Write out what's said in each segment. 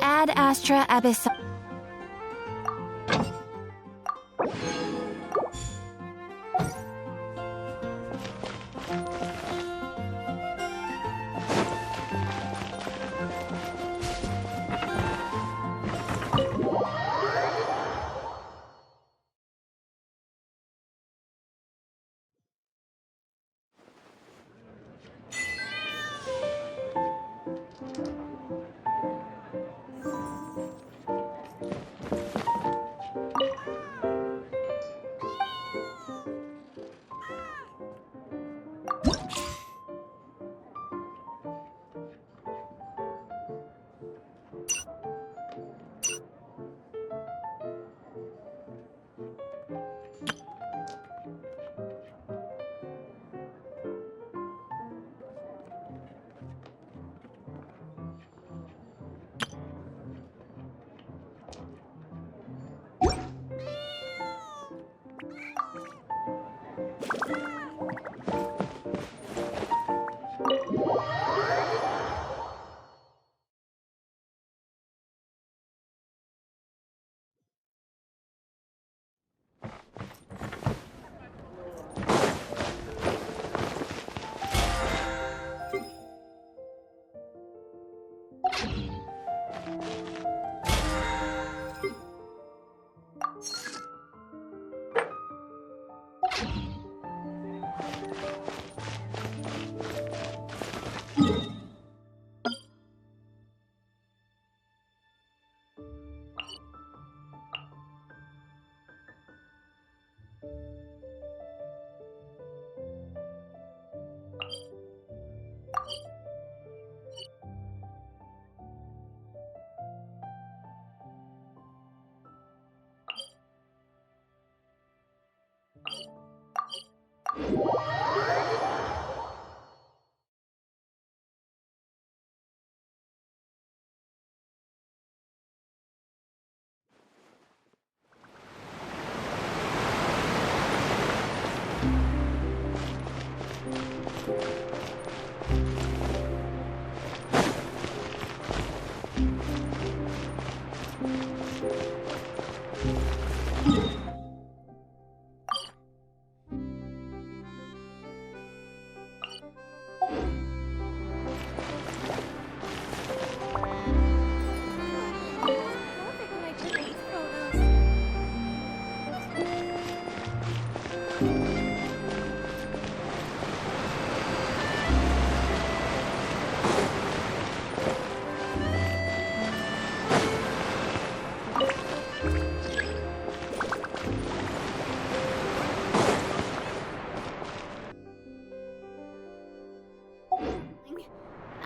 Ad Astra Abyss.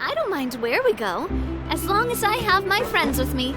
I don't mind where we go, as long as I have my friends with me.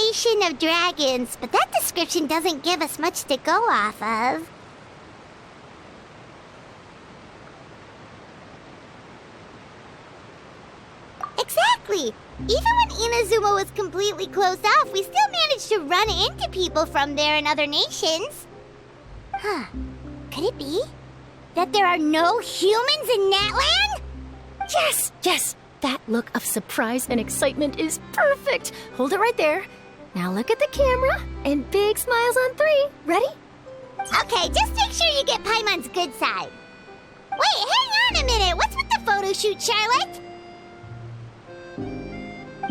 nation of dragons, but that description doesn't give us much to go off of. Exactly! Even when Inazuma was completely closed off, we still managed to run into people from there in other nations. Huh. Could it be that there are no humans in Natlan? Yes, yes! That look of surprise and excitement is perfect! Hold it right there. Now look at the camera, and big smiles on 3. Ready? Okay, just make sure you get Paimon's good side. Wait, hang on a minute! What's with the photo shoot, Charlotte?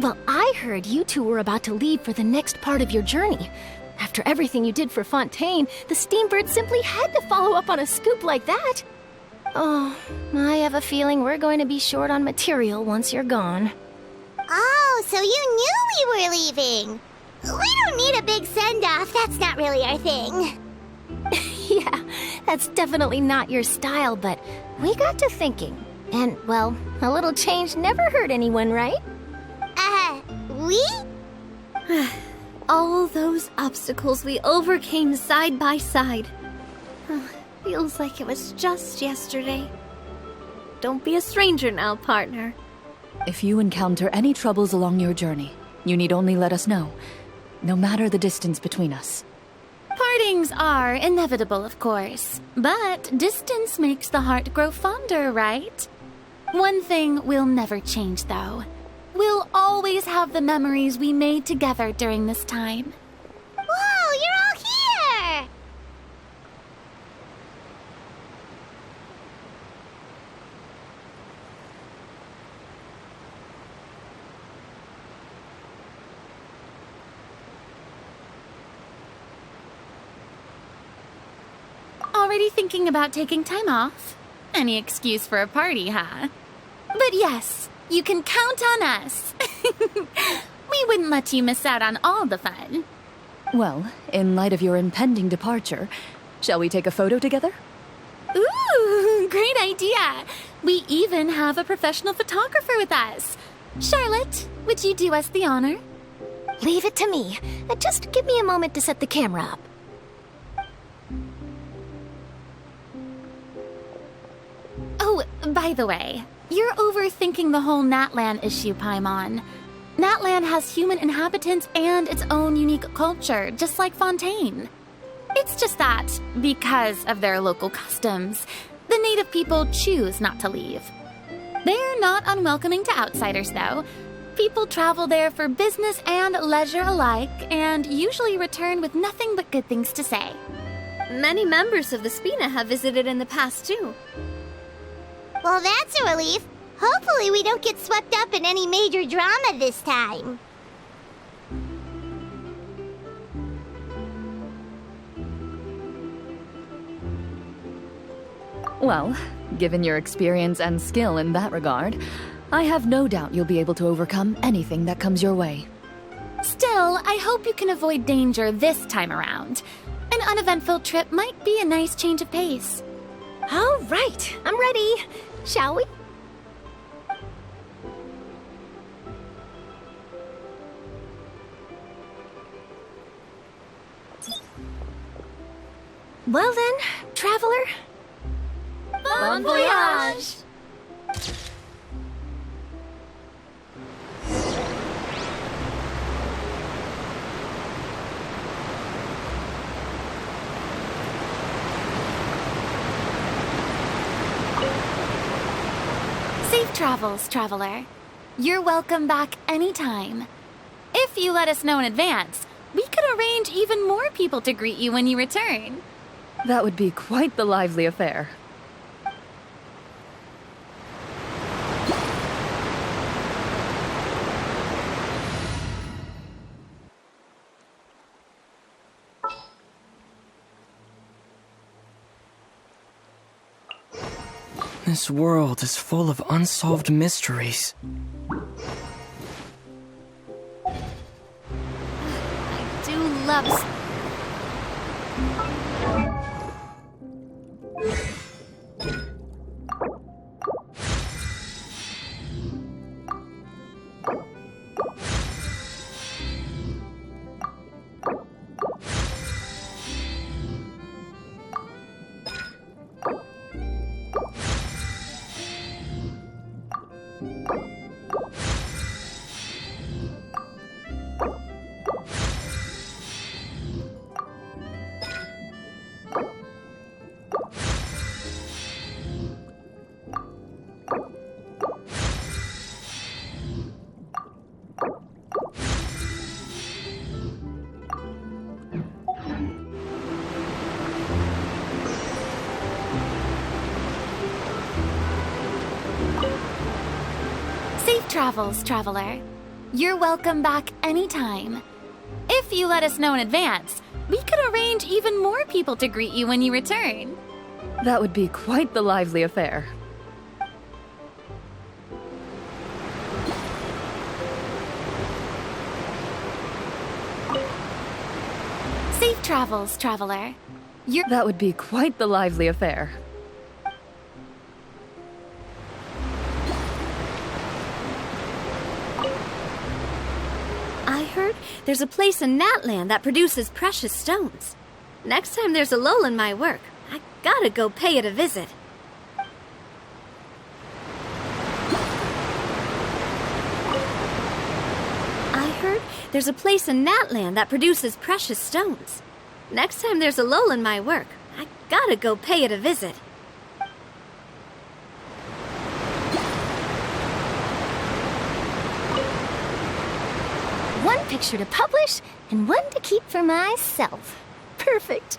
Well, I heard you two were about to leave for the next part of your journey. After everything you did for Fontaine, the Steambird simply had to follow up on a scoop like that. Oh, I have a feeling we're going to be short on material once you're gone. Oh, so you knew we were leaving. We don't need a big send-off, that's not really our thing. Yeah, that's definitely not your style, but we got to thinking. And, well, a little change never hurt anyone, right? We? All those obstacles we overcame side by side. Feels like it was just yesterday. Don't be a stranger now, partner. If you encounter any troubles along your journey, you need only let us know, no matter the distance between us. Partings are inevitable, of course, but distance makes the heart grow fonder, right? One thing will never change, though. We'll always have the memories we made together during this time. Whoa, you're all here! Already thinking about taking time off? Any excuse for a party, huh? But yes, you can count on us. We wouldn't let you miss out on all the fun. Well, in light of your impending departure, shall we take a photo together? Ooh, great idea. We even have a professional photographer with us. Charlotte, would you do us the honor? Leave it to me. Just give me a moment to set the camera up. Oh, by the way, you're overthinking the whole Natlan issue, Paimon. Natlan has human inhabitants and its own unique culture, just like Fontaine. It's just that, because of their local customs, the native people choose not to leave. They're not unwelcoming to outsiders, though. People travel there for business and leisure alike, and usually return with nothing but good things to say. Many members of the Spina have visited in the past, too. Well, that's a relief. Hopefully we don't get swept up in any major drama this time. Well, given your experience and skill in that regard, I have no doubt you'll be able to overcome anything that comes your way. Still, I hope you can avoid danger this time around. An uneventful trip might be a nice change of pace. All right, I'm ready. Shall we? Well then, traveler. Bon voyage! Safe travels, traveler. You're welcome back anytime. If you let us know in advance, we could arrange even more people to greet you when you return. That would be quite the lively affair. This world is full of unsolved mysteries. I do love... travels, traveler. You're welcome back anytime. If you let us know in advance, we could arrange even more people to greet you when you return. That would be quite the lively affair. Safe travels, traveler. That would be quite the lively affair. I heard there's a place in Natlan that produces precious stones. Next time there's a lull in my work, I gotta go pay it a visit. I heard there's a place in Natlan that produces precious stones. Next time there's a lull in my work, I gotta go pay it a visit. One picture to publish and one to keep for myself. Perfect.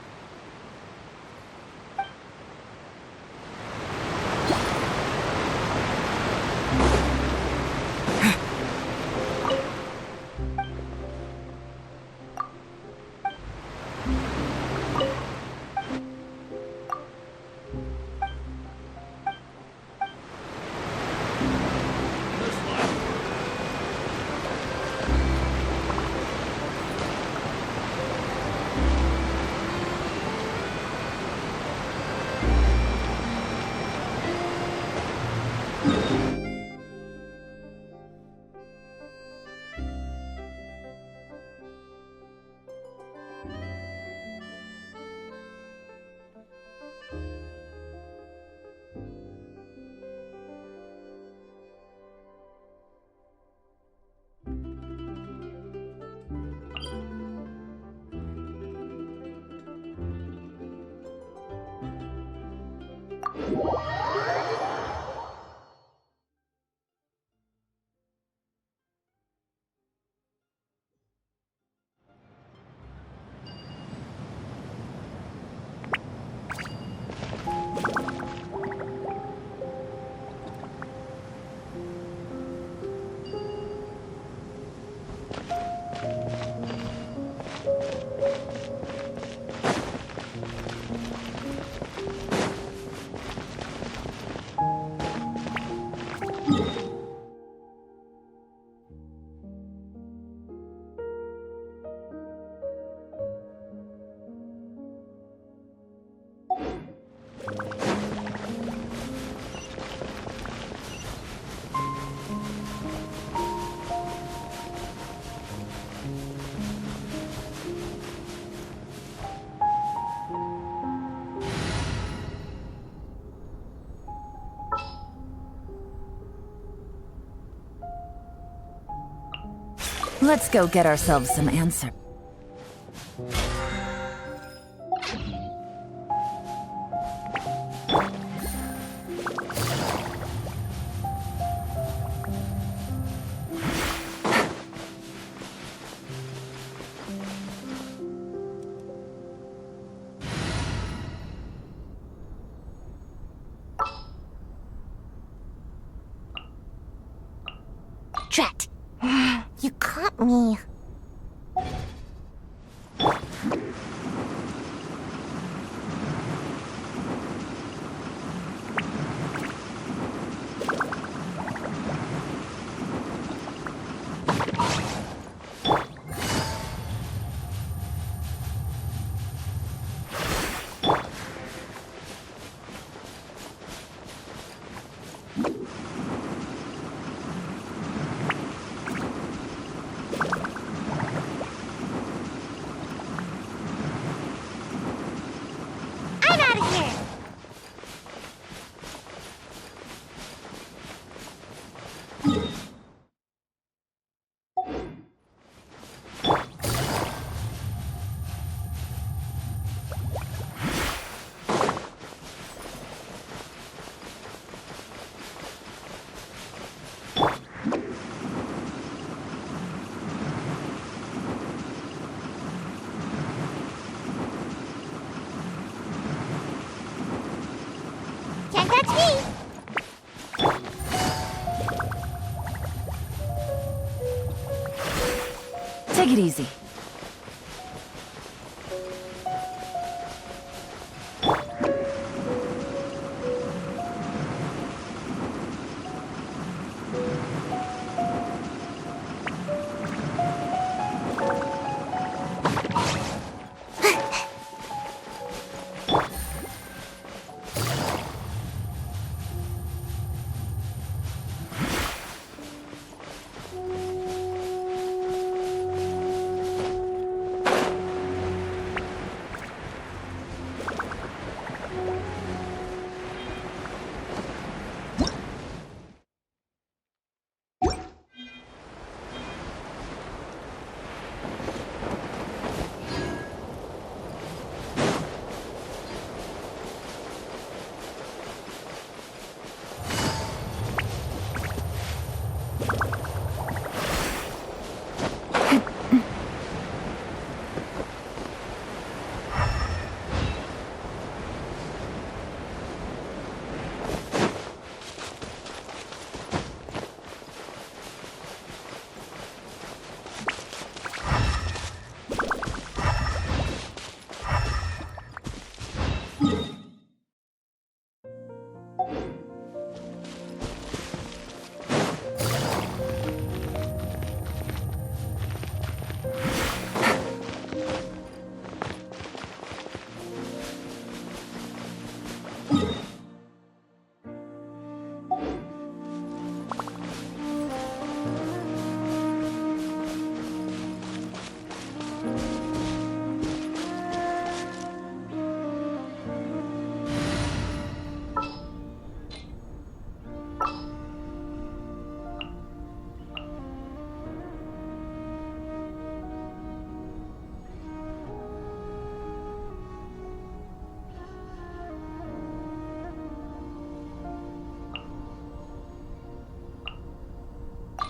Let's go get ourselves some answer. Drat. You caught me. I'm out of here. Can't touch me. it easy.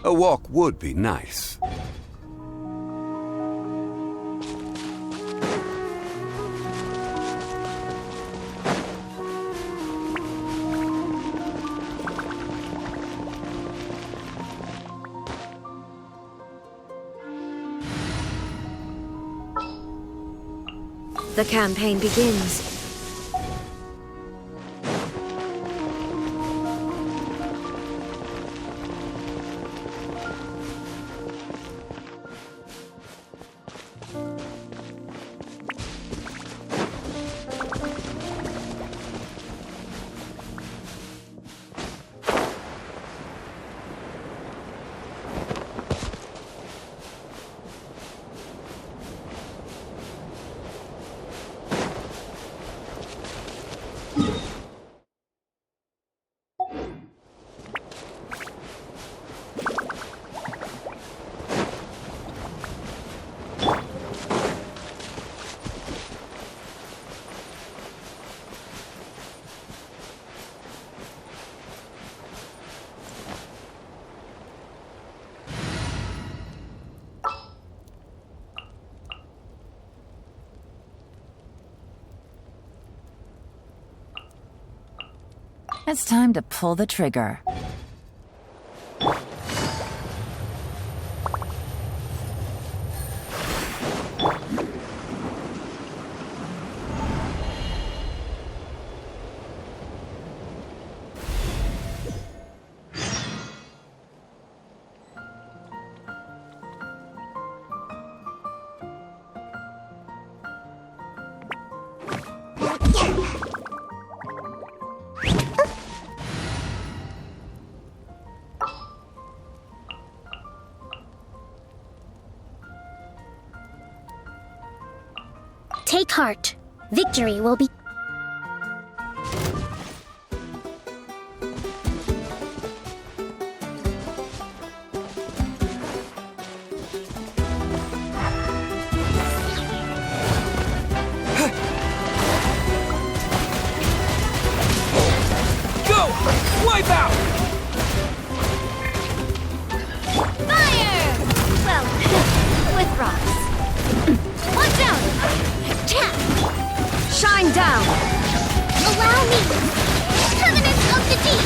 A walk would be nice. The campaign begins. It's time to pull the trigger. Take heart. Victory will be... Go! Wipe out! Fire! Well, with rocks. Watch out! Shine down! Allow me! Covenants of the Deep!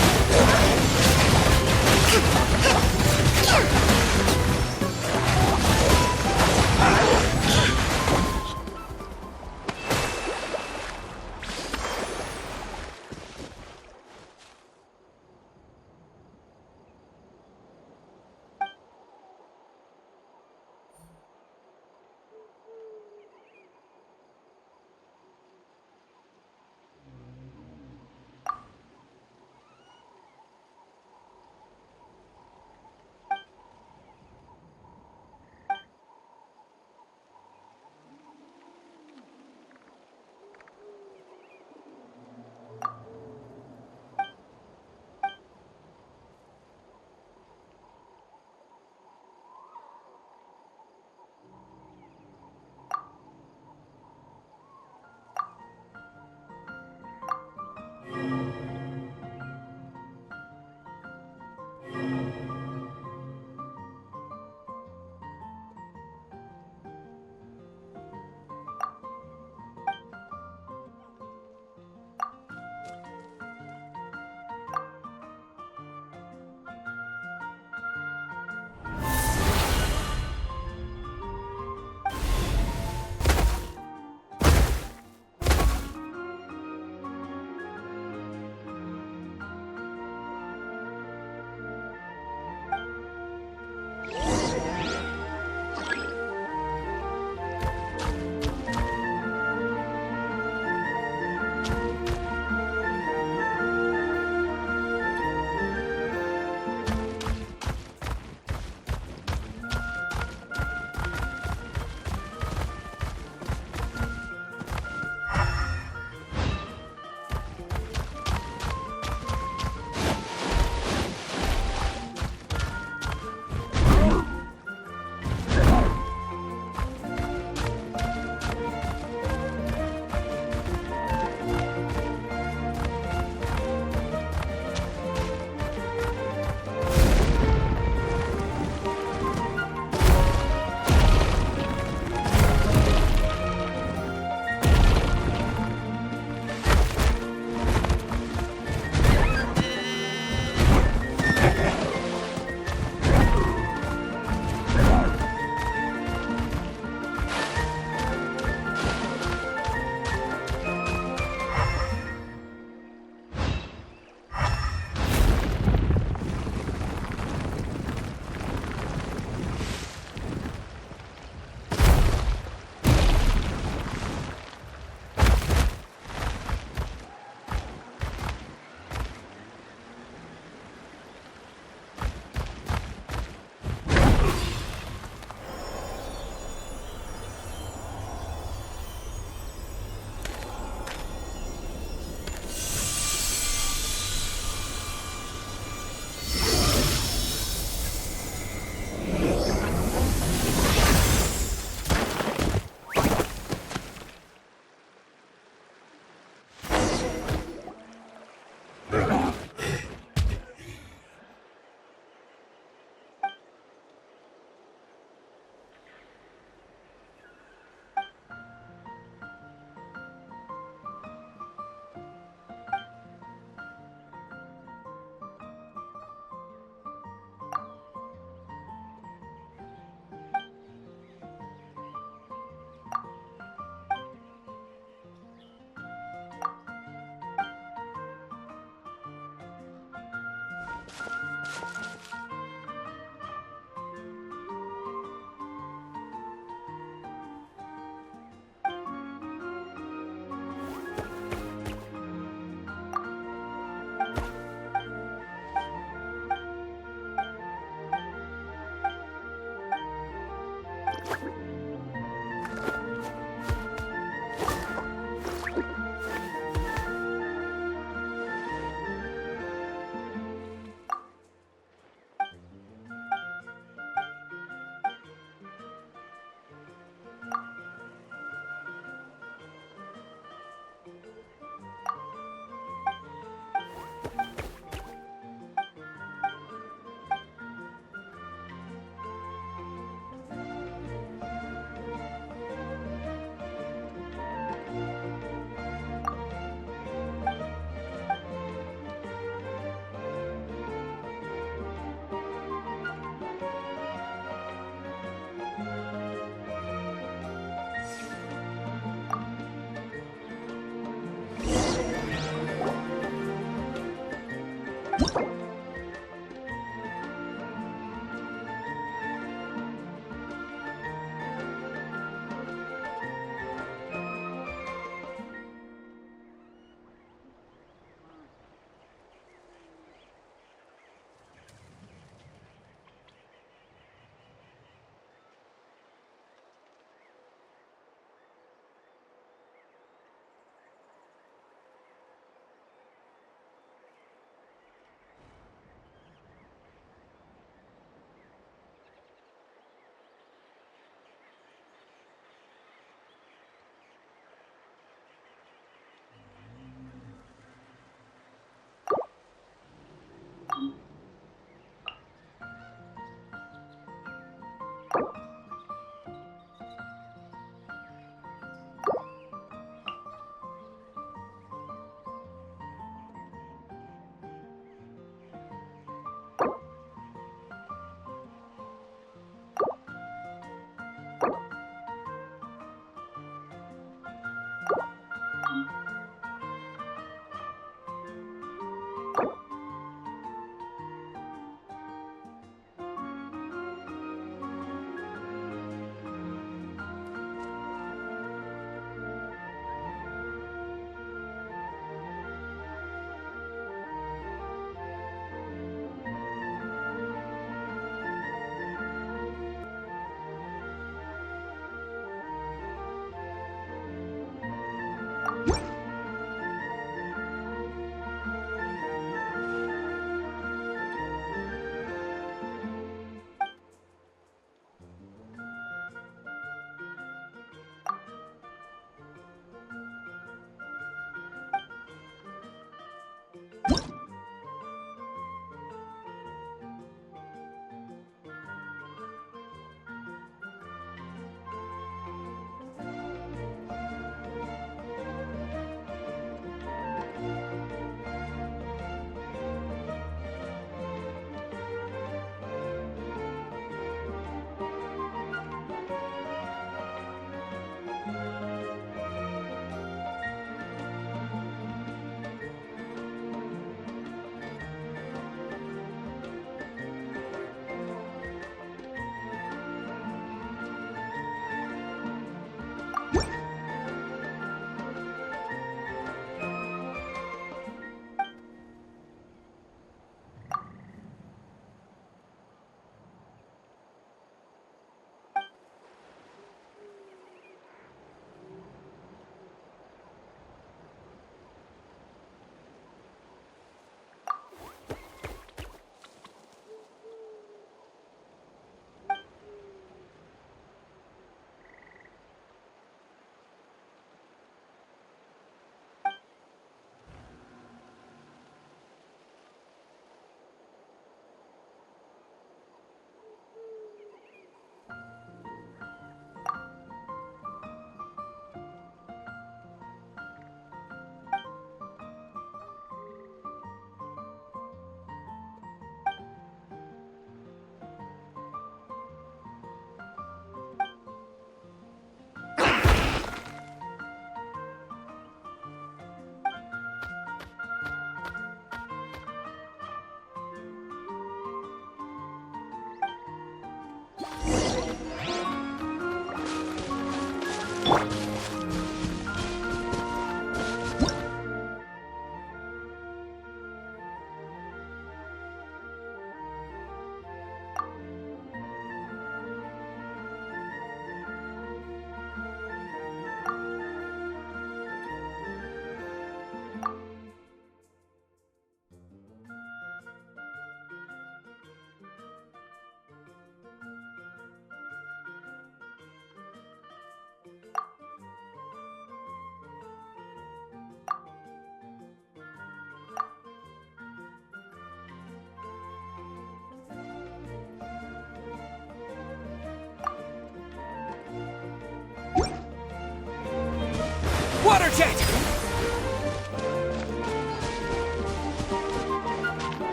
Water jet!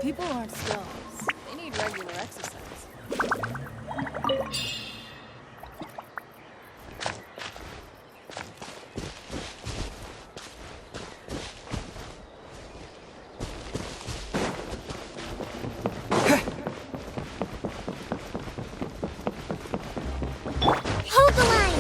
People aren't stones. They need regular exercise. Hold the line!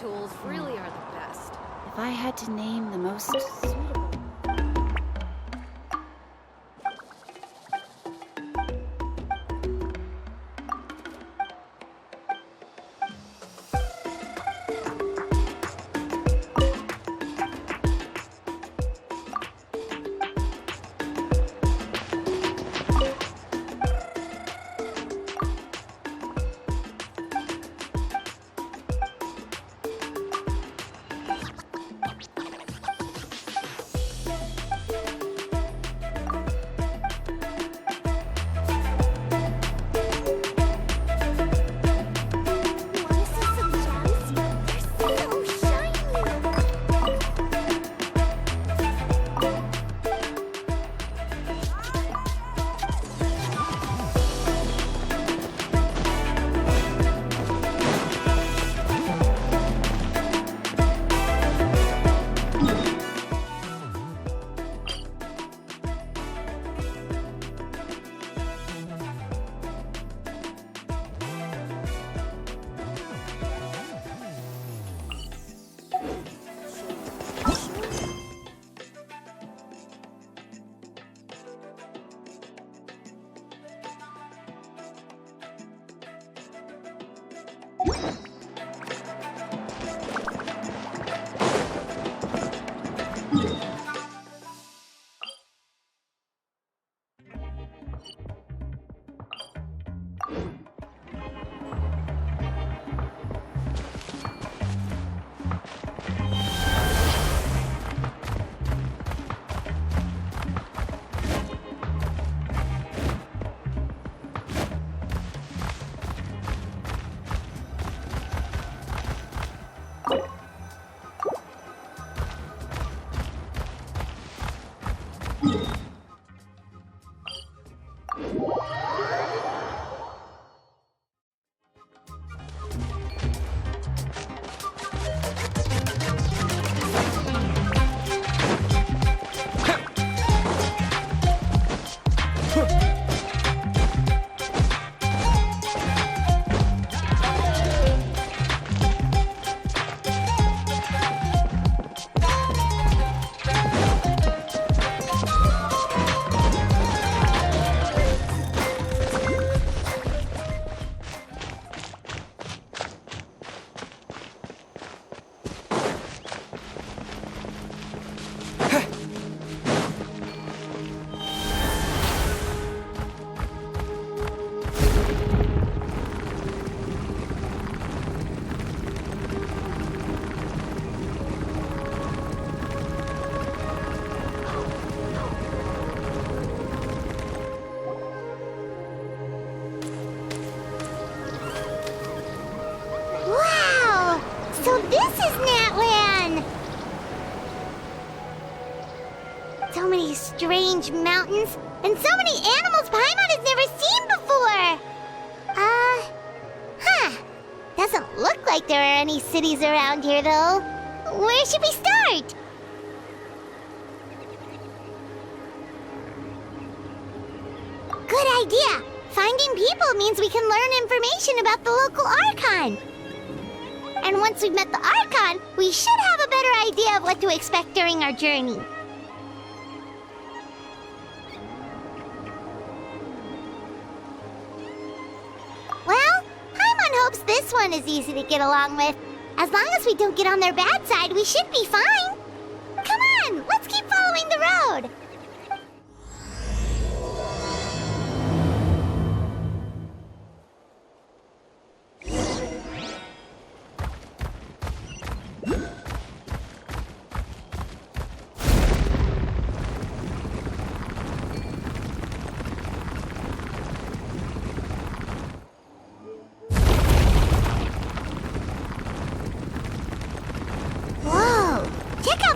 tools really are the best. If I had to name the most suitable... So this is Natlan! So many strange mountains, and so many animals Paimon has never seen before! Doesn't look like there are any cities around here, though. Where should we start? Good idea! Finding people means we can learn information about the local Archon. And once we've met the Archon, we should have a better idea of what to expect during our journey. Well, Paimon hopes this one is easy to get along with. As long as we don't get on their bad side, we should be fine. Come on, let's keep following the road.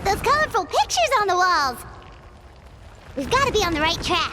Those colorful pictures on the walls! We've got to be on the right track.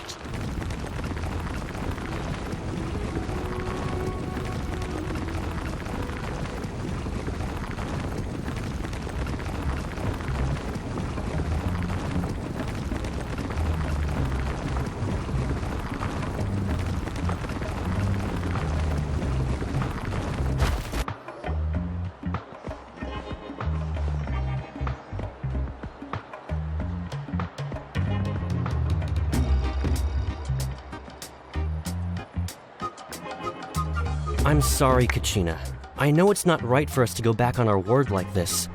I'm sorry, Kachina. I know it's not right for us to go back on our word like this,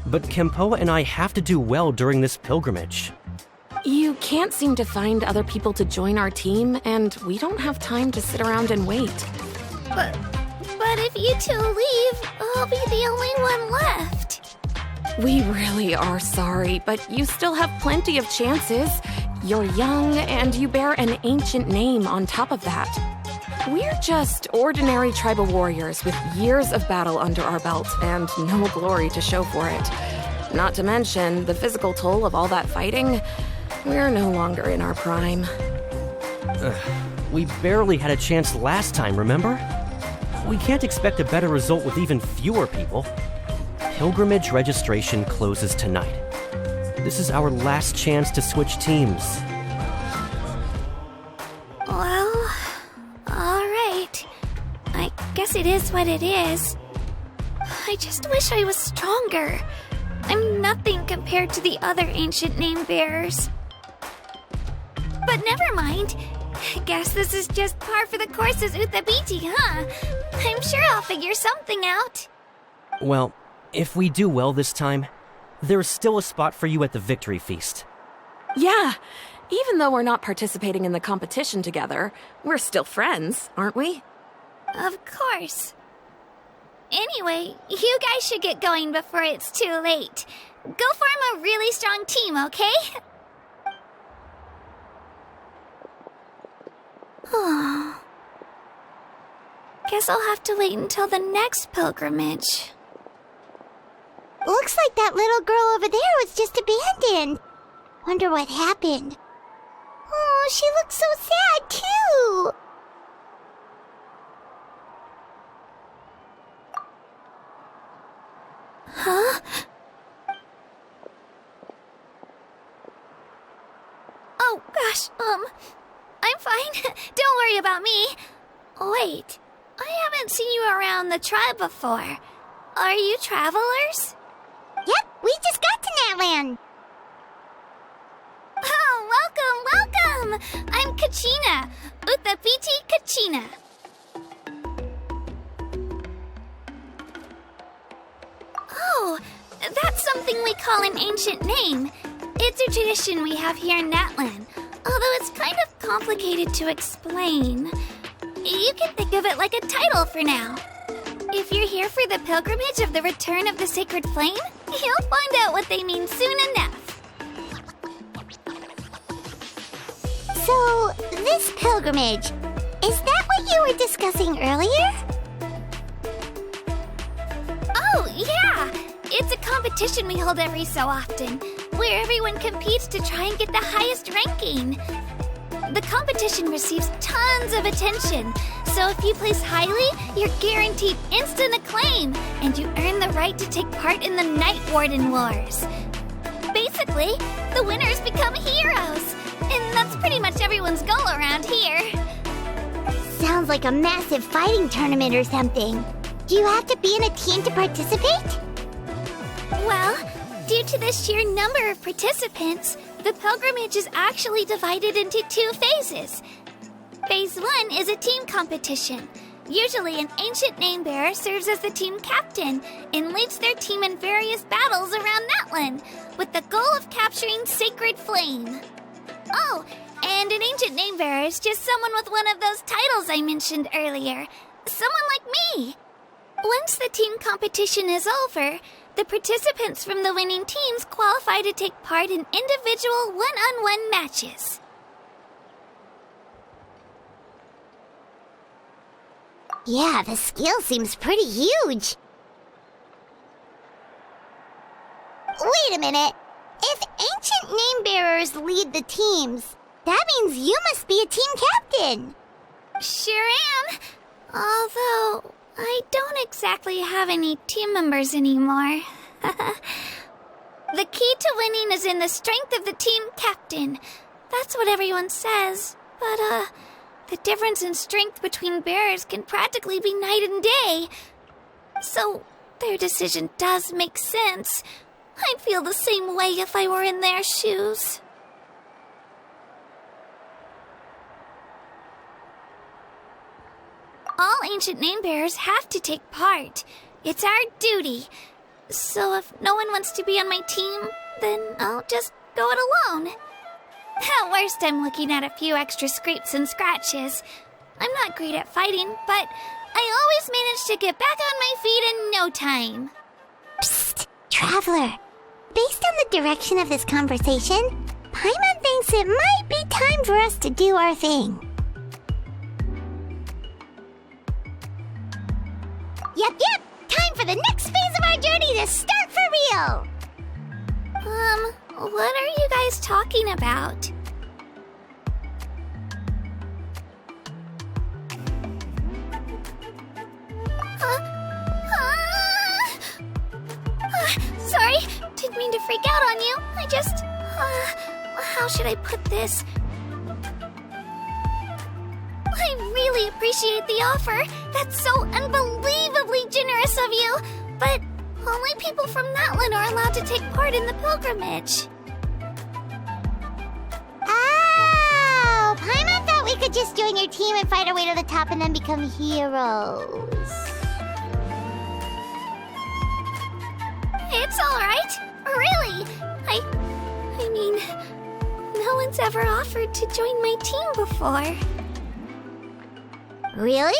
but Kempoa and I have to do well during this pilgrimage. You can't seem to find other people to join our team, and we don't have time to sit around and wait. But if you two leave, I'll be the only one left. We really are sorry, but you still have plenty of chances. You're young, and you bear an ancient name on top of that. We're just ordinary tribal warriors with years of battle under our belt and no glory to show for it. Not to mention the physical toll of all that fighting. We're no longer in our prime. We barely had a chance last time, remember? We can't expect a better result with even fewer people. Pilgrimage registration closes tonight. This is our last chance to switch teams. Well, alright. I guess it is what it is. I just wish I was stronger. I'm nothing compared to the other ancient name bearers. But never mind. Guess this is just par for the course as Uthabiti, huh? I'm sure I'll figure something out. Well, if we do well this time, there's still a spot for you at the victory feast. Yeah, even though we're not participating in the competition together, we're still friends, aren't we? Of course. Anyway, you guys should get going before it's too late. Go form a really strong team, okay? Guess I'll have to wait until the next pilgrimage. Looks like that little girl over there was just abandoned. Wonder what happened. Oh, she looks so sad, too. Huh? Oh, gosh, I'm fine. Don't worry about me. Wait, I haven't seen you around the tribe before. Are you travelers? Yep, we just got to Natlan. Oh, welcome! I'm Kachina, Uthabiti Kachina. Oh, that's something we call an ancient name. It's a tradition we have here in Natlan, although it's kind of complicated to explain. You can think of it like a title for now. If you're here for the pilgrimage of the return of the sacred flame, you'll find out what they mean soon enough. So, this pilgrimage, is that what you were discussing earlier? Oh, yeah! It's a competition we hold every so often, where everyone competes to try and get the highest ranking. The competition receives tons of attention, so if you place highly, you're guaranteed instant acclaim, and you earn the right to take part in the Night Warden Wars. Basically, the winners become heroes, and that's pretty much everyone's goal around here. Sounds like a massive fighting tournament or something. Do you have to be in a team to participate? Well, due to the sheer number of participants, the pilgrimage is actually divided into 2 phases. Phase 1 is a team competition. Usually an ancient name bearer serves as the team captain and leads their team in various battles around Natlan, with the goal of capturing Sacred Flame. Oh, and an ancient name bearer is just someone with one of those titles I mentioned earlier. Someone like me. Once the team competition is over, the participants from the winning teams qualify to take part in individual one-on-one matches. Yeah, the scale seems pretty huge. Wait a minute. If ancient name bearers lead the teams, that means you must be a team captain. Sure am. Although, I don't exactly have any team members anymore. The key to winning is in the strength of the team captain. That's what everyone says. But, the difference in strength between bearers can practically be night and day. So, their decision does make sense. I'd feel the same way if I were in their shoes. All ancient name bearers have to take part. It's our duty. So if no one wants to be on my team, then I'll just go it alone. At worst, I'm looking at a few extra scrapes and scratches. I'm not great at fighting, but I always manage to get back on my feet in no time. Psst, Traveler. Based on the direction of this conversation, Paimon thinks it might be time for us to do our thing. Yep. Time for the next phase of our journey to start for real. What are you guys talking about? Sorry, didn't mean to freak out on you. I just, how should I put this? I really appreciate the offer. That's so unbelievably generous of you. But only people from Natlan are allowed to take part in the pilgrimage. Oh, Paimon thought we could just join your team and fight our way to the top and then become heroes. It's all right. Really. I mean, no one's ever offered to join my team before. Really?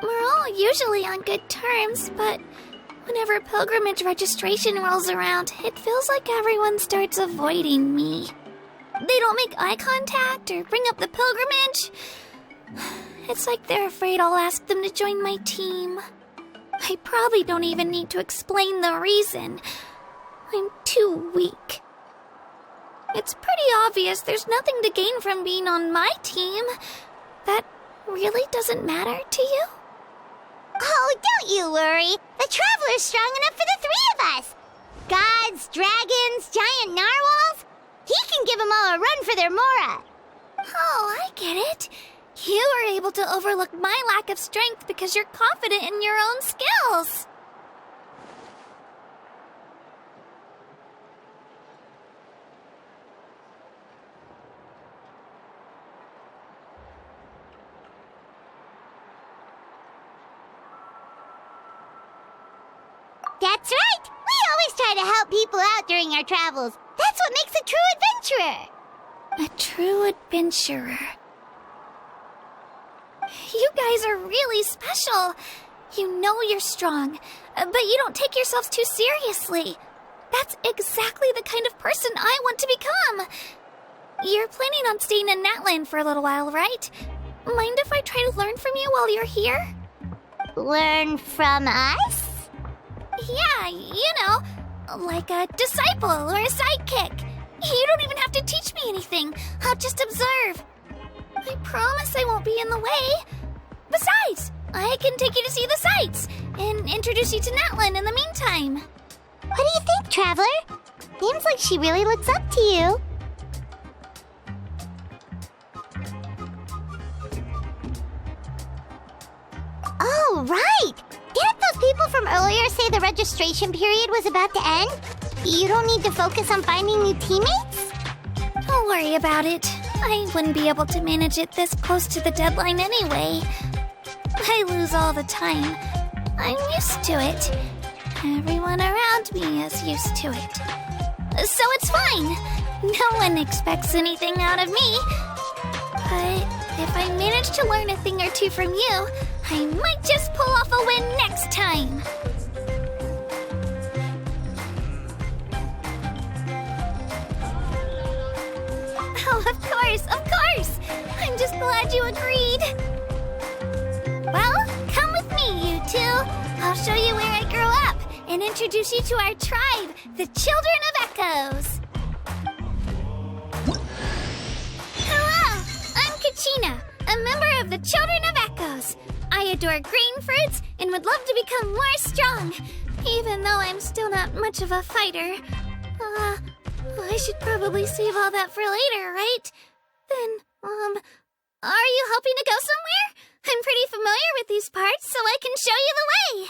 We're all usually on good terms, but whenever pilgrimage registration rolls around, it feels like everyone starts avoiding me. They don't make eye contact or bring up the pilgrimage. It's like they're afraid I'll ask them to join my team. I probably don't even need to explain the reason. I'm too weak. It's pretty obvious there's nothing to gain from being on my team. That really doesn't matter to you? Oh, don't you worry. The Traveler's strong enough for the three of us. Gods, dragons, giant narwhals. He can give them all a run for their Mora. Oh, I get it. You were able to overlook my lack of strength because you're confident in your own skills. That's right. We always try to help people out during our travels. That's what makes a true adventurer. A true adventurer. You guys are really special. You know you're strong, but you don't take yourselves too seriously. That's exactly the kind of person I want to become. You're planning on staying in Natlan for a little while, right? Mind if I try to learn from you while you're here? Learn from us? Yeah, you know, like a disciple or a sidekick. You don't even have to teach me anything. I'll just observe. I promise I won't be in the way. Besides, I can take you to see the sights and introduce you to Natlan in the meantime. What do you think, Traveler? Seems like she really looks up to you. Oh, right! Didn't those people from earlier say the registration period was about to end? You don't need to focus on finding new teammates? Don't worry about it. I wouldn't be able to manage it this close to the deadline anyway. I lose all the time. I'm used to it. Everyone around me is used to it. So it's fine. No one expects anything out of me. But if I manage to learn a thing or two from you, I might just pull off a win next time. Oh, of course. I'm just glad you agreed. Well, come with me, you two. I'll show you where I grew up and introduce you to our tribe, the Children of Echoes. Hello, I'm Kachina, a member of the Children of Echoes. I adore green fruits and would love to become more strong, even though I'm still not much of a fighter. I should probably save all that for later, right? Then, are you hoping to go somewhere? I'm pretty familiar with these parts, so I can show you the way.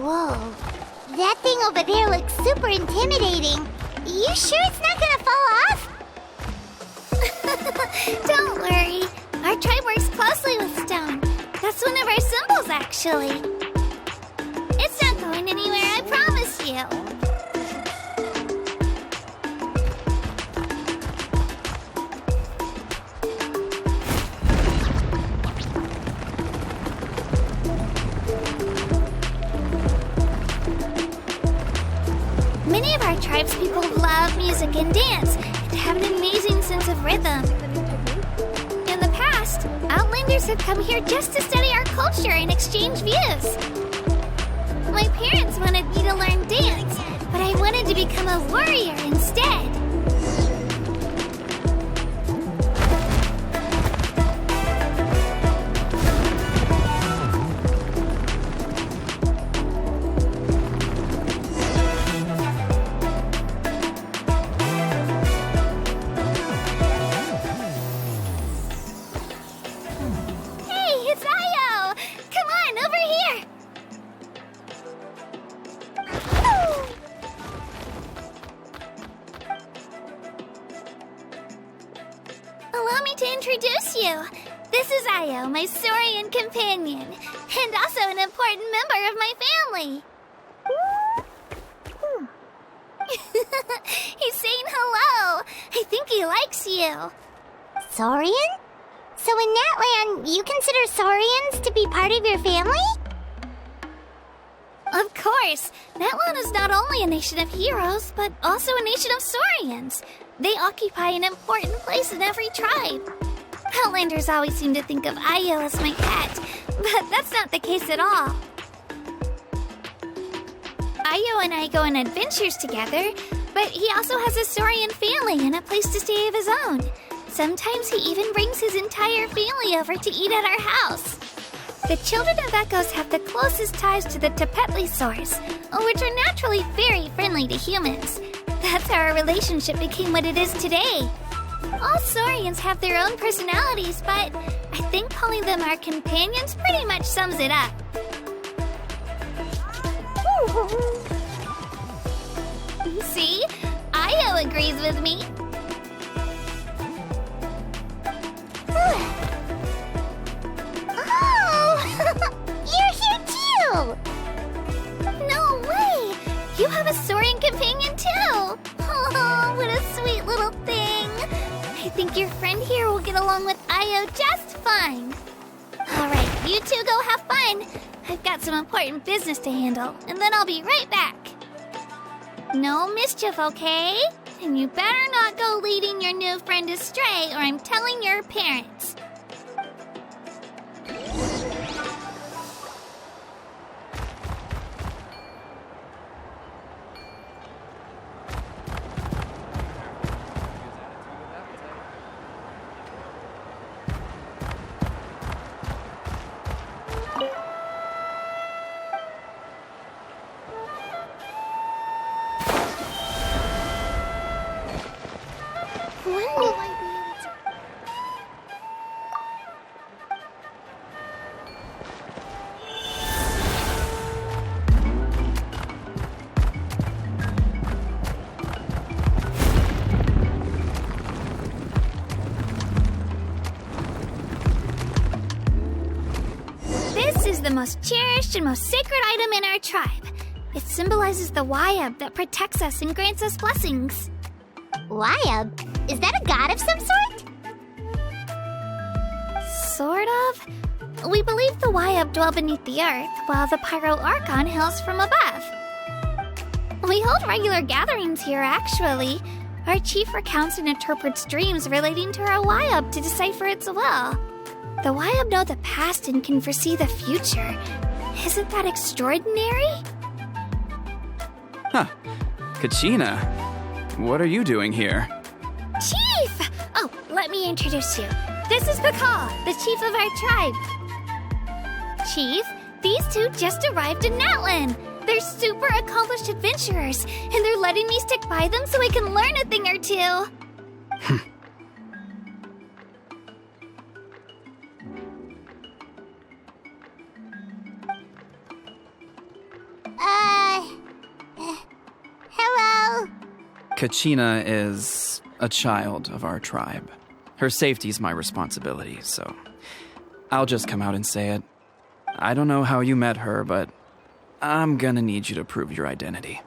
Whoa. That thing over there looks super intimidating. You sure it's not gonna fall off? Don't worry. Our tribe works closely with stone. That's one of our symbols, actually. It's not going anywhere, I promise you. Many of our tribespeople love music and dance and have an amazing sense of rhythm. In the past, Outlanders have come here just to study our culture and exchange views. My parents wanted me to learn dance, but I wanted to become a warrior instead. My Saurian companion, and also an important member of my family. He's saying hello. I think he likes you. Saurian? So in Natlan, you consider Saurians to be part of your family? Of course. Natlan is not only a nation of heroes, but also a nation of Saurians. They occupy an important place in every tribe. Outlanders always seem to think of Io as my pet, but that's not the case at all. Io and I go on adventures together, but he also has a Saurian family and a place to stay of his own. Sometimes he even brings his entire family over to eat at our house. The children of Echoes have the closest ties to the Tepetlisaurs, which are naturally very friendly to humans. That's how our relationship became what it is today. All Saurians have their own personalities, but I think calling them our companions pretty much sums it up. See? Io agrees with me. Oh! You're here too! No way! You have a Saurian companion too! Oh, what a sweet little thing! I think your friend here will get along with Io just fine. Alright, you two go have fun. I've got some important business to handle, and then I'll be right back. No mischief, okay? And you better not go leading your new friend astray, or I'm telling your parents. The most cherished and most sacred item in our tribe. It symbolizes the Wyab that protects us and grants us blessings. Wyab? Is that a god of some sort? Sort of. We believe the Wyab dwell beneath the earth, while the Pyro Archon hails from above. We hold regular gatherings here, actually. Our chief recounts and interprets dreams relating to our Wyab to decipher its will. The Wyab know the past and can foresee the future. Isn't that extraordinary? Huh. Kachina, what are you doing here? Chief! Oh, let me introduce you. This is Pakal, the chief of our tribe. Chief, these two just arrived in Natlan. They're super accomplished adventurers, and they're letting me stick by them so I can learn a thing or two. Kachina is a child of our tribe. Her safety's my responsibility, so I'll just come out and say it. I don't know how you met her, but I'm gonna need you to prove your identity.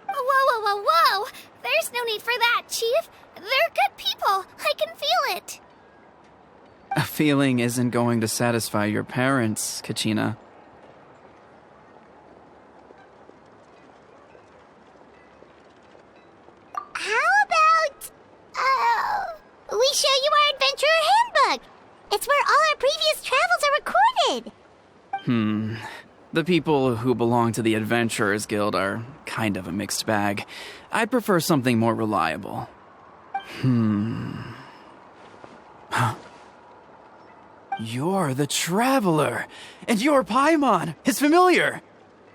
Whoa, whoa, whoa, whoa! There's no need for that, Chief. They're good people. I can feel it. A feeling isn't going to satisfy your parents, Kachina. How about, we show you our adventurer handbook? It's where all our previous travels are recorded. The people who belong to the Adventurers Guild are kind of a mixed bag. I'd prefer something more reliable. You're the Traveler, and you're Paimon, his familiar.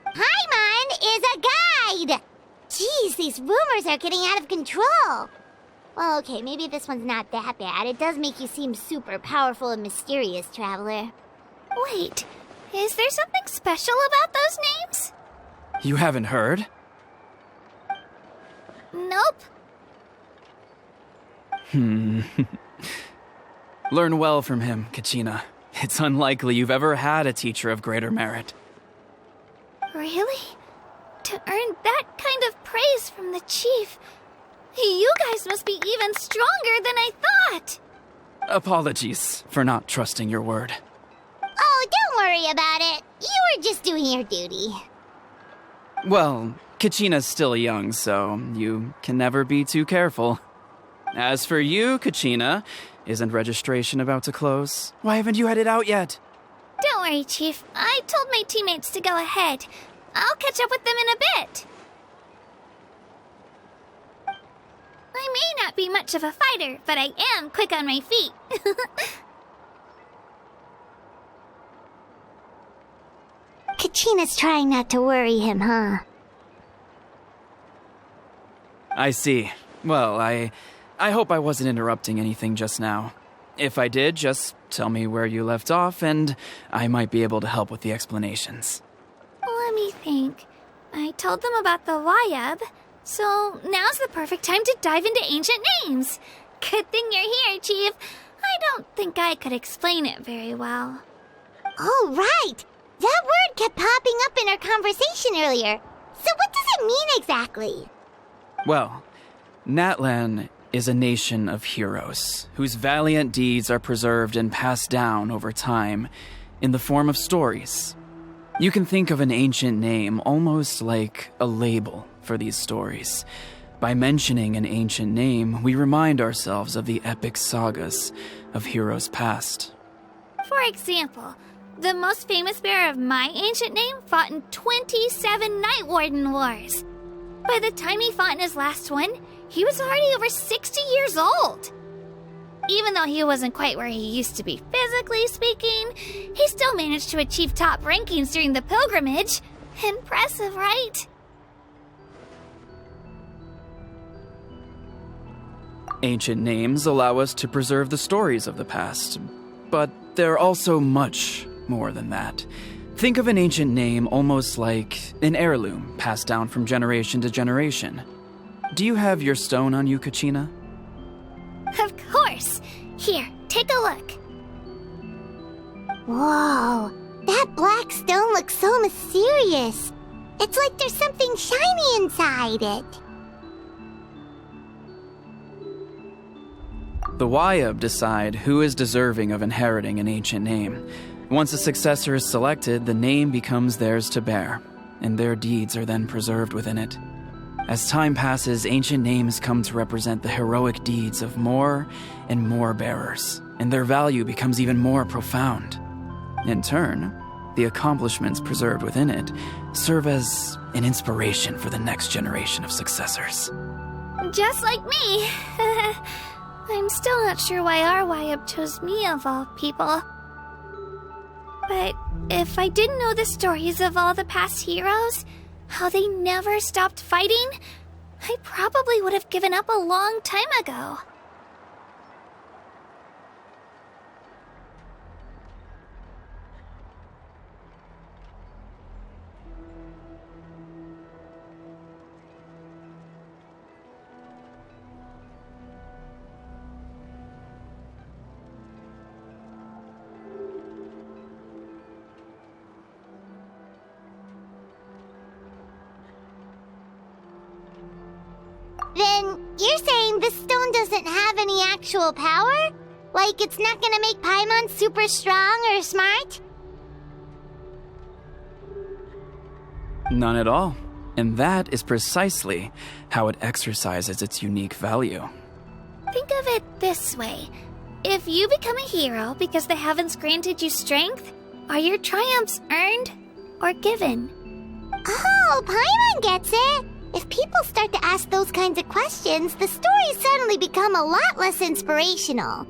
Paimon is a guide! Jeez, these rumors are getting out of control. Well, okay, maybe this one's not that bad. It does make you seem super powerful and mysterious, Traveler. Wait, is there something special about those names? You haven't heard? Nope. Learn well from him, Kachina. It's unlikely you've ever had a teacher of greater merit. Really? To earn that kind of praise from the Chief, you guys must be even stronger than I thought. Apologies for not trusting your word. Oh, don't worry about it. You were just doing your duty. Well, Kachina's still young, so you can never be too careful. As for you, Kachina, isn't registration about to close? Why haven't you headed out yet? Don't worry, Chief. I told my teammates to go ahead. I'll catch up with them in a bit. I may not be much of a fighter, but I am quick on my feet. Kachina's trying not to worry him, huh? I see. Well, I hope I wasn't interrupting anything just now. If I did, just tell me where you left off, and I might be able to help with the explanations. Let me think. I told them about the Wayab, so now's the perfect time to dive into ancient names. Good thing you're here, Chief. I don't think I could explain it very well. Oh, right! That word kept popping up in our conversation earlier. So what does it mean exactly? Well, Natlan is a nation of heroes whose valiant deeds are preserved and passed down over time in the form of stories. You can think of an ancient name almost like a label for these stories. By mentioning an ancient name, we remind ourselves of the epic sagas of heroes past. For example, the most famous bearer of my ancient name fought in 27 Night Warden Wars. By the time he fought in his last one, he was already over 60 years old. Even though he wasn't quite where he used to be physically speaking, he still managed to achieve top rankings during the pilgrimage. Impressive, right? Ancient names allow us to preserve the stories of the past, but they're also much more than that. Think of an ancient name almost like an heirloom passed down from generation to generation. Do you have your stone on you, Kachina? Of course. Here, take a look. Whoa, that black stone looks so mysterious. It's like there's something shiny inside it. The Wayab decide who is deserving of inheriting an ancient name. Once a successor is selected, the name becomes theirs to bear, and their deeds are then preserved within it. As time passes, ancient names come to represent the heroic deeds of more and more bearers, and their value becomes even more profound. In turn, the accomplishments preserved within it serve as an inspiration for the next generation of successors. Just like me. I'm still not sure why our Wayab chose me of all people. But if I didn't know the stories of all the past heroes, how they never stopped fighting, I probably would have given up a long time ago. Then you're saying this stone doesn't have any actual power? Like it's not gonna make Paimon super strong or smart? None at all. And that is precisely how it exercises its unique value. Think of it this way. If you become a hero because the heavens granted you strength, are your triumphs earned or given? Oh, Paimon gets it! If people start to ask those kinds of questions, the stories suddenly become a lot less inspirational.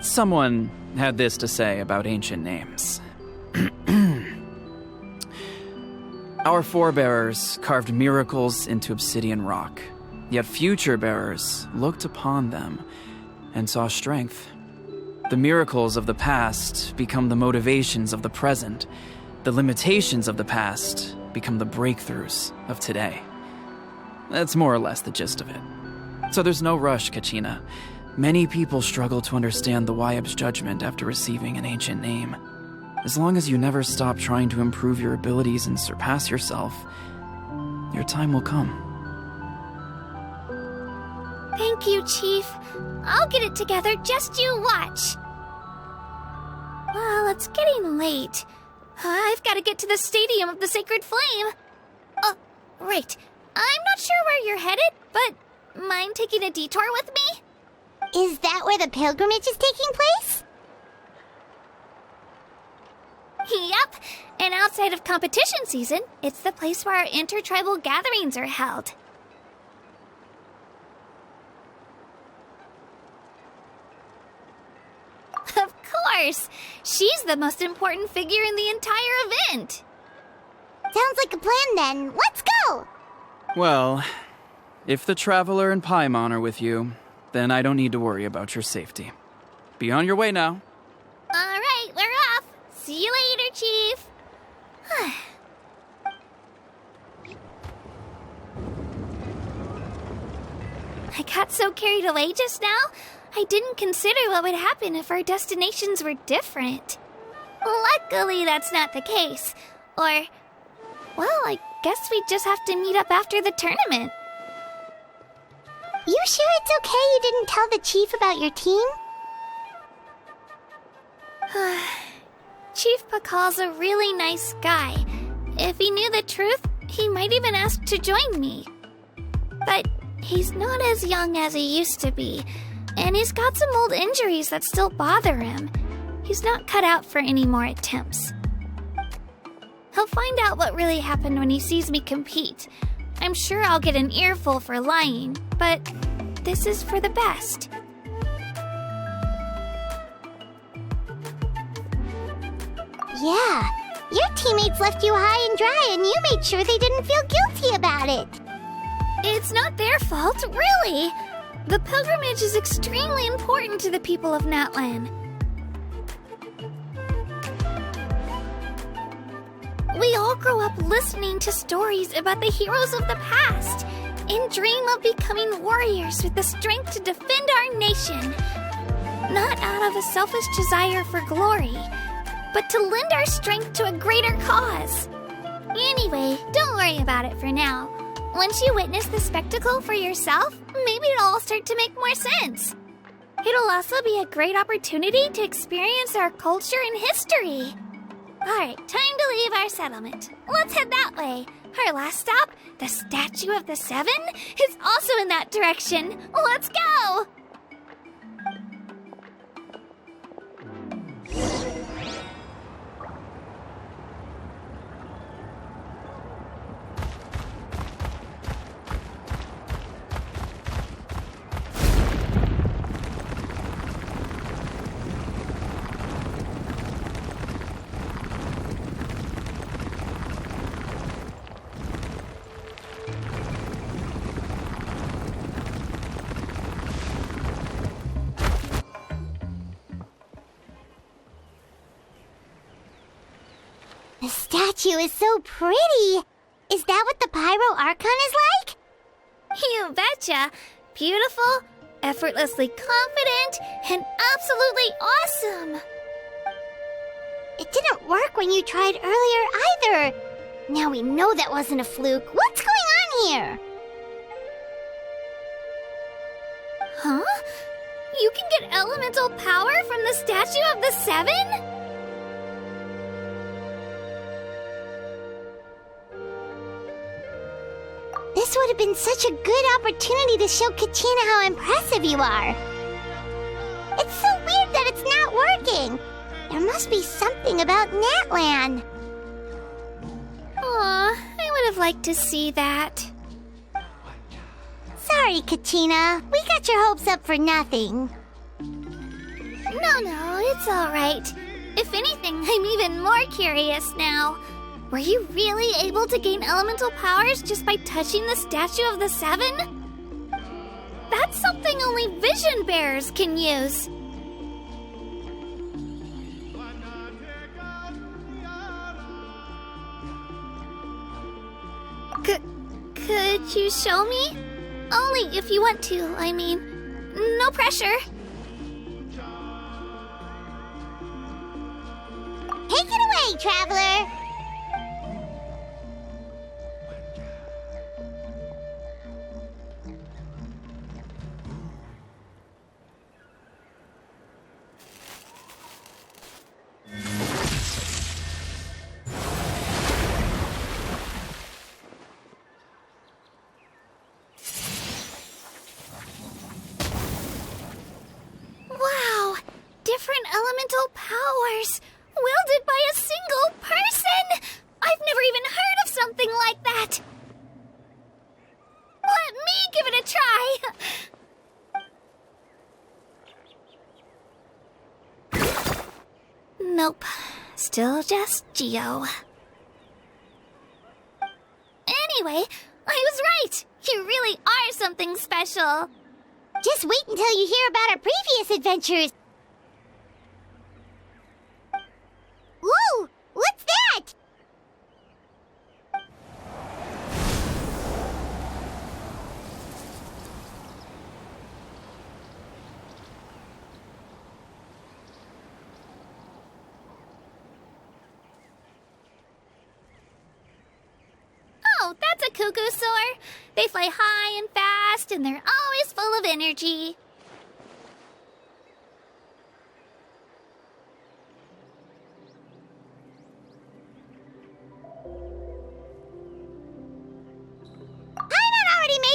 Someone had this to say about ancient names. Our forebearers carved miracles into obsidian rock, yet future bearers looked upon them and saw strength. The miracles of the past become the motivations of the present. The limitations of the past become the breakthroughs of today. That's more or less the gist of it. So there's no rush, Kachina. Many people struggle to understand the Wyeb's judgment after receiving an ancient name. As long as you never stop trying to improve your abilities and surpass yourself, your time will come. Thank you, Chief. I'll get it together, just you watch. Well, it's getting late. I've got to get to the Stadium of the Sacred Flame. Oh, right. I'm not sure where you're headed, but mind taking a detour with me? Is that where the pilgrimage is taking place? Yep, and outside of competition season, it's the place where our intertribal gatherings are held. Of course! She's the most important figure in the entire event! Sounds like a plan then. Let's go! Well, if the Traveler and Paimon are with you, then I don't need to worry about your safety. Be on your way now. Alright, we're off! See you later, Chief! I got so carried away just now, I didn't consider what would happen if our destinations were different. Luckily, that's not the case. Or, well, I guess we just have to meet up after the tournament. You sure it's okay you didn't tell the Chief about your team? Chief Pakal's a really nice guy. If he knew the truth, he might even ask to join me. But he's not as young as he used to be, and he's got some old injuries that still bother him. He's not cut out for any more attempts. He'll find out what really happened when he sees me compete. I'm sure I'll get an earful for lying, but this is for the best. Yeah, your teammates left you high and dry and you made sure they didn't feel guilty about it. It's not their fault, really. The pilgrimage is extremely important to the people of Natlan. We all grow up listening to stories about the heroes of the past and dream of becoming warriors with the strength to defend our nation. Not out of a selfish desire for glory, but to lend our strength to a greater cause. Anyway, don't worry about it for now. Once you witness the spectacle for yourself, maybe it'll all start to make more sense. It'll also be a great opportunity to experience our culture and history. Alright, time to leave our settlement. Let's head that way. Our last stop, the Statue of the Seven, is also in that direction. Let's go! The statue is so pretty. Is that what the Pyro Archon is like? You betcha. Beautiful, effortlessly confident, and absolutely awesome. It didn't work when you tried earlier either. Now we know that wasn't a fluke. What's going on here? You can get elemental power from the Statue of the Seven? This would have been such a good opportunity to show Katina how impressive you are. It's so weird that it's not working. There must be something about Natlan. Aw, I would have liked to see that. Sorry, Katina. We got your hopes up for nothing. No, it's alright. If anything, I'm even more curious now. Were you really able to gain elemental powers just by touching the Statue of the Seven? That's something only vision bearers can use. Could you show me? Only if you want to, I mean. No pressure. Take it away, Traveler! Wow! Different elemental powers! Wielded by a single person! I've never even heard of something like that! Let me give it a try! Nope. Still just Geo. Anyway, I was right! You really are something special! Just wait until you hear about our previous adventures! Whoa! What's that? Oh, that's a cuckoo soar. They fly high and fast, and they're always full of energy.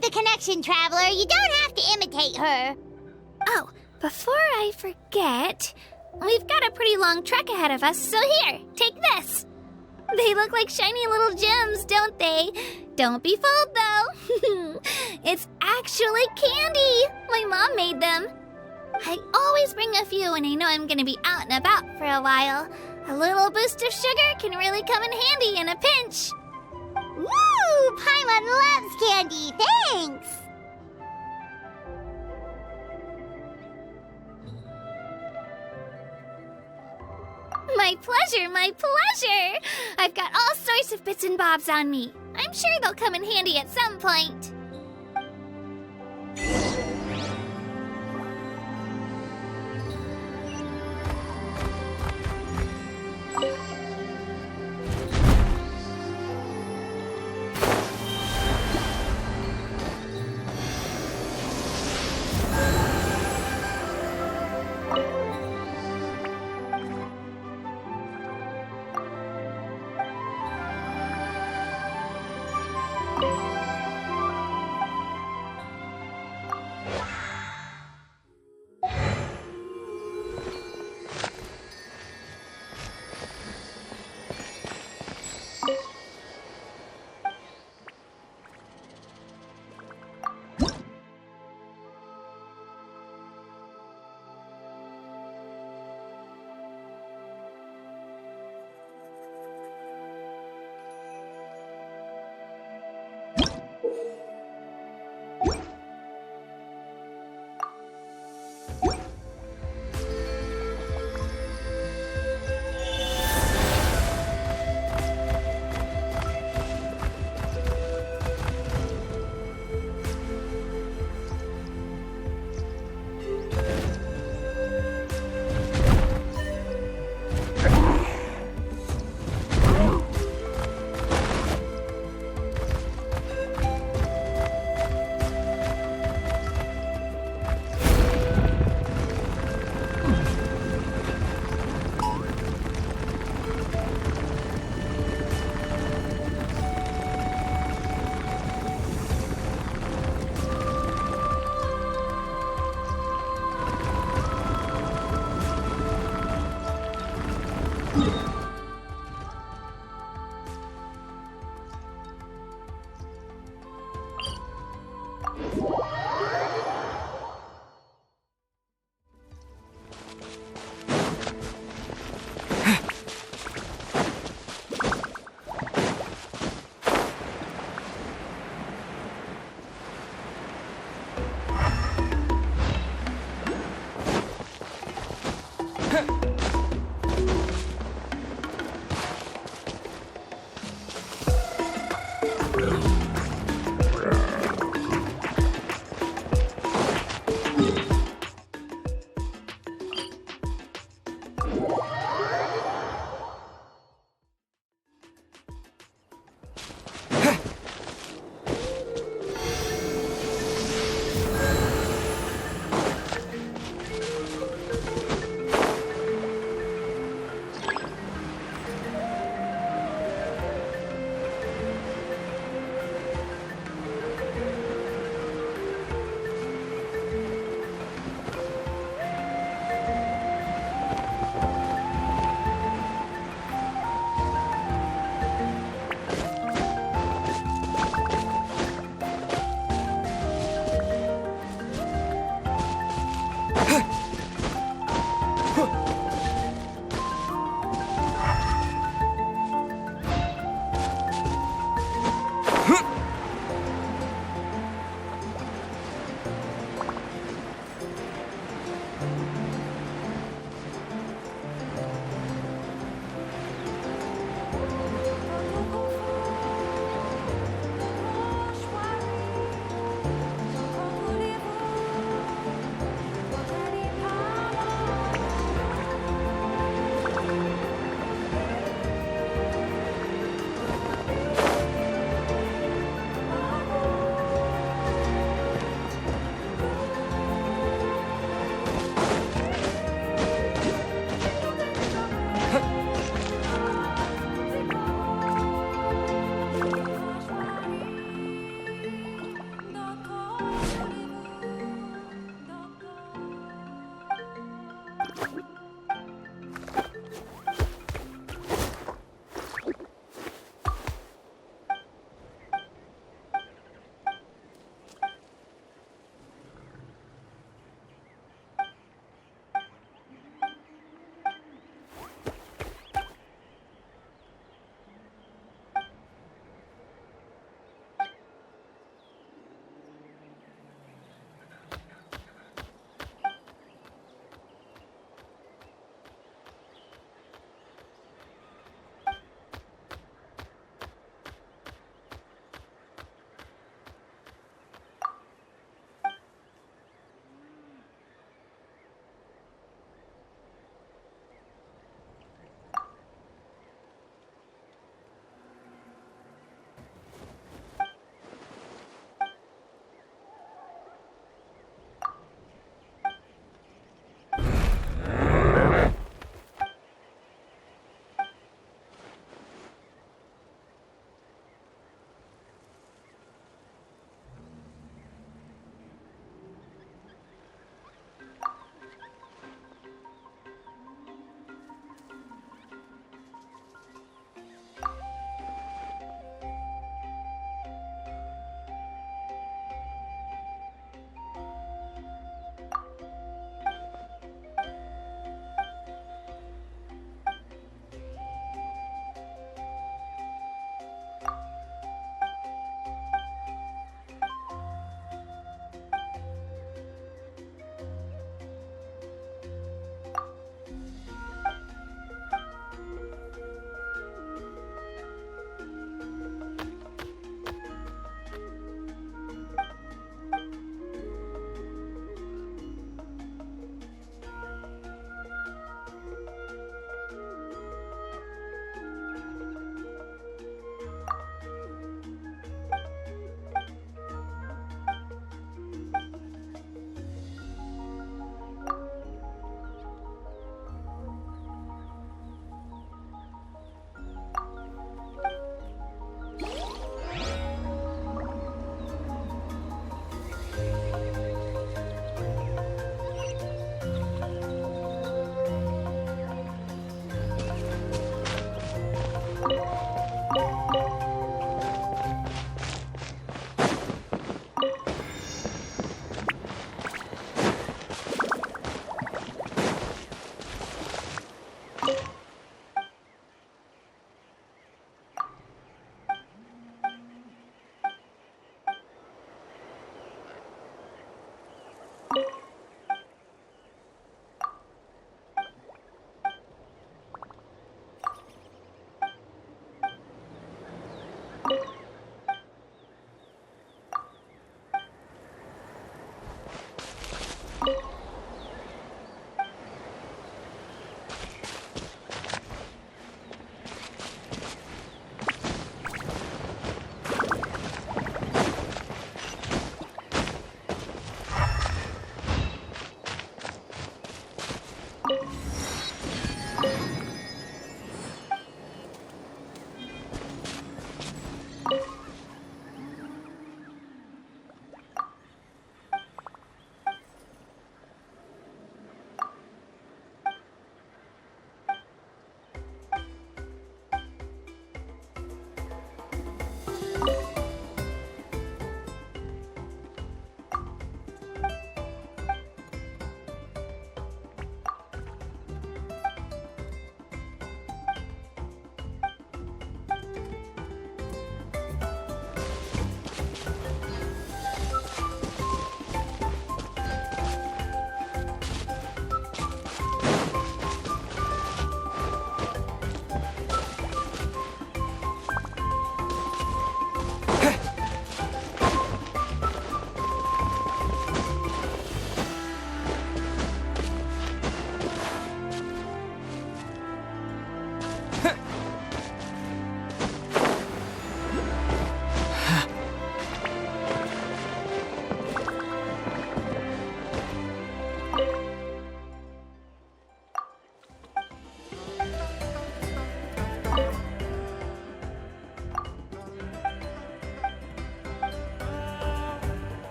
The connection, Traveler. You don't have to imitate her. Oh, before I forget, we've got a pretty long trek ahead of us, so here, take this. They look like shiny little gems, don't they? Don't be fooled, though. It's actually candy. My mom made them. I always bring a few when I know I'm going to be out and about for a while. A little boost of sugar can really come in handy in a pinch. Woo! Paimon loves candy, thanks! My pleasure, my pleasure! I've got all sorts of bits and bobs on me. I'm sure they'll come in handy at some point.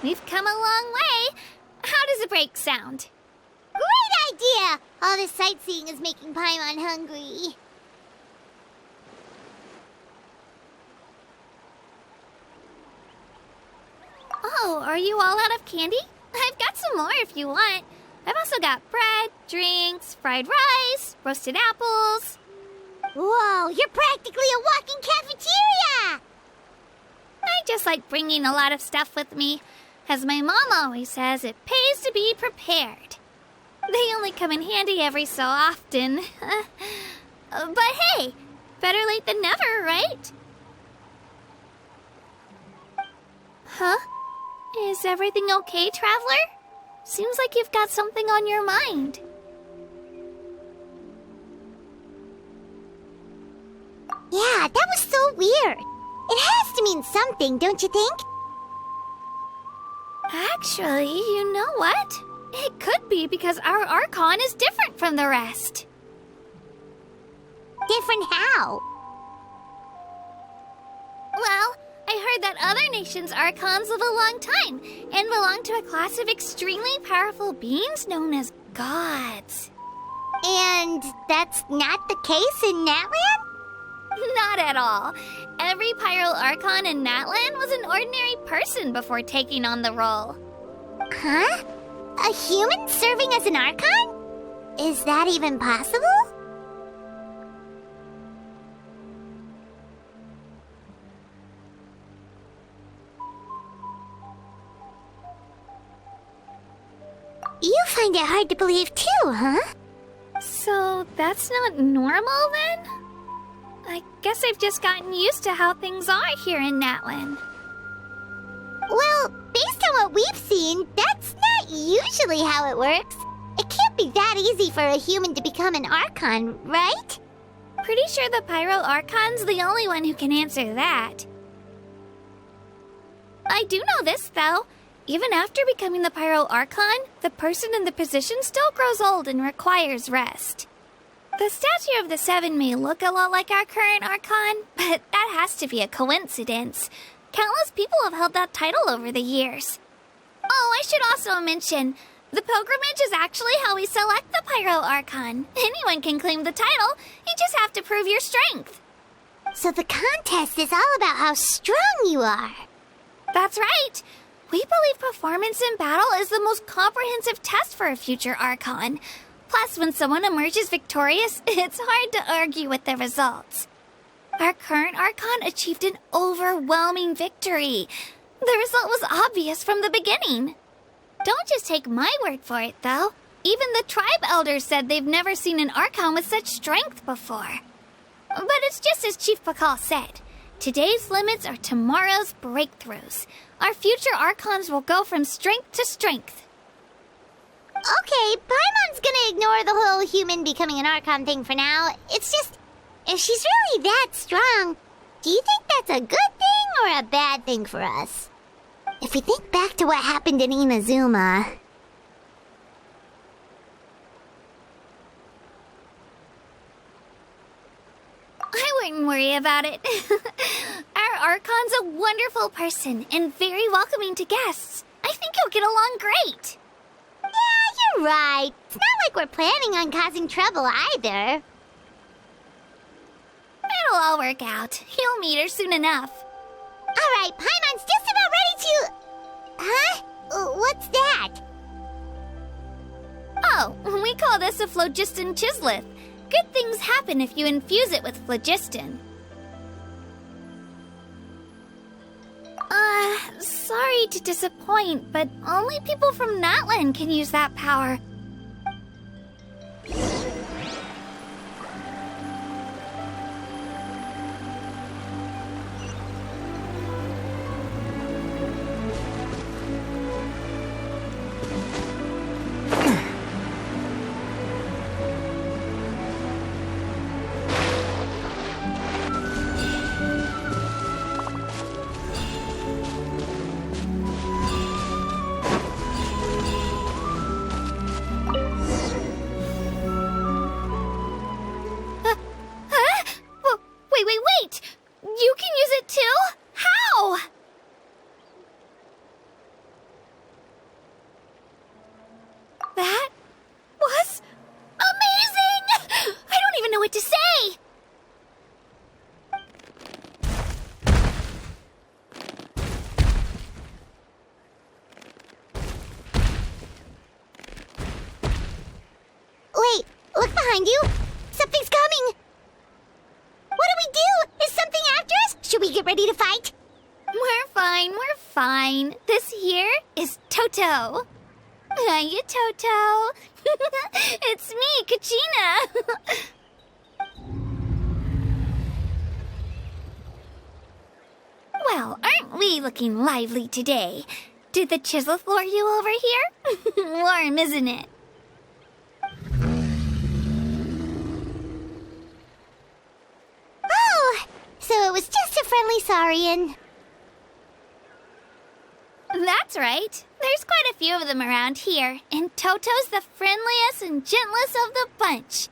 we've come a long way. How does a break sound? Great idea! All this sightseeing is making Paimon hungry. Oh, are you all out of candy? I've got some more if you want. I've also got bread, drinks, fried rice, roasted apples. Whoa, you're practically a walking cafeteria! I just like bringing a lot of stuff with me. As my mom always says, it pays to be prepared. They only come in handy every so often. But hey, better late than never, right? Huh? Is everything okay, Traveler? Seems like you've got something on your mind. Yeah, that was so weird. It has to mean something, don't you think? Actually, you know what? It could be because our Archon is different from the rest. Different how? Well, I heard that other nations' Archons live a long time and belong to a class of extremely powerful beings known as gods. And that's not the case in Natlan? Not at all. Every Pyral Archon in Natlan was an ordinary person before taking on the role. Huh? A human serving as an Archon? Is that even possible? You find it hard to believe too, huh? So that's not normal then? I guess I've just gotten used to how things are here in Natlan. Well, based on what we've seen, that's not usually how it works. It can't be that easy for a human to become an Archon, right? Pretty sure the Pyral Archon's the only one who can answer that. I do know this, though. Even after becoming the Pyral Archon, the person in the position still grows old and requires rest. The statue of the Seven may look a lot like our current Archon, but that has to be a coincidence. Countless people have held that title over the years. Oh, I should also mention, the pilgrimage is actually how we select the Pyral Archon. Anyone can claim the title, you just have to prove your strength. So the contest is all about how strong you are. That's right. We believe performance in battle is the most comprehensive test for a future Archon. Plus, when someone emerges victorious, it's hard to argue with the results. Our current Archon achieved an overwhelming victory. The result was obvious from the beginning. Don't just take my word for it, though. Even the tribe elders said they've never seen an Archon with such strength before. But it's just as Chief Pakal said. Today's limits are tomorrow's breakthroughs. Our future Archons will go from strength to strength. Okay, Paimon's gonna ignore the whole human becoming an Archon thing for now. It's just, if she's really that strong, do you think that's a good thing or a bad thing for us? If we think back to what happened in Inazuma... I wouldn't worry about it. Our Archon's a wonderful person and very welcoming to guests. I think you'll get along great. Yeah, you're right. It's not like we're planning on causing trouble either. It'll all work out. You'll meet her soon enough. Alright, Paimon's just about ready to... Huh? What's that? Oh, we call this a phlogiston chisleth. Good things happen if you infuse it with phlogiston. Sorry to disappoint, but only people from Natlan can use that power. behind you! Something's coming! What do we do? Is something after us? Should we get ready to fight? We're fine. This here is Toto. Hiya, Toto. It's me, Kachina. Well, aren't we looking lively today? Did the chisel floor you over here? Warm, isn't it? Oh, so it was just a friendly saurian. That's right. There's quite a few of them around here, and Toto's the friendliest and gentlest of the bunch.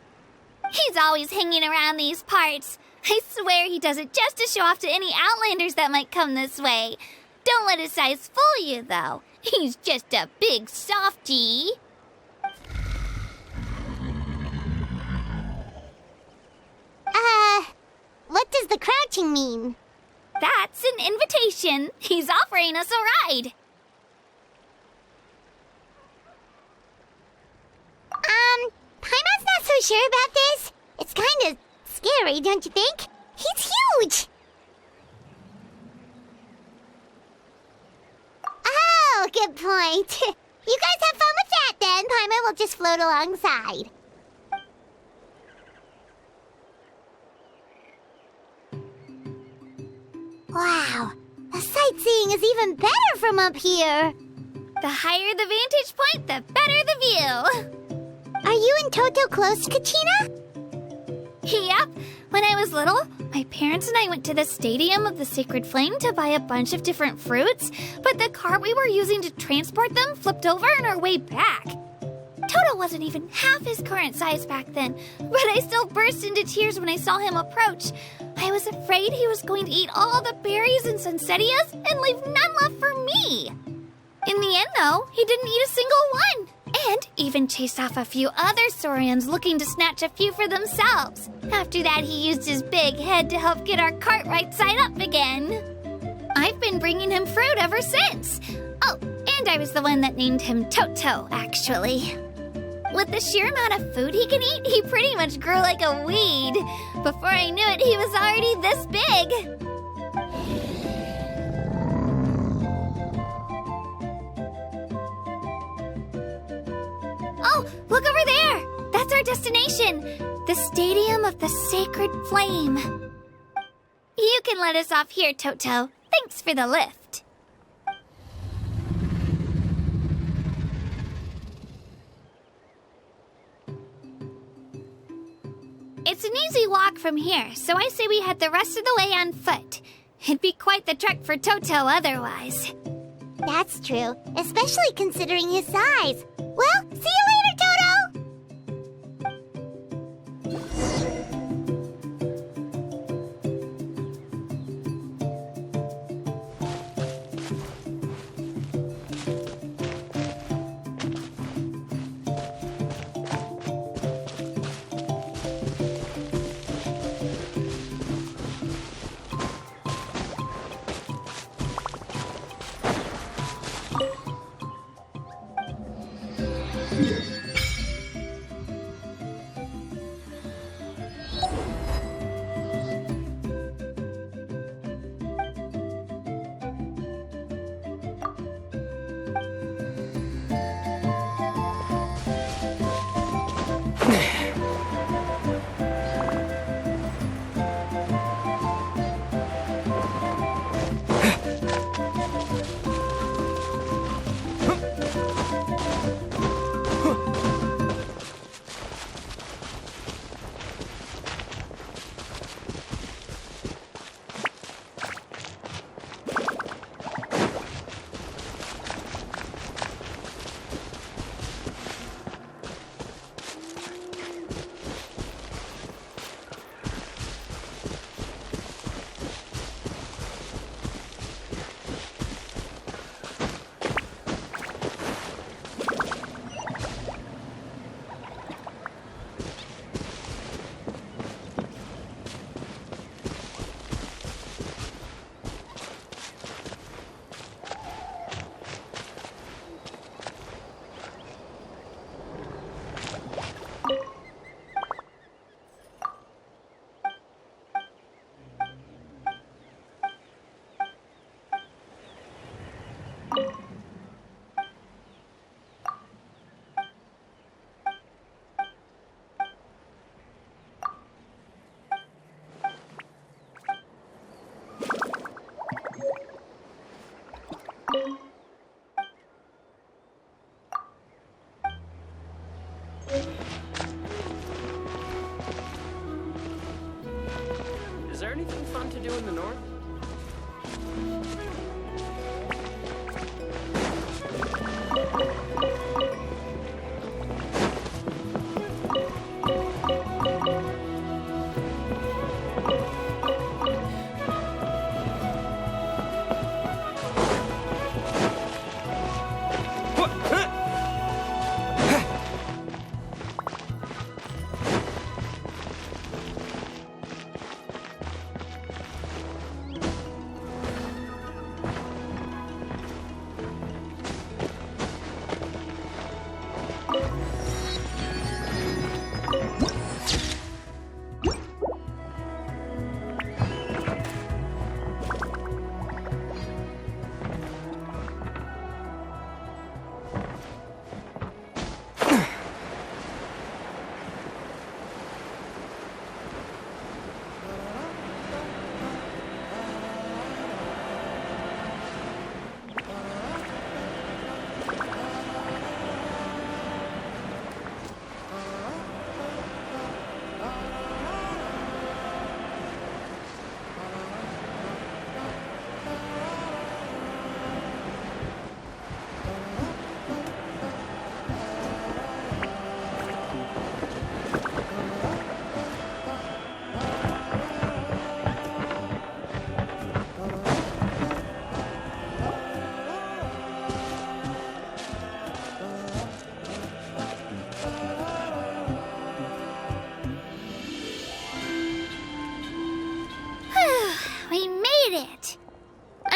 He's always hanging around these parts. I swear he does it just to show off to any Outlanders that might come this way. Don't let his size fool you, though. He's just a big softie. What does the crouching mean? That's an invitation. He's offering us a ride. Paimon's not so sure about this. It's kind of scary, don't you think? He's huge! Oh, good point. You guys have fun with that then. Paimon will just float alongside. Wow, the sightseeing is even better from up here. The higher the vantage point, the better the view. Are you and Toto close, Kachina? Yep. When I was little, my parents and I went to the Stadium of the Sacred Flame to buy a bunch of different fruits, but the cart we were using to transport them flipped over on our way back. Toto wasn't even half his current size back then, but I still burst into tears when I saw him approach. I was afraid he was going to eat all the berries and sunsettias and leave none left for me. In the end, though, he didn't eat a single one, and even chased off a few other saurians looking to snatch a few for themselves. After that, he used his big head to help get our cart right side up again. I've been bringing him fruit ever since. Oh, and I was the one that named him Toto, actually. With the sheer amount of food he can eat, he pretty much grew like a weed. Before I knew it, he was already this big. Oh, look over there! That's our destination, the Stadium of the Sacred Flame. You can let us off here, Toto. Thanks for the lift. It's an easy walk from here, so I say we head the rest of the way on foot. It'd be quite the trek for Toto otherwise. That's true, especially considering his size. Well, see you later, Toto!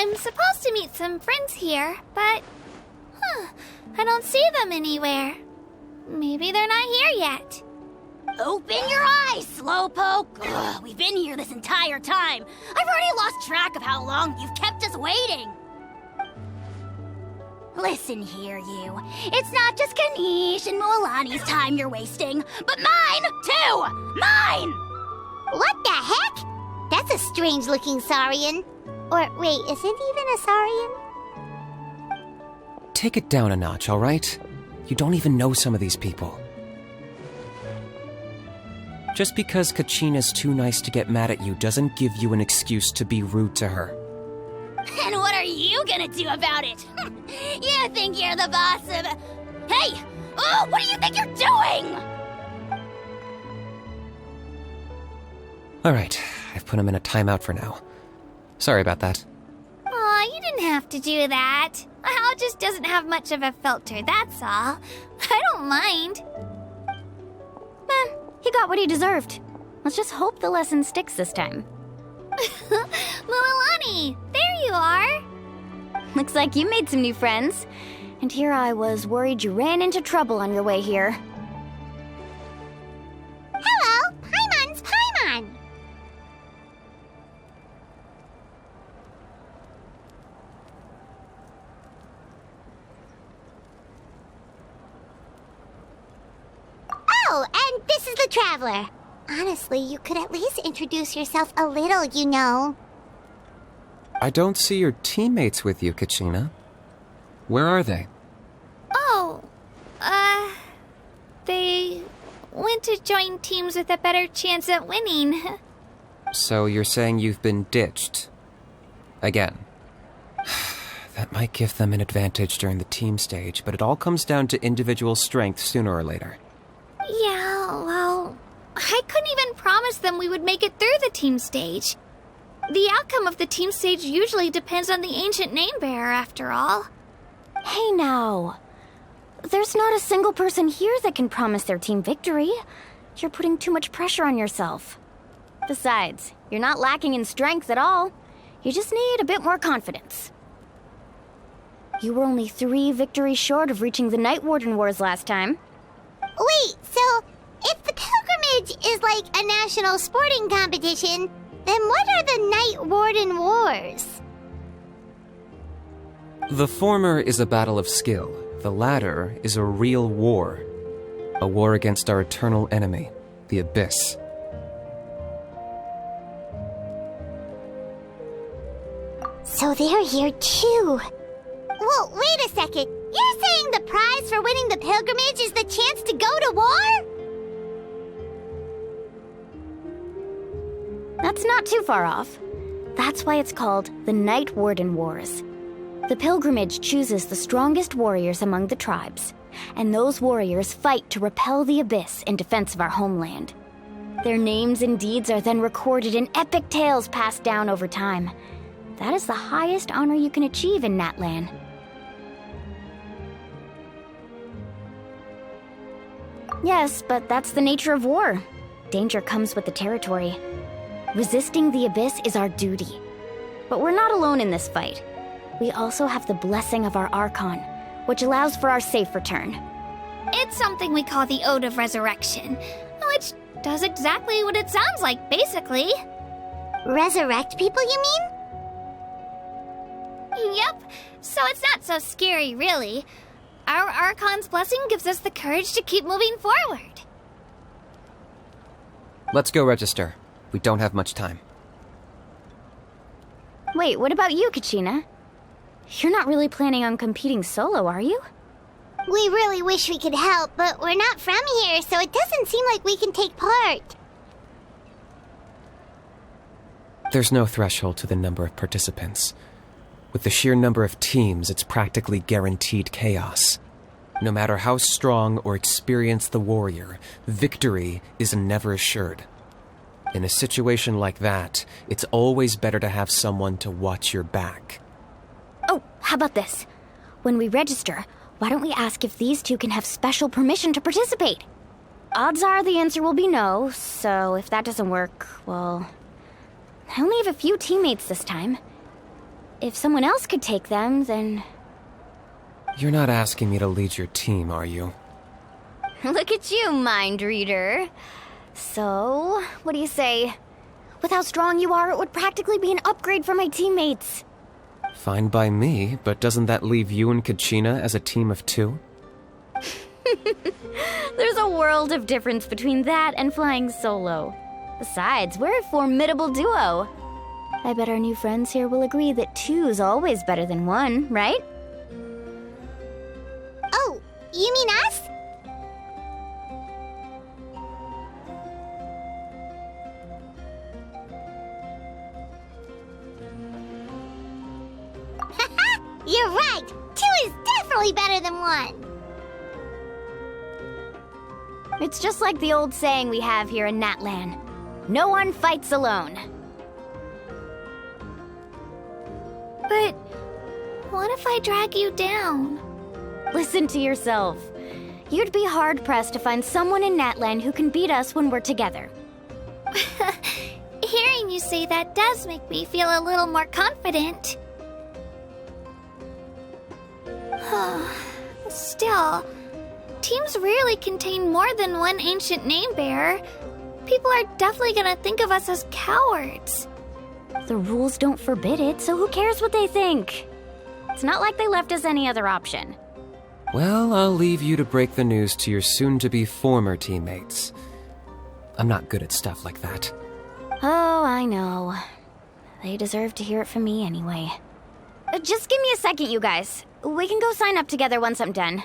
I'm supposed to meet some friends here, but... I don't see them anywhere. Maybe they're not here yet. Open your eyes, Slowpoke! Ugh, we've been here this entire time. I've already lost track of how long you've kept us waiting. Listen here, you. It's not just Kanish and Moalani's time you're wasting, but mine, too! Mine! What the heck? That's a strange-looking Saurian. Or, wait, is it even a Saurian? Take it down a notch, alright? You don't even know some of these people. Just because Kachina's too nice to get mad at you doesn't give you an excuse to be rude to her. And what are you gonna do about it? You think you're the boss of... Hey! Oh, what do you think you're doing? Alright, I've put him in a timeout for now. Sorry about that. Aw, you didn't have to do that. Hal just doesn't have much of a filter, that's all. I don't mind. He got what he deserved. Let's just hope the lesson sticks this time. Mualani, there you are. Looks like you made some new friends. And here I was worried you ran into trouble on your way here. Hello, Paimon's Paimon! Oh, and this is the Traveler. Honestly, you could at least introduce yourself a little, you know. I don't see your teammates with you, Kachina. Where are they? Oh, they went to join teams with a better chance at winning. So you're saying you've been ditched? Again. That might give them an advantage during the team stage, but it all comes down to individual strength sooner or later. Yeah, well, I couldn't even promise them we would make it through the team stage. The outcome of the team stage usually depends on the ancient name bearer, after all. Hey now. There's not a single person here that can promise their team victory. You're putting too much pressure on yourself. Besides, you're not lacking in strength at all. You just need a bit more confidence. You were only 3 victories short of reaching the Night Warden Wars last time. Wait, so if the pilgrimage is like a national sporting competition, then what are the Night Warden Wars? The former is a battle of skill. The latter is a real war. A war against our eternal enemy, the Abyss. So they're here too. Well, wait a second. You're saying the prize for winning the pilgrimage is the chance to go to war? That's not too far off. That's why it's called the Night Warden Wars. The pilgrimage chooses the strongest warriors among the tribes, and those warriors fight to repel the Abyss in defense of our homeland. Their names and deeds are then recorded in epic tales passed down over time. That is the highest honor you can achieve in Natlan. Yes, but that's the nature of war. Danger comes with the territory. Resisting the Abyss is our duty. But we're not alone in this fight. We also have the blessing of our Archon, which allows for our safe return. It's something we call the Ode of Resurrection, which does exactly what it sounds like, basically. Resurrect people, you mean? Yep, so it's not so scary, really. Our Archon's blessing gives us the courage to keep moving forward. Let's go register. We don't have much time. Wait, what about you, Kachina? You're not really planning on competing solo, are you? We really wish we could help, but we're not from here, so it doesn't seem like we can take part. There's no threshold to the number of participants. With the sheer number of teams, it's practically guaranteed chaos. No matter how strong or experienced the warrior, victory is never assured. In a situation like that, it's always better to have someone to watch your back. Oh, how about this? When we register, why don't we ask if these two can have special permission to participate? Odds are the answer will be no, so if that doesn't work, well... I only have a few teammates this time. if someone else could take them, then... You're not asking me to lead your team, are you? Look at you, mind reader. So, what do you say? With how strong you are, it would practically be an upgrade for my teammates. Fine by me, but doesn't that leave you and Kachina as a team of 2? There's a world of difference between that and flying solo. Besides, we're a formidable duo. I bet our new friends here will agree that 2's always better than 1, right? Oh, you mean us? You're right! 2 is definitely better than 1! It's just like the old saying we have here in Natlan. No one fights alone. But what if I drag you down? Listen to yourself. You'd be hard-pressed to find someone in Natlan who can beat us when we're together. Hearing you say that does make me feel a little more confident. Still, teams rarely contain more than one ancient name bearer. People are definitely gonna think of us as cowards. The rules don't forbid it, so who cares what they think? It's not like they left us any other option. Well, I'll leave you to break the news to your soon-to-be former teammates. I'm not good at stuff like that. Oh, I know. They deserve to hear it from me anyway. Just give me a second, you guys. We can go sign up together once I'm done.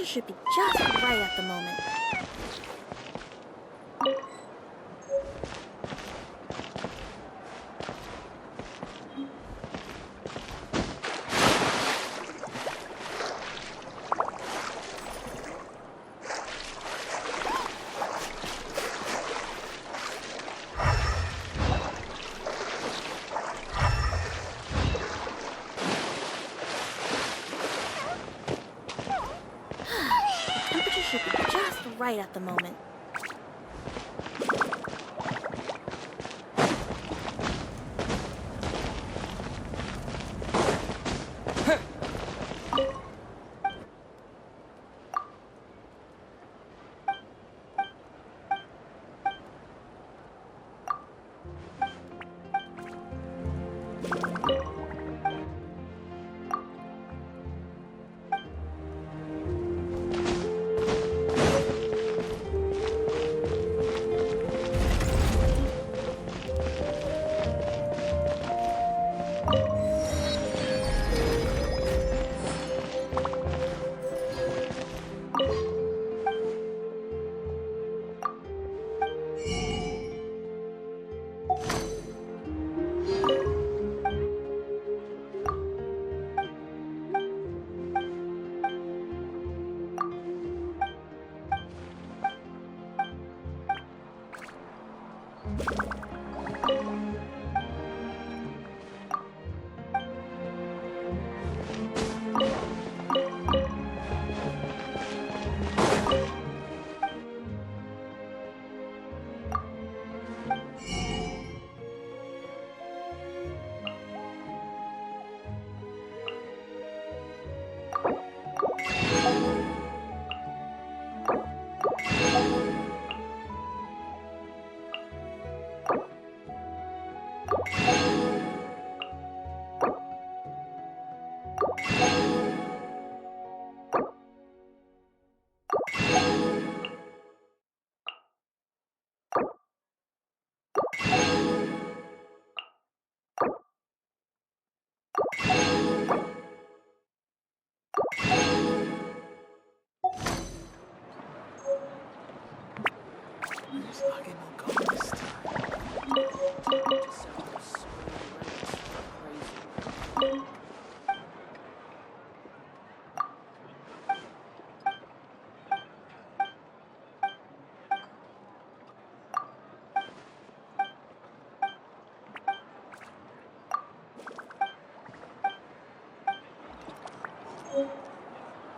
Should be just right at the moment. right at the moment.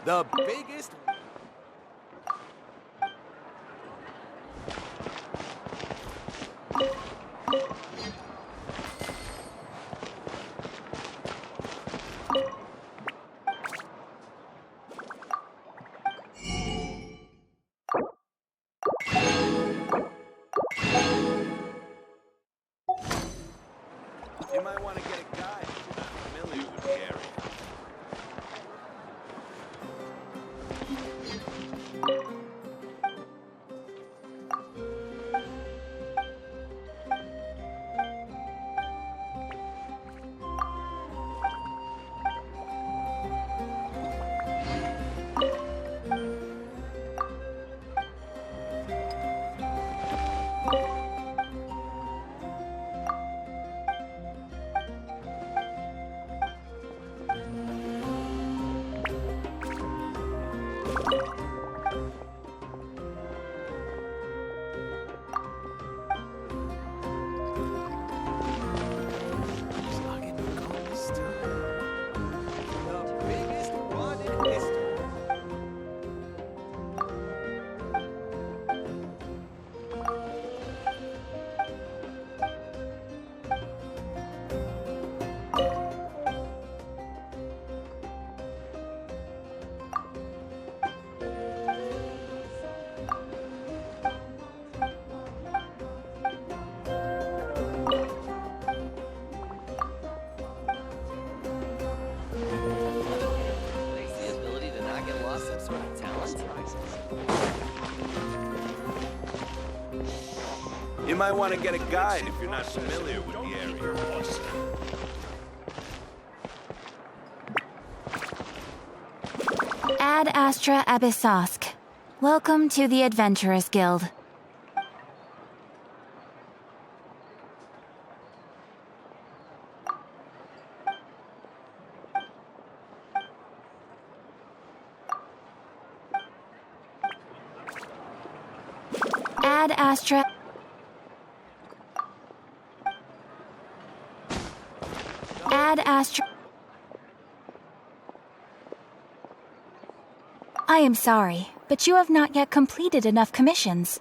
The biggest... You might want to get a guide if you're not familiar with the area. You might want to get a guide if you're not familiar with the area. Ad Astra Abyssosk. Welcome to the Adventurers Guild. Ad Astra... Ad Astra... I am sorry. but you have not yet completed enough commissions.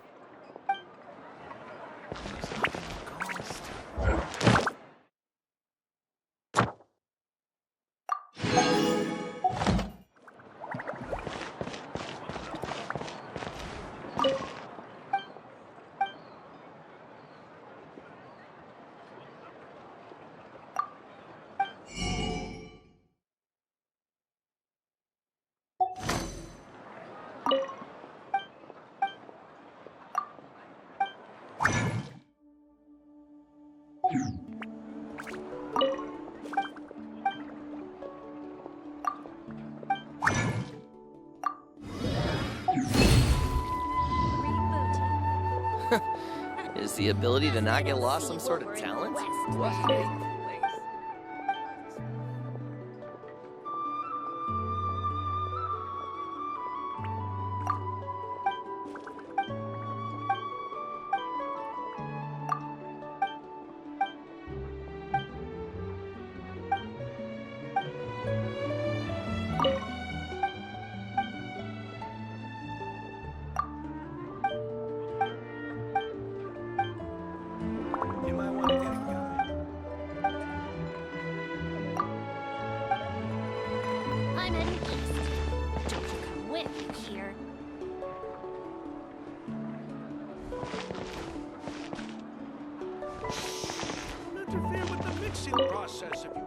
Is the ability to not get lost some sort of talent? What? I'm heading east. Don't you come with me here. Don't interfere with the mixing process if you...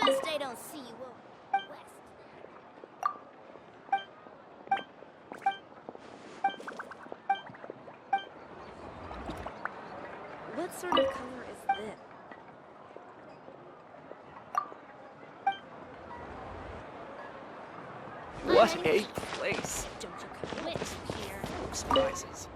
Best I don't see you over west. What sort of color is this? What a place! Don't you come with me here. Surprises.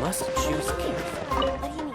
Must choose carefully. What do you mean?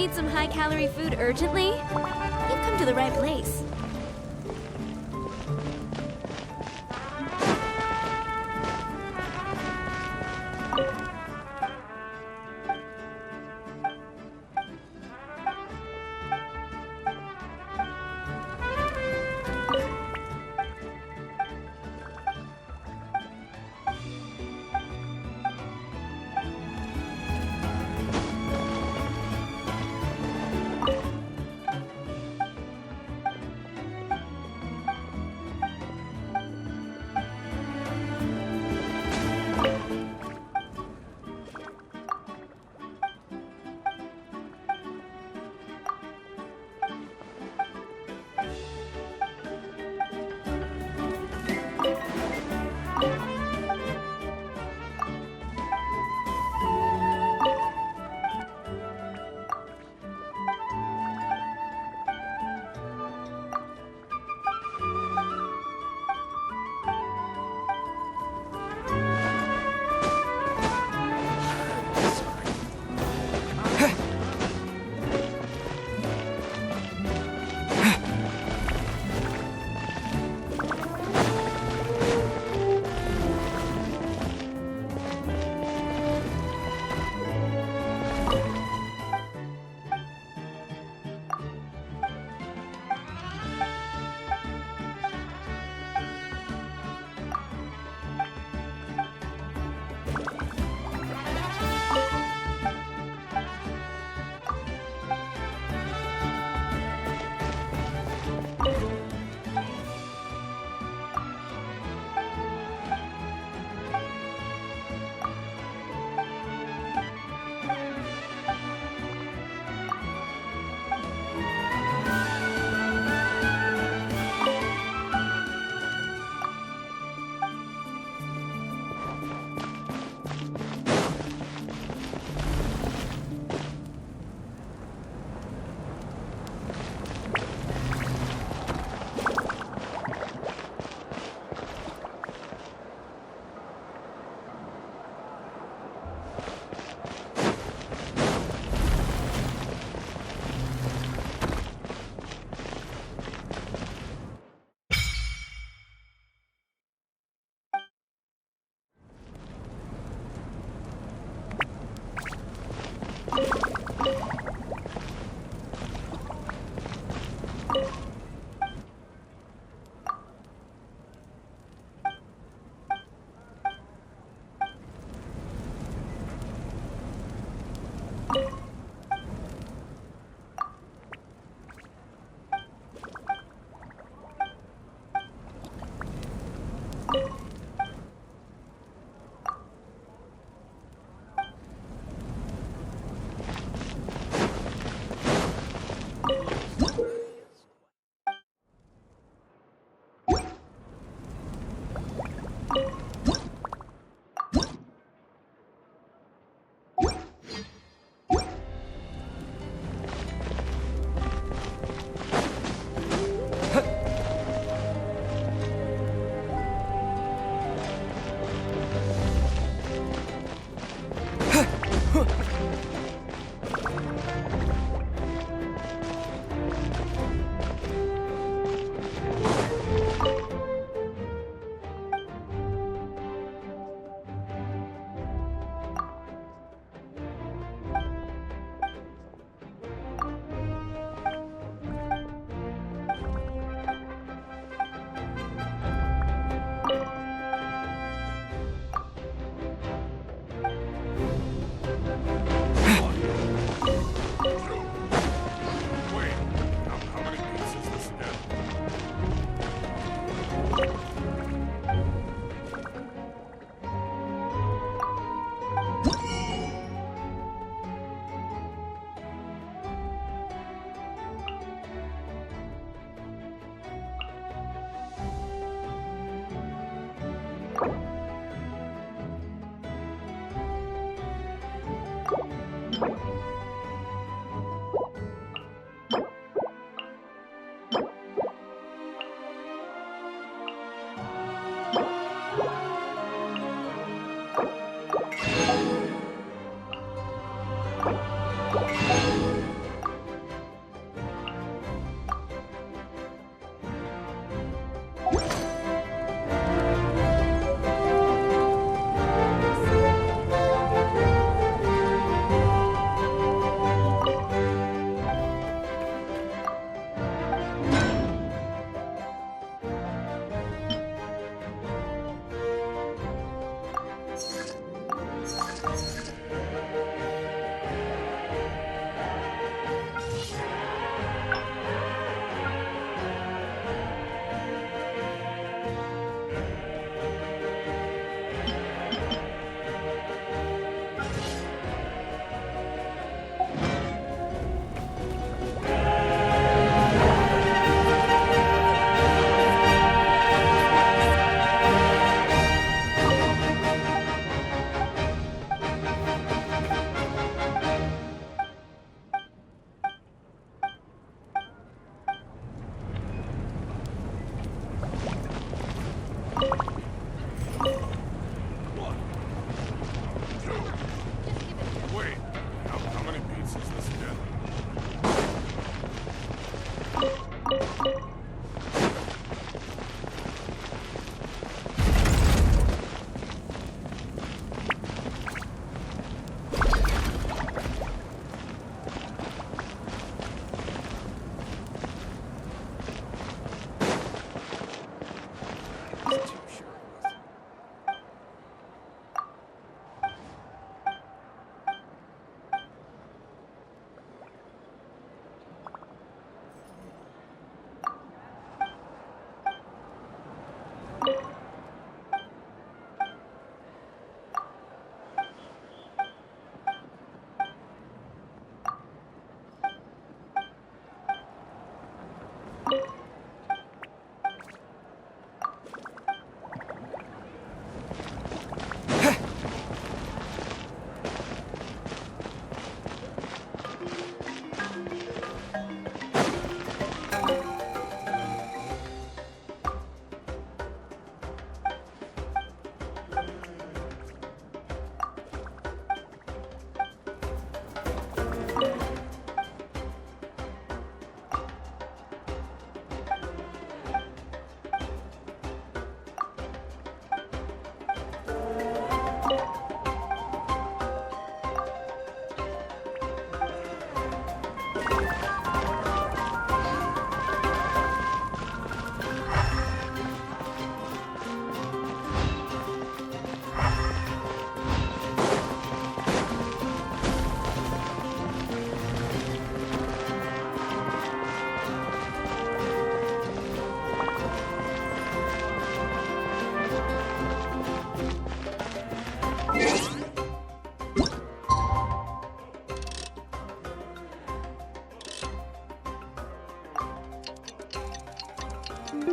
need some high-calorie food urgently? You've come to the right place.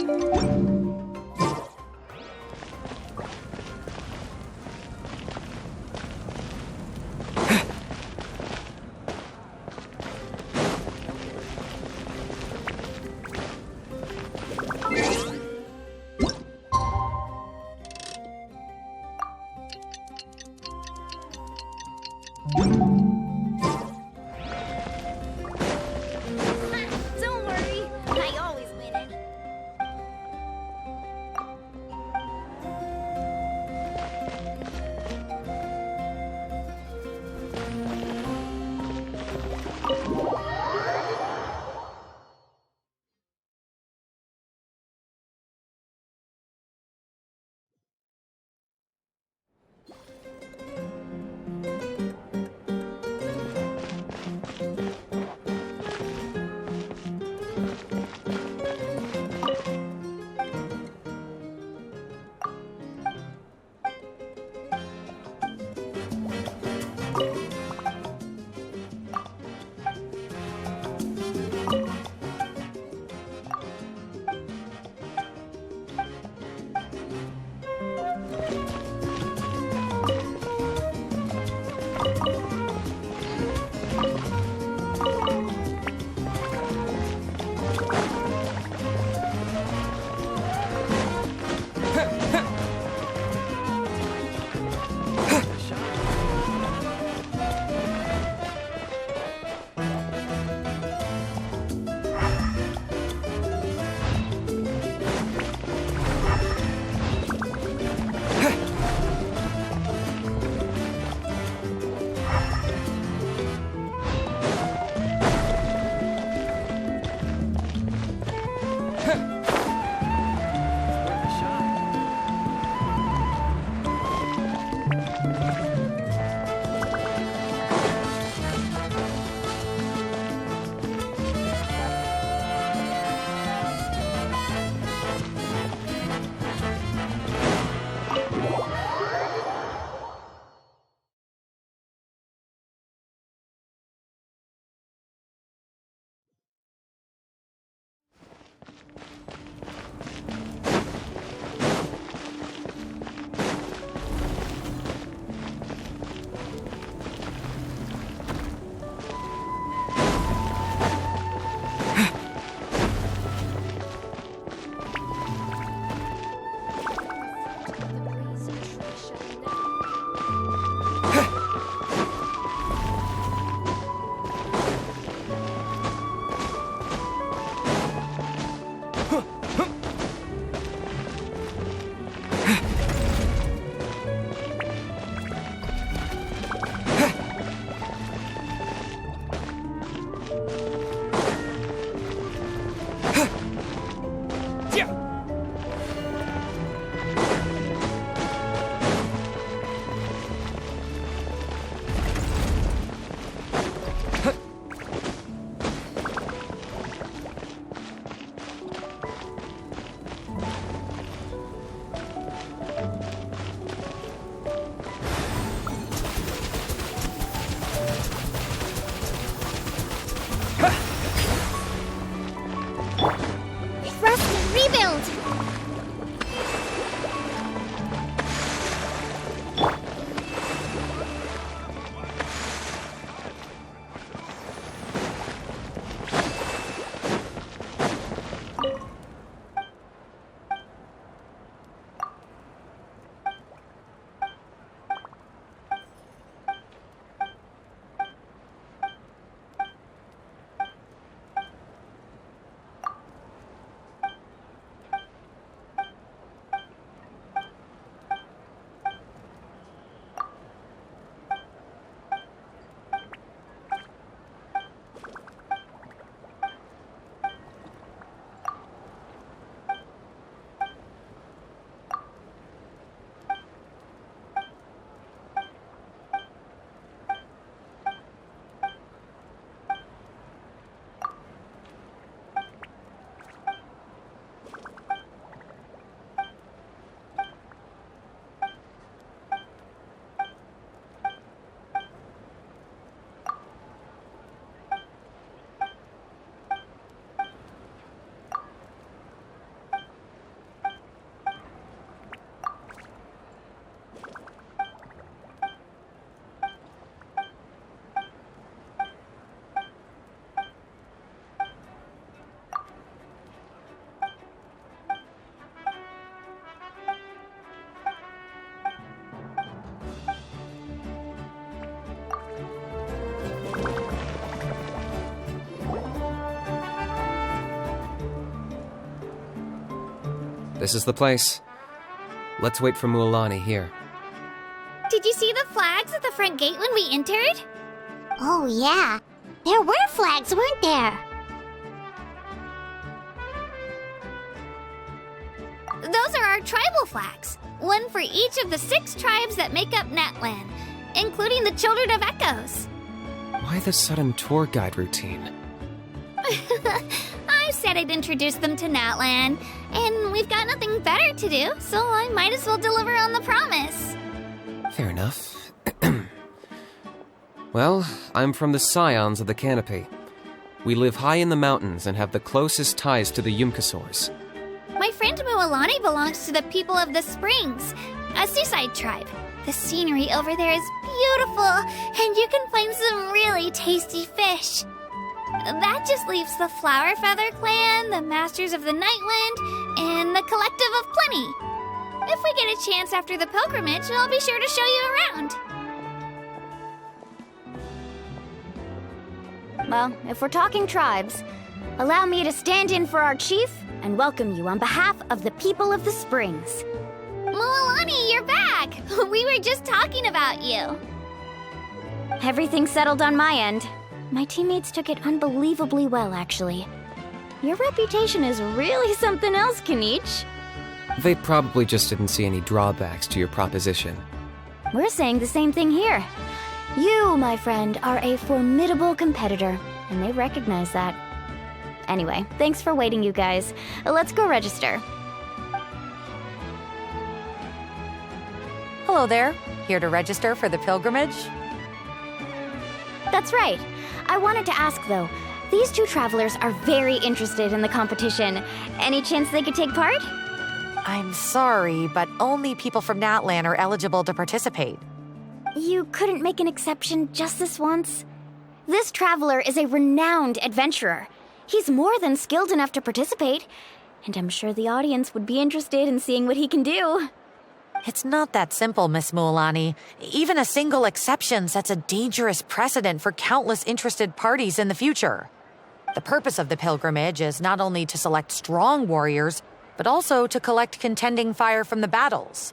Don't worry, I always win it. This is the place. Let's wait for Mualani here. Did you see the flags at the front gate when we entered? Oh, yeah. There were flags, weren't there? Those are our tribal flags. One for each of the 6 tribes that make up Natlan, including the Children of Echoes. Why the sudden tour guide routine? I said I'd introduce them to Natlan, and we've got nothing better to do, so I might as well deliver on the promise. Fair enough. Well, I'm from the Scions of the Canopy. We live high in the mountains and have the closest ties to the Yumkasaurs. My friend Mualani belongs to the people of the Springs, a seaside tribe. The scenery over there is beautiful, and you can find some really tasty fish. That just leaves the Flower Feather Clan, the Masters of the Nightwind, and the Collective of Plenty. If we get a chance after the pilgrimage, I'll be sure to show you around. Well, if we're talking tribes, allow me to stand in for our chief and welcome you on behalf of the people of the Springs. Mualani, you're back! We were just talking about you. Everything's settled on my end. My teammates took it unbelievably well, actually. Your reputation is really something else, Kanich. They probably just didn't see any drawbacks to your proposition. We're saying the same thing here. You, my friend, are a formidable competitor, and they recognize that. Anyway, thanks for waiting, you guys. Let's go register. Hello there. Here to register for the pilgrimage? That's right. I wanted to ask, though. These 2 travelers are very interested in the competition. Any chance they could take part? I'm sorry, but only people from Natlan are eligible to participate. You couldn't make an exception just this once? This traveler is a renowned adventurer. He's more than skilled enough to participate, and I'm sure the audience would be interested in seeing what he can do. It's not that simple, Miss Mualani. Even a single exception sets a dangerous precedent for countless interested parties in the future. The purpose of the pilgrimage is not only to select strong warriors, but also to collect contending fire from the battles.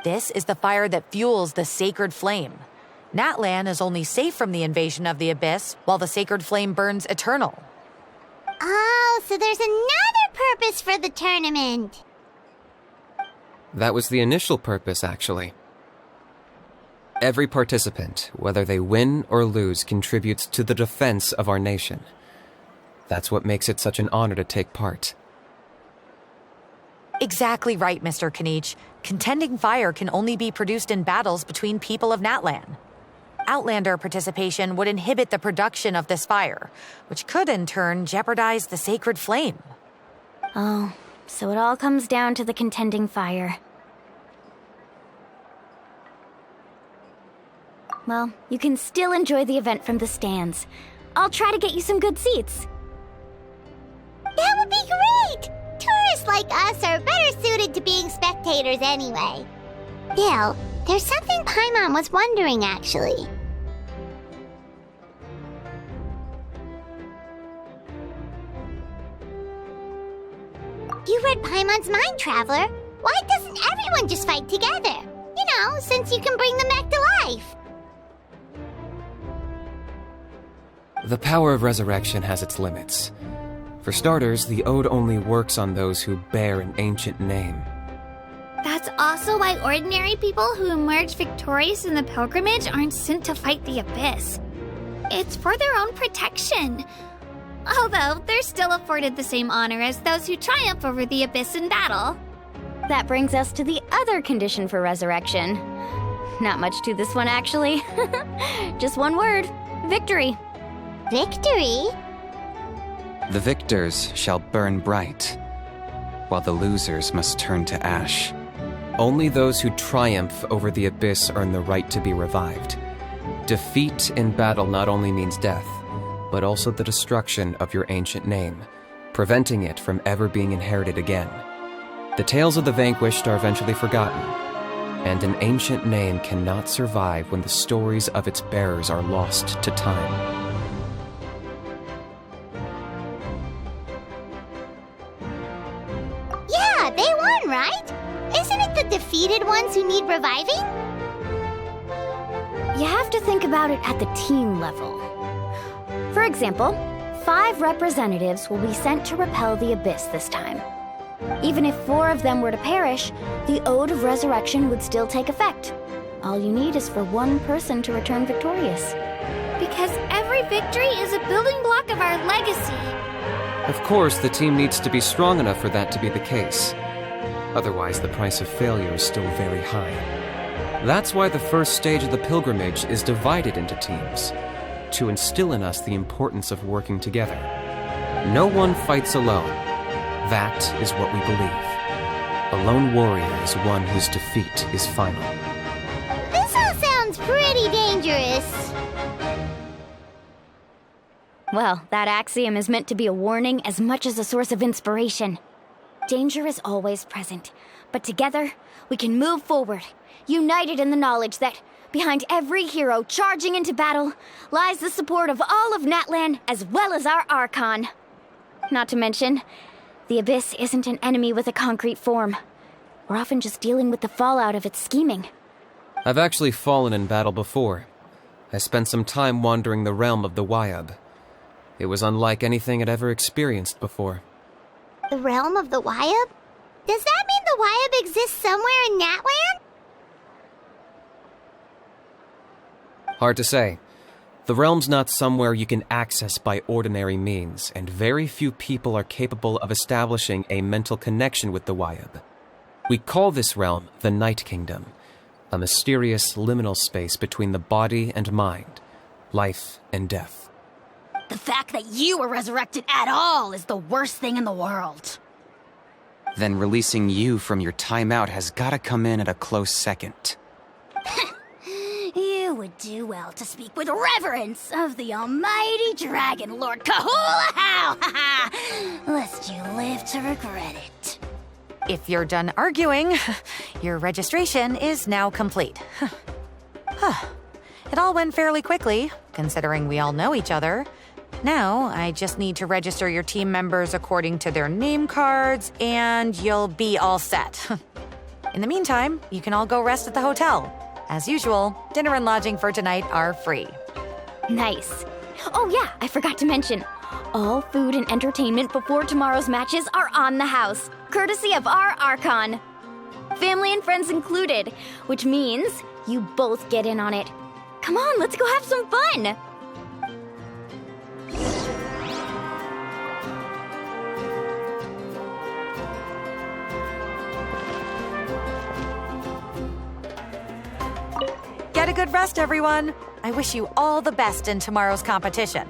This is the fire that fuels the sacred flame. Natlan is only safe from the invasion of the Abyss, while the sacred flame burns eternal. Oh, so there's another purpose for the tournament. That was the initial purpose, actually. Every participant, whether they win or lose, contributes to the defense of our nation. That's what makes it such an honor to take part. Exactly right, Mr. Kanich. Contending fire can only be produced in battles between people of Natlan. Outlander participation would inhibit the production of this fire, which could in turn jeopardize the sacred flame. Oh, so it all comes down to the contending fire. Well, you can still enjoy the event from the stands. I'll try to get you some good seats. That would be great! Tourists like us are better suited to being spectators anyway. Still, there's something Paimon was wondering, actually. You read Paimon's mind, Traveler. Why doesn't everyone just fight together? You know, since you can bring them back to life. The power of resurrection has its limits. For starters, the ode only works on those who bear an ancient name. That's also why ordinary people who emerge victorious in the pilgrimage aren't sent to fight the Abyss. It's for their own protection. Although, they're still afforded the same honor as those who triumph over the Abyss in battle. That brings us to the other condition for resurrection. Not much to this one, actually. Just one word. Victory. Victory? The victors shall burn bright, while the losers must turn to ash. Only those who triumph over the Abyss earn the right to be revived. Defeat in battle not only means death, but also the destruction of your ancient name, preventing it from ever being inherited again. The tales of the vanquished are eventually forgotten, and an ancient name cannot survive when the stories of its bearers are lost to time. Yeah, they won defeated ones who need reviving? You have to think about it at the team level. For example, 5 representatives will be sent to repel the Abyss this time. Even if 4 of them were to perish, the Ode of Resurrection would still take effect. All you need is for 1 person to return victorious. Because every victory is a building block of our legacy. Of course, the team needs to be strong enough for that to be the case. Otherwise, the price of failure is still very high. That's why the first stage of the pilgrimage is divided into teams, to instill in us the importance of working together. No one fights alone. That is what we believe. A lone warrior is one whose defeat is final. This all sounds pretty dangerous. Well, that axiom is meant to be a warning as much as a source of inspiration. Danger is always present, but together, we can move forward, united in the knowledge that behind every hero charging into battle lies the support of all of Natlan as well as our Archon. Not to mention, the Abyss isn't an enemy with a concrete form. We're often just dealing with the fallout of its scheming. I've actually fallen in battle before. I spent some time wandering the realm of the Wyab. It was unlike anything I'd ever experienced before. The realm of the Wyab? Does that mean the Wyab exists somewhere in Natlan? Hard to say. The realm's not somewhere you can access by ordinary means, and very few people are capable of establishing a mental connection with the Wyab. We call this realm the Night Kingdom, a mysterious liminal space between the body and mind, life and death. The fact that you were resurrected at all is the worst thing in the world. Then releasing you from your timeout has gotta come in at a close second. You would do well to speak with reverence of the almighty Dragon Lord Kahula-How! Lest you live to regret it. If you're done arguing, your registration is now complete. It all went fairly quickly, considering we all know each other. Now, I just need to register your team members according to their name cards, and you'll be all set. In the meantime, you can all go rest at the hotel. As usual, dinner and lodging for tonight are free. Nice. Oh yeah, I forgot to mention. All food and entertainment before tomorrow's matches are on the house, courtesy of our Archon. Family and friends included, which means you both get in on it. Come on, let's go have some fun! Get a good rest, everyone. I wish you all the best in tomorrow's competition.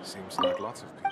Seems like lots of people.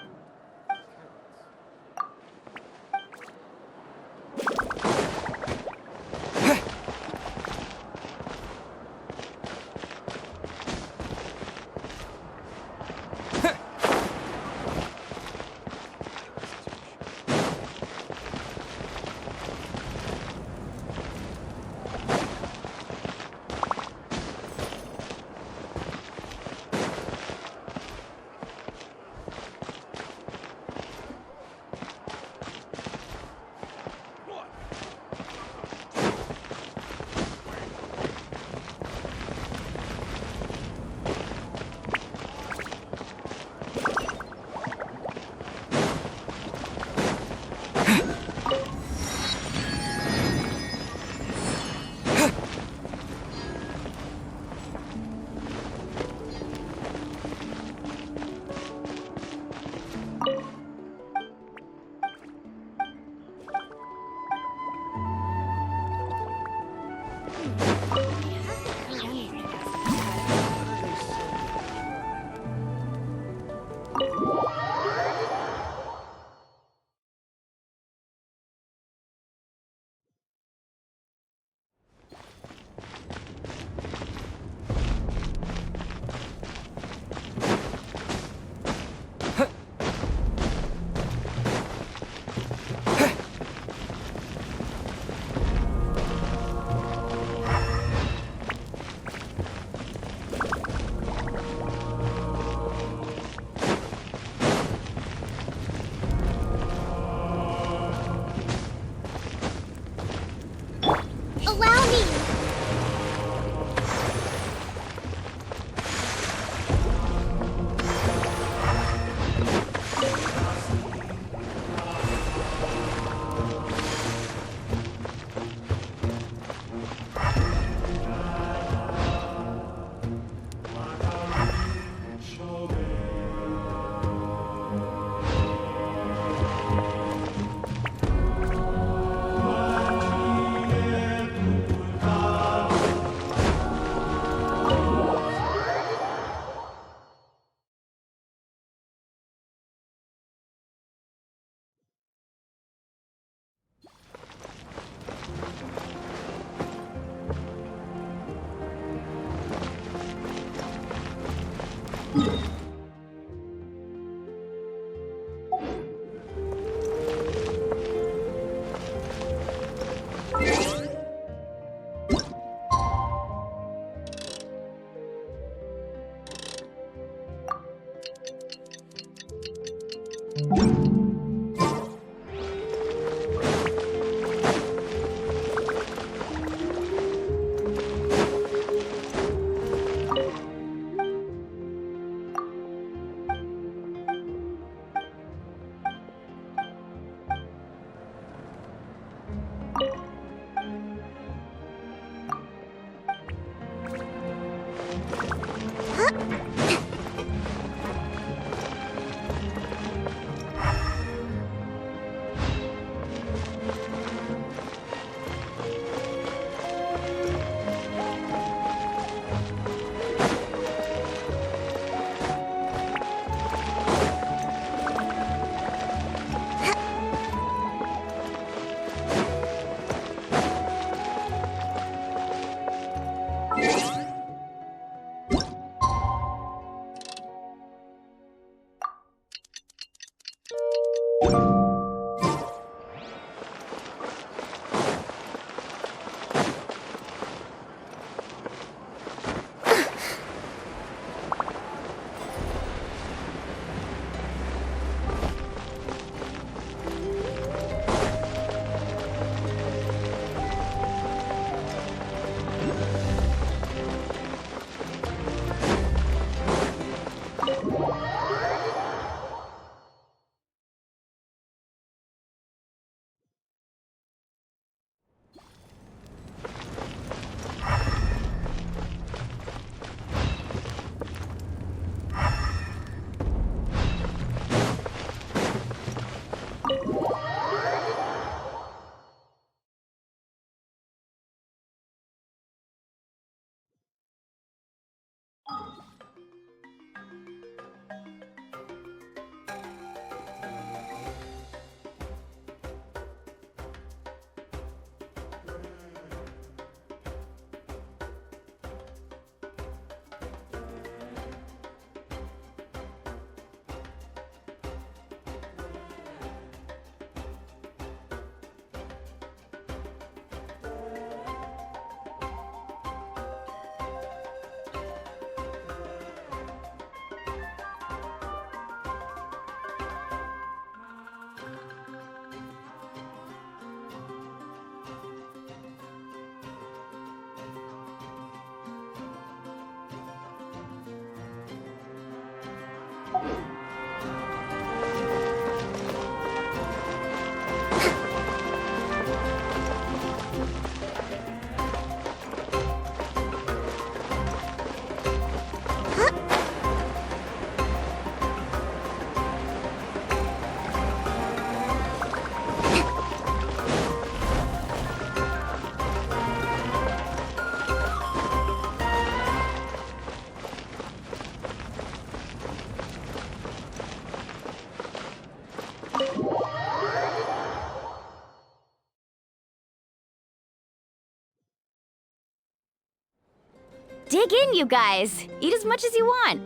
thing, you guys. Eat as much as you want.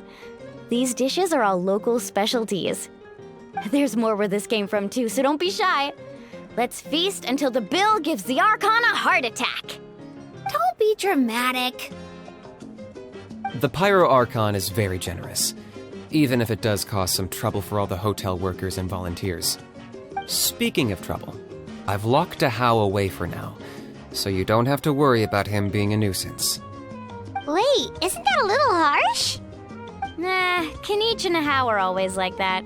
These dishes are all local specialties. There's more where this came from, too, so don't be shy. Let's feast until the bill gives the Archon a heart attack. Don't be dramatic. The Pyro Archon is very generous, even if it does cause some trouble for all the hotel workers and volunteers. Speaking of trouble, I've locked a How away for now, so you don't have to worry about him being a nuisance. Wait, isn't that a little harsh? Nah, Kinich and a How are always like that.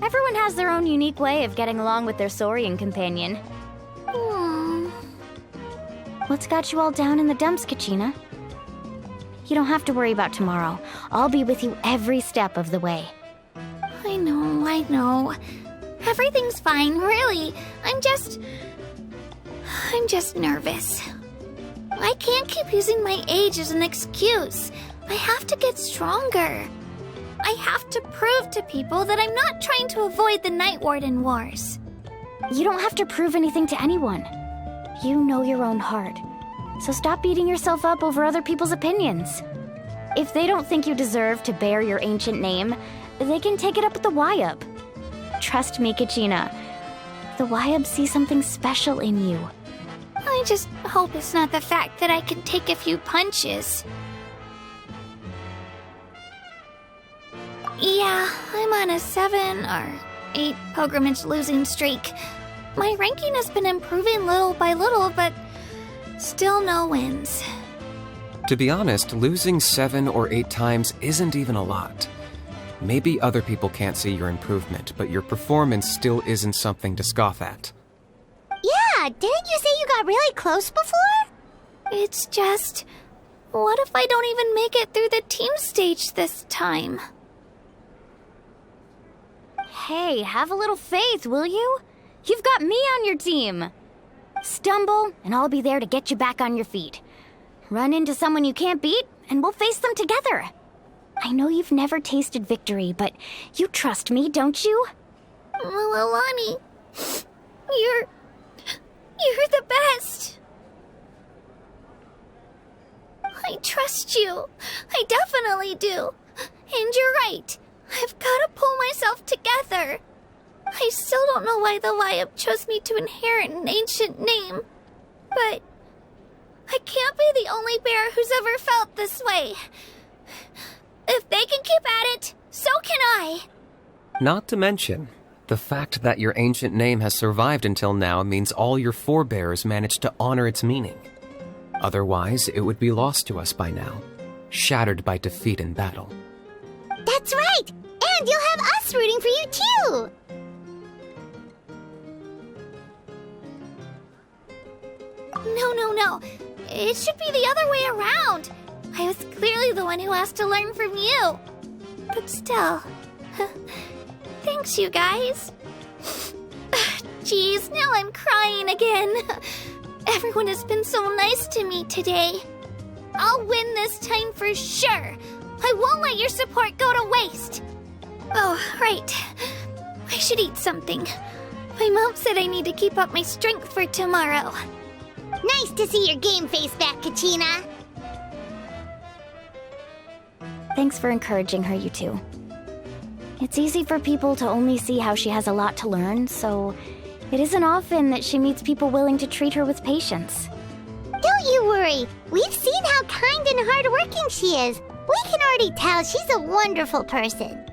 Everyone has their own unique way of getting along with their Saurian companion. What's got you all down in the dumps, Kachina? You don't have to worry about tomorrow. I'll be with you every step of the way. I know. Everything's fine, really. I'm just nervous. I can't keep using my age as an excuse. I have to get stronger. I have to prove to people that I'm not trying to avoid the Night Warden Wars. You don't have to prove anything to anyone. You know your own heart. So stop beating yourself up over other people's opinions. If they don't think you deserve to bear your ancient name, they can take it up with the Wyub. Trust me, Kachina. The Wyub see something special in you. I just hope it's not the fact that I can take a few punches. Yeah, I'm on a 7 or 8 pilgrimage losing streak. My ranking has been improving little by little, but still no wins. To be honest, losing 7 or 8 times isn't even a lot. Maybe other people can't see your improvement, but your performance still isn't something to scoff at. Yeah, didn't you say you got really close before? It's just... what if I don't even make it through the team stage this time? Hey, have a little faith, will you? You've got me on your team. Stumble, and I'll be there to get you back on your feet. Run into someone you can't beat, and we'll face them together. I know you've never tasted victory, but you trust me, don't you? Alani, you're the best. I trust you. I definitely do. And you're right. I've got to pull myself together. I still don't know why the Wyub chose me to inherit an ancient name. But I can't be the only bear who's ever felt this way. If they can keep at it, so can I. Not to mention, the fact that your ancient name has survived until now means all your forebears managed to honor its meaning. Otherwise, it would be lost to us by now, shattered by defeat in battle. That's right! And you'll have us rooting for you too! No. It should be the other way around. I was clearly the one who asked to learn from you. But still... thanks, you guys. Jeez, now I'm crying again. Everyone has been so nice to me today. I'll win this time for sure. I won't let your support go to waste. Oh, right. I should eat something. My mom said I need to keep up my strength for tomorrow. Nice to see your game face back, Kachina. Thanks for encouraging her, you two. It's easy for people to only see how she has a lot to learn, so it isn't often that she meets people willing to treat her with patience. Don't you worry. We've seen how kind and hardworking she is. We can already tell she's a wonderful person.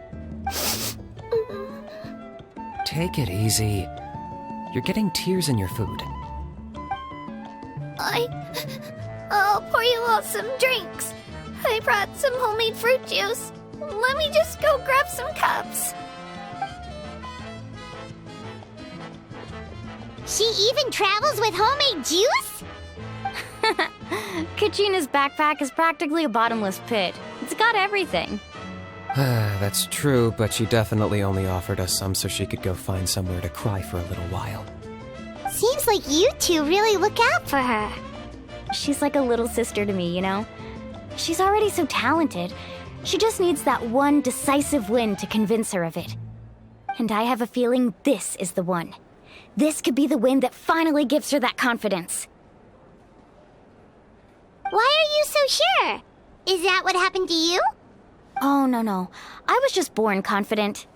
Take it easy. You're getting tears in your food. I'll pour you all some drinks. I brought some homemade fruit juice. Let me just go grab some cups. She even travels with homemade juice? Kachina's backpack is practically a bottomless pit. It's got everything. That's true, but she definitely only offered us some so she could go find somewhere to cry for a little while. Seems like you two really look out for her. She's like a little sister to me, you know? She's already so talented. She just needs that one decisive win to convince her of it. And I have a feeling this is the one. This could be the win that finally gives her that confidence. Why are you so sure? Is that what happened to you? Oh, no. I was just born confident.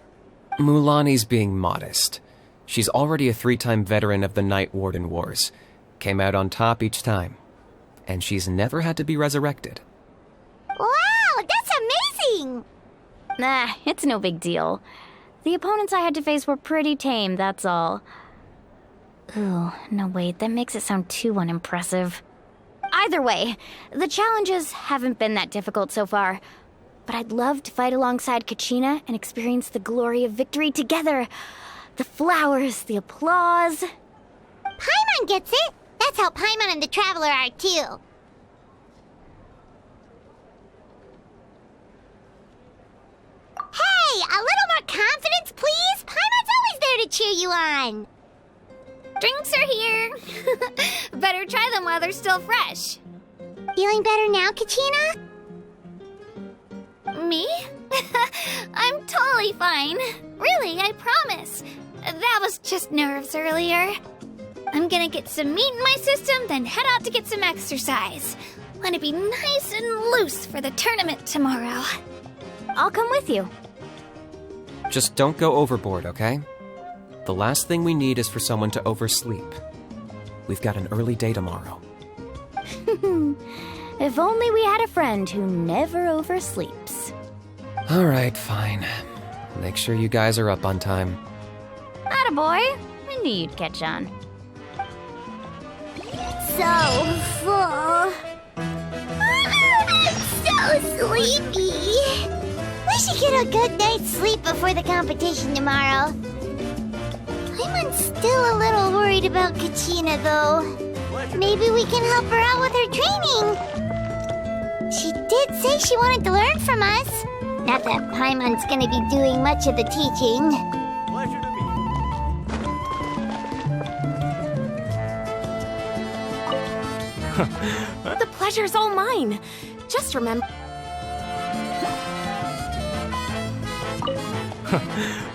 Mulaney's being modest. She's already a 3-time veteran of the Night Warden Wars. Came out on top each time. And she's never had to be resurrected. Wow, that's amazing! Nah, it's no big deal. The opponents I had to face were pretty tame, that's all. Ooh, no wait, that makes it sound too unimpressive. Either way, the challenges haven't been that difficult so far. But I'd love to fight alongside Kachina and experience the glory of victory together. The flowers, the applause. Paimon gets it! That's how Paimon and the Traveler are too. Hey, a little more confidence, please! Paimon's always there to cheer you on! Drinks are here. Better try them while they're still fresh. Feeling better now, Kachina? Me? I'm totally fine. Really, I promise. That was just nerves earlier. I'm gonna get some meat in my system, then head out to get some exercise. Wanna be nice and loose for the tournament tomorrow. I'll come with you. Just don't go overboard, okay? The last thing we need is for someone to oversleep. We've got an early day tomorrow. If only we had a friend who never oversleeps. Alright, fine. Make sure you guys are up on time. Attaboy! I knew you'd catch on. So full. I'm so sleepy. We should get a good night's sleep before the competition tomorrow. I'm still a little worried about Kachina, though. Maybe we can help her out with her training. She did say she wanted to learn from us. Not that Paimon's gonna be doing much of the teaching. Pleasure to meet you. The pleasure's all mine. Just remember...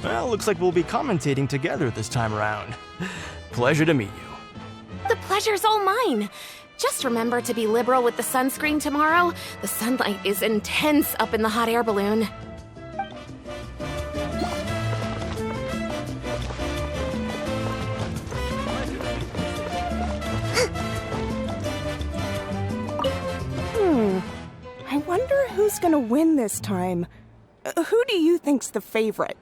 Well, looks like we'll be commentating together this time around. Pleasure to meet you. The pleasure's all mine. Just remember to be liberal with the sunscreen tomorrow. The sunlight is intense up in the hot air balloon. I wonder who's gonna win this time. Who do you think's the favorite?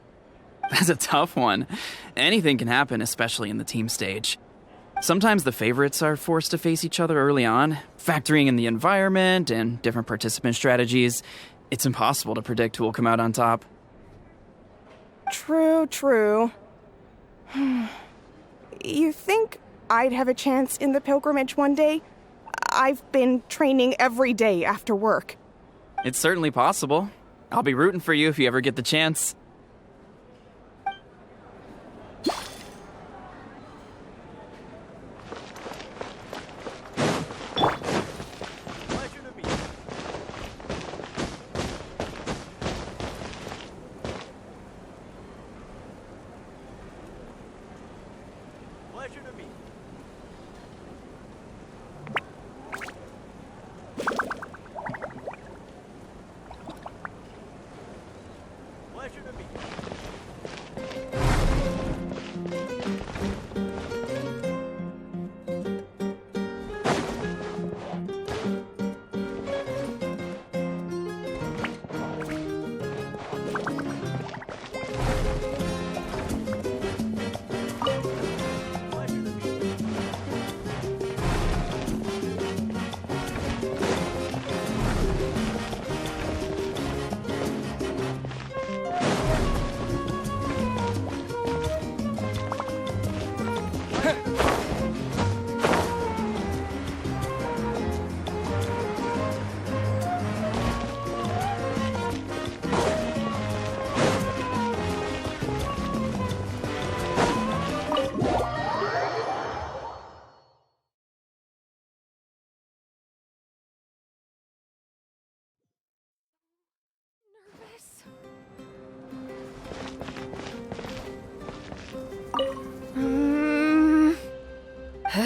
That's a tough one. Anything can happen, especially in the team stage. Sometimes the favorites are forced to face each other early on, factoring in the environment and different participant strategies. It's impossible to predict who will come out on top. True. You think I'd have a chance in the pilgrimage one day? I've been training every day after work. It's certainly possible. I'll be rooting for you if you ever get the chance.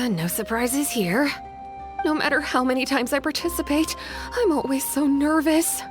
No surprises here. No matter how many times I participate, I'm always so nervous.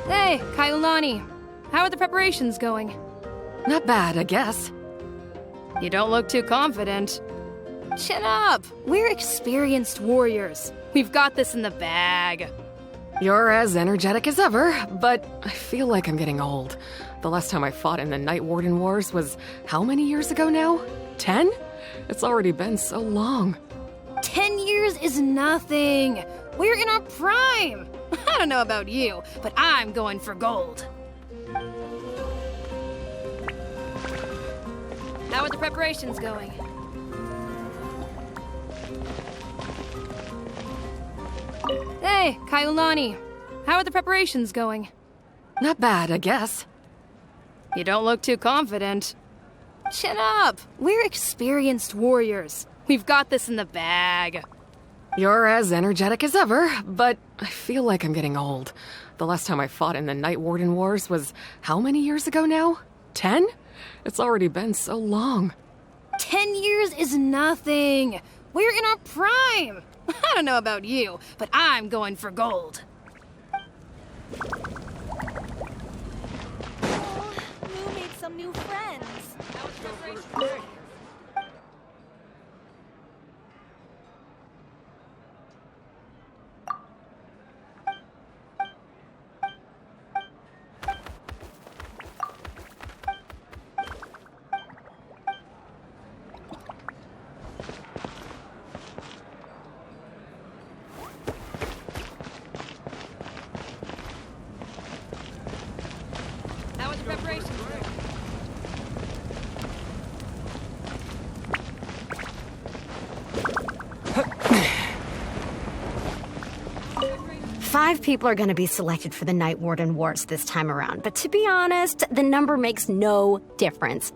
Hey, Kailani. How are the preparations going? Not bad, I guess. You don't look too confident. Chin up! We're experienced warriors. We've got this in the bag. You're as energetic as ever, but I feel like I'm getting old. The last time I fought in the Night Warden Wars was how many years ago now? 10? It's already been so long. 10 years is nothing. We're in our prime. I don't know about you, but I'm going for gold. How are the preparations going? Hey, Kailani. How are the preparations going? Not bad, I guess. You don't look too confident. Chin up! We're experienced warriors. We've got this in the bag. You're as energetic as ever, but I feel like I'm getting old. The last time I fought in the Night Warden Wars was how many years ago now? 10? It's already been so long. 10 years is nothing. We're in our prime. I don't know about you, but I'm going for gold. Moo made some new friends. How are the preparations going? 5 people are going to be selected for the Night Warden Wars this time around, but to be honest, the number makes no difference.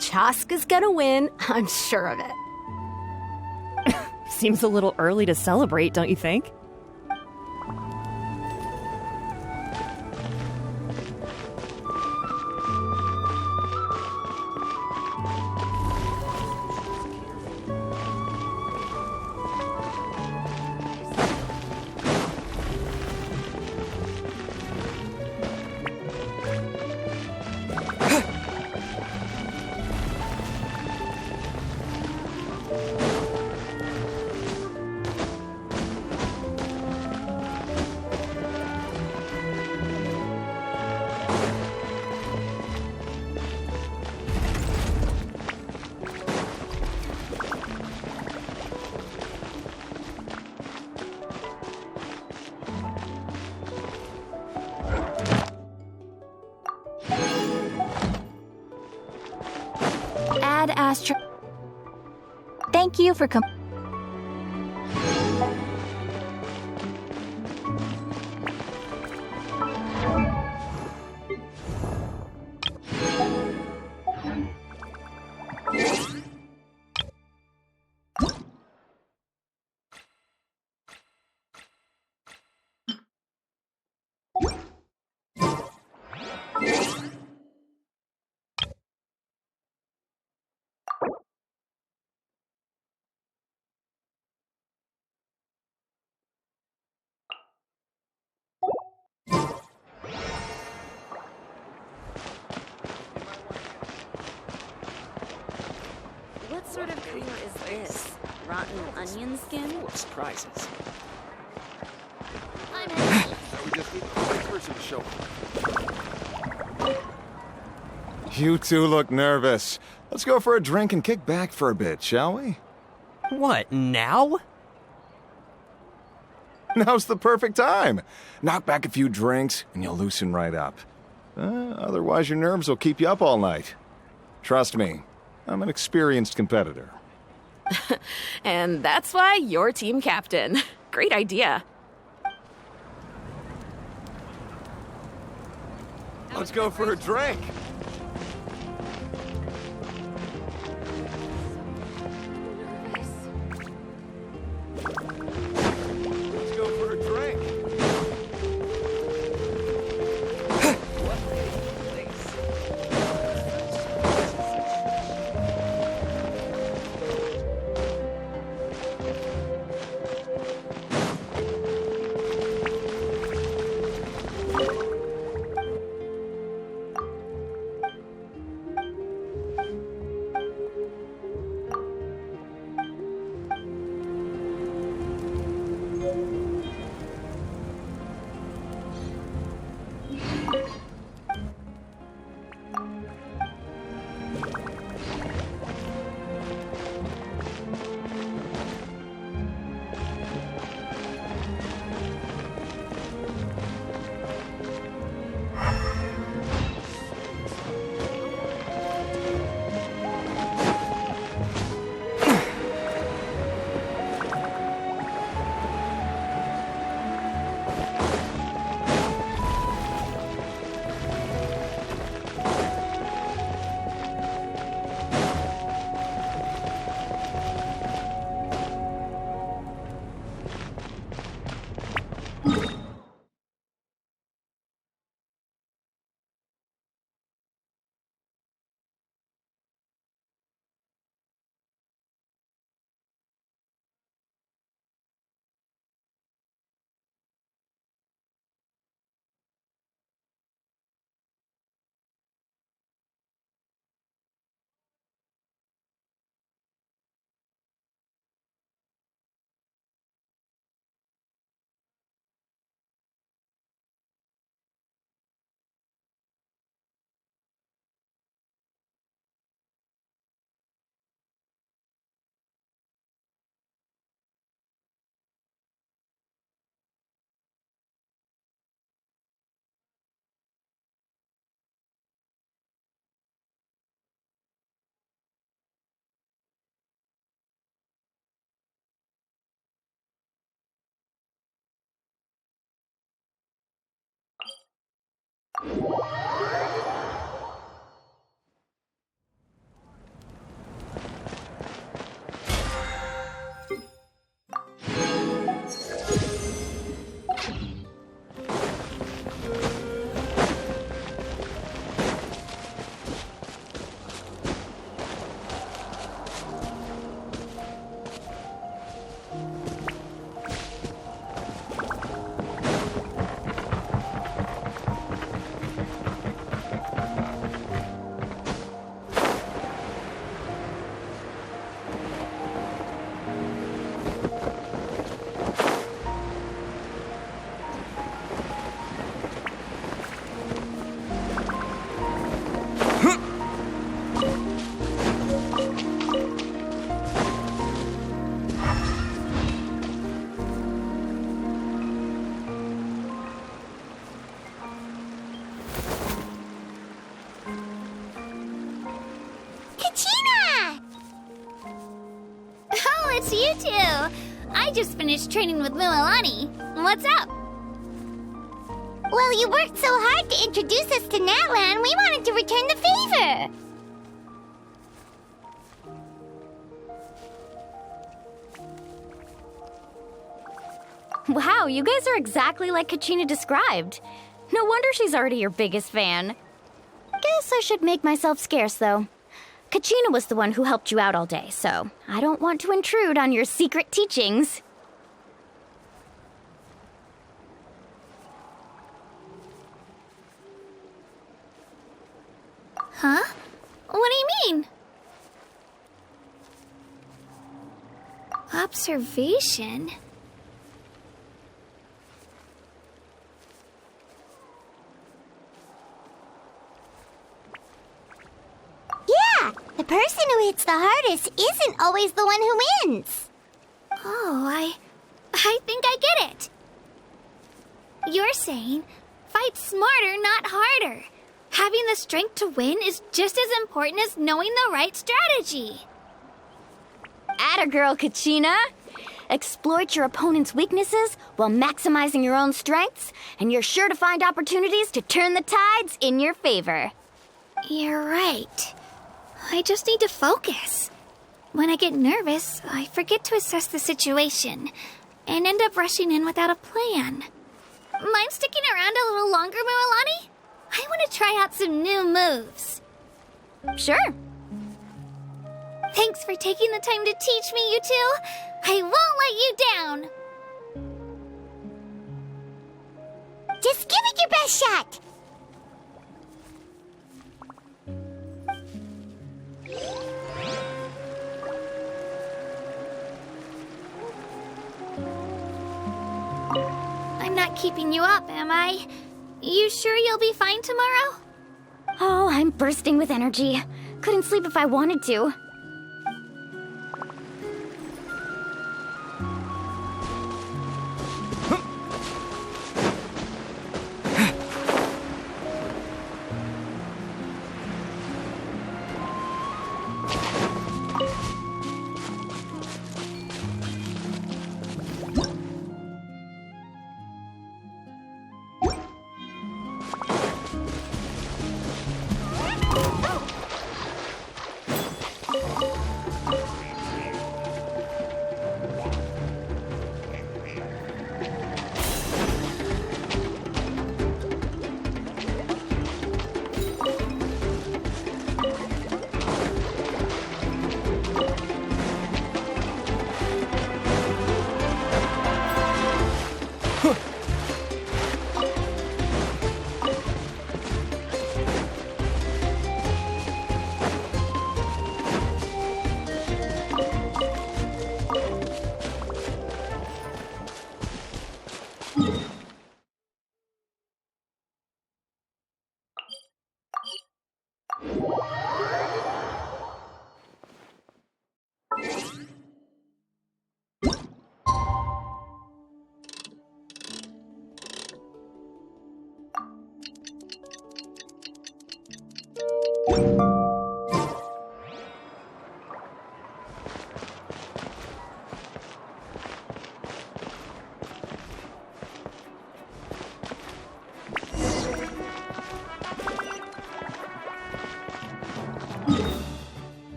Chaska's gonna win, I'm sure of it. Seems a little early to celebrate, don't you think? Ad Astra. Thank you for What sort of creamer is this? Rotten onion skin? Full of surprises. I'm We just need the right person to show up. You two look nervous. Let's go for a drink and kick back for a bit, shall we? What, now? Now's the perfect time. Knock back a few drinks and you'll loosen right up. Otherwise, your nerves will keep you up all night. Trust me, I'm an experienced competitor. And that's why you're team captain. Great idea. Let's go for a drink. Let's go for a drink. It's you two! I just finished training with Mililani. What's up? Well, you worked so hard to introduce us to Natlan, we wanted to return the favor. Wow, you guys are exactly like Kachina described. No wonder she's already your biggest fan. Guess I should make myself scarce, though. Kachina was the one who helped you out all day, so I don't want to intrude on your secret teachings. Huh? What do you mean? Observation? Yeah, the person who hits the hardest isn't always the one who wins. Oh, I think I get it. You're saying, fight smarter, not harder. Having the strength to win is just as important as knowing the right strategy. Atta girl, Kachina. Exploit your opponent's weaknesses while maximizing your own strengths, and you're sure to find opportunities to turn the tides in your favor. You're right. I just need to focus. When I get nervous, I forget to assess the situation and end up rushing in without a plan. Mind sticking around a little longer, Mualani? I want to try out some new moves. Sure. Thanks for taking the time to teach me, you two. I won't let you down. Just give it your best shot. I'm not keeping you up, am I? You sure you'll be fine tomorrow? Oh, I'm bursting with energy. Couldn't sleep if I wanted to.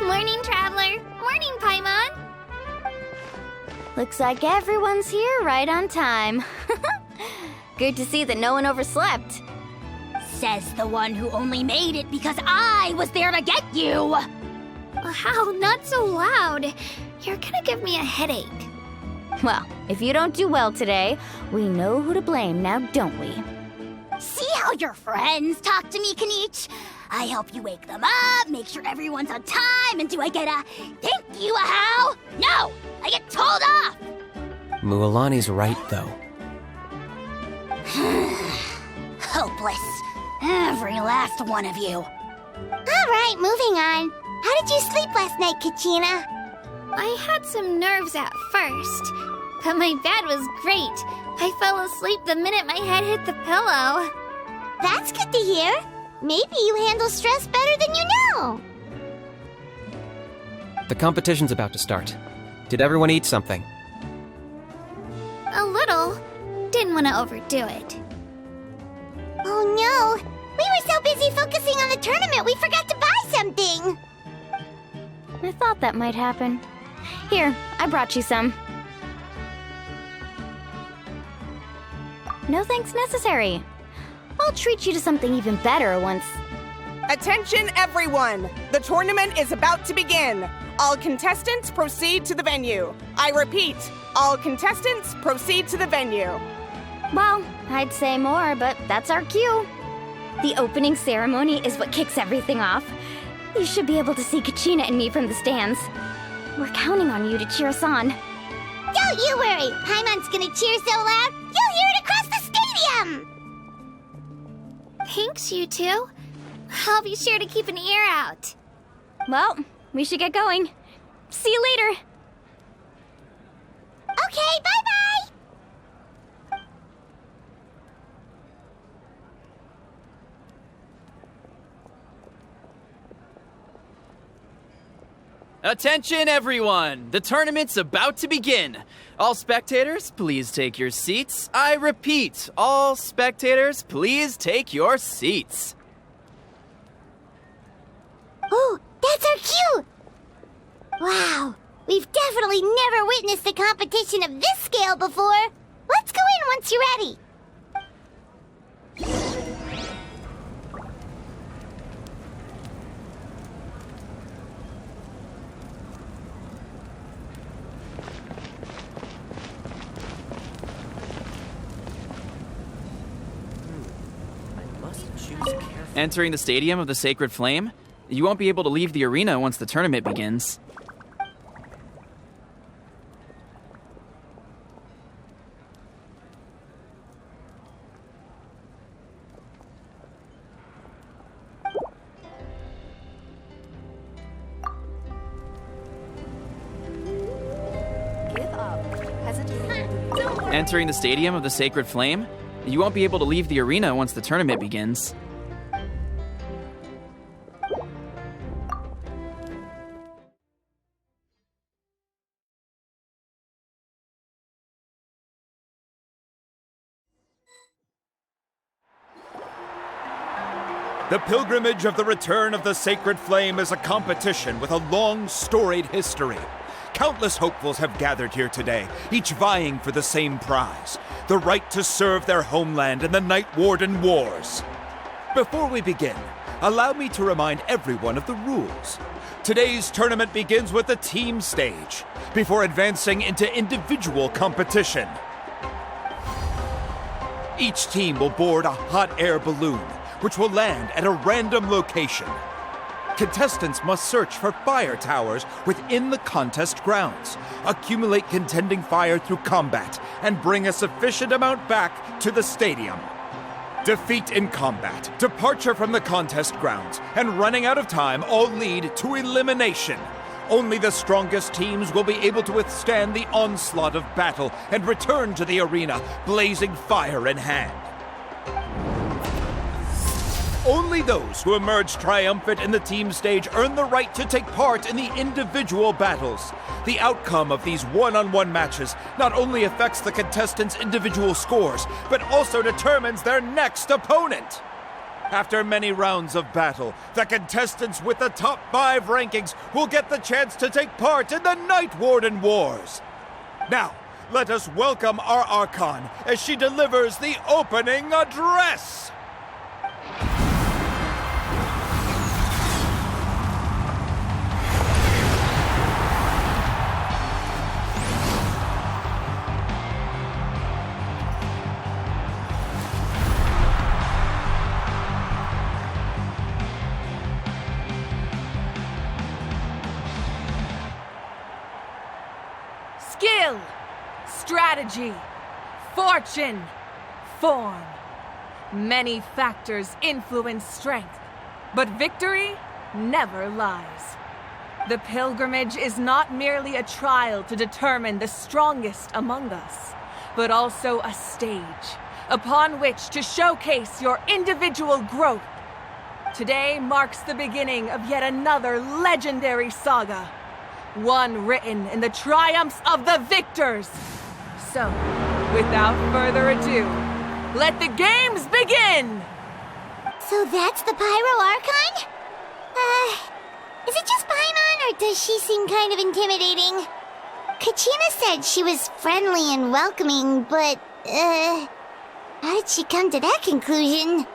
Morning, Traveler. Morning, Paimon. Looks like everyone's here right on time. Good to see that no one overslept. Says the one who only made it because I was there to get you! How? Not so loud. You're gonna give me a headache. Well, if you don't do well today, we know who to blame now, don't we? See how your friends talk to me, Kanich? I help you wake them up, make sure everyone's on time, and do I get a thank you, how? No! I get told off! Mualani's right, though. Hopeless. Every last one of you. Alright, moving on. How did you sleep last night, Kachina? I had some nerves at first, but my bed was great. I fell asleep the minute my head hit the pillow. That's good to hear. Maybe you handle stress better than you know. The competition's about to start. Did everyone eat something? A little. Didn't want to overdo it. Oh no! We were so busy focusing on the tournament we forgot to buy something! I thought that might happen. Here, I brought you some. No thanks necessary. I'll treat you to something even better once... Attention, everyone! The tournament is about to begin. All contestants proceed to the venue. I repeat, all contestants proceed to the venue. Well, I'd say more, but that's our cue. The opening ceremony is what kicks everything off. You should be able to see Kachina and me from the stands. We're counting on you to cheer us on. Don't you worry! Paimon's gonna cheer so loud, you'll hear it across the stadium! Thanks, you two. I'll be sure to keep an ear out. Well, we should get going. See you later. Okay, bye-bye! Attention, everyone! The tournament's about to begin. All spectators, please take your seats. I repeat, all spectators, please take your seats. Oh, that's our cue! Wow, we've definitely never witnessed a competition of this scale before. Let's go in once you're ready. Entering the Stadium of the Sacred Flame, you won't be able to leave the arena once the tournament begins. Entering the Stadium of the Sacred Flame, you won't be able to leave the arena once the tournament begins. The pilgrimage of the return of the Sacred Flame is a competition with a long, storied history. Countless hopefuls have gathered here today, each vying for the same prize, the right to serve their homeland in the Night Warden Wars. Before we begin, allow me to remind everyone of the rules. Today's tournament begins with the team stage, before advancing into individual competition. Each team will board a hot air balloon, which will land at a random location. Contestants must search for fire towers within the contest grounds, accumulate contending fire through combat, and bring a sufficient amount back to the stadium. Defeat in combat, departure from the contest grounds, and running out of time all lead to elimination. Only the strongest teams will be able to withstand the onslaught of battle and return to the arena, blazing fire in hand. Only those who emerge triumphant in the team stage earn the right to take part in the individual battles. The outcome of these one-on-one matches not only affects the contestants' individual scores, but also determines their next opponent. After many rounds of battle, the contestants with the top 5 rankings will get the chance to take part in the Night Warden Wars. Now, let us welcome our Archon as she delivers the opening address. Skill, strategy, fortune, form. Many factors influence strength, but victory never lies. The pilgrimage is not merely a trial to determine the strongest among us, but also a stage upon which to showcase your individual growth. Today marks the beginning of yet another legendary saga, one written in the triumphs of the victors. So, without further ado, let the games begin! So that's the Pyro Archon? Is it just Paimon, or does she seem kind of intimidating? Kachina said she was friendly and welcoming, but, how did she come to that conclusion?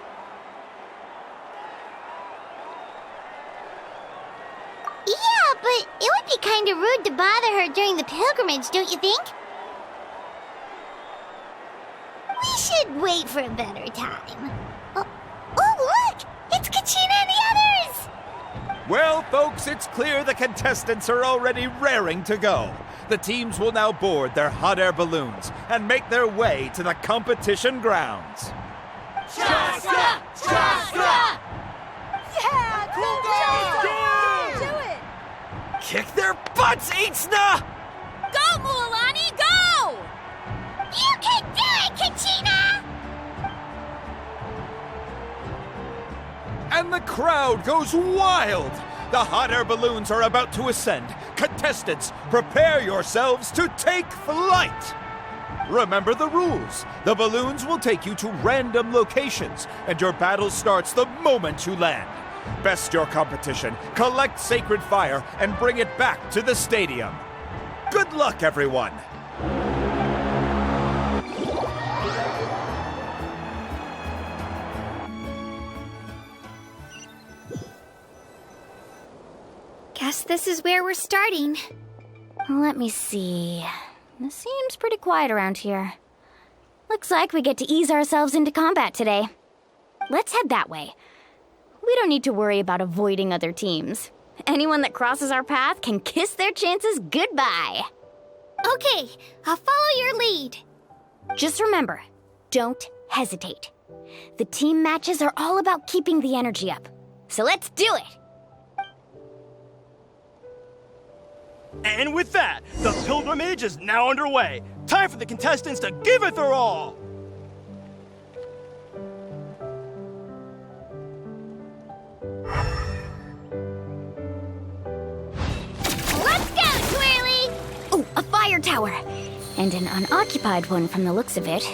Yeah, but it would be kind of rude to bother her during the pilgrimage, don't you think? We should wait for a better time. Oh, look! It's Kachina and the others! Well, folks, it's clear the contestants are already raring to go. The teams will now board their hot air balloons and make their way to the competition grounds. Chaska! Chaska! Yeah! Cool girl! Do it! Kick their butts, Itzna! Go, Mualani, go! You can do it, Kachina! And the crowd goes wild! The hot air balloons are about to ascend. Contestants, prepare yourselves to take flight! Remember the rules. The balloons will take you to random locations, and your battle starts the moment you land. Best your competition, collect sacred fire, and bring it back to the stadium. Good luck, everyone! Guess this is where we're starting. Let me see. It seems pretty quiet around here. Looks like we get to ease ourselves into combat today. Let's head that way. We don't need to worry about avoiding other teams. Anyone that crosses our path can kiss their chances goodbye. Okay, I'll follow your lead. Just remember, don't hesitate. The team matches are all about keeping the energy up. So let's do it! And with that, the pilgrimage is now underway. Time for the contestants to give it their all! Let's go, Twirly! Oh, a fire tower! And an unoccupied one from the looks of it.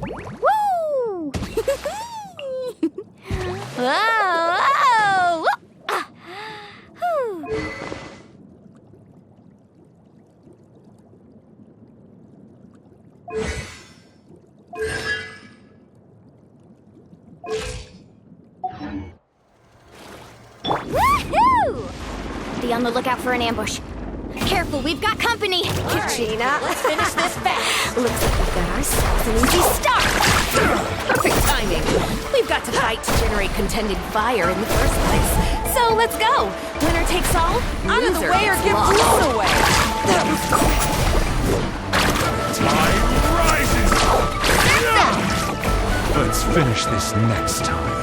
Woo! Whoa! Whoa! Ah. Whew. Woohoo! Be on the lookout for an ambush. Careful, we've got company! Kachina, let's finish this fast! Looks like we've got ourselves an easy start! Perfect timing. We've got to fight to generate contended fire in the first place. So let's go. Winner takes all. Out of the way or get blown away! Time rises! Let's finish this next time.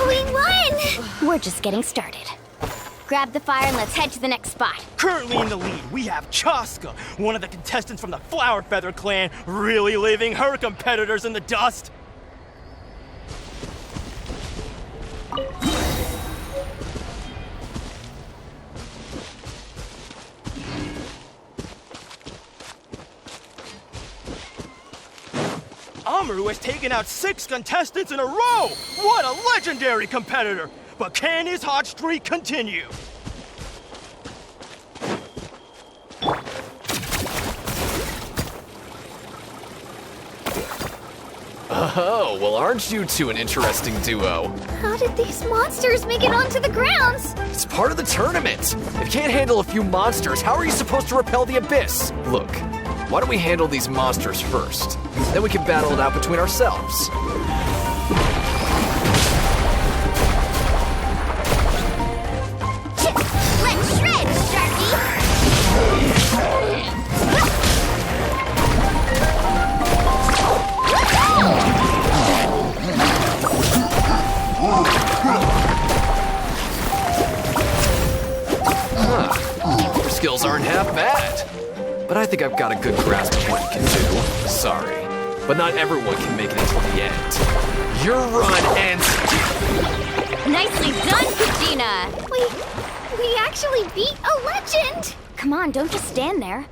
We won! We're just getting started. Grab the fire and let's head to the next spot. Currently in the lead, we have Chaska, one of the contestants from the Flower Feather clan, really leaving her competitors in the dust. Amaru has taken out 6 contestants in a row! What a legendary competitor! But can his hot streak continue? Oh, well, aren't you two an interesting duo? How did these monsters make it onto the grounds? It's part of the tournament. If you can't handle a few monsters, how are you supposed to repel the abyss? Look, why don't we handle these monsters first? Then we can battle it out between ourselves. Let's shred, Your skills aren't half bad. But I think I've got a good grasp of what you can do. Sorry, but not everyone can make it until the end. Your run ends. Nicely done, Kachina! We actually beat a legend! Come on, don't just stand there.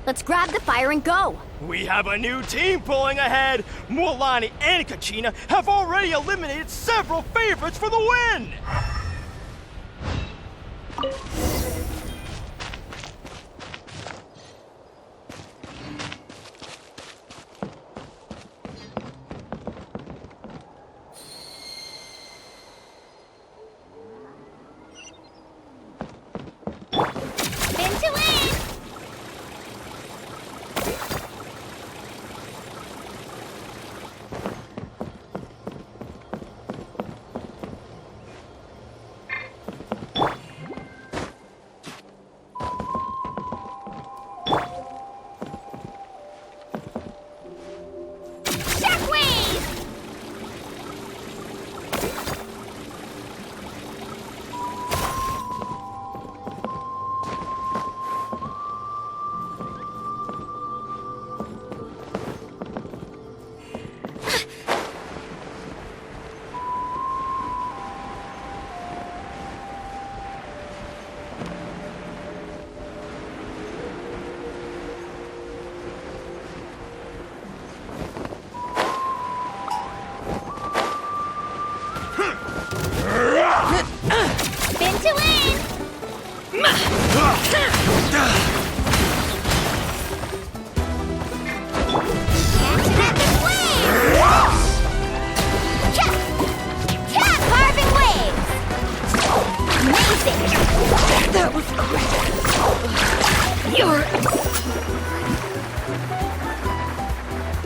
Let's grab the fire and go! We have a new team pulling ahead! Mualani and Kachina have already eliminated several favorites for the win!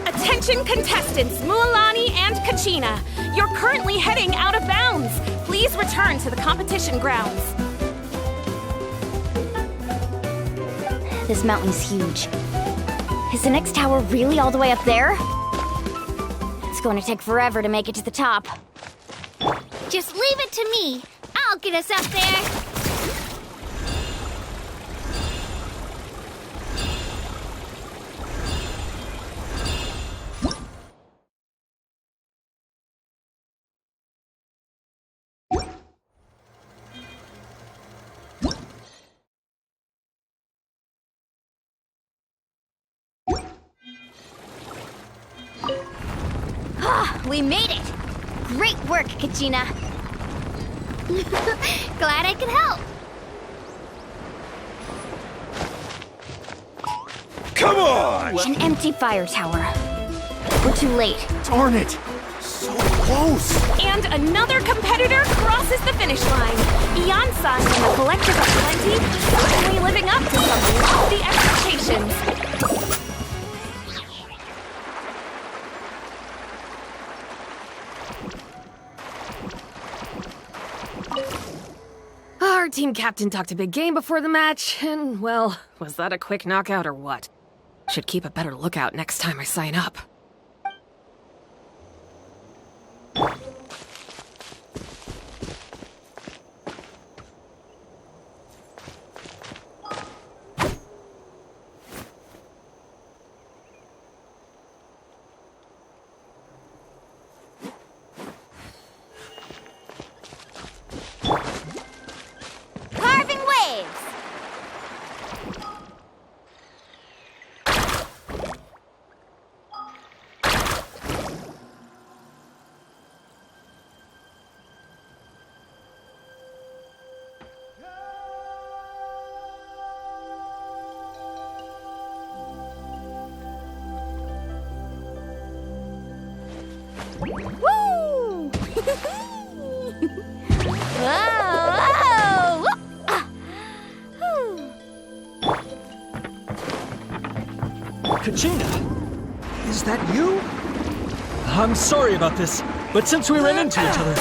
Attention contestants, Mualani and Kachina. You're currently heading out of bounds. Please return to the competition grounds. This mountain's huge. Is the next tower really all the way up there? It's going to take forever to make it to the top. Just leave it to me. I'll get us up there. We made it! Great work, Kachina. Glad I could help. Come on! An empty fire tower. We're too late. Darn it! So close! And another competitor crosses the finish line. Beyond Sun and the Collective of Plenty, certainly living up to some lofty expectations. Our team captain talked a big game before the match, and, well, was that a quick knockout or what? Should keep a better lookout next time I sign up. Woo! Kachina, is that you? I'm sorry about this, but since we ran into each other,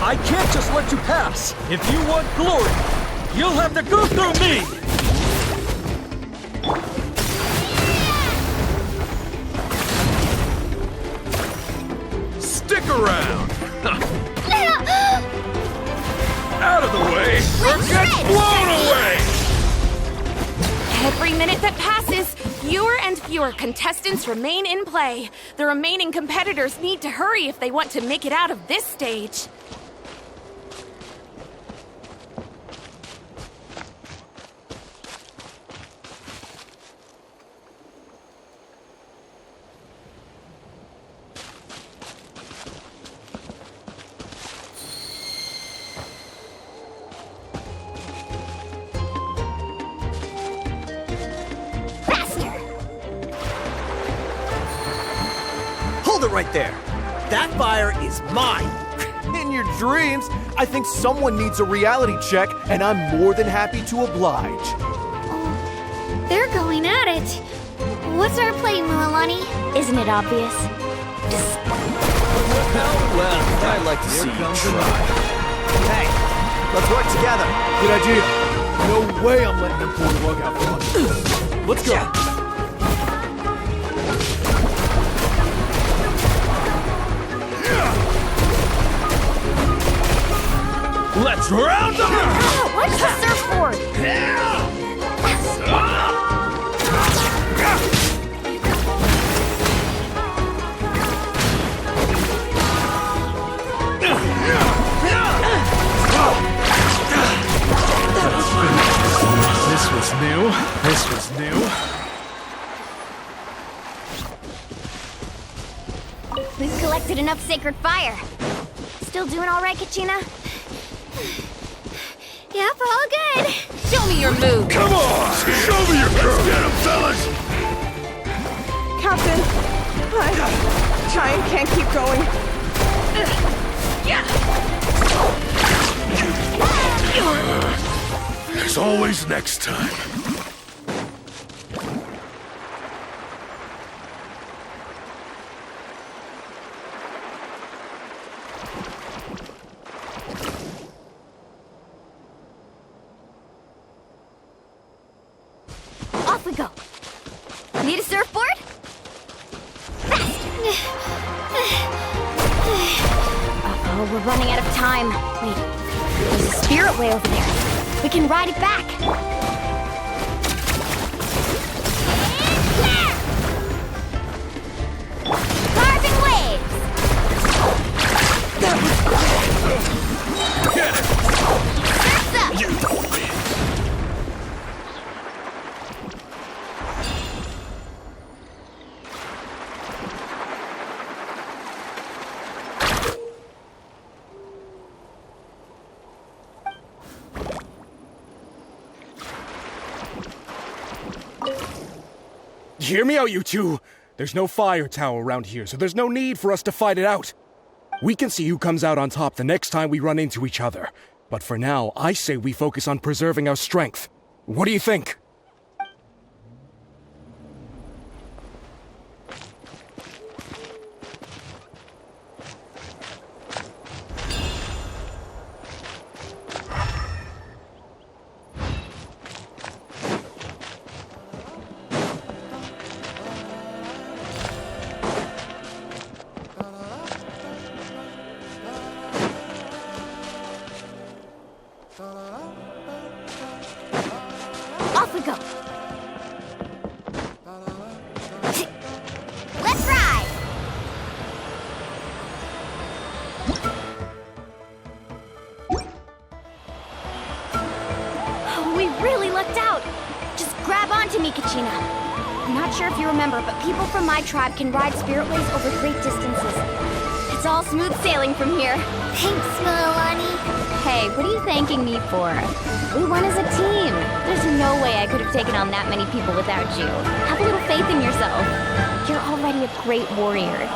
I can't just let you pass. If you want glory, you'll have to go through me! Stick around! Out of the way, or get blown away! Every minute that passes, fewer and fewer contestants remain in play. The remaining competitors need to hurry if they want to make it out of this stage. Hold it right there. That fire is mine. In your dreams, I think someone needs a reality check, and I'm more than happy to oblige. They're going at it. What's our play, Mualani? Isn't it obvious? Well, I'd like to see you try. Hey, let's work together. Good idea. No way I'm letting them pull the rug out from us. Let's go. Let's round them up! What's the surfboard? This was new. This was new. We've collected enough sacred fire. Still doing all right, Kachina? Yep, all good. Show me your move. Come on! Show me your girl! Let's get him, fellas! Captain, Giant can't keep going. There's always next time. Off we go. Need a surfboard? Uh-oh, we're running out of time. Wait, there's a spirit way over there. We can ride it back. Carving waves! Get it! Surf's up! You don't win. Hear me out, you two. There's no fire tower around here, so there's no need for us to fight it out. We can see who comes out on top the next time we run into each other. But for now, I say we focus on preserving our strength. What do you think? Off we go. Let's ride. We really lucked out. Just grab onto me, Kachina. I'm not sure if you remember, but people from my tribe can ride spiritways over great distances. It's all smooth sailing from here. Thanks, Mualani. Hey, what are you thanking me for? We won as a team. There's no way I could have taken on that many people without you. Have a little faith in yourself. You're already a great warrior.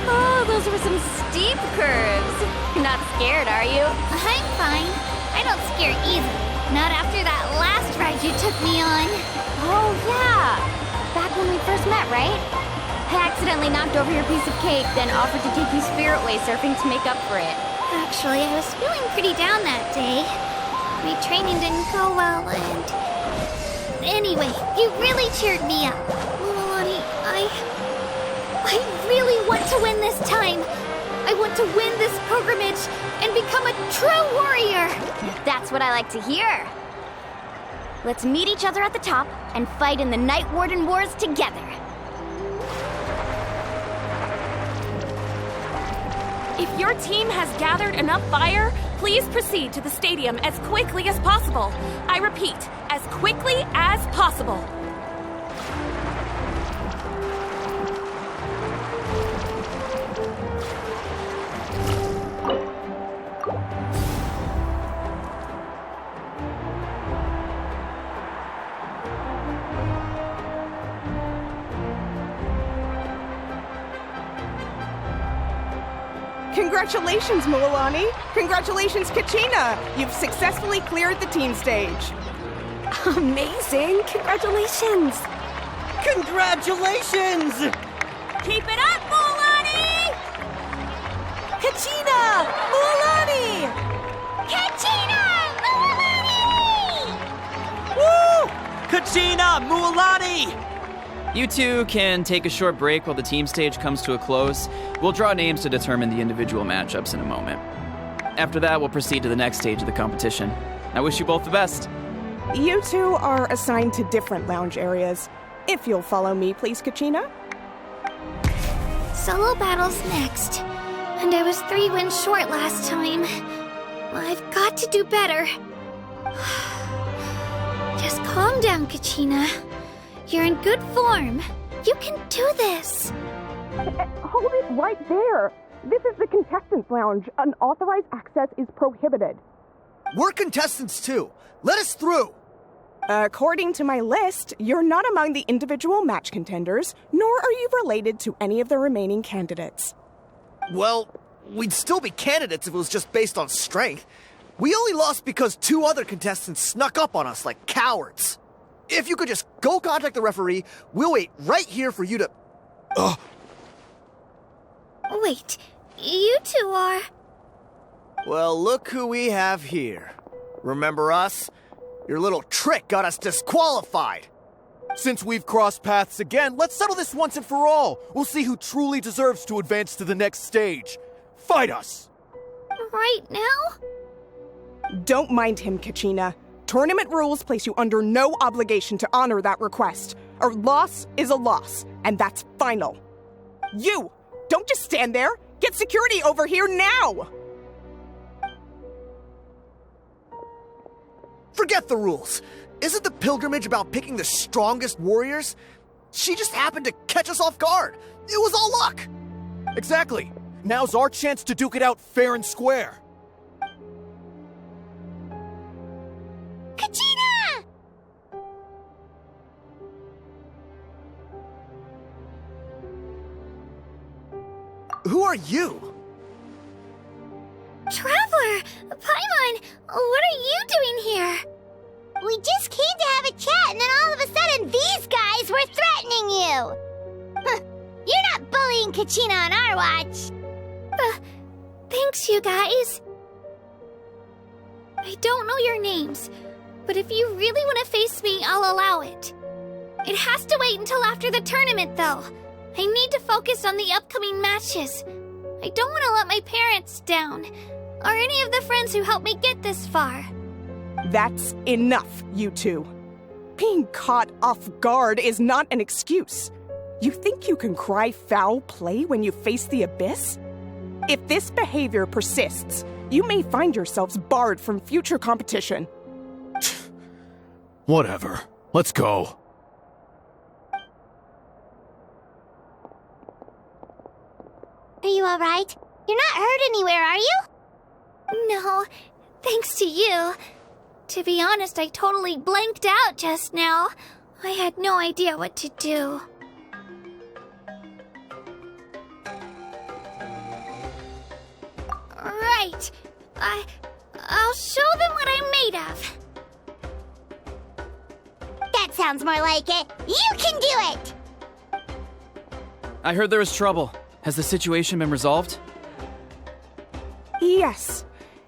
Oh, those were some steep curves. You're not scared, are you? I'm fine. I don't scare easily. Not after that last ride you took me on. Oh, yeah. Back when we first met, right? I accidentally knocked over your piece of cake, then offered to take you spiritway surfing to make up for it. Actually, I was feeling pretty down that day. My training didn't go well, and... Anyway, you really cheered me up. Mualani, I really want to win this time. I want to win this pilgrimage and become a true warrior. That's what I like to hear. Let's meet each other at the top and fight in the Night Warden Wars together. If your team has gathered enough fire, please proceed to the stadium as quickly as possible. I repeat, as quickly as possible. Congratulations, Mualani! Congratulations, Kachina! You've successfully cleared the team stage. Amazing! Congratulations! Congratulations! Keep it up, Mualani! Kachina! Mualani! Kachina! Mualani! Woo! Kachina! Mualani! You two can take a short break while the team stage comes to a close. We'll draw names to determine the individual matchups in a moment. After that, we'll proceed to the next stage of the competition. I wish you both the best. You two are assigned to different lounge areas. If you'll follow me, please, Kachina. Solo battles next. And I was 3 wins short last time. I've got to do better. Just calm down, Kachina. You're in good form. You can do this. Hold it right there. This is the contestants' lounge. Unauthorized access is prohibited. We're contestants too. Let us through. According to my list, you're not among the individual match contenders, nor are you related to any of the remaining candidates. Well, we'd still be candidates if it was just based on strength. We only lost because 2 other contestants snuck up on us like cowards. If you could just go contact the referee, we'll wait right here for you to... Wait, you two are... Well, look who we have here. Remember us? Your little trick got us disqualified. Since we've crossed paths again, let's settle this once and for all. We'll see who truly deserves to advance to the next stage. Fight us! Right now? Don't mind him, Kachina. Tournament rules place you under no obligation to honor that request. A loss is a loss, and that's final. You! Don't just stand there! Get security over here now! Forget the rules. Isn't the pilgrimage about picking the strongest warriors? She just happened to catch us off guard. It was all luck. Exactly. Now's our chance to duke it out fair and square. Kachina! Who are you? Traveler! Paimon! What are you doing here? We just came to have a chat, and then all of a sudden these guys were threatening you! Huh, you're not bullying Kachina on our watch! Thanks, you guys. I don't know your names, but if you really want to face me, I'll allow it. It has to wait until after the tournament, though. I need to focus on the upcoming matches. I don't want to let my parents down, or any of the friends who helped me get this far. That's enough, you two. Being caught off guard is not an excuse. You think you can cry foul play when you face the abyss? If this behavior persists, you may find yourselves barred from future competition. Whatever. Let's go. Are you alright? You're not hurt anywhere, are you? No, thanks to you. To be honest, I totally blanked out just now. I had no idea what to do. Right. I'll show them what I'm made of. That sounds more like it. You can do it! I heard there was trouble. Has the situation been resolved? Yes.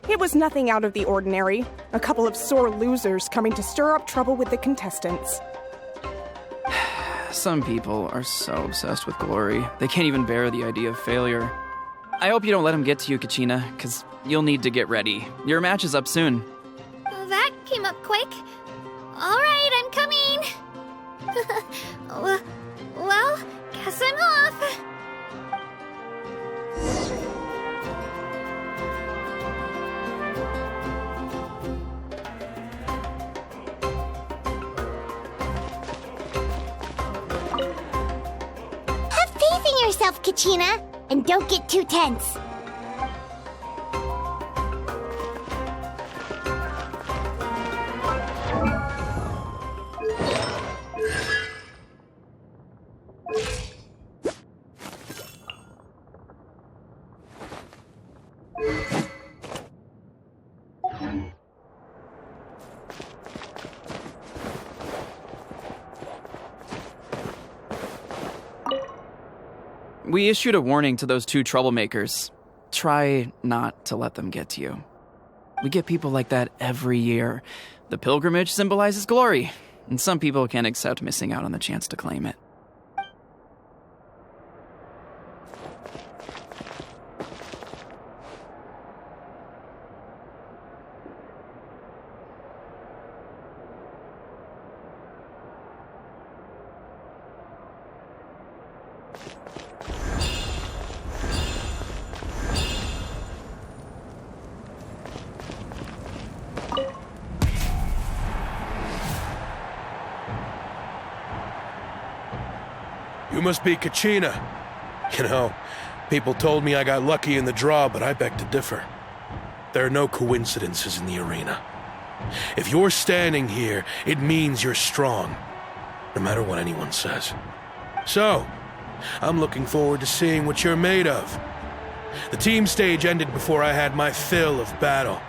It was nothing out of the ordinary. A couple of sore losers coming to stir up trouble with the contestants. Some people are so obsessed with glory, they can't even bear the idea of failure. I hope you don't let them get to you, Kachina, because you'll need to get ready. Your match is up soon. That came up quick. All right, I'm coming. Well, guess I'm off. Have faith in yourself, Kachina, and don't get too tense. We issued a warning to those 2 troublemakers. Try not to let them get to you. We get people like that every year. The pilgrimage symbolizes glory, and some people can't accept missing out on the chance to claim it. You must be Kachina. You know, people told me I got lucky in the draw, but I beg to differ. There are no coincidences in the arena. If you're standing here, it means you're strong, no matter what anyone says. So, I'm looking forward to seeing what you're made of. The team stage ended before I had my fill of battle.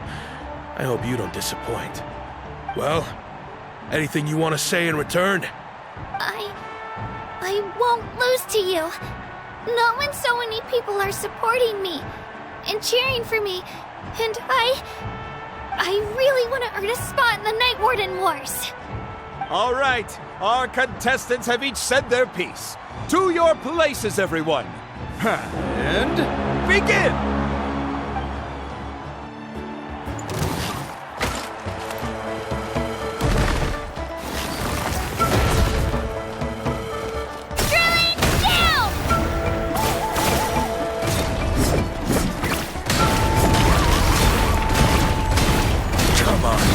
I hope you don't disappoint. Well, anything you want to say in return? I won't lose to you. Not when so many people are supporting me and cheering for me, and I really want to earn a spot in the Night Warden Wars. All right, our contestants have each said their piece. To your places, everyone. And begin!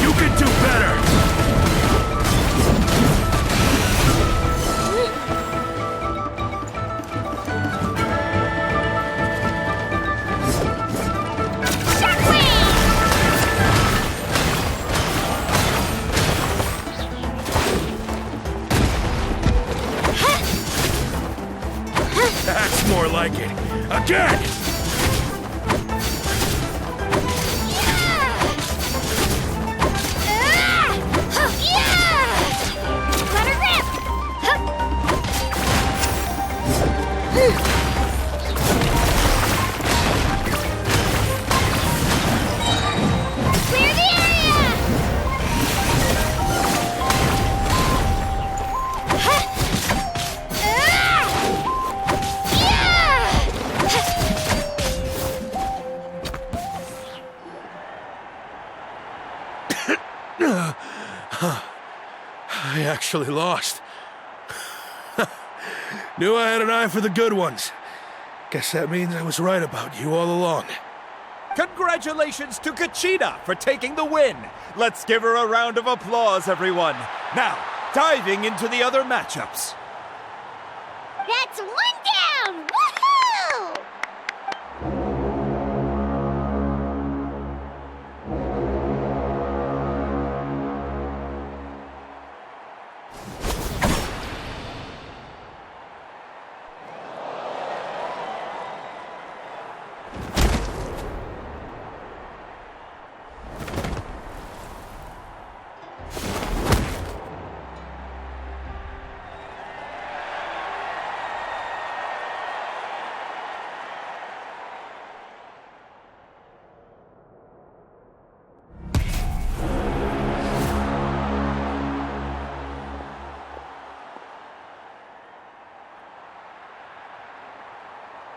You can do better! That's more like it. Again! I actually lost. Knew I had an eye for the good ones. Guess that means I was right about you all along. Congratulations to Kachina for taking the win. Let's give her a round of applause, everyone. Now, diving into the other matchups. That's 1 down! Woohoo!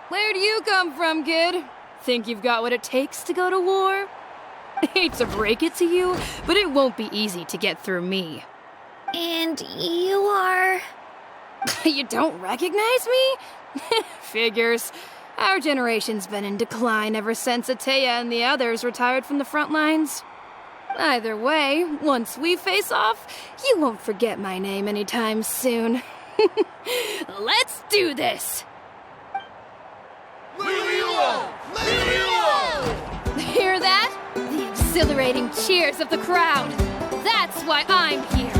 Where do you come from, kid? Think you've got what it takes to go to war? Hate to break it to you, but it won't be easy to get through me. And you are... You don't recognize me? Figures. Our generation's been in decline ever since Ateya and the others retired from the front lines. Either way, once we face off, you won't forget my name anytime soon. Let's do this! Hear that? The exhilarating cheers of the crowd. That's why I'm here.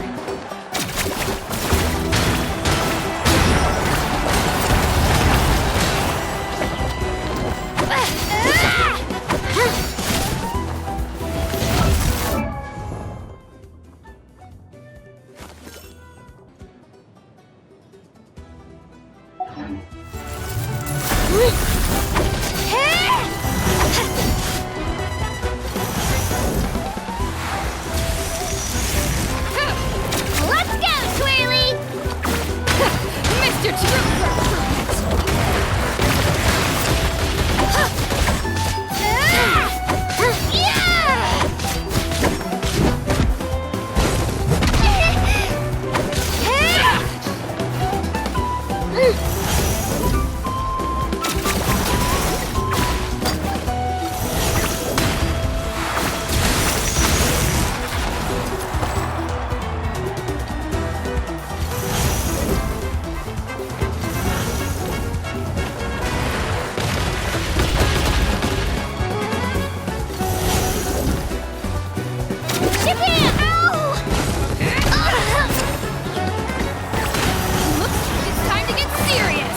Let's go, Twirly! Mr. Trooper! It's time to get serious!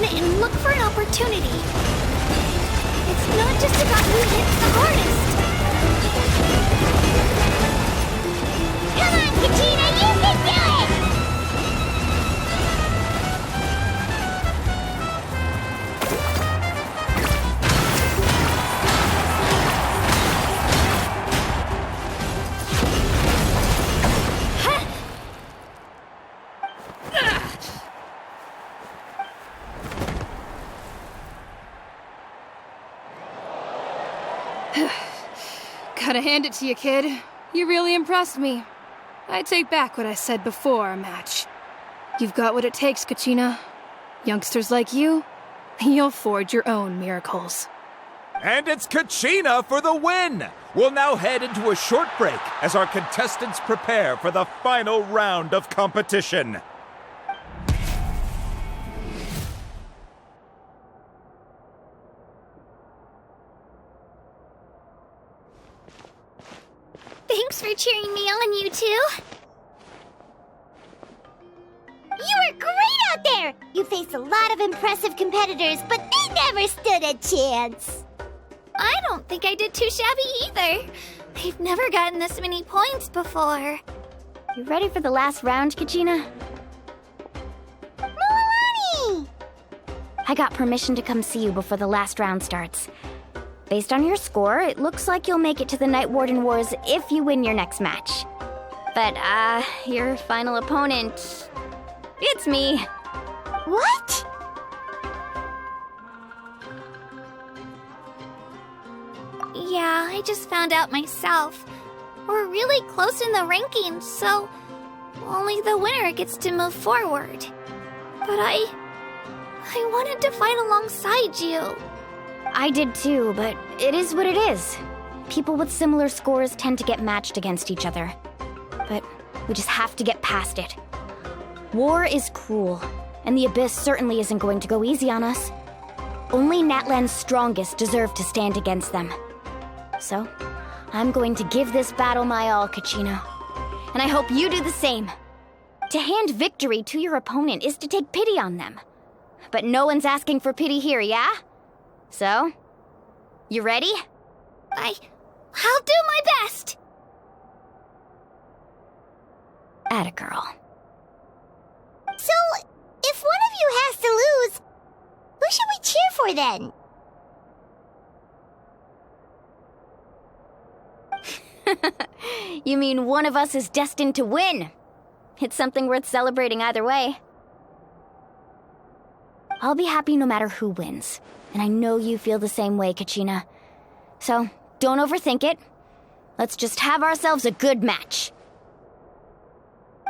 And look for an opportunity. It's not just about who hits the hardest. Come on, Kachina, you can do it! Gotta hand it to you, kid. You really impressed me. I take back what I said before our match. You've got what it takes, Kachina. Youngsters like you, you'll forge your own miracles. And it's Kachina for the win! We'll now head into a short break as our contestants prepare for the final round of competition. Thanks for cheering me on, you two. You were great out there! You faced a lot of impressive competitors, but they never stood a chance. I don't think I did too shabby either. I've never gotten this many points before. You ready for the last round, Kachina? Milani! I got permission to come see you before the last round starts. Based on your score, it looks like you'll make it to the Night Warden Wars if you win your next match. But, your final opponent... it's me. What? Yeah, I just found out myself. We're really close in the rankings, so only the winner gets to move forward. But I wanted to fight alongside you. I did too, but it is what it is. People with similar scores tend to get matched against each other. But We just have to get past it. War is cruel, and the Abyss certainly isn't going to go easy on us. Only Natlan's strongest deserve to stand against them. So, I'm going to give this battle my all, Kachina. And I hope you do the same. To hand victory to your opponent is to take pity on them. But no one's asking for pity here, yeah? So, you ready? I'll do my best! Atta girl. So, if one of you has to lose, who should we cheer for then? You mean one of us is destined to win? It's something worth celebrating either way. I'll be happy no matter who wins, and I know you feel the same way, Kachina. So, don't overthink it. Let's just have ourselves a good match.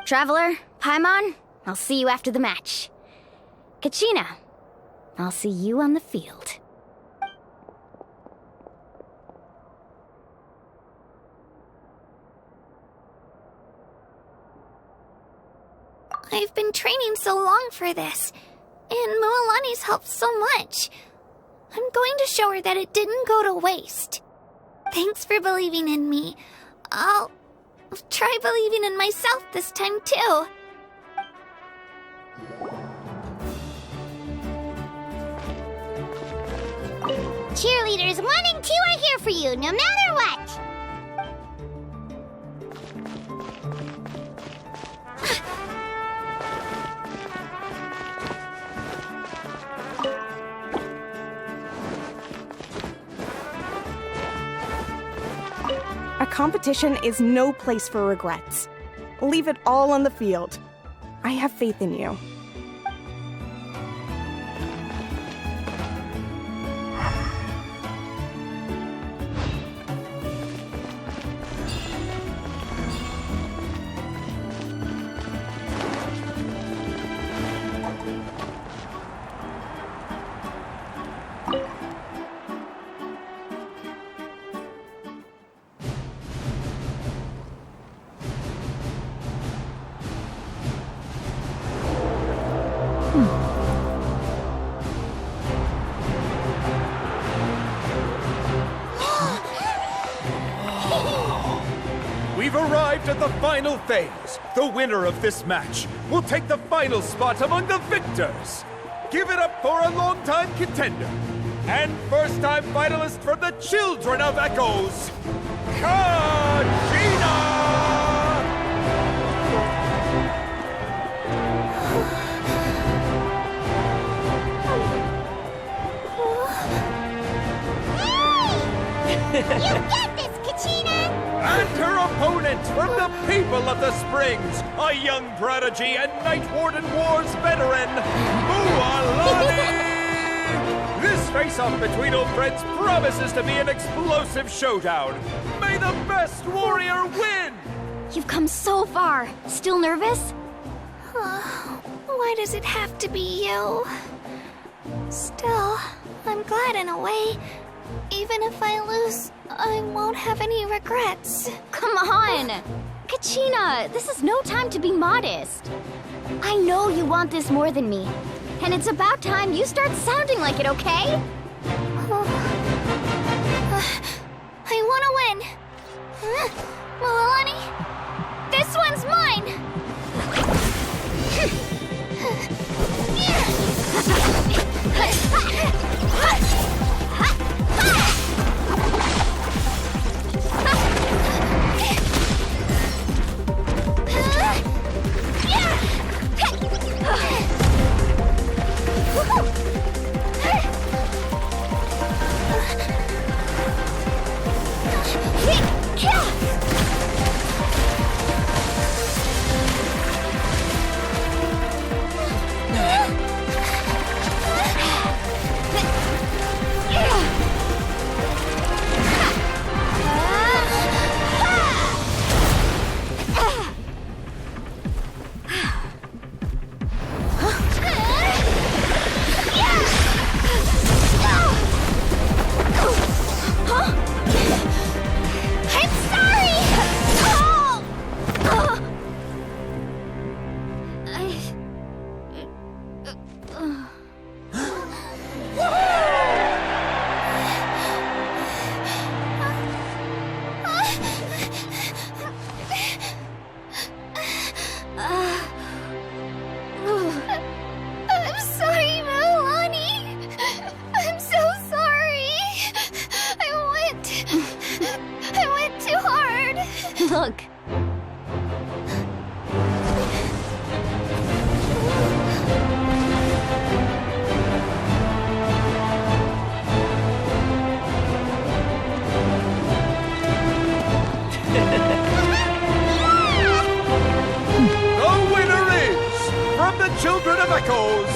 Traveler, Paimon, I'll see you after the match. Kachina, I'll see you on the field. I've been training so long for this, and Mualani's helped so much. I'm going to show her that it didn't go to waste. Thanks for believing in me. I'll try believing in myself this time, too. Cheerleaders 1 and 2 are here for you, no matter what! A competition is no place for regrets. Leave it all on the field. I have faith in you. We've arrived at the final phase. The winner of this match will take the final spot among the victors. Give it up for a long-time contender and first-time finalist from the Children of Echoes, Kachina! You get this, Kachina! And her opponent from the people of the Springs, a young prodigy and Night Warden Wars veteran, Mualani! This face-off between old friends promises to be an explosive showdown. May the best warrior win! You've come so far. Still nervous? Why does it have to be you? Still, I'm glad in a way. Even if I lose, I won't have any regrets. Come on! Kachina, this is no time to be modest. I know you want this more than me. And it's about time you start sounding like it, okay? I want to win. Mualani, this one's mine! I'm sorry, Milani. I'm so sorry. I went too hard. Look. The winner is, from the Children of Echoes,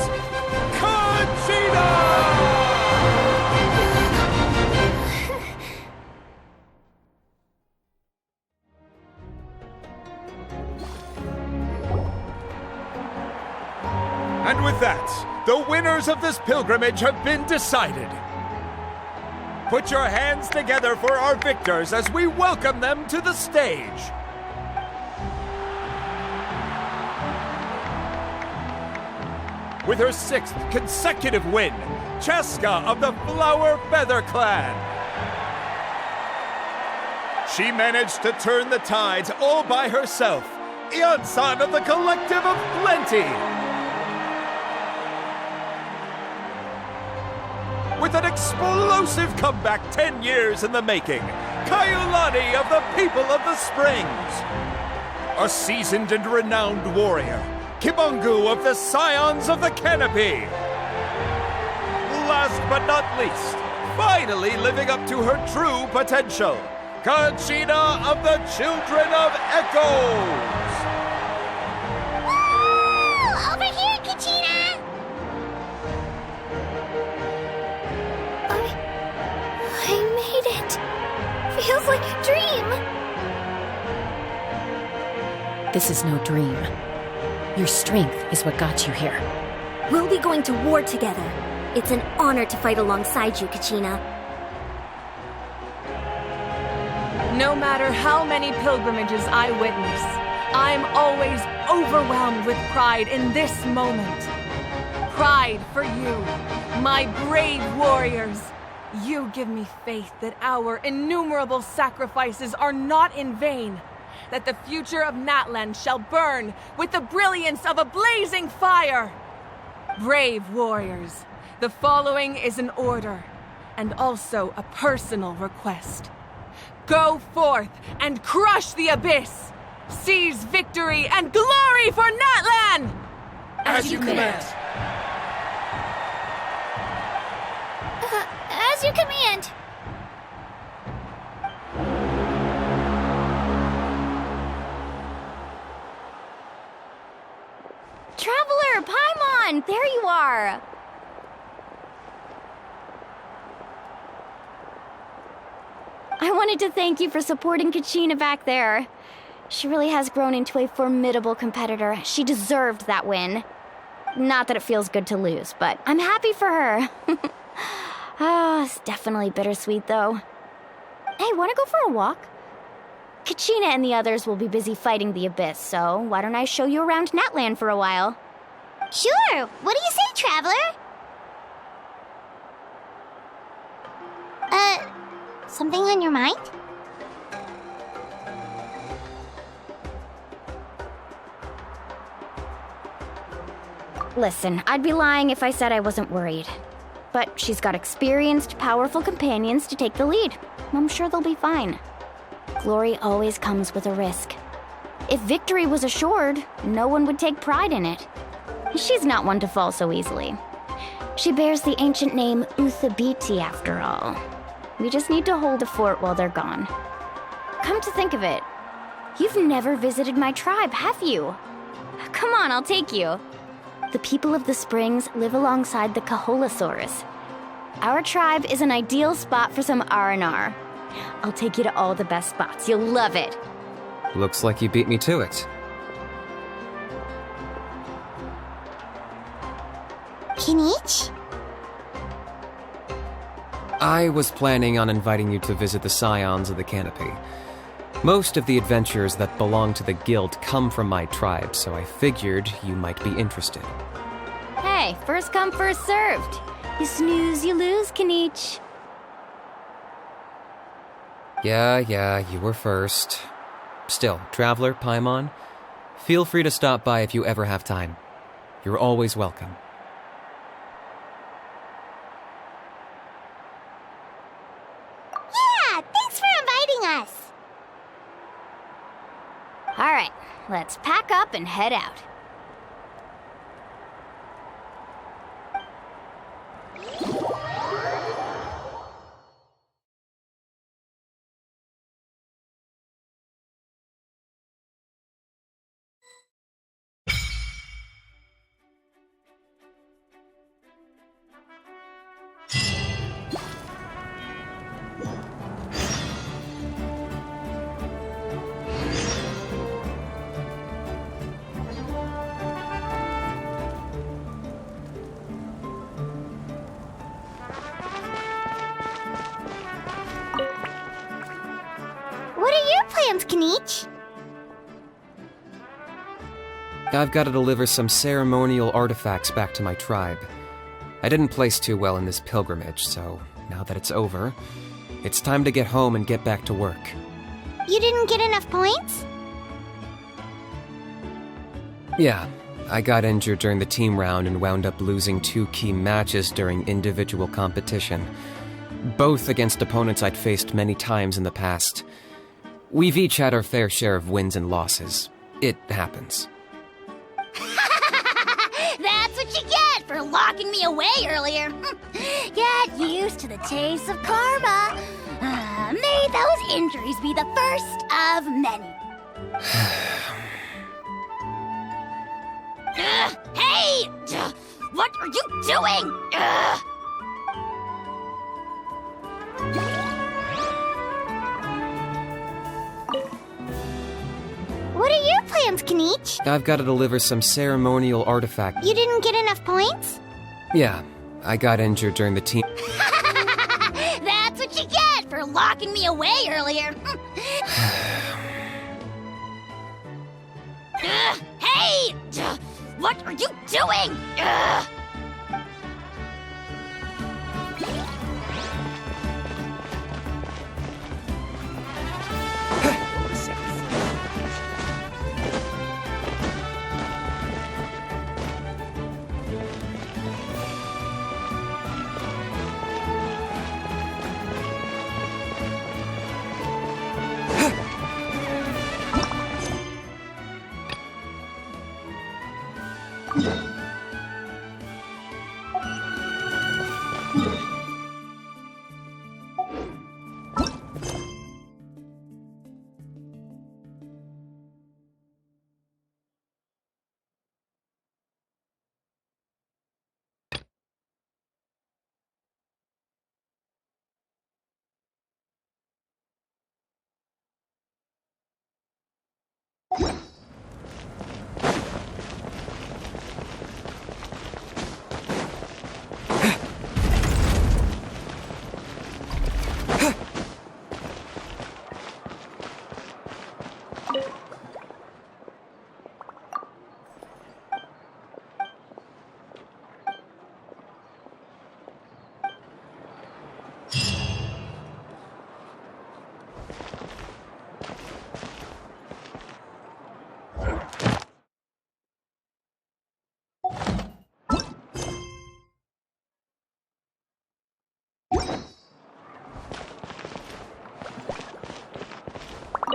Conchita! And with that, the winners of this pilgrimage have been decided. Put your hands together for our victors as we welcome them to the stage. With her 6th consecutive win, Cheska of the Flower Feather Clan. She managed to turn the tides all by herself. Ian-san of the Collective of Plenty. With an explosive comeback 10 years in the making, Kaiulani of the People of the Springs. A seasoned and renowned warrior, Kibangu of the Scions of the Canopy. Last but not least, finally living up to her true potential, Conchita of the Children of Echoes. Woo! Over here, Conchita! I made it. Feels like a dream. This is no dream. Your strength is what got you here. We'll be going to war together. It's an honor to fight alongside you, Kachina. No matter how many pilgrimages I witness, I'm always overwhelmed with pride in this moment. Pride for you, my brave warriors. You give me faith that our innumerable sacrifices are not in vain, that the future of Natlan shall burn with the brilliance of a blazing fire. Brave warriors, the following is an order, and also a personal request. Go forth and crush the abyss! Seize victory and glory for Natlan! As you command. As you command. Traveler, Paimon, there you are. I wanted to thank you for supporting Kachina back there. She really has grown into a formidable competitor. She deserved that win. Not that it feels good to lose, but I'm happy for her. It's definitely bittersweet, though. Hey, wanna go for a walk? Kachina and the others will be busy fighting the Abyss, so why don't I show you around Natlan for a while? Sure. What do you say, Traveler? Something on your mind? Listen, I'd be lying if I said I wasn't worried. But she's got experienced, powerful companions to take the lead. I'm sure they'll be fine. Glory always comes with a risk. If victory was assured, no one would take pride in it. She's not one to fall so easily. She bears the ancient name Uthabiti, after all. We just need to hold the fort while they're gone. Come to think of it, you've never visited my tribe, have you? Come on, I'll take you. The people of the Springs live alongside the Kaholasaurus. Our tribe is an ideal spot for some R&R. I'll take you to all the best spots. You'll love it. Looks like you beat me to it. Kinich? I was planning on inviting you to visit the Scions of the Canopy. Most of the adventurers that belong to the guild come from my tribe, so I figured you might be interested. Hey, first come, first served. You snooze, you lose, Kaniche. Yeah, you were first. Still, Traveler, Paimon, feel free to stop by if you ever have time. You're always welcome. Yeah, thanks for inviting us. All right, let's pack up and head out. What are your plans, Kaniche? I've got to deliver some ceremonial artifacts back to my tribe. I didn't place too well in this pilgrimage, so now that it's over, it's time to get home and get back to work. You didn't get enough points? Yeah, I got injured during the team round and wound up losing 2 key matches during individual competition, both against opponents I'd faced many times in the past. We've each had our fair share of wins and losses. It happens. That's what you get for locking me away earlier. Get used to the taste of karma. May those injuries be the first of many. Hey! What are you doing? What are your plans, Kaniche? I've got to deliver some ceremonial artifact. You didn't get enough points? Yeah, I got injured during the team... That's what you get for locking me away earlier. Hey! What are you doing?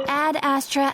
Ad Astra...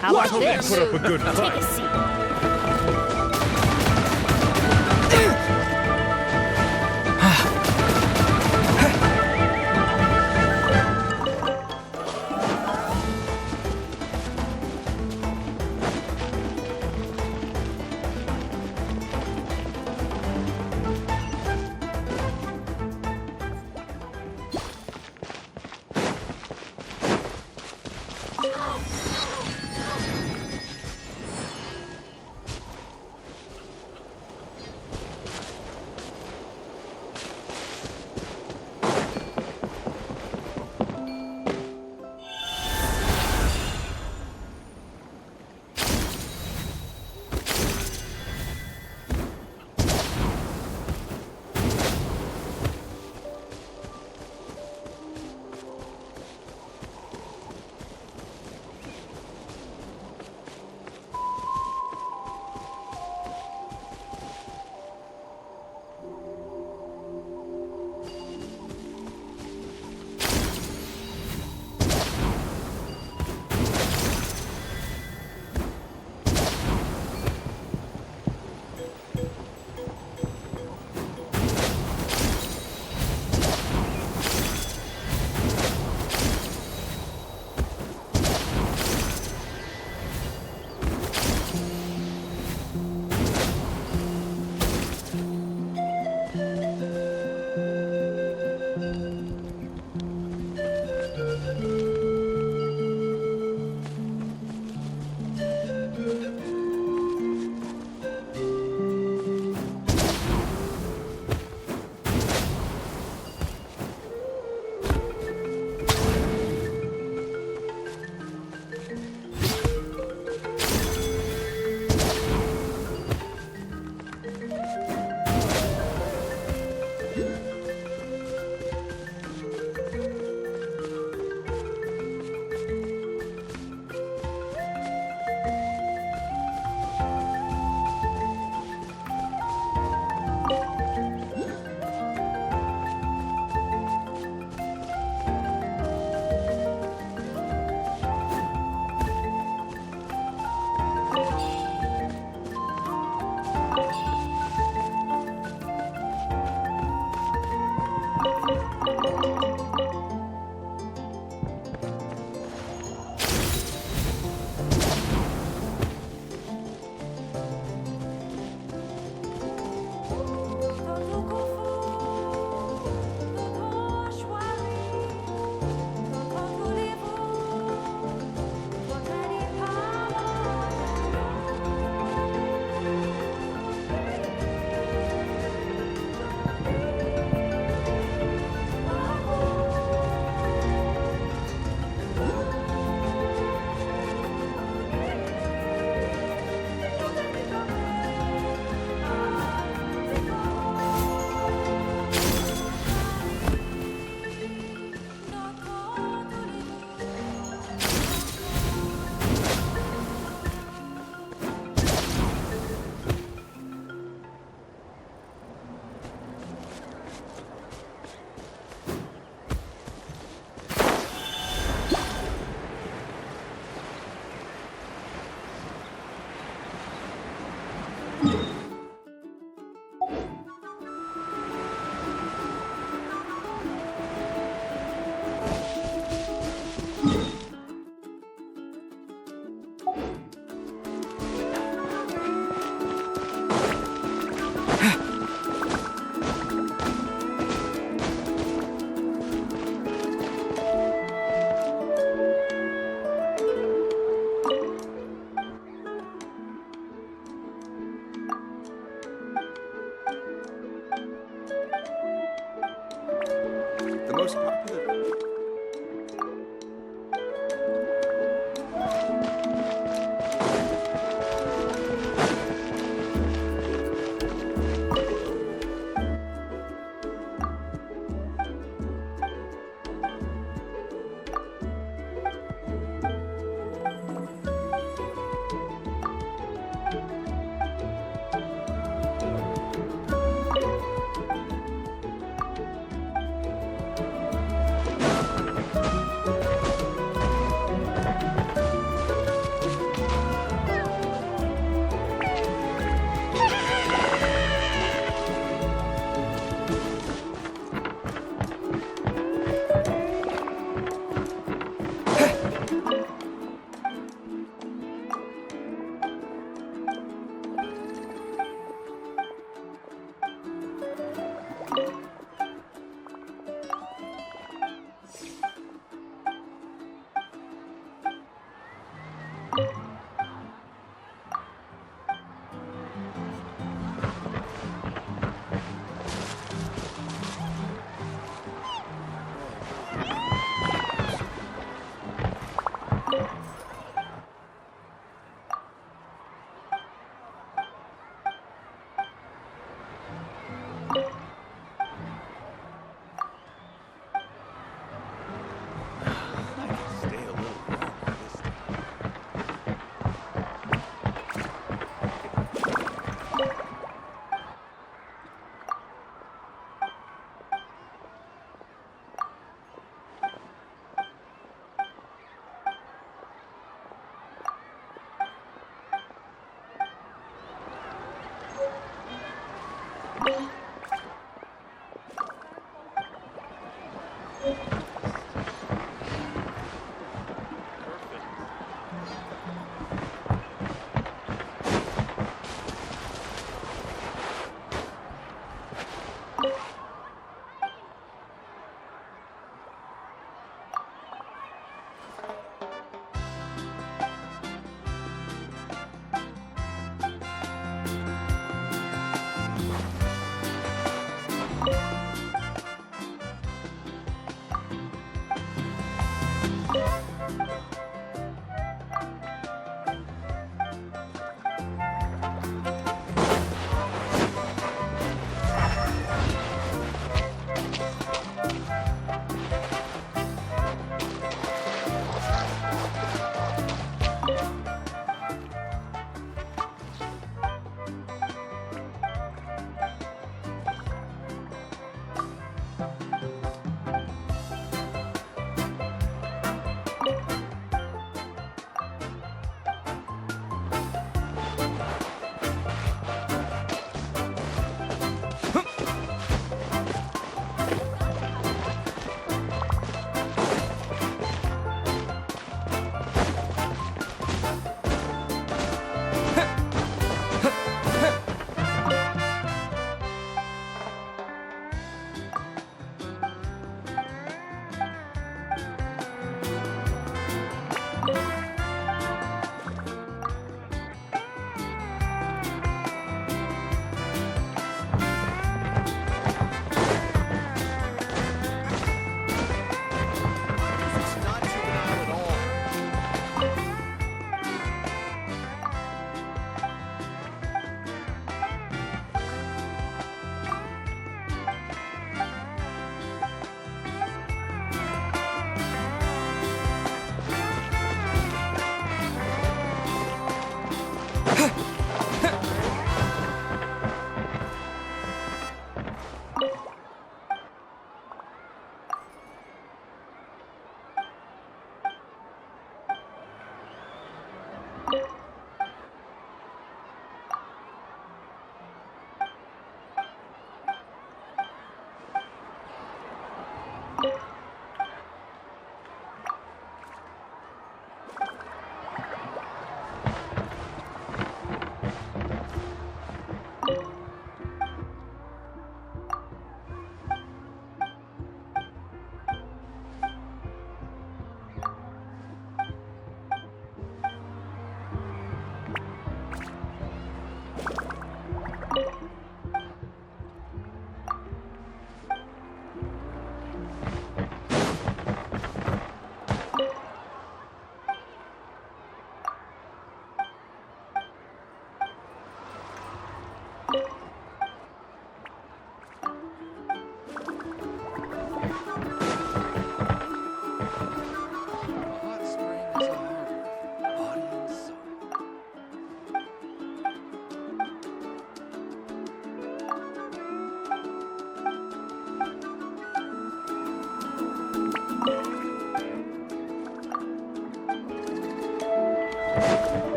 How about this? Put up a good Take fight. a seat.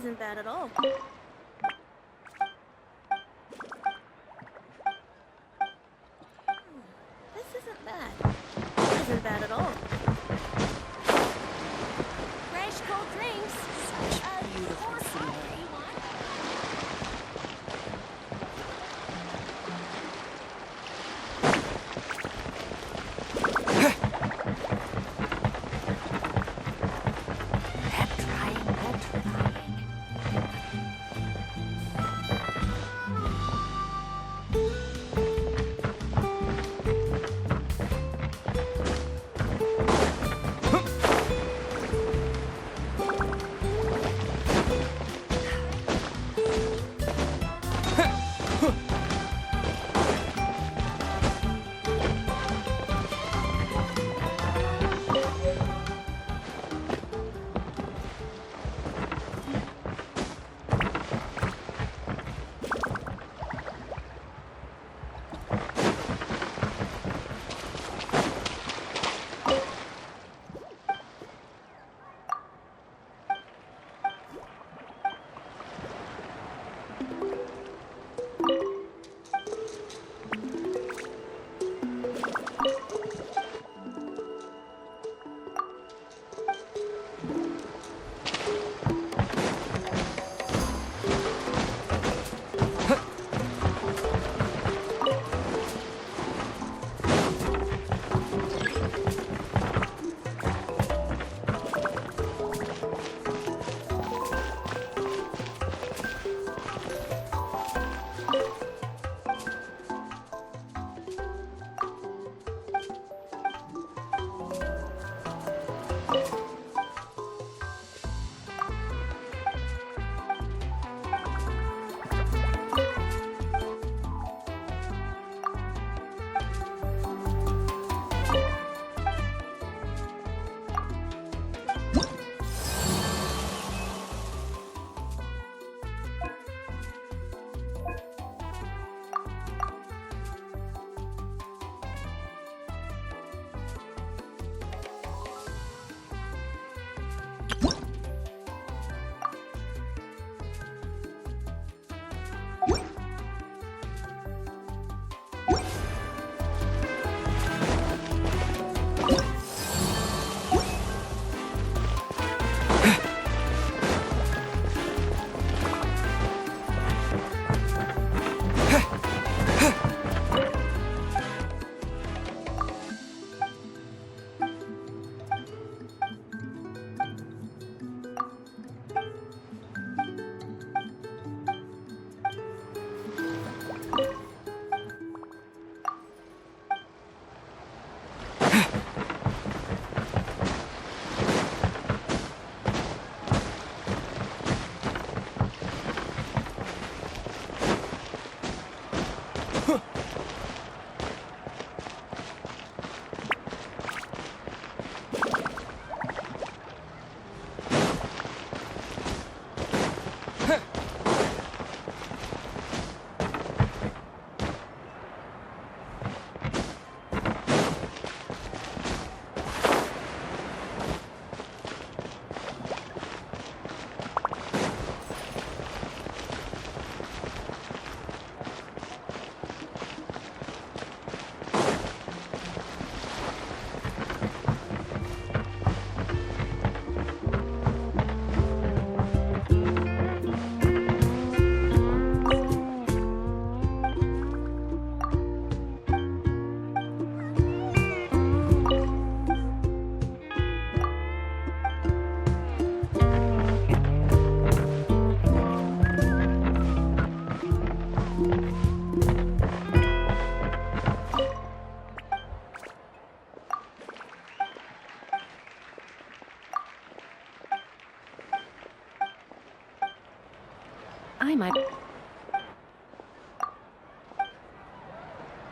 isn't bad at all. This isn't bad. This isn't bad at all. Fresh cold drinks. Such beautiful scenery.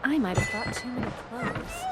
I might have bought too many clothes.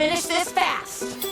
finish this fast.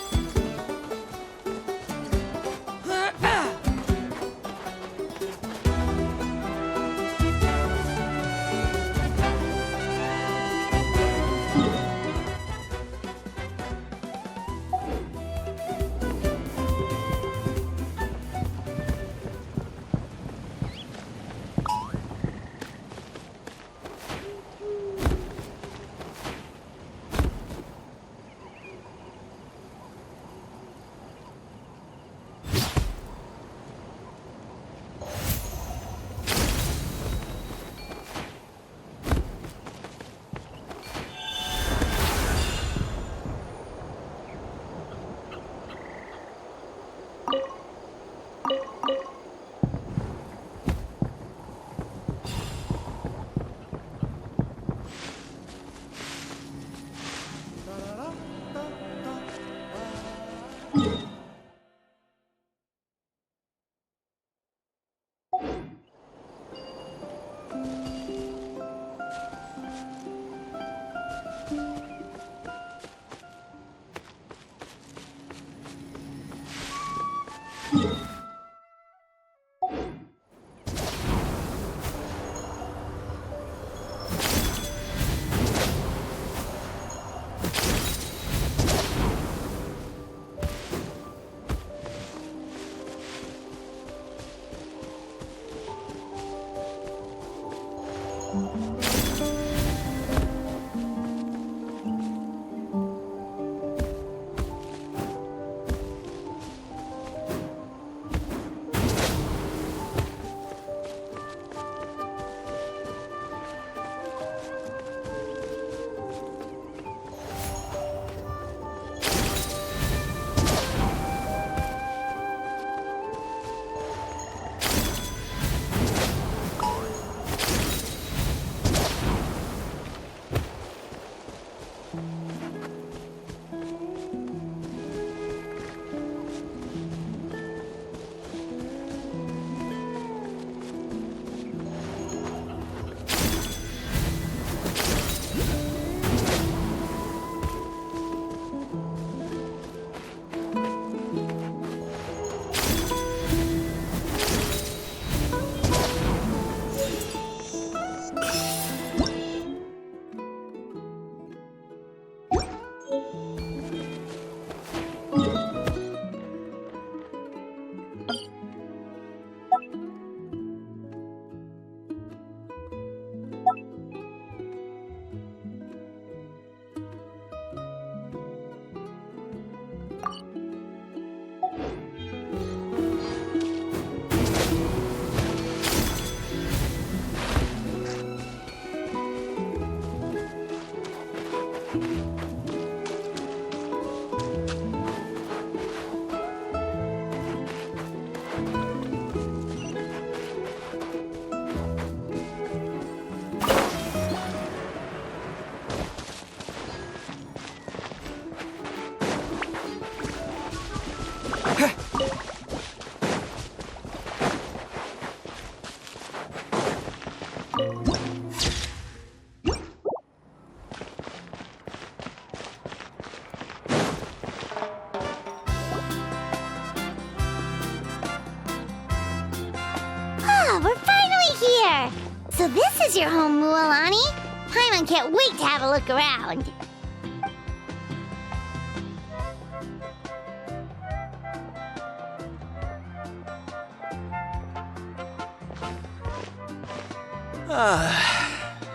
So this is your home, Mualani. Paimon can't wait to have a look around.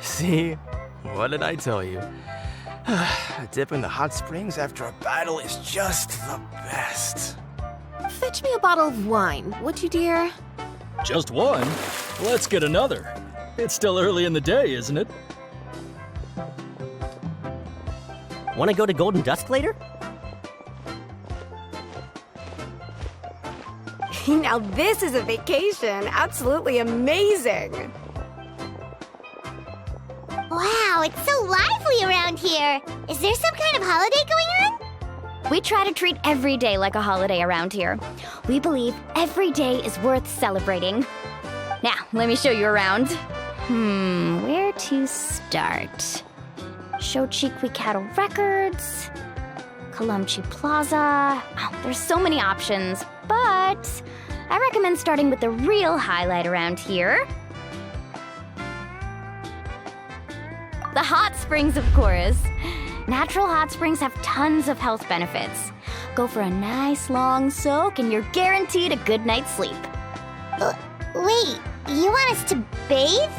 See? What did I tell you? A dip in the hot springs after a battle is just the best. Fetch me a bottle of wine, would you, dear? Just one? Let's get another. It's still early in the day, isn't it? Want to go to Golden Dusk later? Now this is a vacation. Absolutely amazing. Wow, it's so lively around here. Is there some kind of holiday going on? We try to treat every day like a holiday around here. We believe every day is worth celebrating. Now, let me show you around. Where to start? Shochiqui Cattle Records, Kalumchi Plaza. Oh, there's so many options, but I recommend starting with the real highlight around here. The hot springs, of course. Natural hot springs have tons of health benefits. Go for a nice long soak and you're guaranteed a good night's sleep. Wait, you want us to bathe?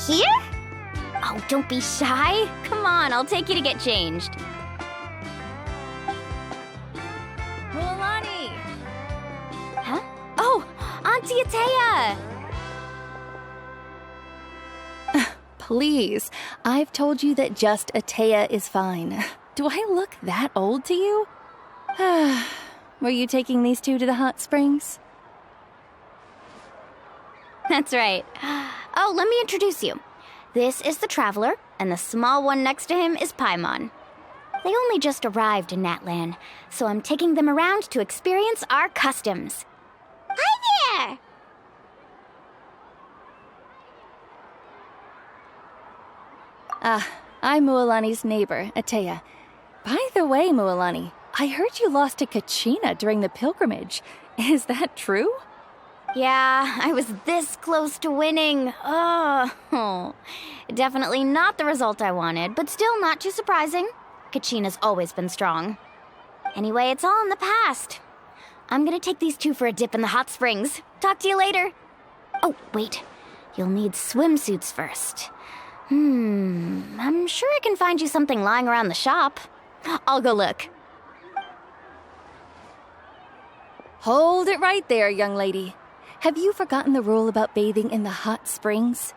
Here? Oh, don't be shy. Come on, I'll take you to get changed. Mualani! Huh? Oh, Auntie Atea! Please, I've told you that just Atea is fine. Do I look that old to you? Were you taking these two to the hot springs? That's right. Oh, let me introduce you. This is the Traveler, and the small one next to him is Paimon. They only just arrived in Natlan, so I'm taking them around to experience our customs. Hi there! I'm Mualani's neighbor, Atea. By the way, Mualani, I heard you lost to Kachina during the pilgrimage. Is that true? Yeah, I was this close to winning. Oh, definitely not the result I wanted, but still not too surprising. Kachina's always been strong. Anyway, it's all in the past. I'm gonna take these two for a dip in the hot springs. Talk to you later. Oh, wait. You'll need swimsuits first. I'm sure I can find you something lying around the shop. I'll go look. Hold it right there, young lady. Have you forgotten the rule about bathing in the hot springs?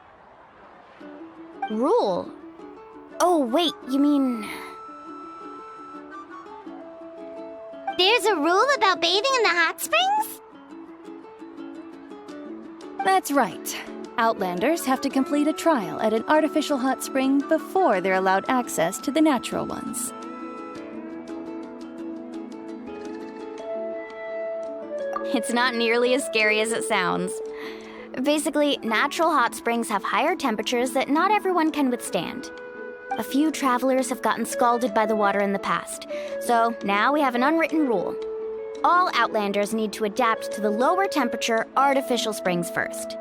Rule? Oh, wait, you mean... There's a rule about bathing in the hot springs? That's right. Outlanders have to complete a trial at an artificial hot spring before they're allowed access to the natural ones. It's not nearly as scary as it sounds. Basically, natural hot springs have higher temperatures that not everyone can withstand. A few travelers have gotten scalded by the water in the past, so now we have an unwritten rule. All Outlanders need to adapt to the lower temperature artificial springs first.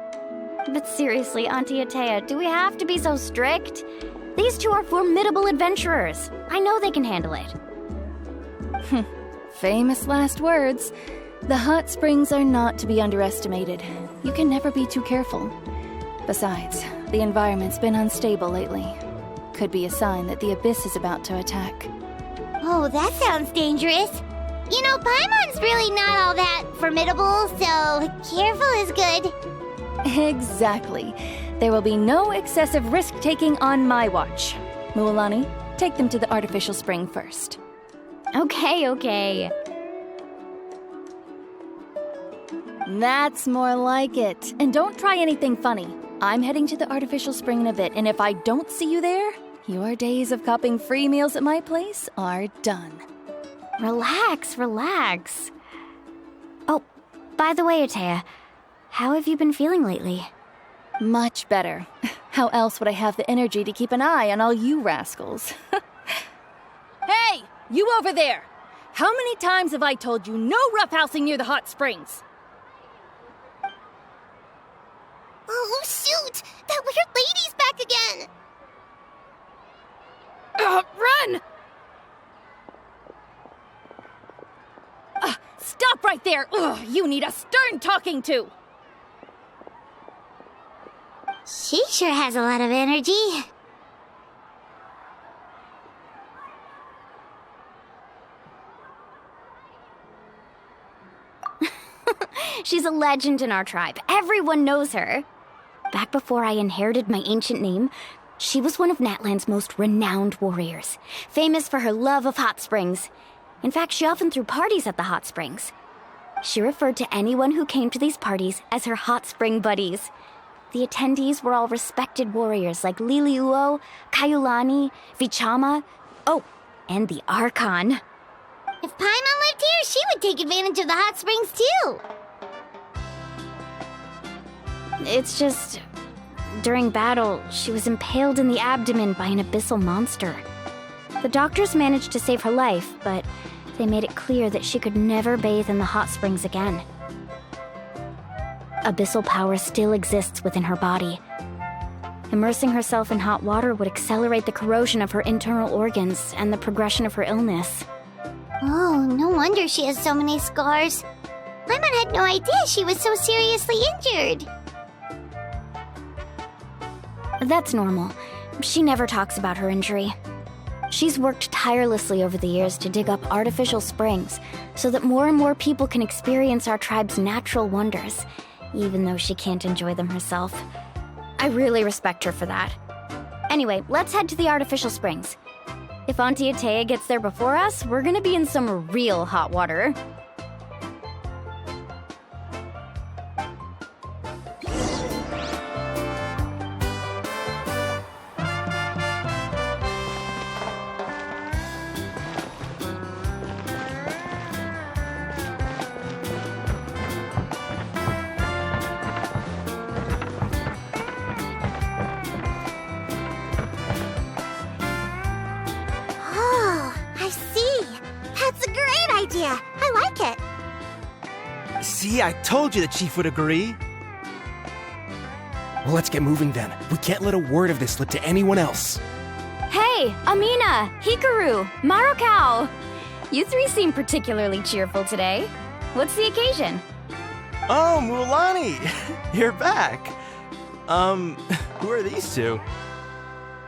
But seriously, Auntie Atea, do we have to be so strict? These two are formidable adventurers. I know they can handle it. Famous last words. The hot springs are not to be underestimated. You can never be too careful. Besides, the environment's been unstable lately. Could be a sign that the abyss is about to attack. Oh, that sounds dangerous. You know, Paimon's really not all that formidable, so careful is good. Exactly. There will be no excessive risk-taking on my watch. Mualani, take them to the artificial spring first. Okay. That's more like it. And don't try anything funny. I'm heading to the artificial spring in a bit, and if I don't see you there, your days of copping free meals at my place are done. Relax. Oh, by the way, Atea, how have you been feeling lately? Much better. How else would I have the energy to keep an eye on all you rascals? Hey, you over there! How many times have I told you no roughhousing near the hot springs? Oh, shoot! That weird lady's back again! Run! Stop right there! You need a stern talking to! She sure has a lot of energy. She's a legend in our tribe. Everyone knows her. Back before I inherited my ancient name, she was one of Natlan's most renowned warriors, famous for her love of hot springs. In fact, she often threw parties at the hot springs. She referred to anyone who came to these parties as her hot spring buddies. The attendees were all respected warriors like Liliuo, Kaiulani, Vichama, and the Archon. If Paimon lived here, she would take advantage of the hot springs too. It's just... during battle, she was impaled in the abdomen by an abyssal monster. The doctors managed to save her life, but They made it clear that she could never bathe in the hot springs again. Abyssal power still exists within her body. Immersing herself in hot water would accelerate the corrosion of her internal organs and the progression of her illness. Oh, no wonder she has so many scars. Paimon had no idea she was so seriously injured. That's normal. She never talks about her injury. She's worked tirelessly over the years to dig up artificial springs so that more and more people can experience our tribe's natural wonders, even though she can't enjoy them herself. I really respect her for that. Anyway, let's head to the artificial springs. If Auntie Atea gets there before us, we're gonna be in some real hot water. I like it. See, I told you the chief would agree. Well, let's get moving then. We can't let a word of this slip to anyone else. Hey, Amina, Hikaru, Marukao! You three seem particularly cheerful today. What's the occasion? Oh, Mulani! You're back. Who are these two?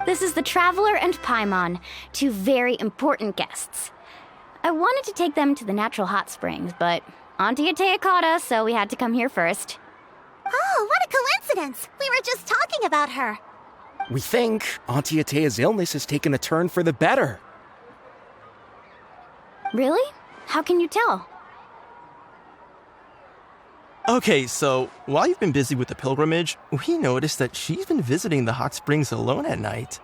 This is the Traveler and Paimon, two very important guests. I wanted to take them to the natural hot springs, but Auntie Atea caught us, so we had to come here first. Oh, what a coincidence! We were just talking about her. We think Auntie Atea's illness has taken a turn for the better. Really? How can you tell? Okay, so while you've been busy with the pilgrimage, we noticed that she's been visiting the hot springs alone at night.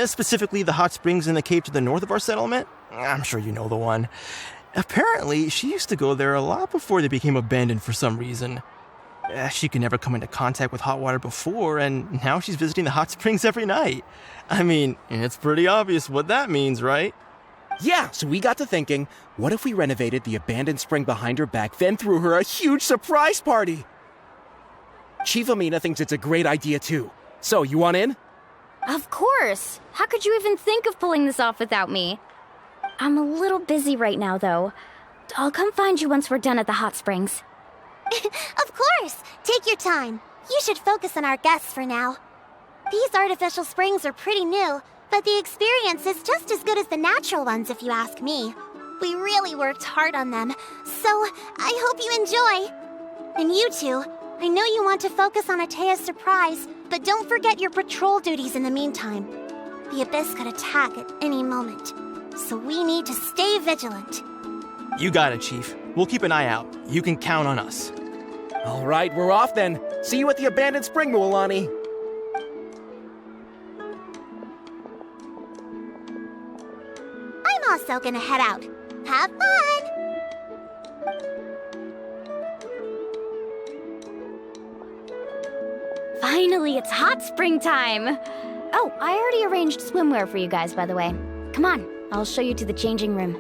Specifically the hot springs in the cave to the north of our settlement. I'm sure you know the one. Apparently, she used to go there a lot before they became abandoned for some reason. She could never come into contact with hot water before, and now she's visiting the hot springs every night. I mean, it's pretty obvious what that means, right? Yeah, so we got to thinking, what if we renovated the abandoned spring behind her back, then threw her a huge surprise party? Chief Amina thinks it's a great idea too. So, you want in? Of course! How could you even think of pulling this off without me? I'm a little busy right now, though. I'll come find you once we're done at the hot springs. Of course! Take your time. You should focus on our guests for now. These artificial springs are pretty new, but the experience is just as good as the natural ones, if you ask me. We really worked hard on them, so I hope you enjoy. And you two, I know you want to focus on Atea's surprise, but don't forget your patrol duties in the meantime. The Abyss could attack at any moment, so we need to stay vigilant. You got it, Chief. We'll keep an eye out. You can count on us. All right, we're off then. See you at the abandoned spring, Mulani. I'm also gonna head out. Have fun! Finally, it's hot spring time! Oh, I already arranged swimwear for you guys, by the way. Come on, I'll show you to the changing room.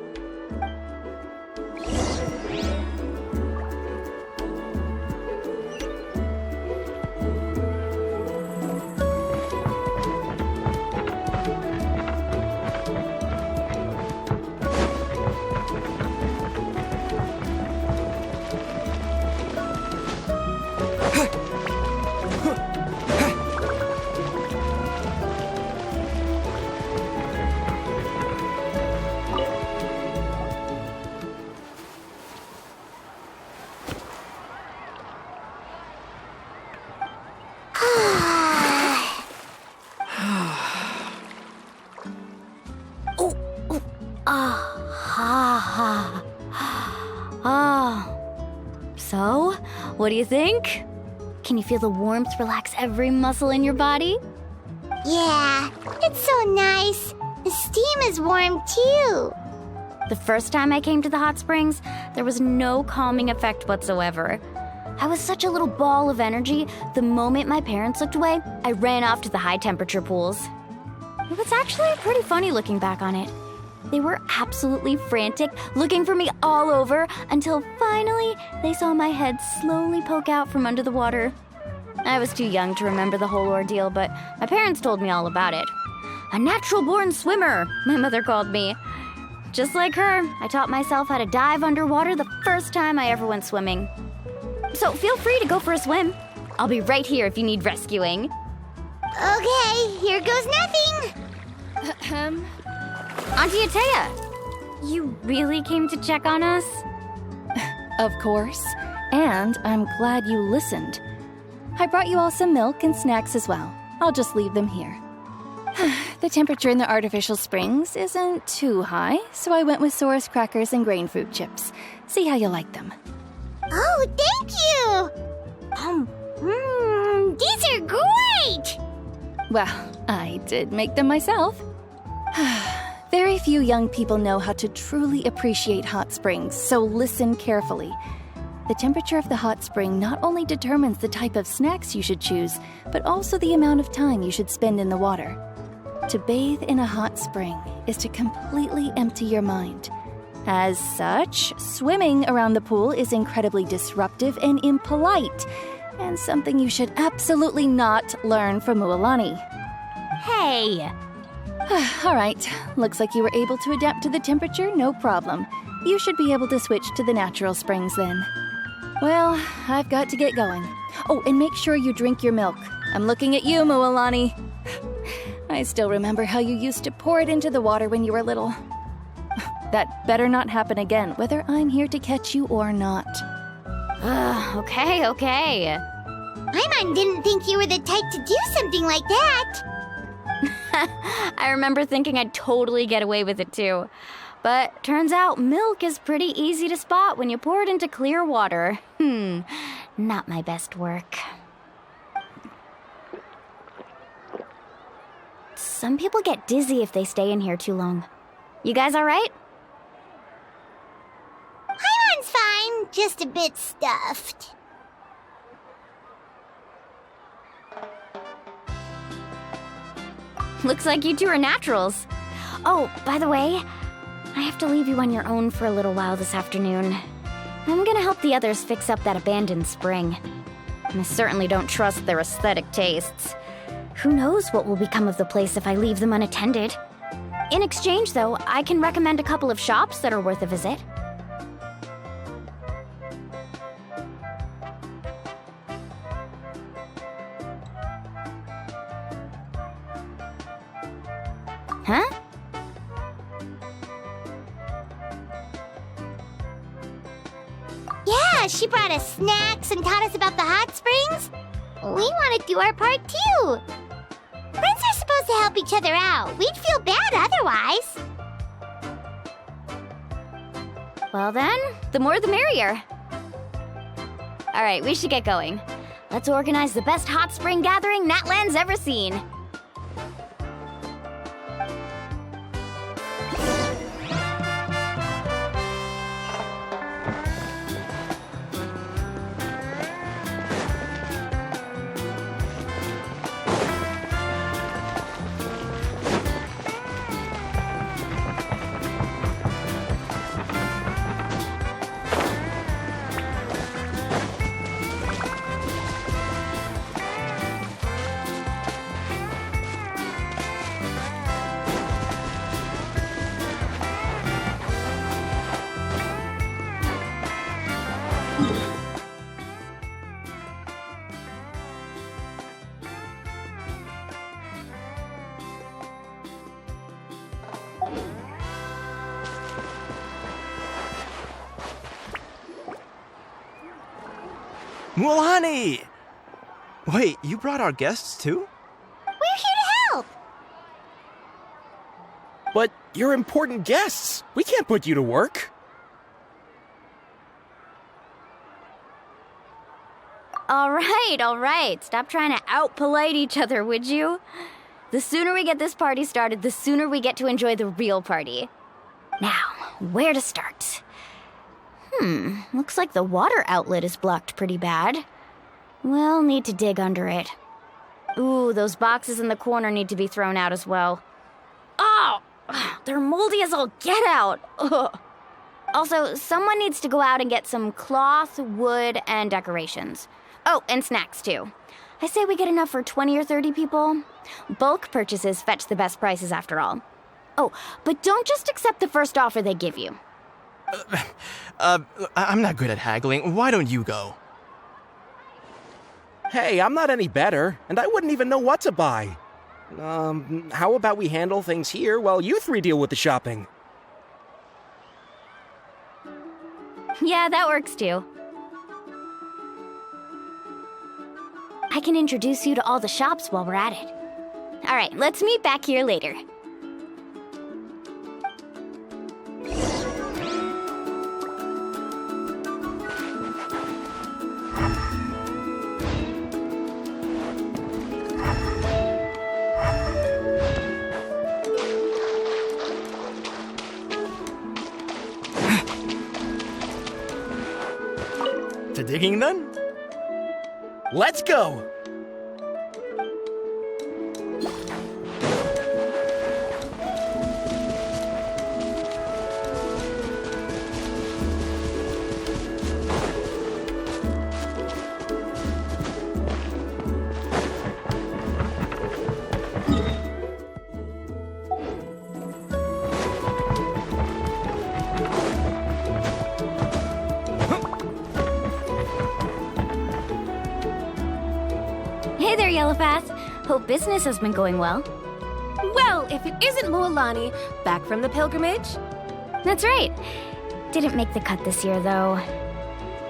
So, what do you think? Can you feel the warmth relax every muscle in your body? Yeah, it's so nice. The steam is warm too. The first time I came to the hot springs, there was no calming effect whatsoever. I was such a little ball of energy, the moment my parents looked away, I ran off to the high temperature pools. It was actually pretty funny looking back on it. They were absolutely frantic, looking for me all over, until finally they saw my head slowly poke out from under the water. I was too young to remember the whole ordeal, but my parents told me all about it. A natural-born swimmer, my mother called me. Just like her, I taught myself how to dive underwater the first time I ever went swimming. So feel free to go for a swim. I'll be right here if you need rescuing. Okay, here goes nothing. Auntie Atea, you really came to check on us? Of course. And I'm glad you listened. I brought you all some milk and snacks as well. I'll just leave them here. The temperature in the artificial springs isn't too high, so I went with Source crackers and grain fruit chips. See how you like them. Oh, thank you! These are great! Well, I did make them myself. Very few young people know how to truly appreciate hot springs, so listen carefully. The temperature of the hot spring not only determines the type of snacks you should choose, but also the amount of time you should spend in the water. To bathe in a hot spring is to completely empty your mind. As such, swimming around the pool is incredibly disruptive and impolite, and something you should absolutely not learn from Mualani. Hey! All right, looks like you were able to adapt to the temperature, no problem. You should be able to switch to the natural springs then. Well, I've got to get going. Oh, and make sure you drink your milk. I'm looking at you, Mualani. I still remember how you used to pour it into the water when you were little. That better not happen again, whether I'm here to catch you or not. Okay. Paimon didn't think you were the type to do something like that. I remember thinking I'd totally get away with it too. But turns out milk is pretty easy to spot when you pour it into clear water. Not my best work. Some people get dizzy if they stay in here too long. You guys all right? Paimon's fine, just a bit stuffed. Looks like you two are naturals. Oh, by the way, I have to leave you on your own for a little while this afternoon. I'm gonna help the others fix up that abandoned spring. I certainly don't trust their aesthetic tastes. Who knows what will become of the place if I leave them unattended? In exchange, though, I can recommend a couple of shops that are worth a visit. Huh? Yeah, she brought us snacks and taught us about the hot springs. We want to do our part too. Friends are supposed to help each other out. We'd feel bad otherwise. Well then, the more the merrier. All right, we should get going. Let's organize the best hot spring gathering Natlan's ever seen. Mualani! Wait, you brought our guests too? We're here to help! But you're important guests. We can't put you to work. All right. Stop trying to out-polite each other, would you? The sooner we get this party started, the sooner we get to enjoy the real party. Now, where to start? Looks like the water outlet is blocked pretty bad. We'll need to dig under it. Ooh, those boxes in the corner need to be thrown out as well. Oh! They're moldy as all get out. Ugh. Also, someone needs to go out and get some cloth, wood, and decorations. Oh, and snacks too. I say we get enough for 20 or 30 people. Bulk purchases fetch the best prices after all. Oh, but don't just accept the first offer they give you. I'm not good at haggling. Why don't you go? Hey, I'm not any better, and I wouldn't even know what to buy. How about we handle things here while you three deal with the shopping? Yeah, that works too. I can introduce you to all the shops while we're at it. All right, let's meet back here later. To digging then? Let's go! Hey there, Yellowpath. Hope business has been going well. Well, if it isn't Mualani, back from the pilgrimage. That's right. Didn't make the cut this year, though.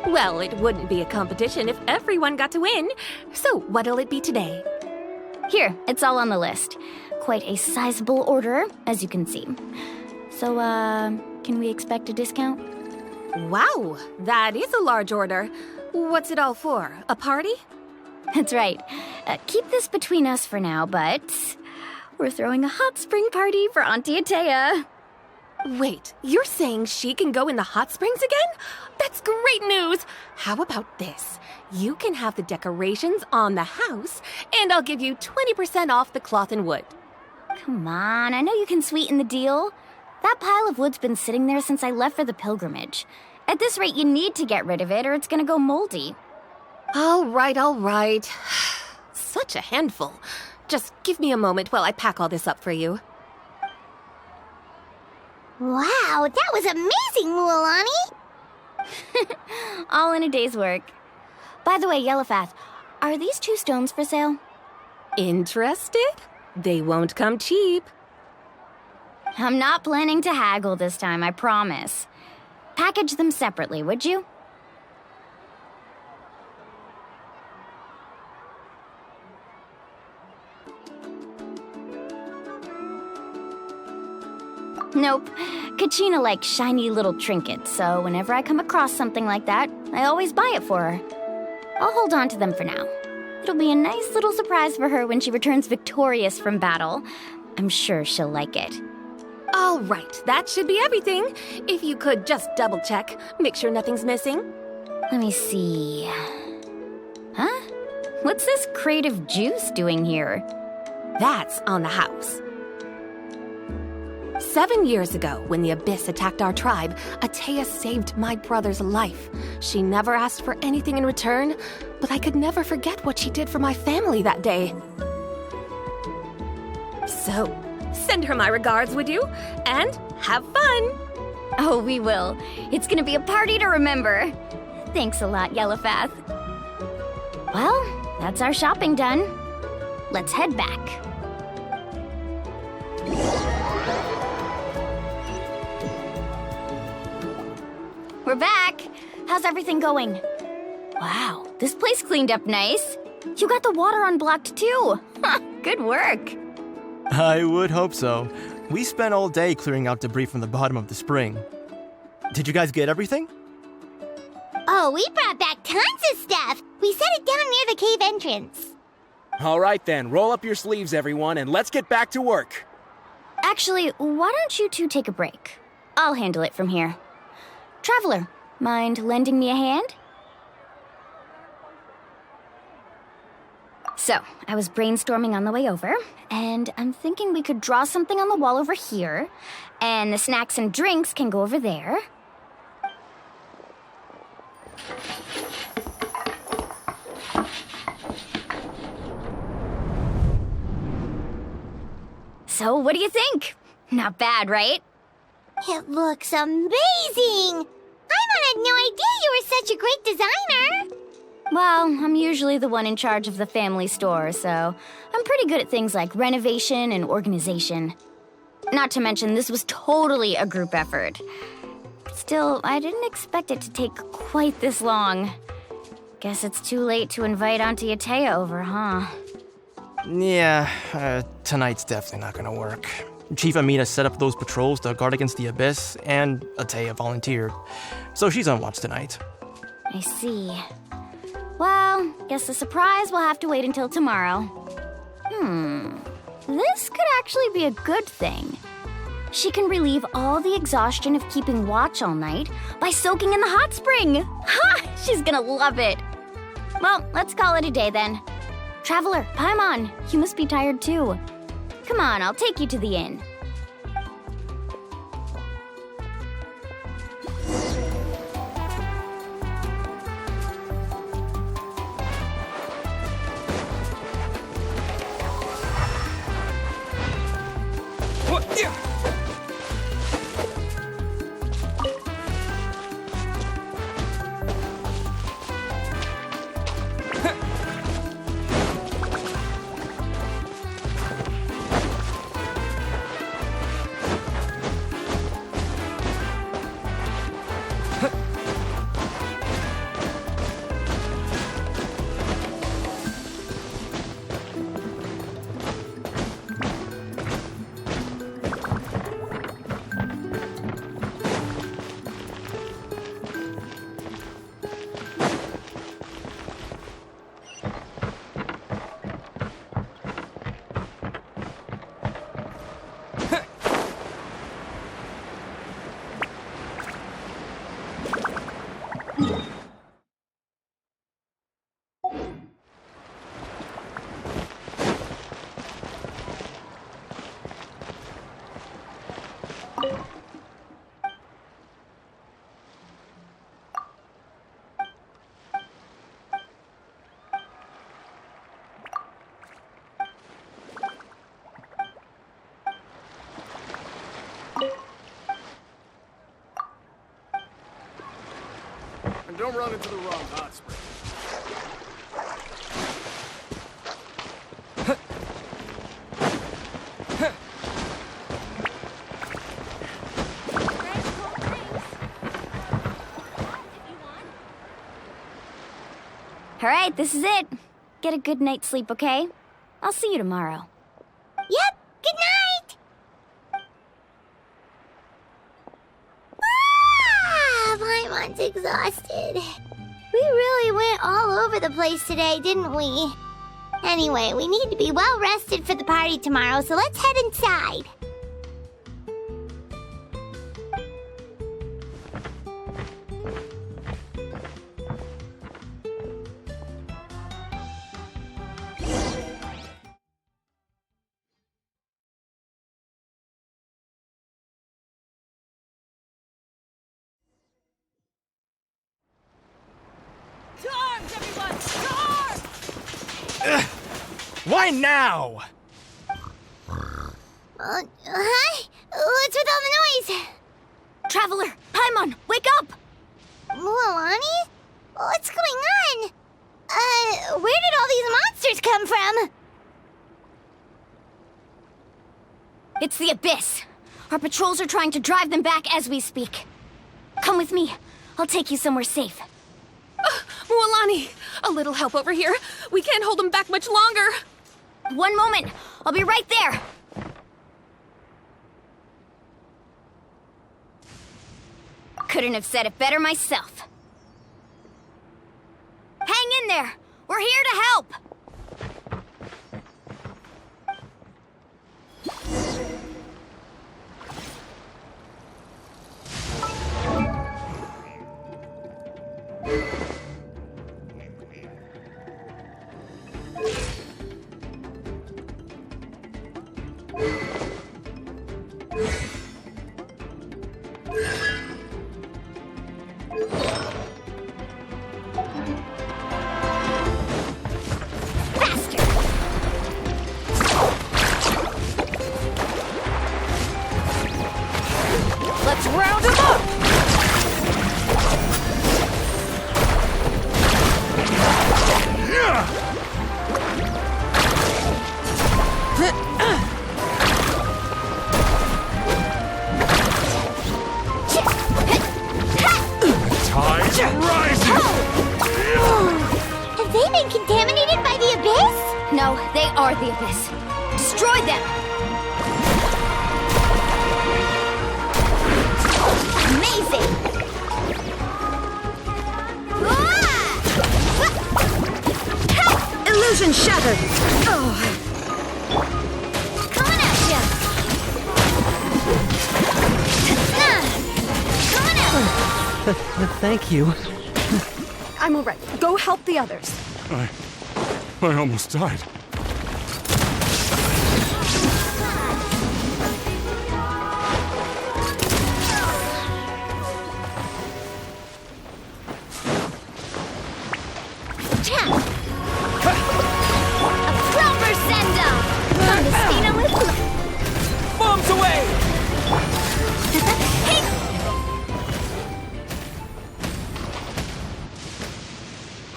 Well, it wouldn't be a competition if everyone got to win. So, what'll it be today? Here, it's all on the list. Quite a sizable order, as you can see. So, can we expect a discount? Wow, that is a large order. What's it all for? A party? That's right. Keep this between us for now, but we're throwing a hot spring party for Auntie Atea. Wait, you're saying she can go in the hot springs again? That's great news! How about this? You can have the decorations on the house, and I'll give you 20% off the cloth and wood. Come on, I know you can sweeten the deal. That pile of wood's been sitting there since I left for the pilgrimage. At this rate, you need to get rid of it or it's gonna go moldy. All right. Such a handful. Just give me a moment while I pack all this up for you. Wow, that was amazing, Mualani! All in a day's work. By the way, Yellowpath, are these 2 stones for sale? Interested? They won't come cheap. I'm not planning to haggle this time, I promise. Package them separately, would you? Nope. Kachina likes shiny little trinkets, so whenever I come across something like that, I always buy it for her. I'll hold on to them for now. It'll be a nice little surprise for her when she returns victorious from battle. I'm sure she'll like it. All right, that should be everything. If you could just double check, make sure nothing's missing. Let me see. Huh? What's this crate of juice doing here? That's on the house. 7 years ago, when the Abyss attacked our tribe, Atea saved my brother's life. She never asked for anything in return, but I could never forget what she did for my family that day. So, send her my regards, would you? And have fun! Oh, we will. It's gonna be a party to remember. Thanks a lot, Yellowpath. Well, that's our shopping done. Let's head back. We're back. How's everything going? Wow, this place cleaned up nice. You got the water unblocked too. Good work. I would hope so. We spent all day clearing out debris from the bottom of the spring. Did you guys get everything? Oh, we brought back tons of stuff. We set it down near the cave entrance. All right then, roll up your sleeves, everyone, and let's get back to work. Actually, why don't you two take a break? I'll handle it from here. Traveler, mind lending me a hand? So, I was brainstorming on the way over, and I'm thinking we could draw something on the wall over here, and the snacks and drinks can go over there. So, what do you think? Not bad, right? It looks amazing! Paimon had no idea you were such a great designer! Well, I'm usually the one in charge of the family store, so I'm pretty good at things like renovation and organization. Not to mention, this was totally a group effort. Still, I didn't expect it to take quite this long. Guess it's too late to invite Auntie Atea over, huh? Yeah, tonight's definitely not gonna work. Chief Amina set up those patrols to guard against the Abyss, and Atea volunteered. So she's on watch tonight. I see. Well, guess the surprise will have to wait until tomorrow. This could actually be a good thing. She can relieve all the exhaustion of keeping watch all night by soaking in the hot spring. Ha! She's gonna love it. Well, let's call it a day then. Traveler, Paimon, you must be tired too. Come on, I'll take you to the inn. And don't run into the wrong hot spring. All right, this is it. Get a good night's sleep, okay? I'll see you tomorrow. Yep, good night! Paimon's exhausted. We really went all over the place today, didn't we? Anyway, we need to be well rested for the party tomorrow, so let's head inside. Why now? Hi? What's with all the noise? Traveler, Paimon, wake up! Mualani? What's going on? Where did all these monsters come from? It's the Abyss. Our patrols are trying to drive them back as we speak. Come with me. I'll take you somewhere safe. Mualani, a little help over here. We can't hold them back much longer. One moment. I'll be right there. Couldn't have said it better myself. Hang in there. We're here to help. Tide rising! Have they been contaminated by the Abyss? No, they are the Abyss. Destroy them! Amazing! Illusion shattered! Coming at ya! Coming at Thank you. I'm alright. Go help the others. I almost died. Proper send-off! Understand with Bombs away!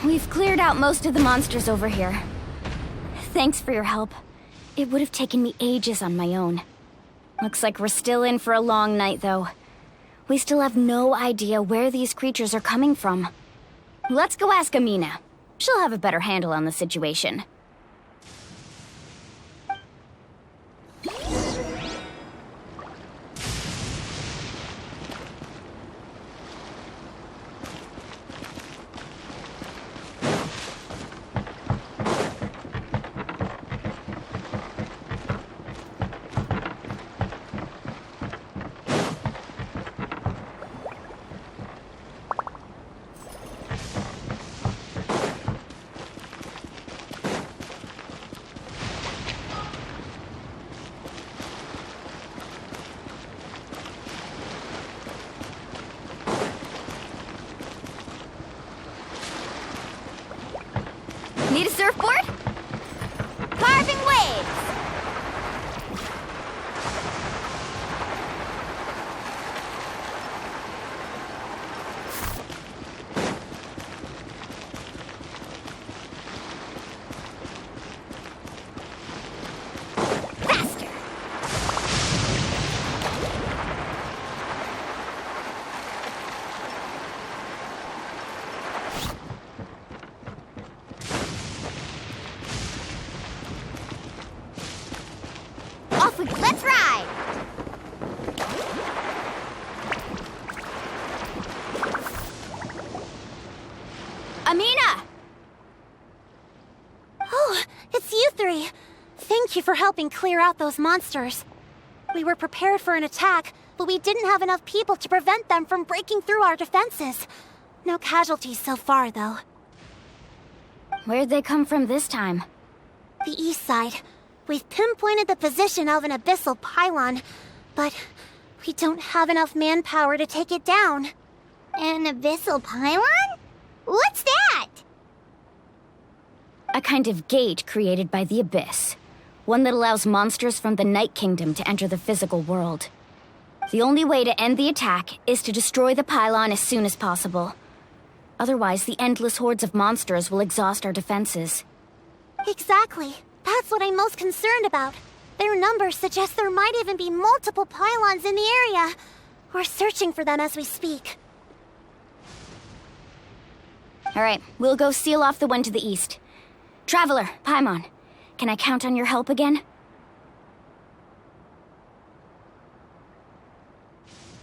We've cleared out most of the monsters over here. Thanks for your help. It would have taken me ages on my own. Looks like we're still in for a long night, though. We still have no idea where these creatures are coming from. Let's go ask Amina. She'll have a better handle on the situation. Need a surfboard? Carving waves! Faster! Let's ride! Amina! Oh, it's you three. Thank you for helping clear out those monsters. We were prepared for an attack, but we didn't have enough people to prevent them from breaking through our defenses. No casualties so far, though. Where'd they come from this time? The east side. We've pinpointed the position of an abyssal pylon, but we don't have enough manpower to take it down. An abyssal pylon? What's that? A kind of gate created by the Abyss. One that allows monsters from the Night Kingdom to enter the physical world. The only way to end the attack is to destroy the pylon as soon as possible. Otherwise, the endless hordes of monsters will exhaust our defenses. Exactly. That's what I'm most concerned about. Their numbers suggest there might even be multiple pylons in the area. We're searching for them as we speak. Alright, we'll go seal off the one to the east. Traveler, Paimon, can I count on your help again?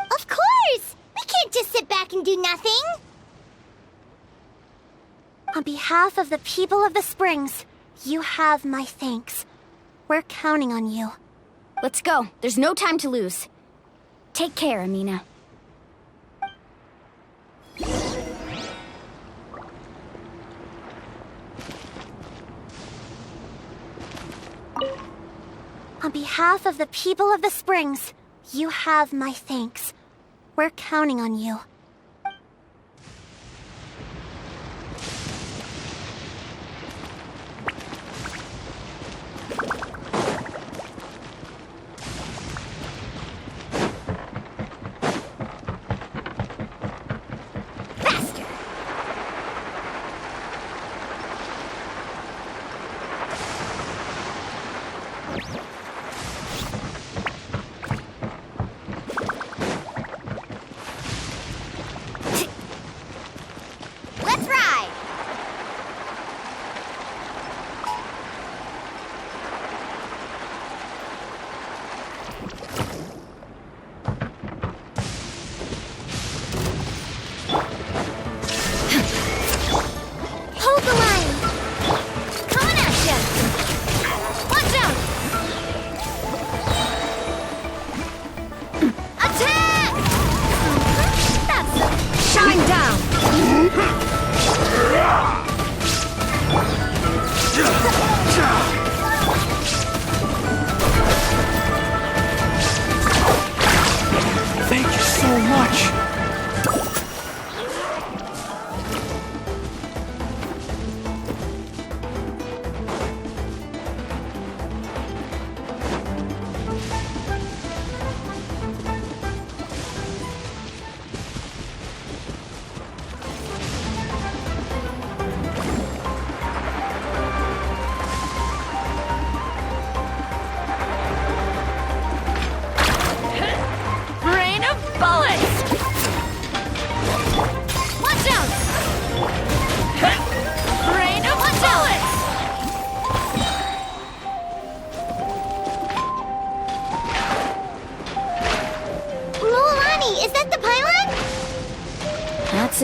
Of course! We can't just sit back and do nothing! On behalf of the people of the Springs, you have my thanks. We're counting on you. Let's go. There's no time to lose. Take care, Amina. On behalf of the people of the Springs, you have my thanks. We're counting on you.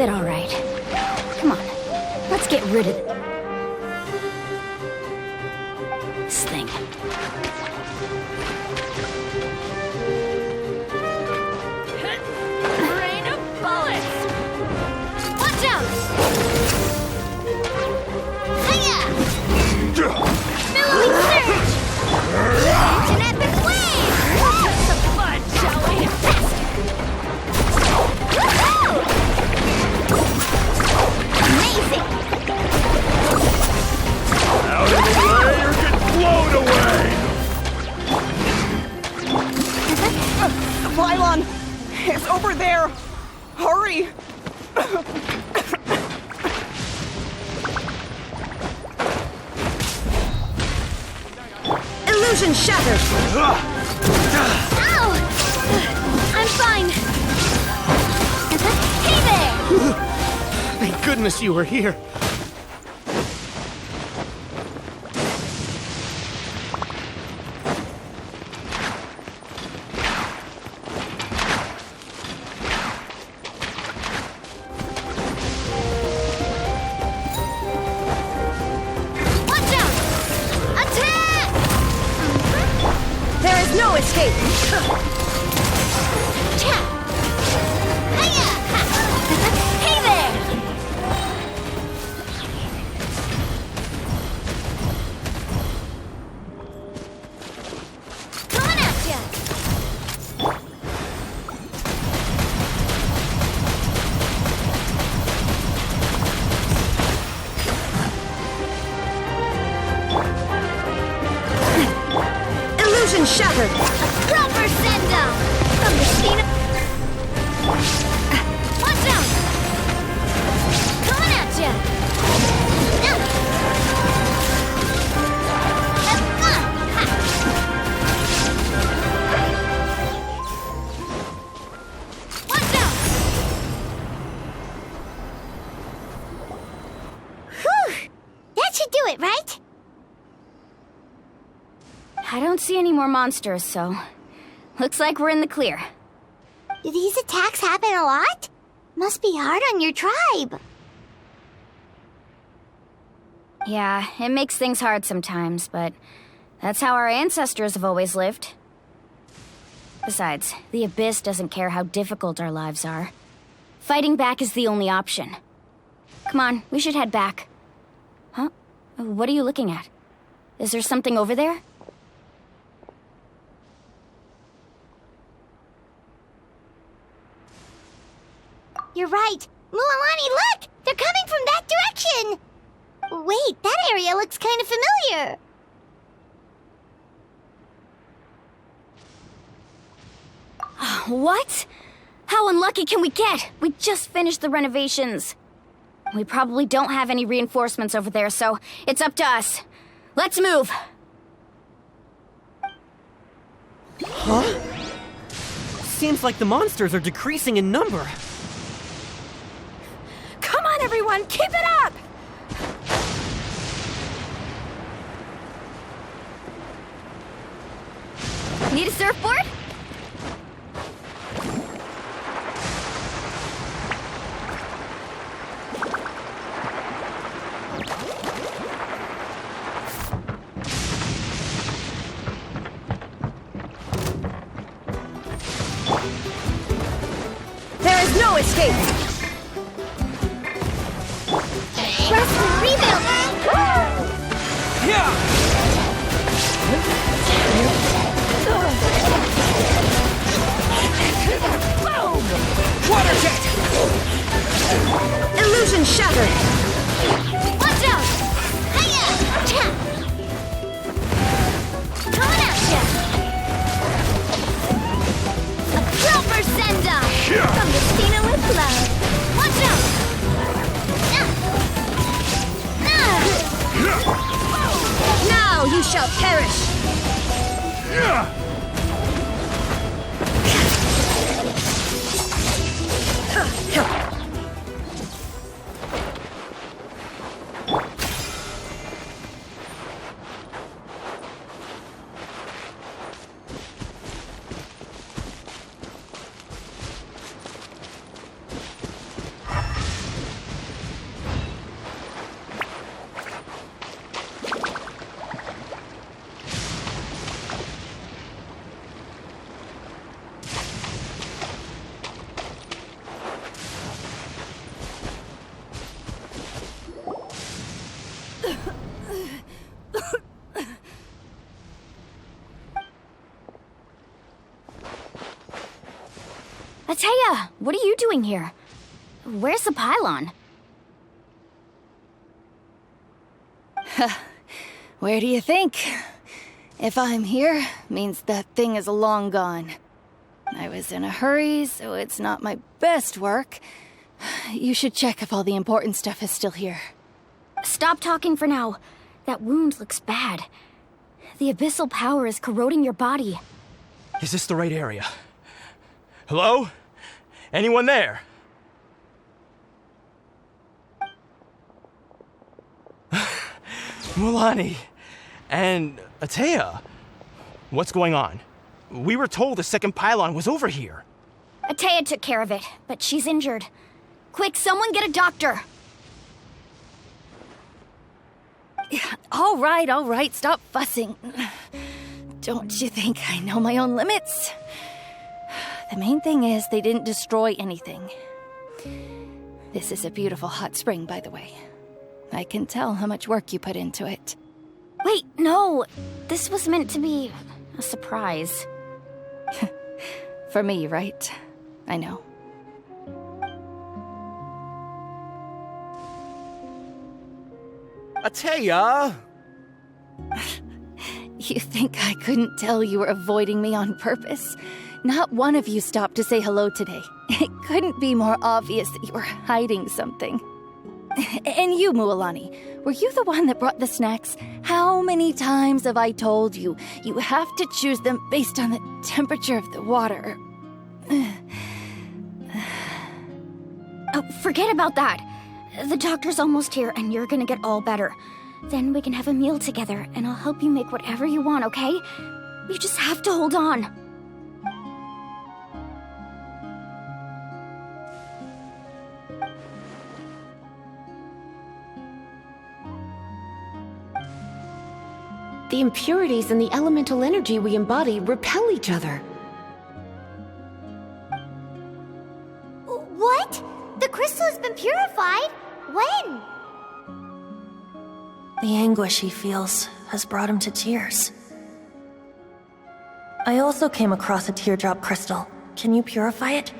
it, all right. Come on, let's get rid of this thing. Rain of bullets! Watch out! Hiya! Millie surge! It's an epic wave! Let's have some fun, shall we? Amazing! Out of the way or get blown away! Rylon! It's over there! Hurry! Illusion shattered! Ow! I'm fine. Hey there! Thank goodness you were here. Watch out! Attack! There is no escape! Cha! Hiya! Hey there! Coming at ya! Illusion shattered! Proper send-down! From the scene of... Watch out! Coming at ya! Watch out! Whew! That should do it, right? I don't see any more monsters, so... Looks like we're in the clear. Do these attacks happen a lot? Must be hard on your tribe. Yeah, it makes things hard sometimes, but... That's how our ancestors have always lived. Besides, the Abyss doesn't care how difficult our lives are. Fighting back is the only option. Come on, we should head back. Huh? What are you looking at? Is there something over there? You're right. Mualani, look! They're coming from that direction! Wait, that area looks kind of familiar. What? How unlucky can we get? We just finished the renovations. We probably don't have any reinforcements over there, so it's up to us. Let's move! Huh? Seems like the monsters are decreasing in number. Come on, everyone, keep it up! Need a surfboard? There is no escape! Press the rebuild! Boom! Water jet! Illusion shattered! Watch out! Hiya! Cha! Coming at ya! A proper send-off! From the Cena with love! Watch out! Now you shall perish! Atea, what are you doing here? Where's the pylon? Where do you think? If I'm here, means that thing is long gone. I was in a hurry, so it's not my best work. You should check if all the important stuff is still here. Stop talking for now. That wound looks bad. The abyssal power is corroding your body. Is this the right area? Hello? Anyone there? Mulani and Atea. What's going on? We were told the second pylon was over here. Atea took care of it, but she's injured. Quick, someone get a doctor! All right, stop fussing. Don't you think I know my own limits? The main thing is they didn't destroy anything. This is a beautiful hot spring, by the way. I can tell how much work you put into it. Wait, no. This was meant to be a surprise. For me, right? I know. Atea! You think I couldn't tell you were avoiding me on purpose? Not one of you stopped to say hello today. It couldn't be more obvious that you were hiding something. And you, Mualani, were you the one that brought the snacks? How many times have I told you, you have to choose them based on the temperature of the water? Oh, forget about that. The doctor's almost here, and you're gonna get all better. Then we can have a meal together, and I'll help you make whatever you want, okay? You just have to hold on. The impurities and the elemental energy we embody repel each other. What? The crystal has been purified? When? The anguish he feels has brought him to tears. I also came across a teardrop crystal. Can you purify it?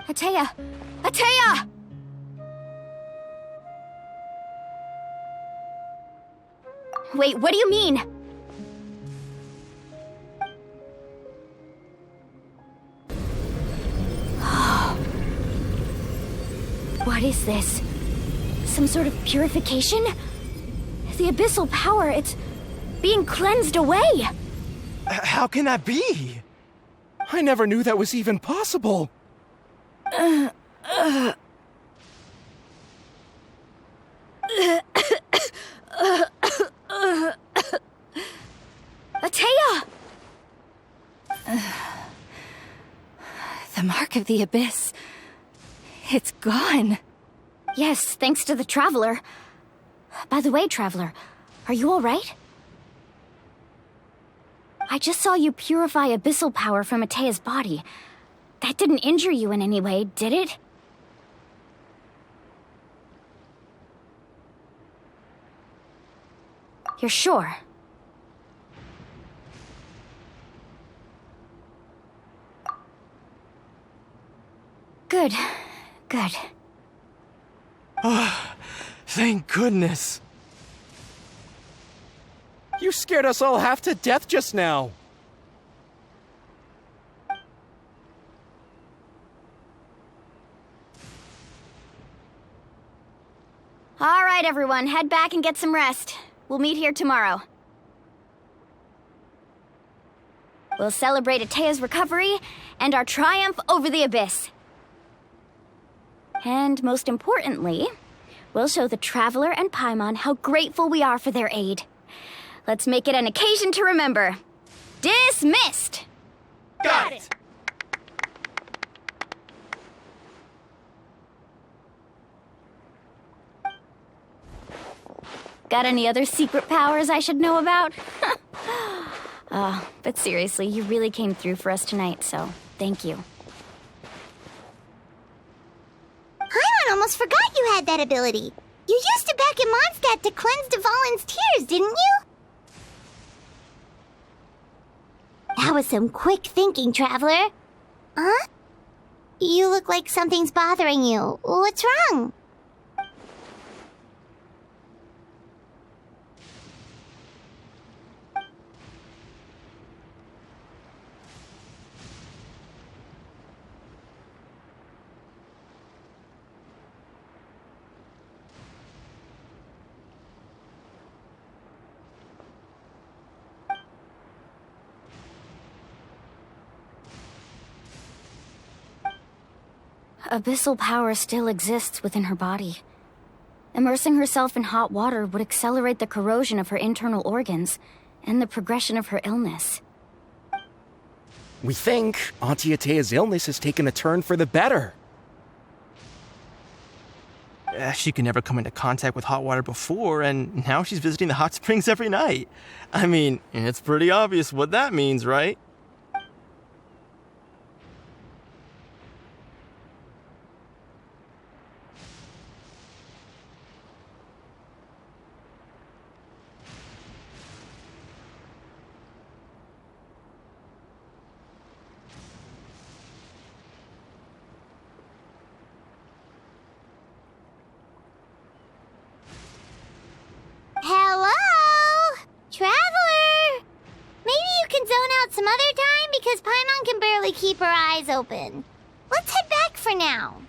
Atea! Atea! Wait, what do you mean? What is this? Some sort of purification? The abyssal power, it's being cleansed away! How can that be? I never knew that was even possible. Atea! The mark of the abyss. It's gone. Yes, thanks to the Traveler. By the way, Traveler, are you alright? I just saw you purify abyssal power from Atea's body. That didn't injure you in any way, did it? You're sure? Good. Good. Oh, thank goodness. You scared us all half to death just now. All right, everyone, head back and get some rest. We'll meet here tomorrow. We'll celebrate Atea's recovery and our triumph over the abyss. And most importantly, we'll show the Traveler and Paimon how grateful we are for their aid. Let's make it an occasion to remember. Dismissed! Got it! Got any other secret powers I should know about? But seriously, you really came through for us tonight, so thank you. Paimon almost forgot you had that ability. You used it back in Mondstadt to cleanse Dvalin's tears, didn't you? That was some quick thinking, Traveler. Huh? You look like something's bothering you. What's wrong? Abyssal power still exists within her body. Immersing herself in hot water would accelerate the corrosion of her internal organs and the progression of her illness. We think Auntie Atea's illness has taken a turn for the better. She could never come into contact with hot water before, and now she's visiting the hot springs every night. I mean, it's pretty obvious what that means, right? Hello? Traveler? Maybe you can zone out some other time because Paimon can barely keep her eyes open. Let's head back for now.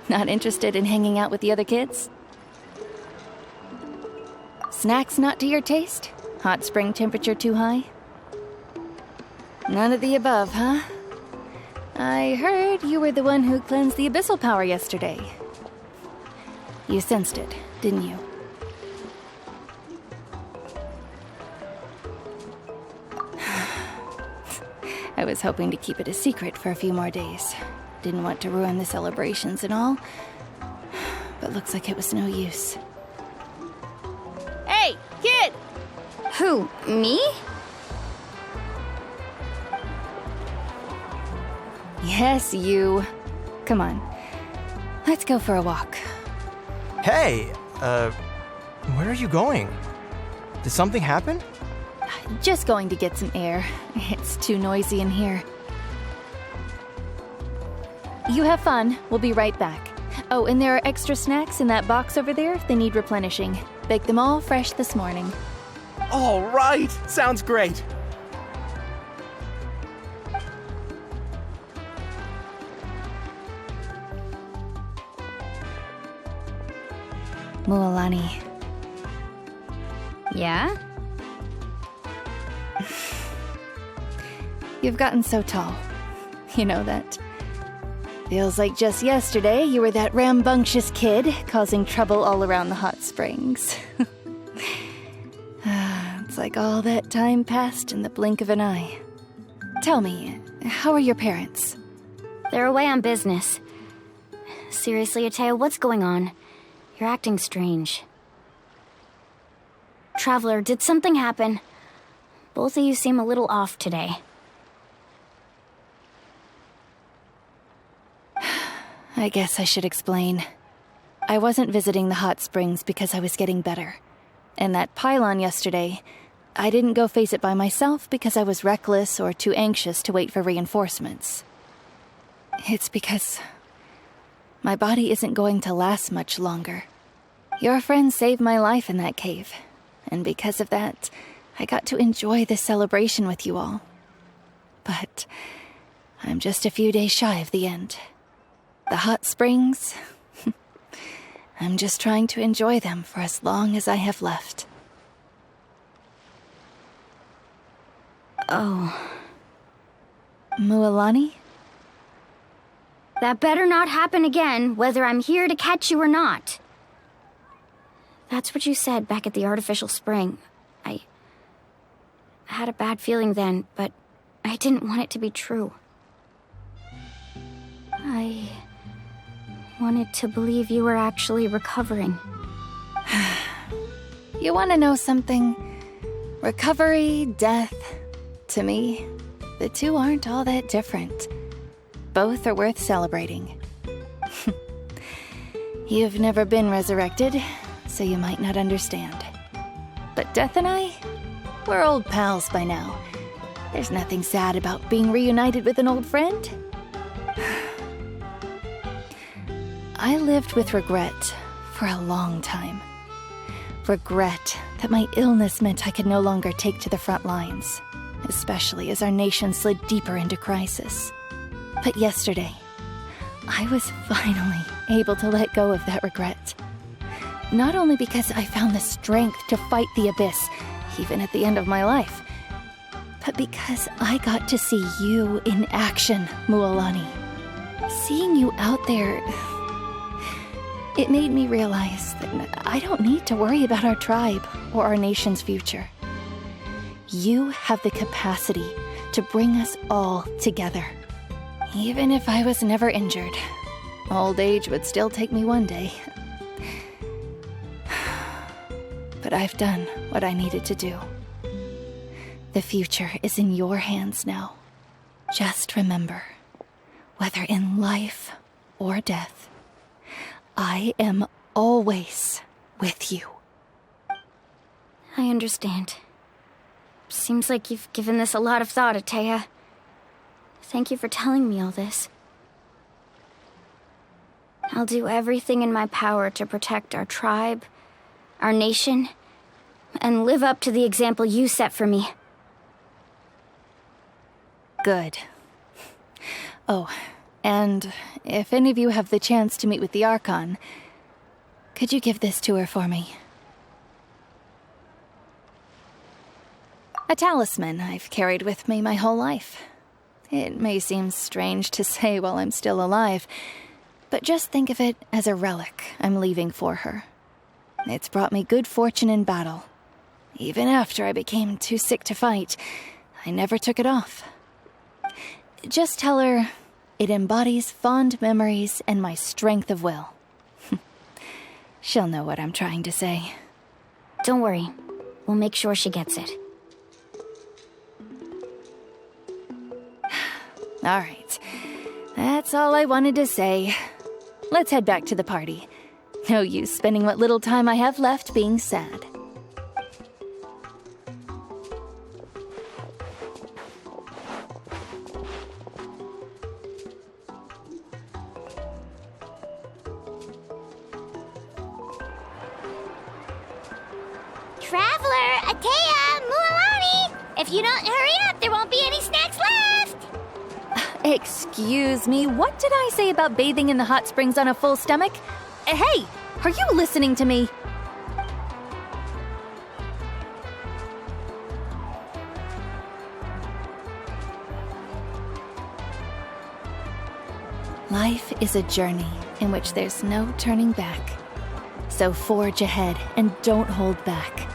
Not interested in hanging out with the other kids? Snacks not to your taste? Hot spring temperature too high? None of the above, huh? I heard you were the one who cleansed the abyssal power yesterday. You sensed it, didn't you? I was hoping to keep it a secret for a few more days. Didn't want to ruin the celebrations and all. But looks like it was no use. Hey, kid! Who, me? Yes, you. Come on. Let's go for a walk. Hey, where are you going? Did something happen? Just going to get some air. It's too noisy in here. You have fun. We'll be right back. Oh, and there are extra snacks in that box over there if they need replenishing. Baked them all fresh this morning. All right! Sounds great! Mualani. Yeah? You've gotten so tall. You know that. Feels like just yesterday you were that rambunctious kid causing trouble all around the hot springs. It's like all that time passed in the blink of an eye. Tell me, how are your parents? They're away on business. Seriously, Ateo, what's going on? You're acting strange. Traveler, did something happen? Both of you seem a little off today. I guess I should explain. I wasn't visiting the hot springs because I was getting better. And that pylon yesterday, I didn't go face it by myself because I was reckless or too anxious to wait for reinforcements. It's because my body isn't going to last much longer. Your friend saved my life in that cave, and because of that, I got to enjoy this celebration with you all. But I'm just a few days shy of the end. The hot springs, I'm just trying to enjoy them for as long as I have left. Oh. Mualani? That better not happen again, whether I'm here to catch you or not. That's what you said back at the artificial spring. I had a bad feeling then, but I didn't want it to be true. I wanted to believe you were actually recovering. You want to know something? Recovery, death, to me, the two aren't all that different. Both are worth celebrating. You've never been resurrected, so you might not understand. But Death and I, we're old pals by now. There's nothing sad about being reunited with an old friend. I lived with regret for a long time. Regret that my illness meant I could no longer take to the front lines, especially as our nation slid deeper into crisis. But yesterday, I was finally able to let go of that regret. Not only because I found the strength to fight the abyss, even at the end of my life, but because I got to see you in action, Mualani. Seeing you out there, it made me realize that I don't need to worry about our tribe or our nation's future. You have the capacity to bring us all together. Even if I was never injured, old age would still take me one day. But I've done what I needed to do. The future is in your hands now. Just remember, whether in life or death, I am always with you. I understand. Seems like you've given this a lot of thought, Ataya. Thank you for telling me all this. I'll do everything in my power to protect our tribe, our nation, and live up to the example you set for me. Good. Oh, and if any of you have the chance to meet with the Archon, could you give this to her for me? A talisman I've carried with me my whole life. It may seem strange to say while I'm still alive, But just think of it as a relic I'm leaving for her. It's brought me good fortune in battle. Even after I became too sick to fight, I never took it off. Just tell her it embodies fond memories and my strength of will. She'll know what I'm trying to say. Don't worry. We'll make sure she gets it. All right. That's all I wanted to say. Let's head back to the party. No use spending what little time I have left being sad. Traveler, Atea, Mualani! If you don't hurry up, there won't be any snacks left! Excuse me, what did I say about bathing in the hot springs on a full stomach? Hey, are you listening to me? Life is a journey in which there's no turning back. So forge ahead and don't hold back.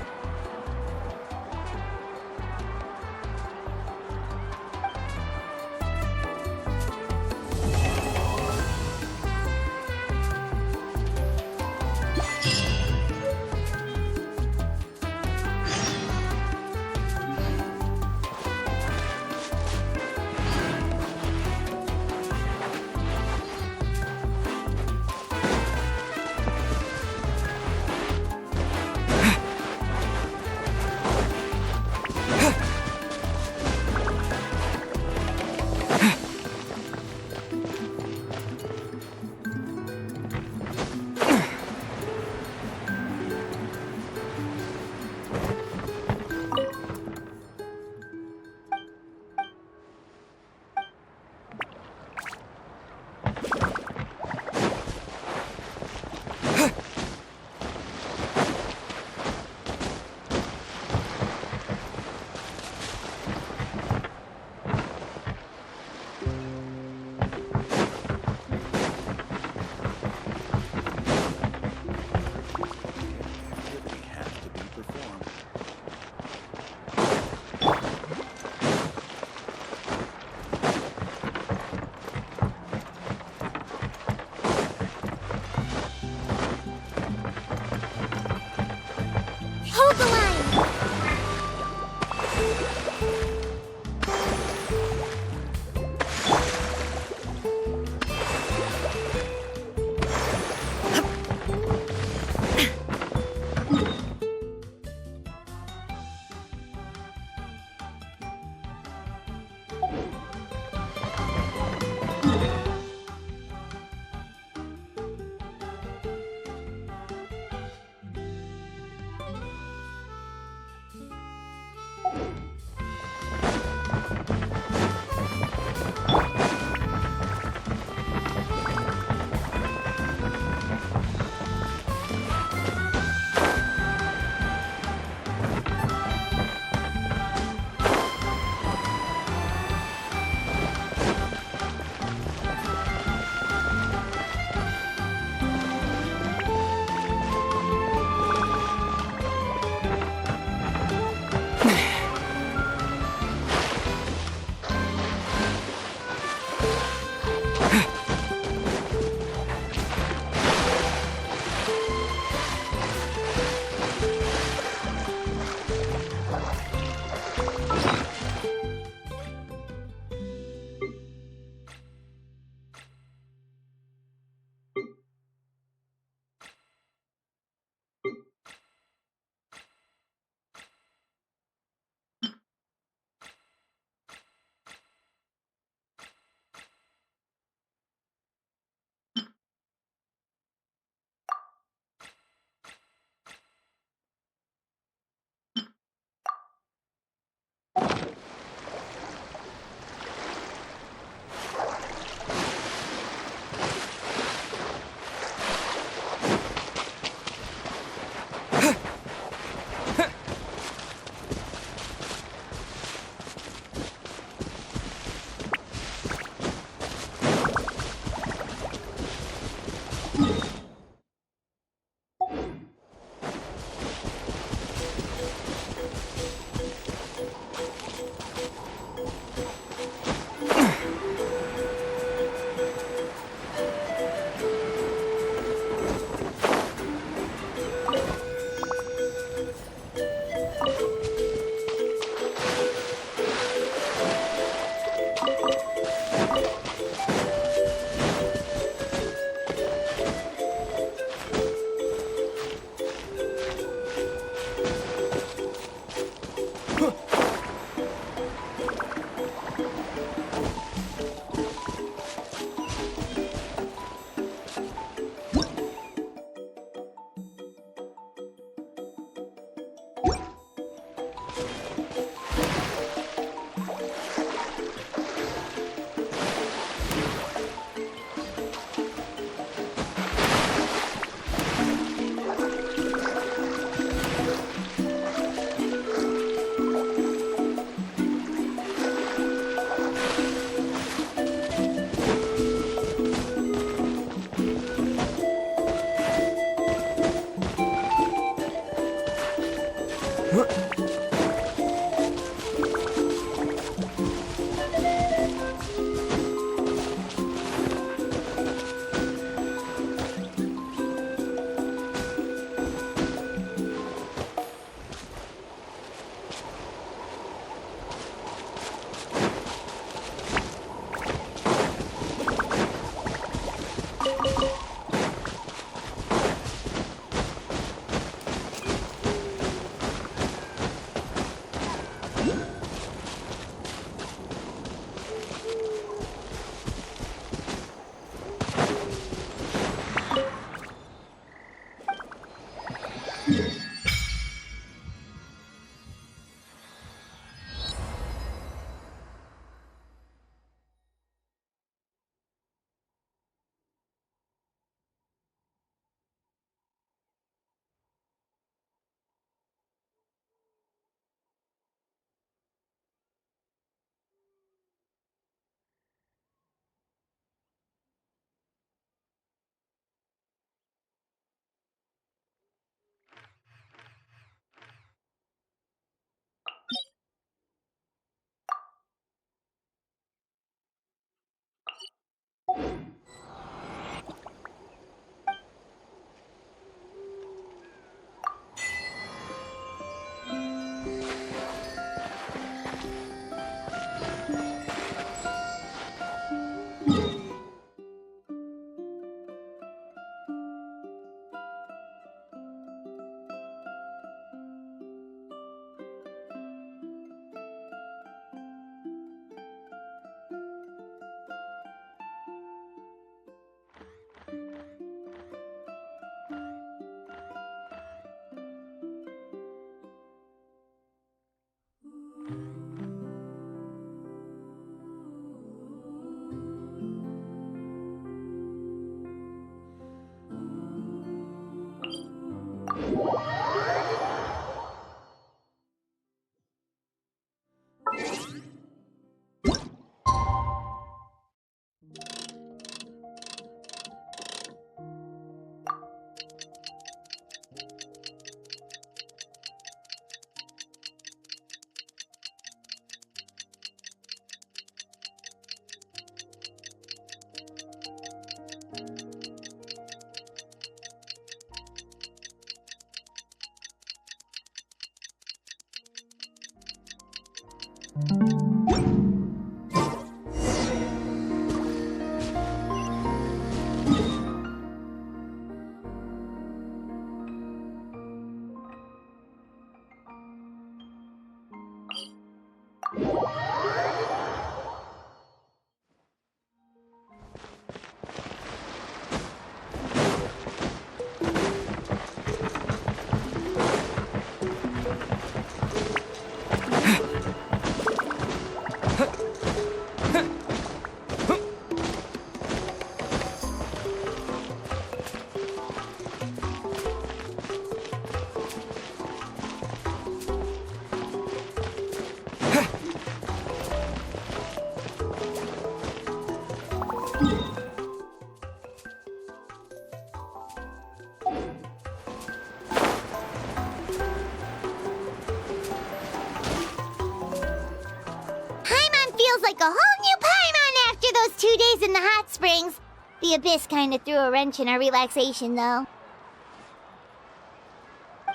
like a whole new Paimon after those 2 days in the hot springs. The Abyss kinda threw a wrench in our relaxation, though.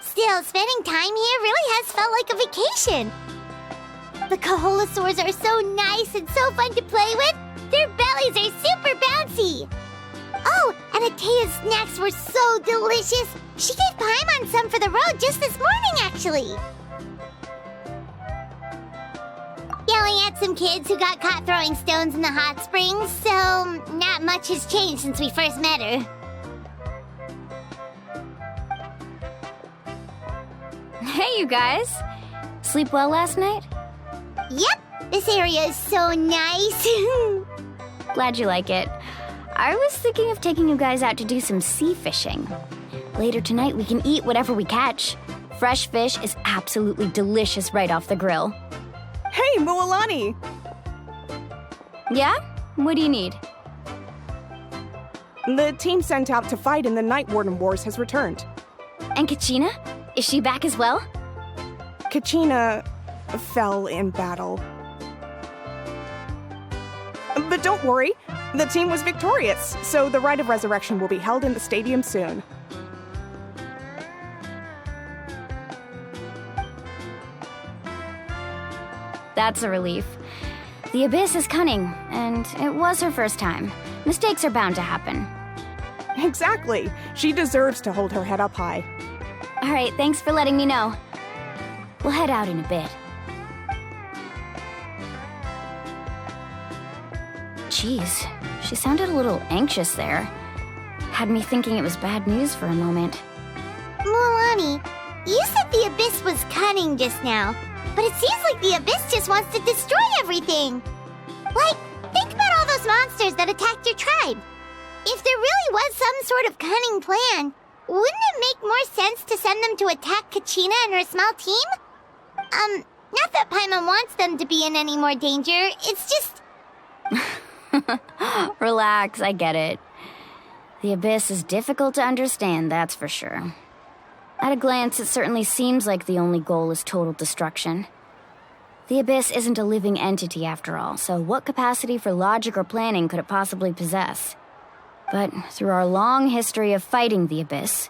Still, spending time here really has felt like a vacation. The Kaholosaurs are so nice and so fun to play with. Their bellies are super bouncy. Oh, and Atea's snacks were so delicious. She gave Paimon some for the road just this morning, actually. Yelling at some kids who got caught throwing stones in the hot springs, so not much has changed since we first met her. Hey, you guys. Sleep well last night? Yep, this area is so nice. Glad you like it. I was thinking of taking you guys out to do some sea fishing. Later tonight, we can eat whatever we catch. Fresh fish is absolutely delicious right off the grill. Hey, Mualani! Yeah? What do you need? The team sent out to fight in the Night Warden Wars has returned. And Kachina? Is she back as well? Kachina fell in battle. But don't worry, the team was victorious, so the rite of resurrection will be held in the stadium soon. That's a relief. The Abyss is cunning, and it was her first time. Mistakes are bound to happen. Exactly. She deserves to hold her head up high. All right, thanks for letting me know. We'll head out in a bit. Jeez, she sounded a little anxious there. Had me thinking it was bad news for a moment. Mualani, you said the Abyss was cunning just now, but it seems like the Abyss just wants to destroy everything. Like, think about all those monsters that attacked your tribe. If there really was some sort of cunning plan, wouldn't it make more sense to send them to attack Kachina and her small team? Not that Paimon wants them to be in any more danger, it's just... Relax, I get it. The Abyss is difficult to understand, that's for sure. At a glance, it certainly seems like the only goal is total destruction. The Abyss isn't a living entity after all, so what capacity for logic or planning could it possibly possess? But through our long history of fighting the Abyss,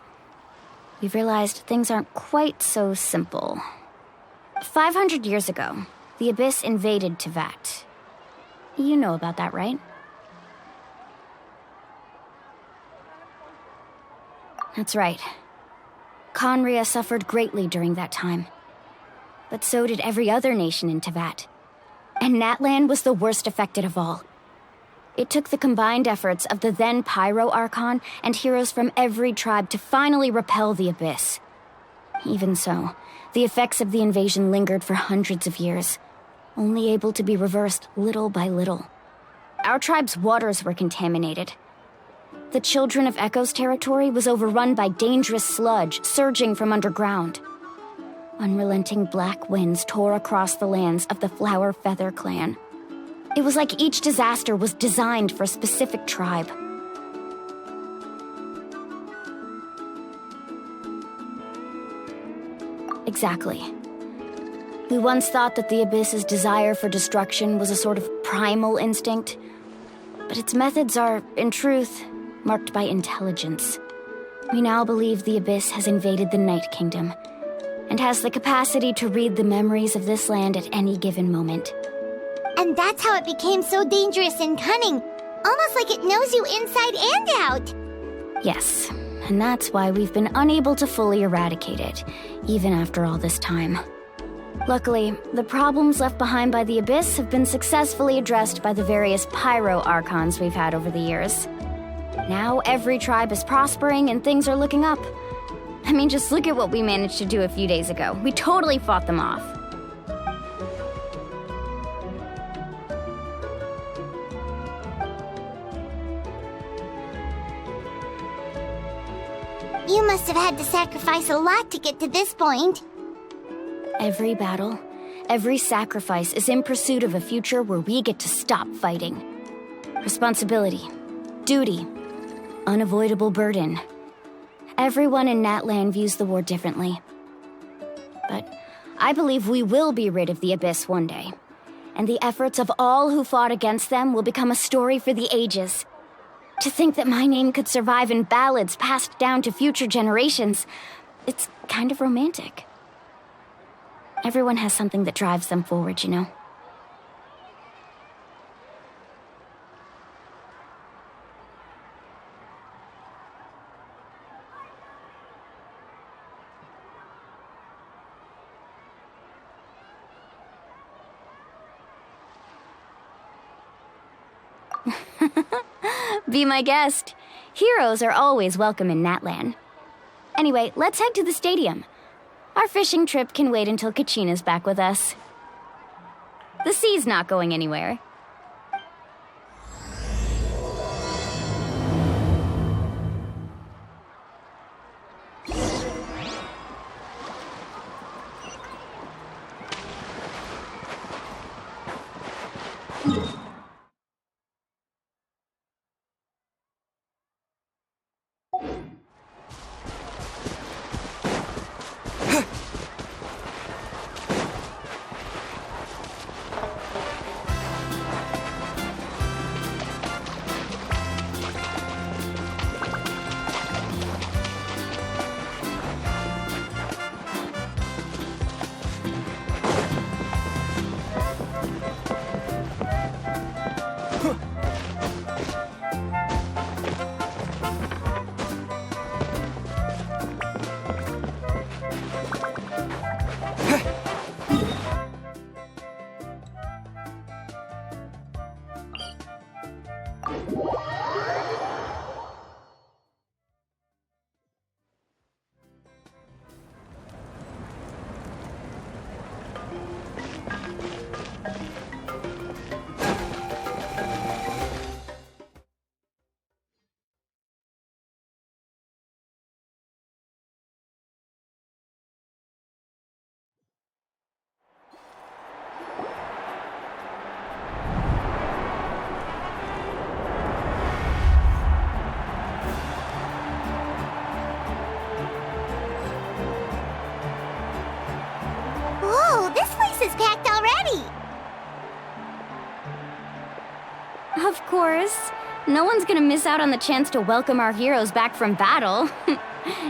we've realized things aren't quite so simple. 500 years ago, the Abyss invaded Teyvat. You know about that, right? That's right. Conria suffered greatly during that time. But so did every other nation in Teyvat. And Natlan was the worst affected of all. It took the combined efforts of the then Pyro Archon and heroes from every tribe to finally repel the Abyss. Even so, the effects of the invasion lingered for hundreds of years, only able to be reversed little by little. Our tribe's waters were contaminated. The Children of Echo's territory was overrun by dangerous sludge surging from underground. Unrelenting black winds tore across the lands of the Flower Feather clan. It was like each disaster was designed for a specific tribe. Exactly. We once thought that the Abyss's desire for destruction was a sort of primal instinct, but its methods are, in truth, marked by intelligence. We now believe the Abyss has invaded the Night Kingdom, and has the capacity to read the memories of this land at any given moment. And that's how it became so dangerous and cunning, almost like it knows you inside and out. Yes, and that's why we've been unable to fully eradicate it, even after all this time. Luckily, the problems left behind by the Abyss have been successfully addressed by the various Pyro Archons we've had over the years. Now every tribe is prospering and things are looking up. I mean, just look at what we managed to do a few days ago. We totally fought them off. You must have had to sacrifice a lot to get to this point. Every battle, every sacrifice is in pursuit of a future where we get to stop fighting. Responsibility, duty, unavoidable burden. Everyone in Natlan views the war differently. But I believe we will be rid of the Abyss one day. and the efforts of all who fought against them will become a story for the ages. To think that my name could survive in ballads passed down to future generations, it's kind of romantic. Everyone has something that drives them forward, you know? Be my guest. Heroes are always welcome in Natlan. Anyway, let's head to the stadium. Our fishing trip can wait until Kachina's back with us. The sea's not going anywhere. Whoa, this place is packed already! Of course. No one's gonna miss out on the chance to welcome our heroes back from battle.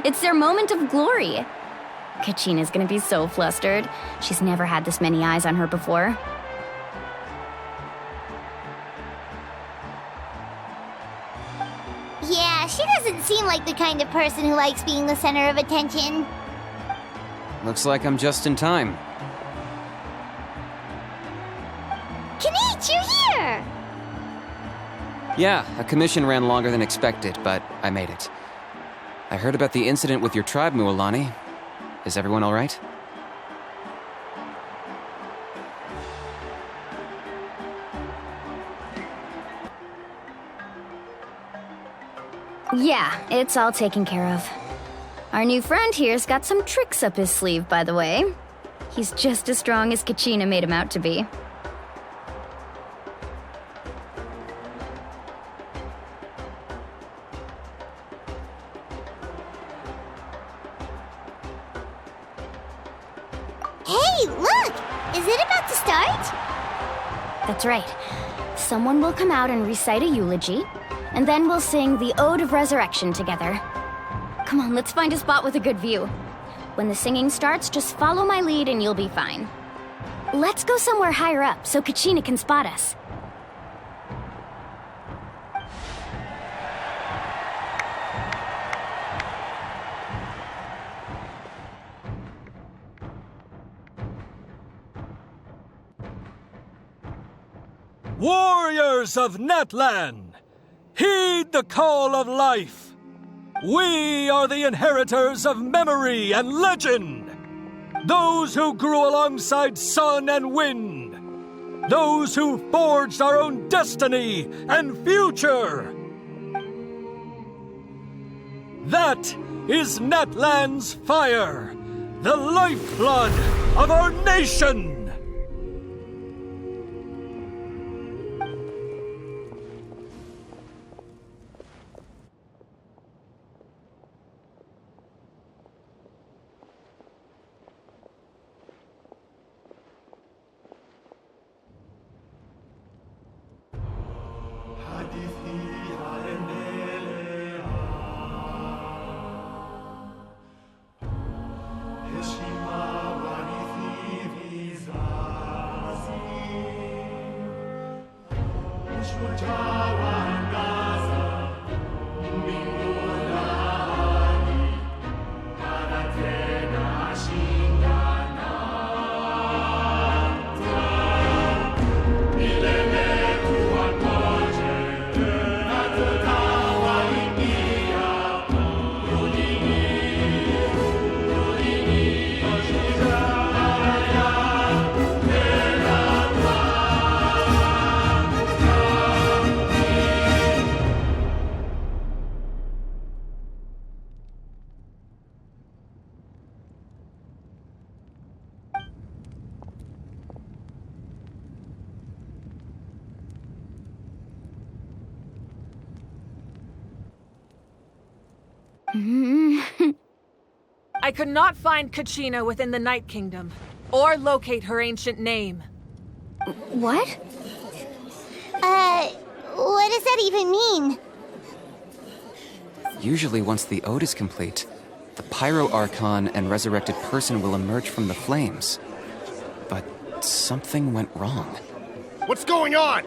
It's their moment of glory. Kachina's gonna be so flustered. She's never had this many eyes on her before. Yeah, she doesn't seem like the kind of person who likes being the center of attention. Looks like I'm just in time. Kinich, you're here! Yeah, a commission ran longer than expected, but I made it. I heard about the incident with your tribe, Mualani. Is everyone all right? Yeah, it's all taken care of. Our new friend here's got some tricks up his sleeve, by the way. He's just as strong as Kachina made him out to be. Hey, look! Is it about to start? That's right. Someone will come out and recite a eulogy, and then we'll sing the Ode of Resurrection together. Come on, let's find a spot with a good view. When the singing starts, just follow my lead and you'll be fine. Let's go somewhere higher up so Kachina can spot us. Warriors of Natlan, heed the call of life. We are the inheritors of memory and legend. Those who grew alongside sun and wind. Those who forged our own destiny and future. That is Natlan's fire, the lifeblood of our nation. I could not find Kachina within the Night Kingdom, or locate her ancient name. What? What does that even mean? Usually once the ode is complete, the Pyro Archon and resurrected person will emerge from the flames. But something went wrong. What's going on?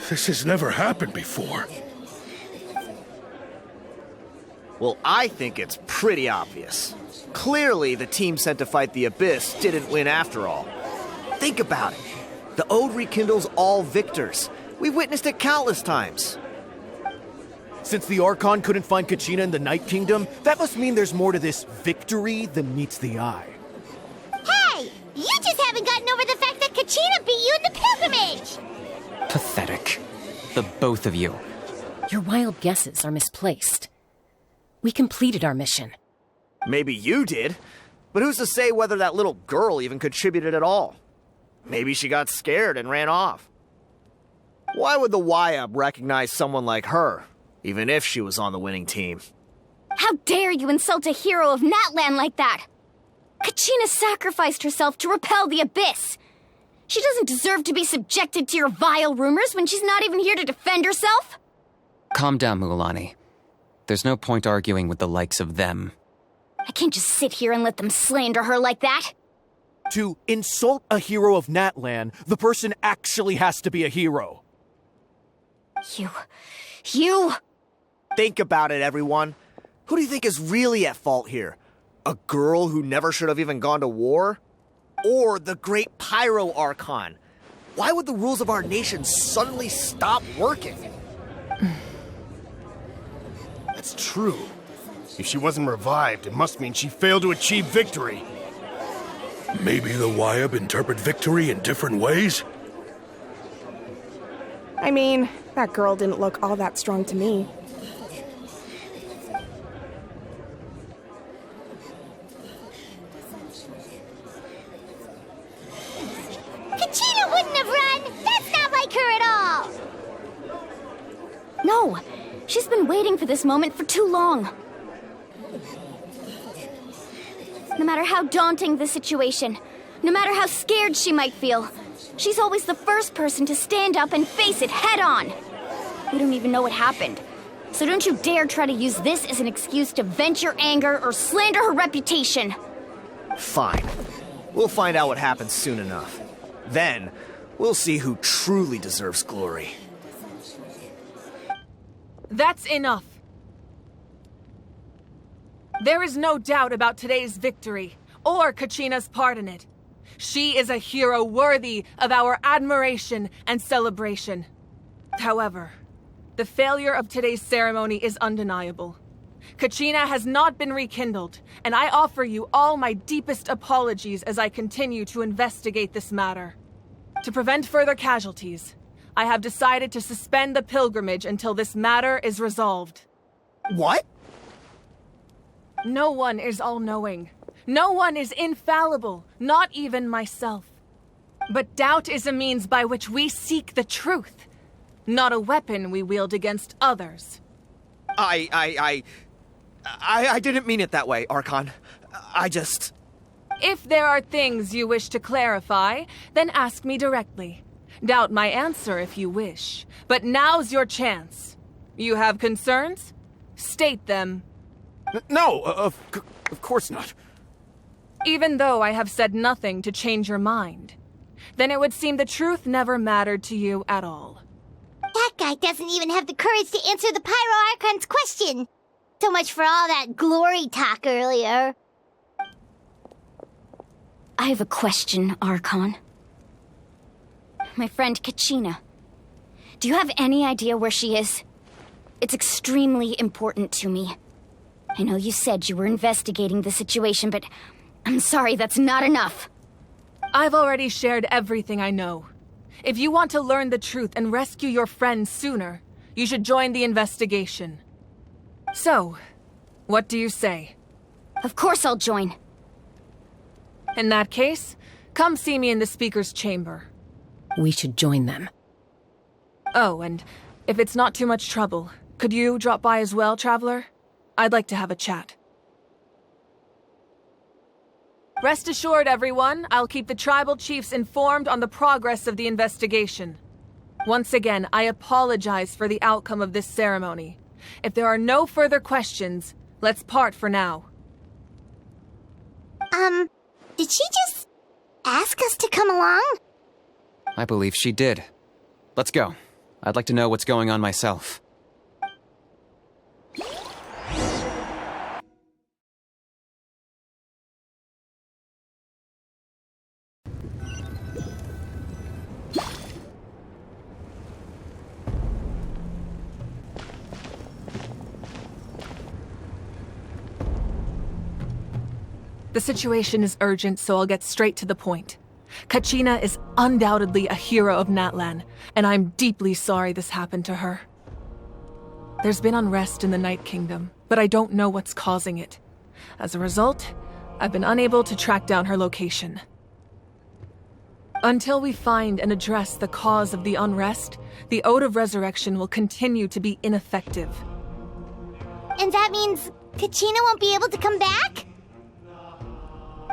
This has never happened before. Well, I think it's pretty obvious. Clearly, the team sent to fight the Abyss didn't win after all. Think about it. The Ode rekindles all victors. We've witnessed it countless times. Since the Archon couldn't find Kachina in the Night Kingdom, that must mean there's more to this victory than meets the eye. Hey! You just haven't gotten over the fact that Kachina beat you in the pilgrimage! Pathetic. The both of you. Your wild guesses are misplaced. We completed our mission. Maybe you did, but who's to say whether that little girl even contributed at all? Maybe she got scared and ran off. Why would the YUB recognize someone like her, even if she was on the winning team? How dare you insult a hero of Natlan like that? Kachina sacrificed herself to repel the Abyss. She doesn't deserve to be subjected to your vile rumors when she's not even here to defend herself. Calm down, Mulan. There's no point arguing with the likes of them. I can't just sit here and let them slander her like that. To insult a hero of Natlan, the person actually has to be a hero. You... Think about it, everyone. Who do you think is really at fault here? A girl who never should have even gone to war? Or the great Pyro Archon? Why would the rules of our nation suddenly stop working? That's true. If she wasn't revived, it must mean she failed to achieve victory. Maybe the YUB interpret victory in different ways? I mean, that girl didn't look all that strong to me. Kachina wouldn't have run! That's not like her at all! No, she's been waiting for this moment for too long. No matter how daunting the situation, no matter how scared she might feel, she's always the first person to stand up and face it head on. We don't even know what happened, so don't you dare try to use this as an excuse to vent your anger or slander her reputation. Fine. We'll find out what happens soon enough. Then, we'll see who truly deserves glory. That's enough. There is no doubt about today's victory, or Kachina's part in it. She is a hero worthy of our admiration and celebration. However, the failure of today's ceremony is undeniable. Kachina has not been rekindled, and I offer you all my deepest apologies as I continue to investigate this matter. To prevent further casualties, I have decided to suspend the pilgrimage until this matter is resolved. What? No one is all-knowing. No one is infallible, not even myself. But doubt is a means by which we seek the truth, not a weapon we wield against others. I didn't mean it that way, Archon. If there are things you wish to clarify, then ask me directly. Doubt my answer if you wish, but now's your chance. You have concerns? State them. No, of course not. Even though I have said nothing to change your mind, then it would seem the truth never mattered to you at all. That guy doesn't even have the courage to answer the Pyro Archon's question. So much for all that glory talk earlier. I have a question, Archon. My friend Kachina. Do you have any idea where she is? It's extremely important to me. I know you said you were investigating the situation, but I'm sorry, that's not enough. I've already shared everything I know. If you want to learn the truth and rescue your friend sooner, you should join the investigation. So, what do you say? Of course I'll join. In that case, come see me in the speaker's chamber. We should join them. Oh, and if it's not too much trouble, could you drop by as well, Traveler? I'd like to have a chat. Rest assured, everyone, I'll keep the tribal chiefs informed on the progress of the investigation. Once again, I apologize for the outcome of this ceremony. If there are no further questions, let's part for now. Did she just ask us to come along? I believe she did. Let's go. I'd like to know what's going on myself. The situation is urgent, so I'll get straight to the point. Kachina is undoubtedly a hero of Natlan, and I'm deeply sorry this happened to her. There's been unrest in the Night Kingdom, but I don't know what's causing it. As a result, I've been unable to track down her location. Until we find and address the cause of the unrest, the Ode of Resurrection will continue to be ineffective. And that means Kachina won't be able to come back?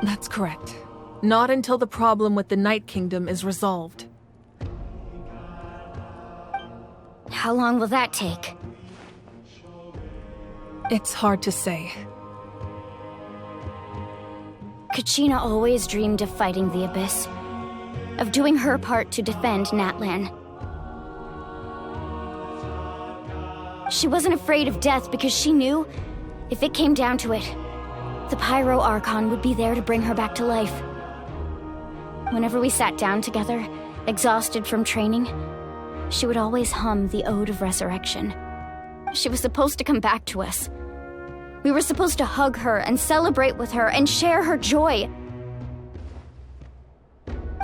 That's correct. Not until the problem with the Night Kingdom is resolved. How long will that take? It's hard to say. Kachina always dreamed of fighting the Abyss, of doing her part to defend Natlan. She wasn't afraid of death because she knew, if it came down to it, the Pyro Archon would be there to bring her back to life. Whenever we sat down together, exhausted from training, she would always hum the Ode of Resurrection. She was supposed to come back to us. We were supposed to hug her and celebrate with her and share her joy.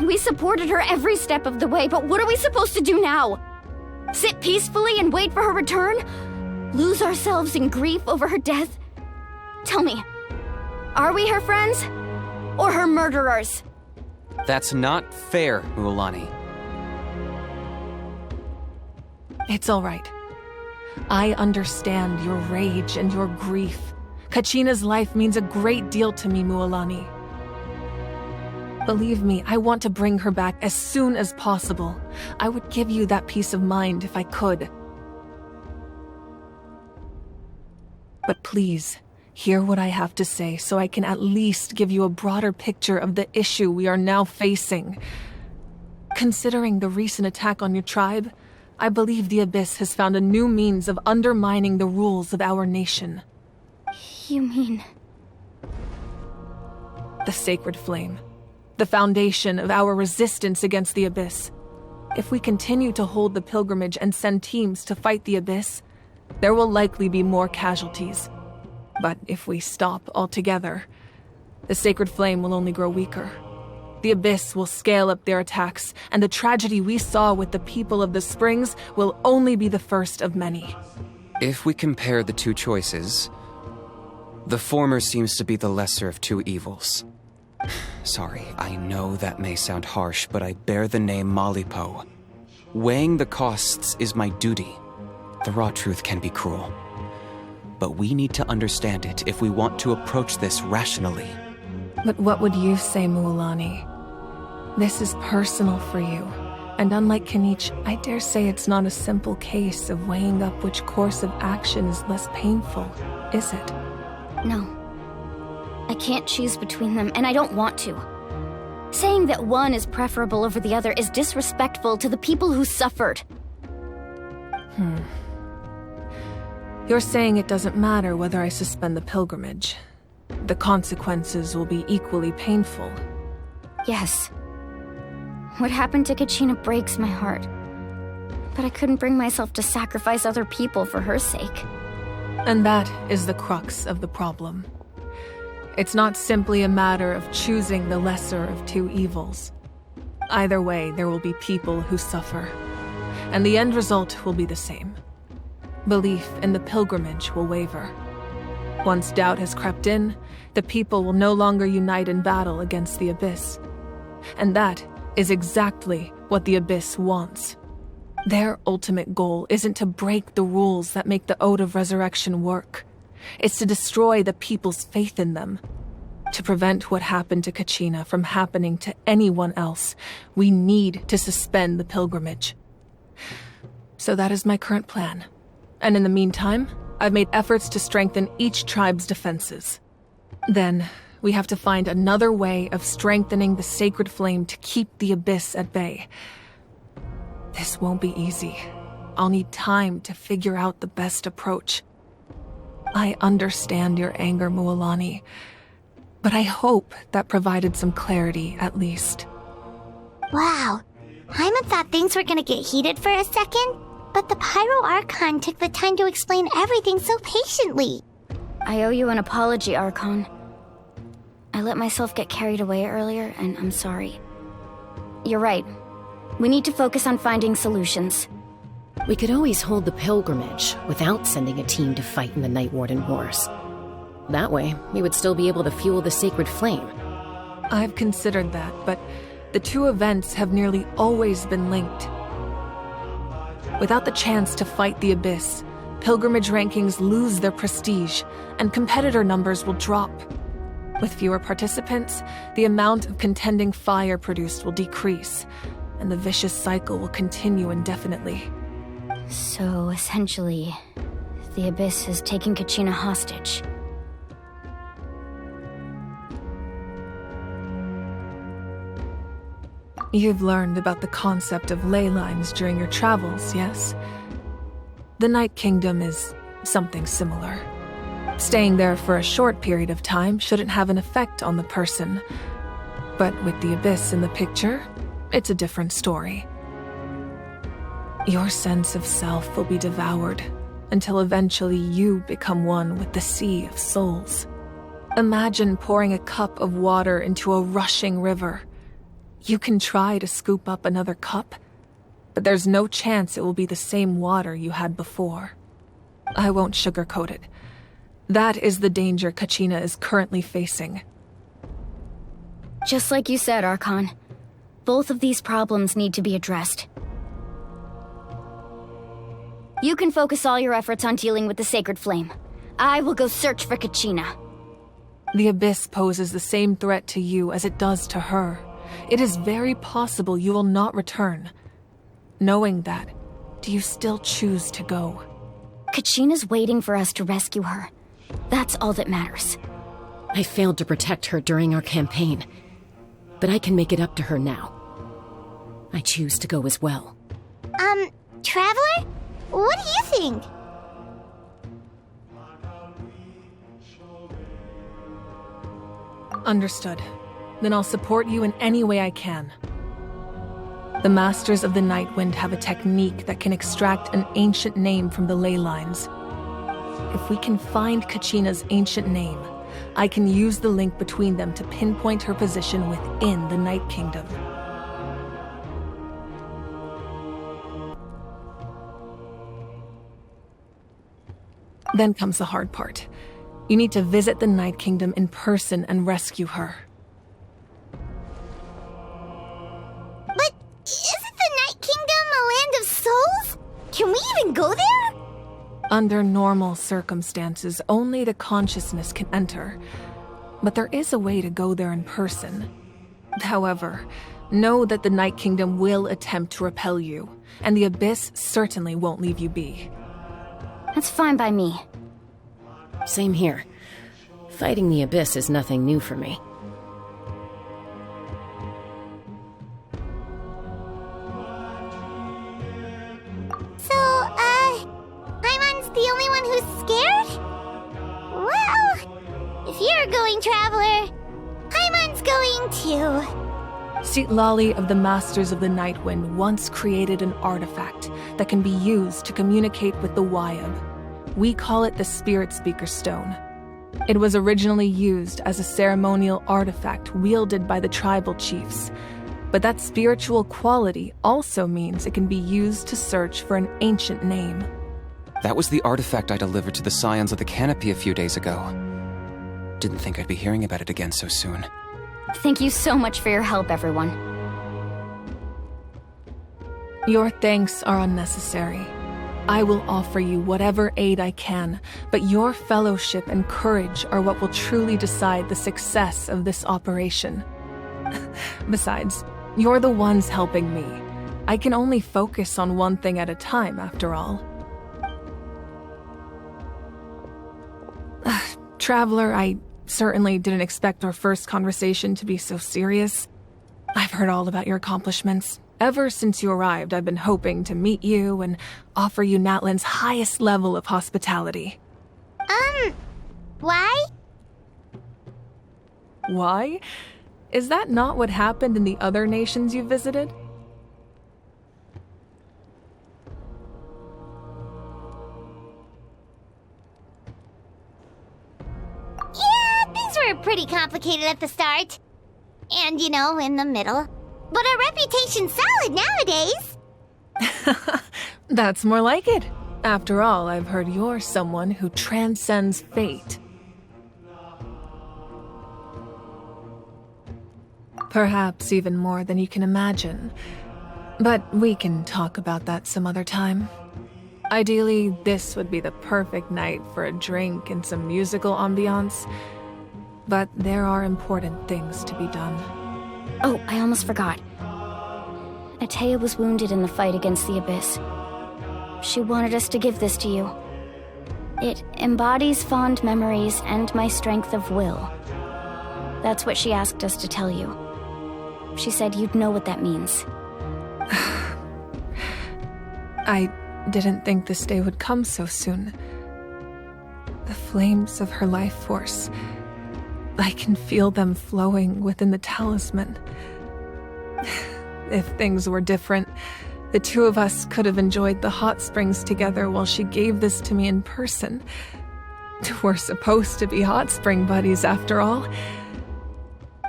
We supported her every step of the way, but what are we supposed to do now? Sit peacefully and wait for her return? Lose ourselves in grief over her death? Tell me, are we her friends? Or her murderers? That's not fair, Mualani. It's all right. I understand your rage and your grief. Kachina's life means a great deal to me, Mualani. Believe me, I want to bring her back as soon as possible. I would give you that peace of mind if I could. But please, hear what I have to say so I can at least give you a broader picture of the issue we are now facing. Considering the recent attack on your tribe, I believe the Abyss has found a new means of undermining the rules of our nation. You mean... The Sacred Flame. The foundation of our resistance against the Abyss. If we continue to hold the pilgrimage and send teams to fight the Abyss, there will likely be more casualties. But if we stop altogether, the Sacred Flame will only grow weaker. The Abyss will scale up their attacks, and the tragedy we saw with the people of the Springs will only be the first of many. If we compare the two choices, the former seems to be the lesser of two evils. Sorry, I know that may sound harsh, but I bear the name Malipo. Weighing the costs is my duty. The raw truth can be cruel. But we need to understand it if we want to approach this rationally. But what would you say, Mualani? This is personal for you, and unlike Kinich, I dare say it's not a simple case of weighing up which course of action is less painful, is it? No. I can't choose between them, and I don't want to. Saying that one is preferable over the other is disrespectful to the people who suffered. You're saying it doesn't matter whether I suspend the pilgrimage. The consequences will be equally painful. Yes. What happened to Kachina breaks my heart. But I couldn't bring myself to sacrifice other people for her sake. And that is the crux of the problem. It's not simply a matter of choosing the lesser of two evils. Either way, there will be people who suffer. And the end result will be the same. Belief in the pilgrimage will waver. Once doubt has crept in, the people will no longer unite in battle against the Abyss. And that is exactly what the Abyss wants. Their ultimate goal isn't to break the rules that make the Ode of Resurrection work. is to destroy the people's faith in them. To prevent what happened to Kachina from happening to anyone else, we need to suspend the pilgrimage. So that is my current plan. And in the meantime, I've made efforts to strengthen each tribe's defenses. Then, we have to find another way of strengthening the sacred flame to keep the Abyss at bay. This won't be easy. I'll need time to figure out the best approach. I understand your anger, Mualani, but I hope that provided some clarity, at least. Wow. Hyman thought things were gonna get heated for a second, but the Pyro Archon took the time to explain everything so patiently. I owe you an apology, Archon. I let myself get carried away earlier, and I'm sorry. You're right. We need to focus on finding solutions. We could always hold the pilgrimage without sending a team to fight in the Night Warden Wars. That way, we would still be able to fuel the sacred flame. I've considered that, but the two events have nearly always been linked. Without the chance to fight the Abyss, pilgrimage rankings lose their prestige, and competitor numbers will drop. With fewer participants, the amount of contending fire produced will decrease, and the vicious cycle will continue indefinitely. So, essentially, the Abyss has taken Kachina hostage. You've learned about the concept of ley lines during your travels, yes? The Night Kingdom is something similar. Staying there for a short period of time shouldn't have an effect on the person. But with the Abyss in the picture, it's a different story. Your sense of self will be devoured until eventually you become one with the sea of souls. Imagine pouring a cup of water into a rushing river. You can try to scoop up another cup, but there's no chance it will be the same water you had before. I won't sugarcoat it. That is the danger Kachina is currently facing. Just like you said, Archon. Both of these problems need to be addressed. You can focus all your efforts on dealing with the sacred flame. I will go search for Kachina. The Abyss poses the same threat to you as it does to her. It is very possible you will not return. Knowing that, do you still choose to go? Kachina's waiting for us to rescue her. That's all that matters. I failed to protect her during our campaign, but I can make it up to her now. I choose to go as well. Traveler? What do you think? Understood. Then I'll support you in any way I can. The Masters of the Nightwind have a technique that can extract an ancient name from the ley lines. If we can find Kachina's ancient name, I can use the link between them to pinpoint her position within the Night Kingdom. Then comes the hard part. You need to visit the Night Kingdom in person and rescue her. But isn't the Night Kingdom a land of souls? Can we even go there? Under normal circumstances, only the consciousness can enter. But there is a way to go there in person. However, know that the Night Kingdom will attempt to repel you, and the Abyss certainly won't leave you be. That's fine by me. Same here. Fighting the Abyss is nothing new for me. So, Paimon's the only one who's scared? Well, if you're going, Traveler, Paimon's going too. Citlali of the Masters of the Nightwind once created an artifact that can be used to communicate with the Wyab. We call it the Spirit Speaker Stone. It was originally used as a ceremonial artifact wielded by the tribal chiefs, but that spiritual quality also means it can be used to search for an ancient name. That was the artifact I delivered to the Scions of the Canopy a few days ago. Didn't think I'd be hearing about it again so soon. Thank you so much for your help, everyone. Your thanks are unnecessary. I will offer you whatever aid I can, but your fellowship and courage are what will truly decide the success of this operation. Besides, you're the ones helping me. I can only focus on one thing at a time, after all. Traveler, I certainly didn't expect our first conversation to be so serious. I've heard all about your accomplishments. Ever since you arrived, I've been hoping to meet you and offer you Natlan's highest level of hospitality. Why? Why? Is that not what happened in the other nations you visited? Yeah, things were pretty complicated at the start. And, in the middle. But our reputation's solid nowadays. That's more like it. After all, I've heard you're someone who transcends fate. Perhaps even more than you can imagine. But we can talk about that some other time. Ideally, this would be the perfect night for a drink and some musical ambiance. But there are important things to be done. Oh, I almost forgot. Atea was wounded in the fight against the Abyss. She wanted us to give this to you. It embodies fond memories and my strength of will. That's what she asked us to tell you. She said you'd know what that means. I didn't think this day would come so soon. The flames of her life force. I can feel them flowing within the talisman. If things were different, the two of us could have enjoyed the hot springs together while she gave this to me in person. We're supposed to be hot spring buddies after all.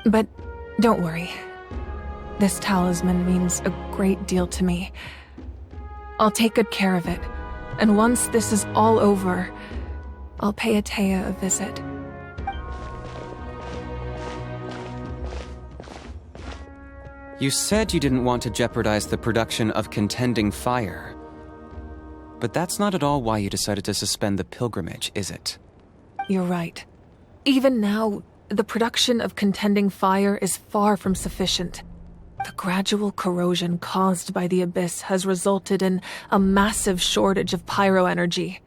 But don't worry. This talisman means a great deal to me. I'll take good care of it, and once this is all over, I'll pay Atea a visit. You said you didn't want to jeopardize the production of contending fire. But that's not at all why you decided to suspend the pilgrimage, is it? You're right. Even now, the production of contending fire is far from sufficient. The gradual corrosion caused by the Abyss has resulted in a massive shortage of pyro energy,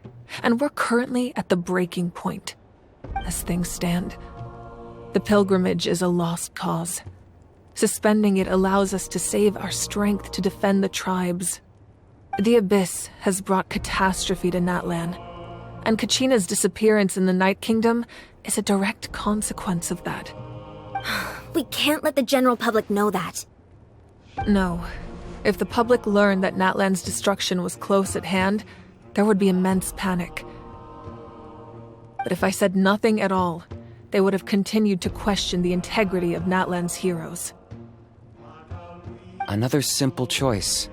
and we're currently at the breaking point. As things stand, the pilgrimage is a lost cause. Suspending it allows us to save our strength to defend the tribes. The Abyss has brought catastrophe to Natlan, and Kachina's disappearance in the Night Kingdom is a direct consequence of that. We can't let the general public know that. No. If the public learned that Natlan's destruction was close at hand, there would be immense panic. But if I said nothing at all, they would have continued to question the integrity of Natlan's heroes. Another simple choice.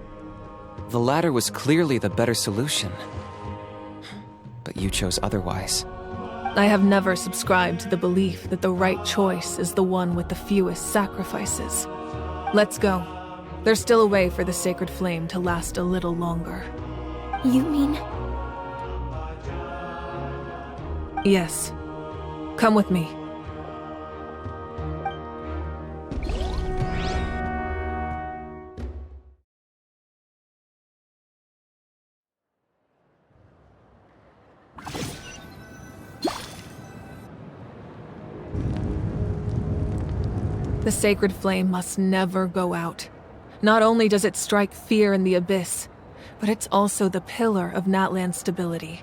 The latter was clearly the better solution. But you chose otherwise. I have never subscribed to the belief that the right choice is the one with the fewest sacrifices. Let's go. There's still a way for the sacred flame to last a little longer. You mean? Yes. Come with me. The sacred flame must never go out. Not only does it strike fear in the Abyss, but it's also the pillar of Natlan's stability.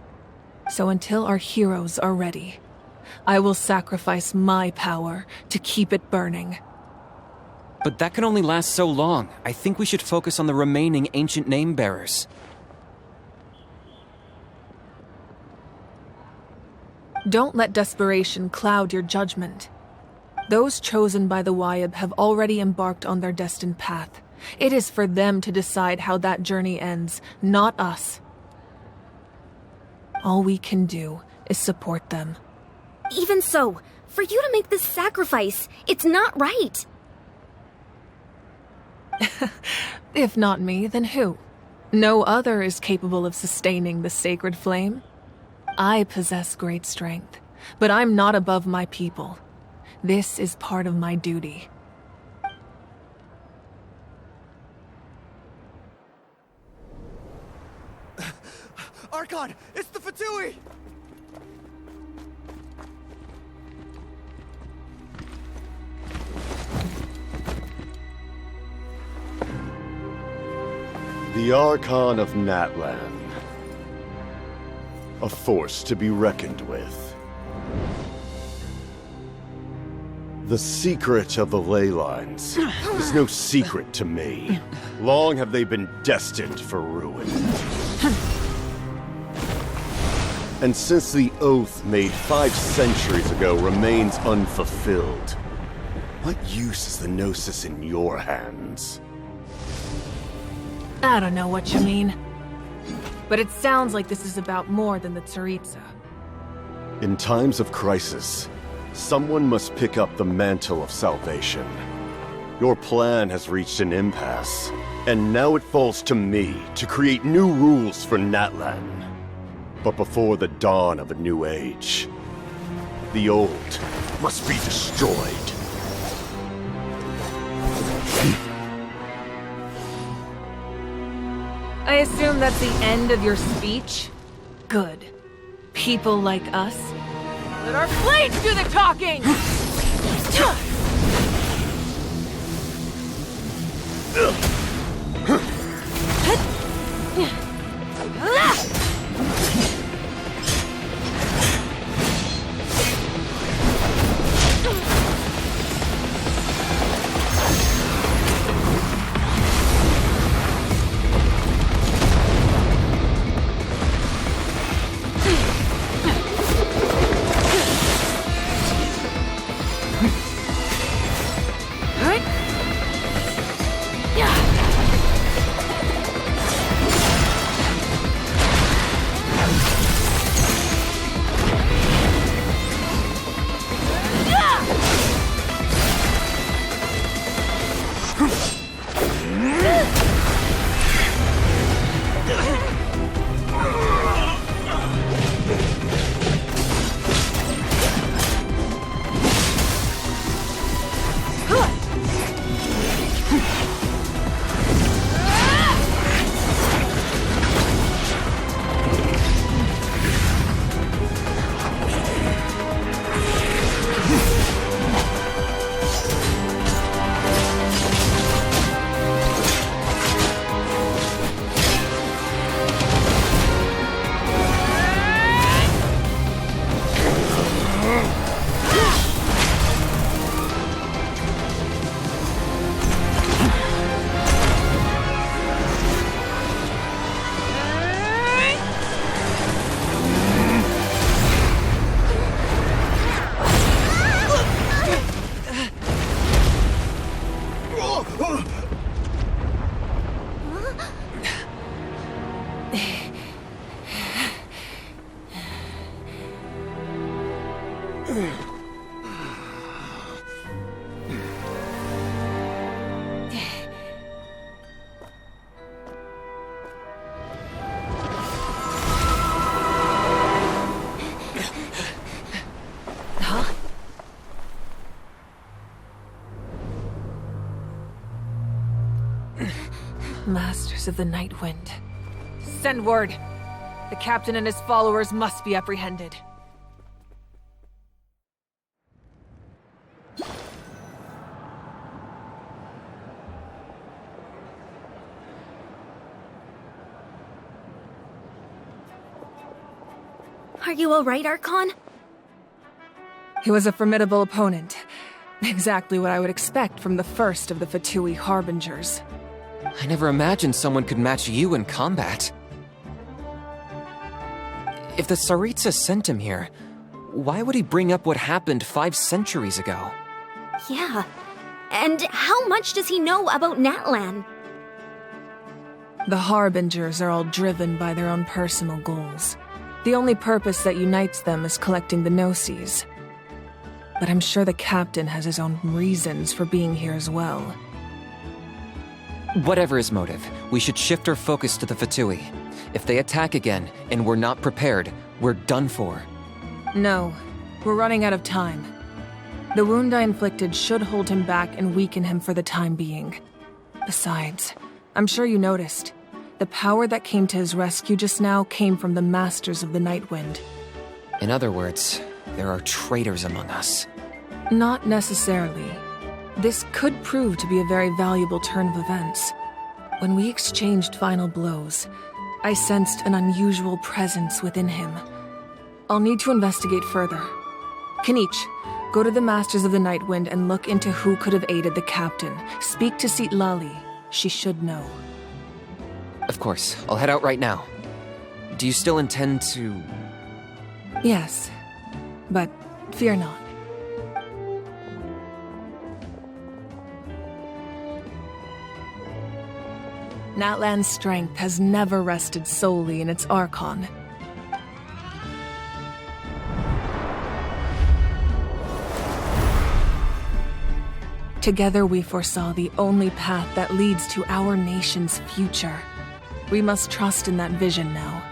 So until our heroes are ready, I will sacrifice my power to keep it burning. But that can only last so long. I think we should focus on the remaining ancient name bearers. Don't let desperation cloud your judgment. Those chosen by the Wayab have already embarked on their destined path. It is for them to decide how that journey ends, not us. All we can do is support them. Even so, for you to make this sacrifice, it's not right. If not me, then who? No other is capable of sustaining the sacred flame. I possess great strength, but I'm not above my people. This is part of my duty. Archon, it's the Fatui! The Archon of Natlan. A force to be reckoned with. The secret of the ley lines is no secret to me. Long have they been destined for ruin. And since the oath made 5 centuries ago remains unfulfilled, what use is the Gnosis in your hands? I don't know what you mean. But it sounds like this is about more than the Tsaritsa. In times of crisis, someone must pick up the mantle of salvation. Your plan has reached an impasse, and now it falls to me to create new rules for Natlan. But before the dawn of a new age, the old must be destroyed. I assume that's the end of your speech? Good. People like us. Let our blades do the talking! Masters of the Night Wind. Send word. The captain and his followers must be apprehended. Are you alright, Archon? He was a formidable opponent. Exactly what I would expect from the first of the Fatui Harbingers. I never imagined someone could match you in combat. If the Tsaritsa sent him here, why would he bring up what happened 5 centuries ago? Yeah. And how much does he know about Natlan? The Harbingers are all driven by their own personal goals. The only purpose that unites them is collecting the Gnosis. But I'm sure the captain has his own reasons for being here as well. Whatever his motive, we should shift our focus to the Fatui. If they attack again, and we're not prepared, we're done for. No, we're running out of time. The wound I inflicted should hold him back and weaken him for the time being. Besides, I'm sure you noticed, the power that came to his rescue just now came from the Masters of the Nightwind. In other words, there are traitors among us. Not necessarily. This could prove to be a very valuable turn of events. When we exchanged final blows, I sensed an unusual presence within him. I'll need to investigate further. Kenichi, go to the Masters of the Nightwind and look into who could have aided the captain. Speak to Lali. She should know. Of course, I'll head out right now. Do you still intend to... Yes, but fear not. Natlan's strength has never rested solely in its Archon. Together we foresaw the only path that leads to our nation's future. We must trust in that vision now.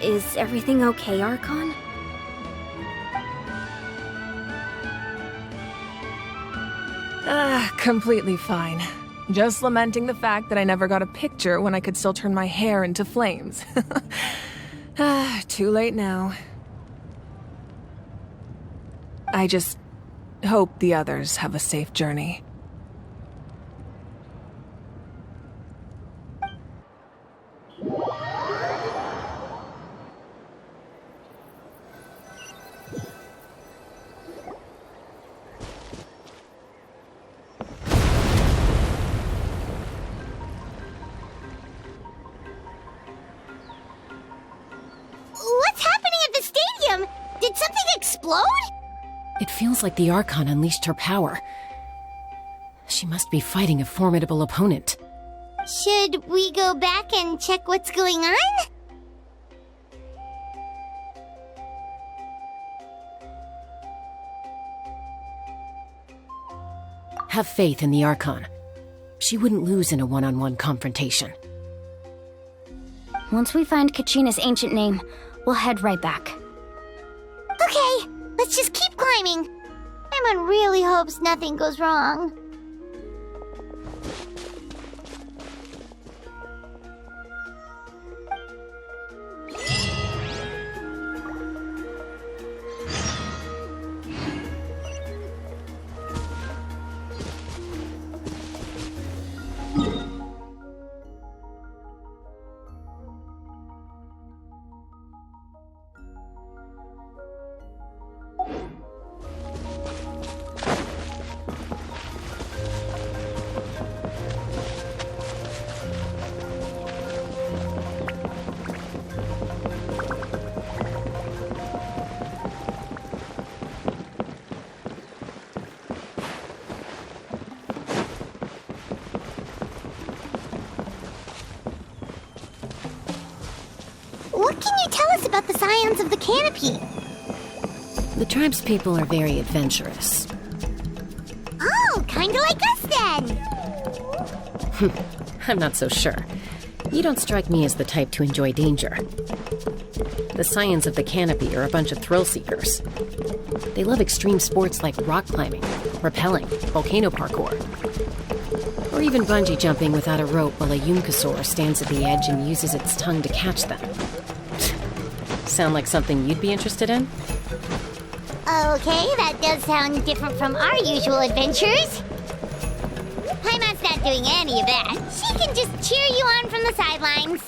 Is everything okay, Archon? Completely fine. Just lamenting the fact that I never got a picture when I could still turn my hair into flames. Too late now. I just hope the others have a safe journey. What's happening at the stadium? Did something explode? It feels like the Archon unleashed her power. She must be fighting a formidable opponent. Should we go back and check what's going on? Have faith in the Archon. She wouldn't lose in a one-on-one confrontation. Once we find Kachina's ancient name, we'll head right back. Okay, let's just keep climbing. Paimon really hopes nothing goes wrong. What can you tell us about the Scions of the Canopy? The tribespeople are very adventurous. Oh, kinda like us then. I'm not so sure. You don't strike me as the type to enjoy danger. The Scions of the Canopy are a bunch of thrill-seekers. They love extreme sports like rock climbing, rappelling, volcano parkour, or even bungee jumping without a rope while a Yunkasaur stands at the edge and uses its tongue to catch them. Sound like something you'd be interested in? Okay, that does sound different from our usual adventures. Paimon's not doing any of that. She can just cheer you on from the sidelines.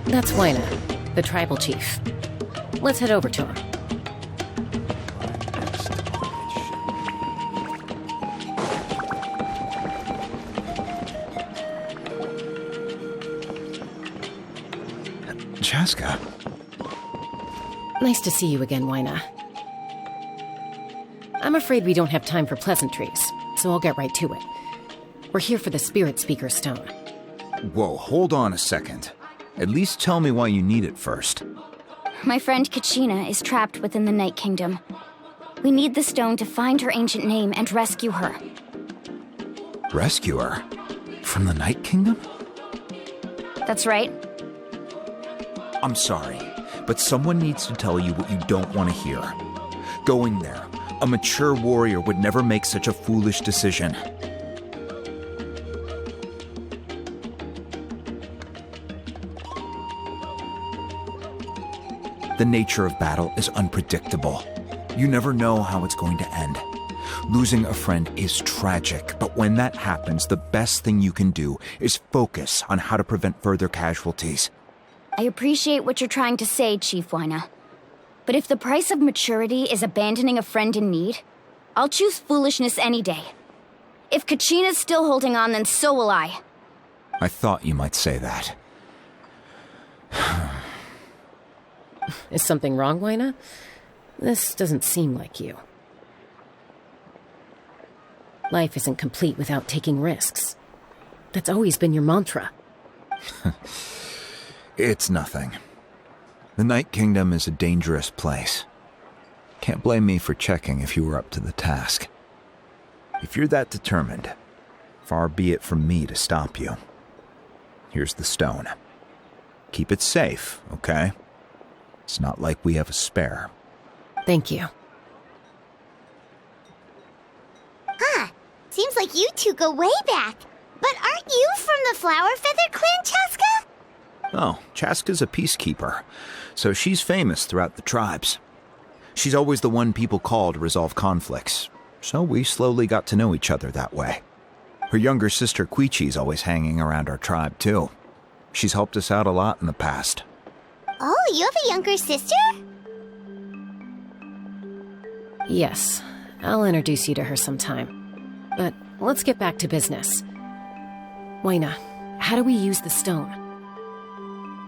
That's Wyna, the tribal chief. Let's head over to him. Chaska. Nice to see you again, Wyna. I'm afraid we don't have time for pleasantries, so I'll get right to it. We're here for the Spirit Speaker Stone. Whoa, hold on a second. At least tell me why you need it first. My friend Kachina is trapped within the Night Kingdom. We need the stone to find her ancient name and rescue her. Rescue her? From the Night Kingdom? That's right. I'm sorry, but someone needs to tell you what you don't want to hear. Going there, a mature warrior would never make such a foolish decision. The nature of battle is unpredictable. You never know how it's going to end. Losing a friend is tragic, but when that happens, the best thing you can do is focus on how to prevent further casualties. I appreciate what you're trying to say, Chief Wyna. But if the price of maturity is abandoning a friend in need, I'll choose foolishness any day. If Kachina's still holding on, then so will I. I thought you might say that. Is something wrong, Wyna? This doesn't seem like you. Life isn't complete without taking risks. That's always been your mantra. It's nothing. The Night Kingdom is a dangerous place. Can't blame me for checking if you were up to the task. If you're that determined, far be it from me to stop you. Here's the stone. Keep it safe, okay? It's not like we have a spare. Thank you. Huh. Seems like you two go way back. But aren't you from the Flower Feather Clan, Chaska? Oh, Chaska's a peacekeeper, so she's famous throughout the tribes. She's always the one people call to resolve conflicts, so we slowly got to know each other that way. Her younger sister Quichi's always hanging around our tribe, too. She's helped us out a lot in the past. Oh, you have a younger sister? Yes, I'll introduce you to her sometime. But let's get back to business. Wyna, how do we use the stone?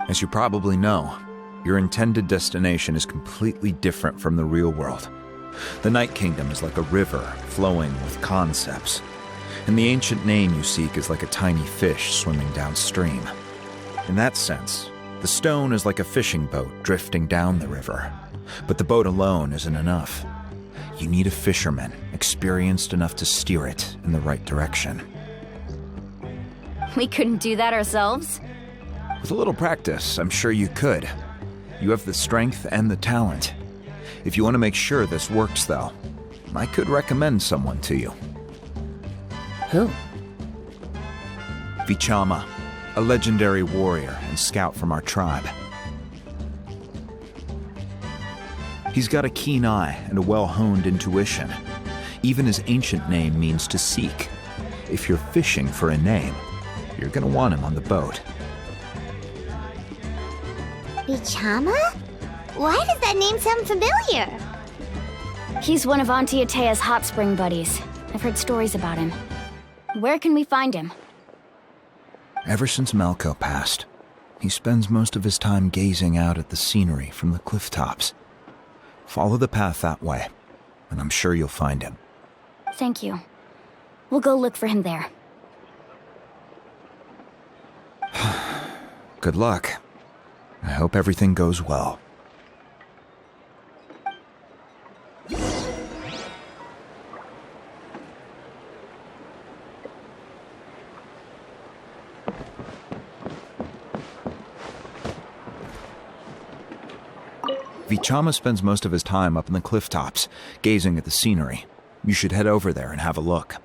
As you probably know, your intended destination is completely different from the real world. The Night Kingdom is like a river flowing with concepts, and the ancient name you seek is like a tiny fish swimming downstream. In that sense, the stone is like a fishing boat drifting down the river, but the boat alone isn't enough. You need a fisherman experienced enough to steer it in the right direction. We couldn't do that ourselves? With a little practice, I'm sure you could. You have the strength and the talent. If you want to make sure this works, though, I could recommend someone to you. Who? Vichama, a legendary warrior and scout from our tribe. He's got a keen eye and a well-honed intuition. Even his ancient name means to seek. If you're fishing for a name, you're gonna want him on the boat. Vichama? Why does that name sound familiar? He's one of Auntie Atea's hot spring buddies. I've heard stories about him. Where can we find him? Ever since Malco passed, he spends most of his time gazing out at the scenery from the cliff tops. Follow the path that way, and I'm sure you'll find him. Thank you. We'll go look for him there. Good luck. I hope everything goes well. Vichama spends most of his time up in the cliff tops, gazing at the scenery. You should head over there and have a look.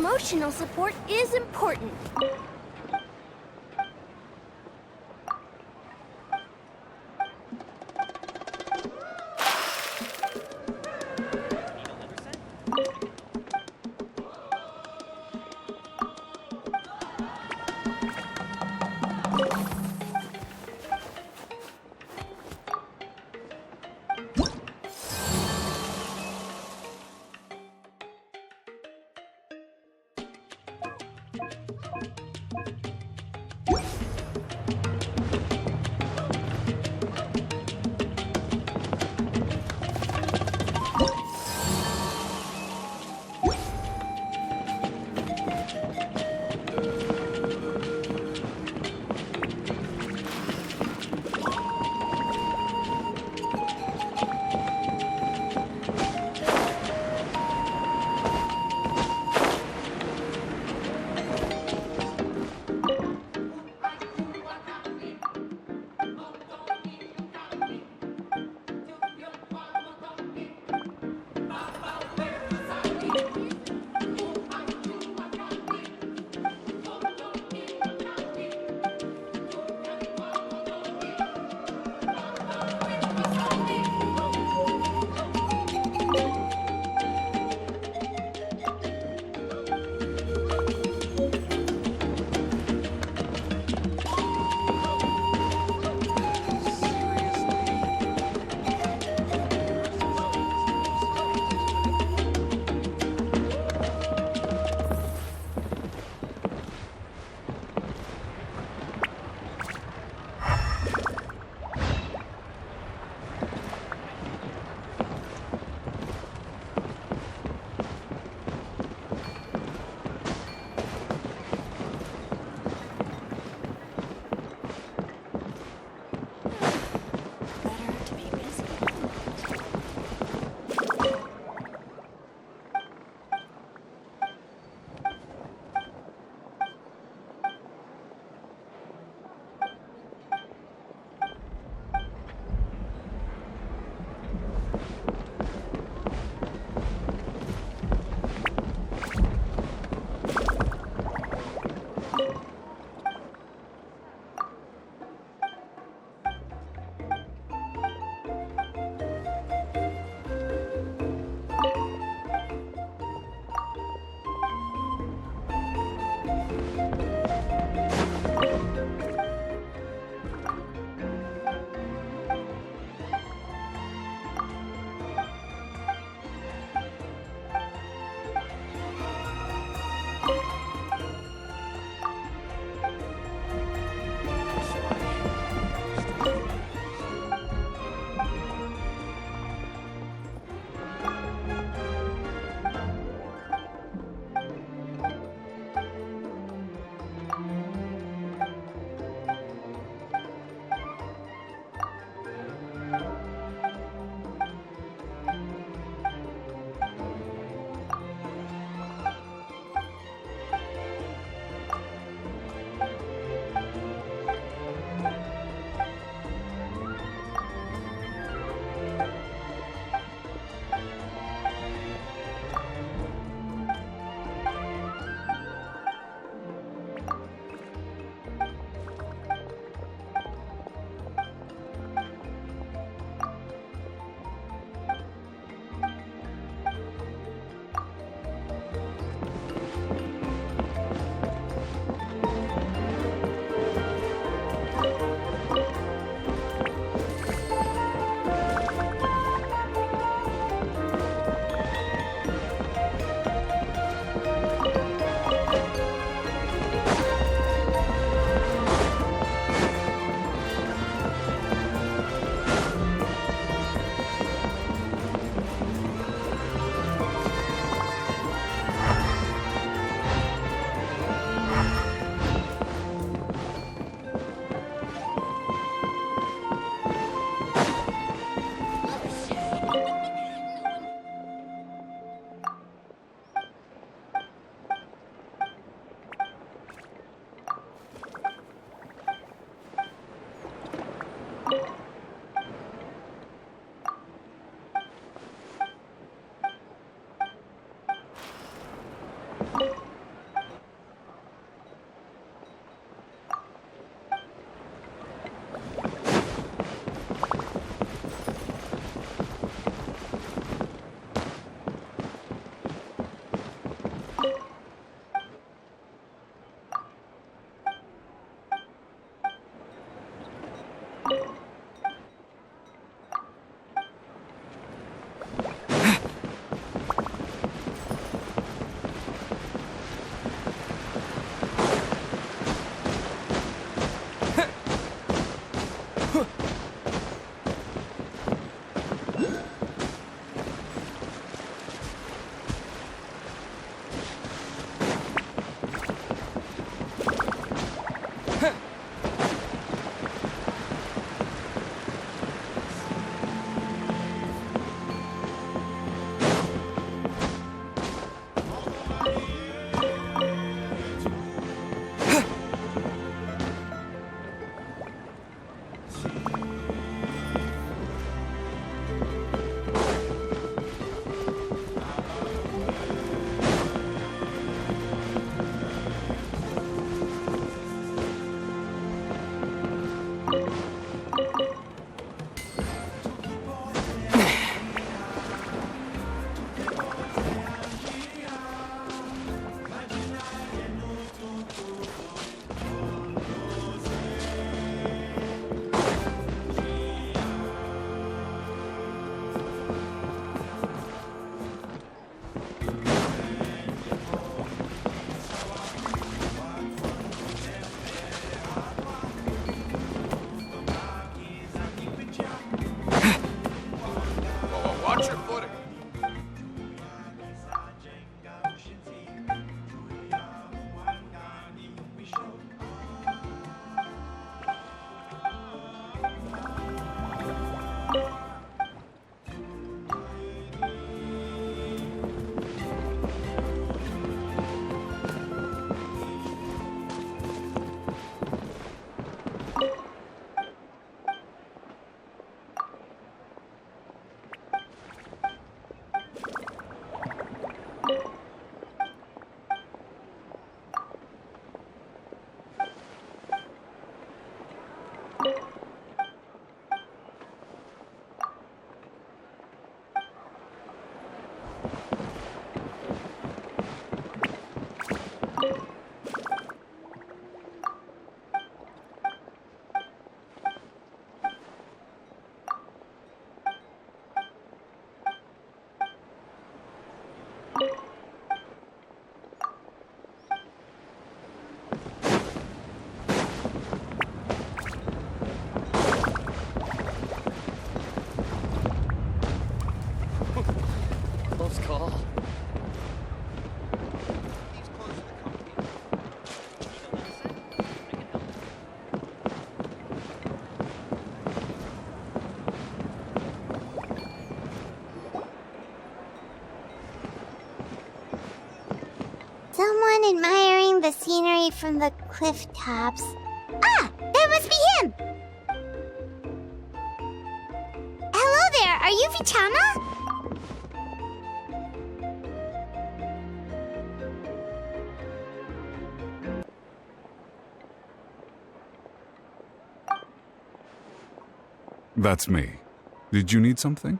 emotional support is important. Someone admiring the scenery from the cliff tops. Ah! That must be him! Hello there, are you Vichama? That's me. Did you need something?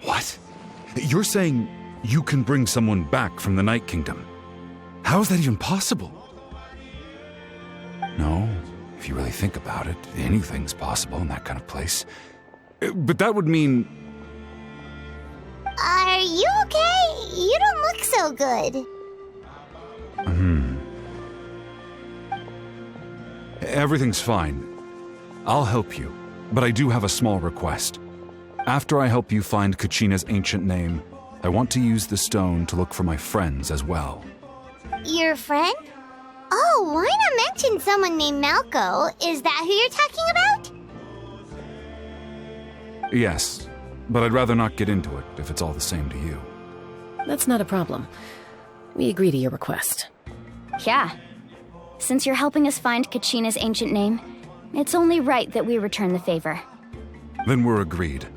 What? You're saying you can bring someone back from the Night Kingdom? How is that even possible? No, if you really think about it, anything's possible in that kind of place. But that would mean... Are you okay? You don't look so good. Everything's fine. I'll help you, but I do have a small request. After I help you find Kachina's ancient name, I want to use the stone to look for my friends as well. Your friend? Oh, why not mention someone named Malco? Is that who you're talking about? Yes, but I'd rather not get into it if it's all the same to you. That's not a problem. We agree to your request. Yeah. Since you're helping us find Kachina's ancient name, it's only right that we return the favor. Then we're agreed.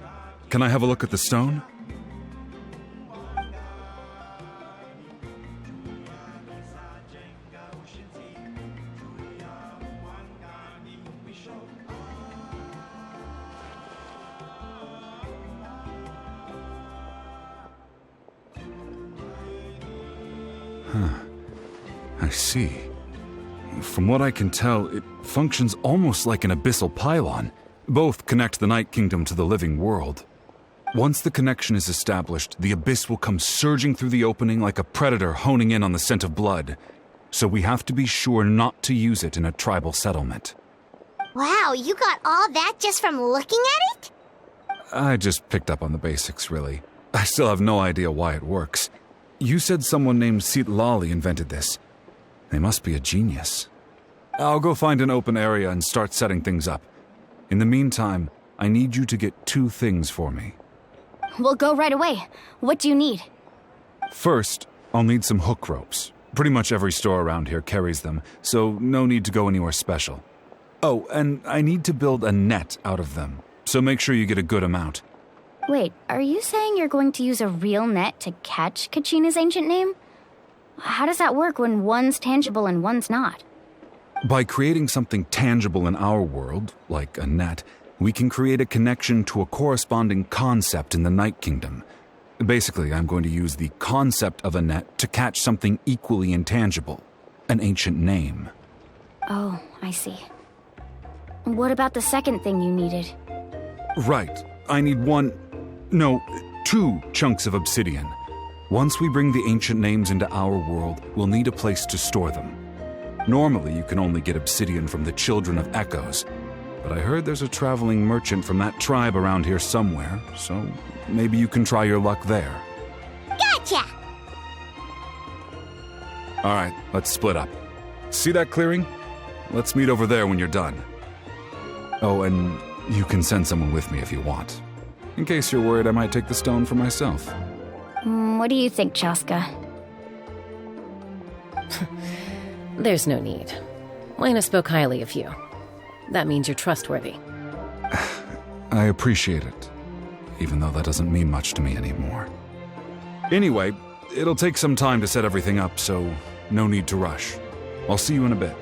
Can I have a look at the stone? I see. From what I can tell, it functions almost like an abyssal pylon. Both connect the Night Kingdom to the living world. Once the connection is established, the abyss will come surging through the opening like a predator honing in on the scent of blood. So we have to be sure not to use it in a tribal settlement. Wow, you got all that just from looking at it? I just picked up on the basics, really. I still have no idea why it works. You said someone named Lali invented this. They must be a genius. I'll go find an open area and start setting things up. In the meantime, I need you to get 2 things for me. We'll go right away. What do you need? First, I'll need some hook ropes. Pretty much every store around here carries them, so no need to go anywhere special. Oh, and I need to build a net out of them, so make sure you get a good amount. Wait, are you saying you're going to use a real net to catch Kachina's ancient name? How does that work when one's tangible and one's not? By creating something tangible in our world, like a net, we can create a connection to a corresponding concept in the Night Kingdom. Basically, I'm going to use the concept of a net to catch something equally intangible, an ancient name. Oh, I see. What about the second thing you needed? Right. I need 2 chunks of obsidian. Once we bring the ancient names into our world, we'll need a place to store them. Normally, you can only get obsidian from the Children of Echoes, but I heard there's a traveling merchant from that tribe around here somewhere, so maybe you can try your luck there. Gotcha! Alright, let's split up. See that clearing? Let's meet over there when you're done. Oh, and you can send someone with me if you want. In case you're worried I might take the stone for myself. What do you think, Chaska? There's no need. Lena spoke highly of you. That means you're trustworthy. I appreciate it, even though that doesn't mean much to me anymore. Anyway, it'll take some time to set everything up, so no need to rush. I'll see you in a bit.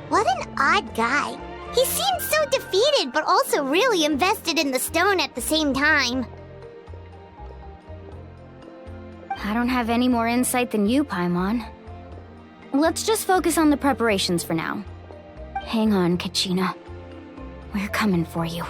What an odd guy. He seems so defeated, but also really invested in the stone at the same time. I don't have any more insight than you, Paimon. Let's just focus on the preparations for now. Hang on, Kachina. We're coming for you.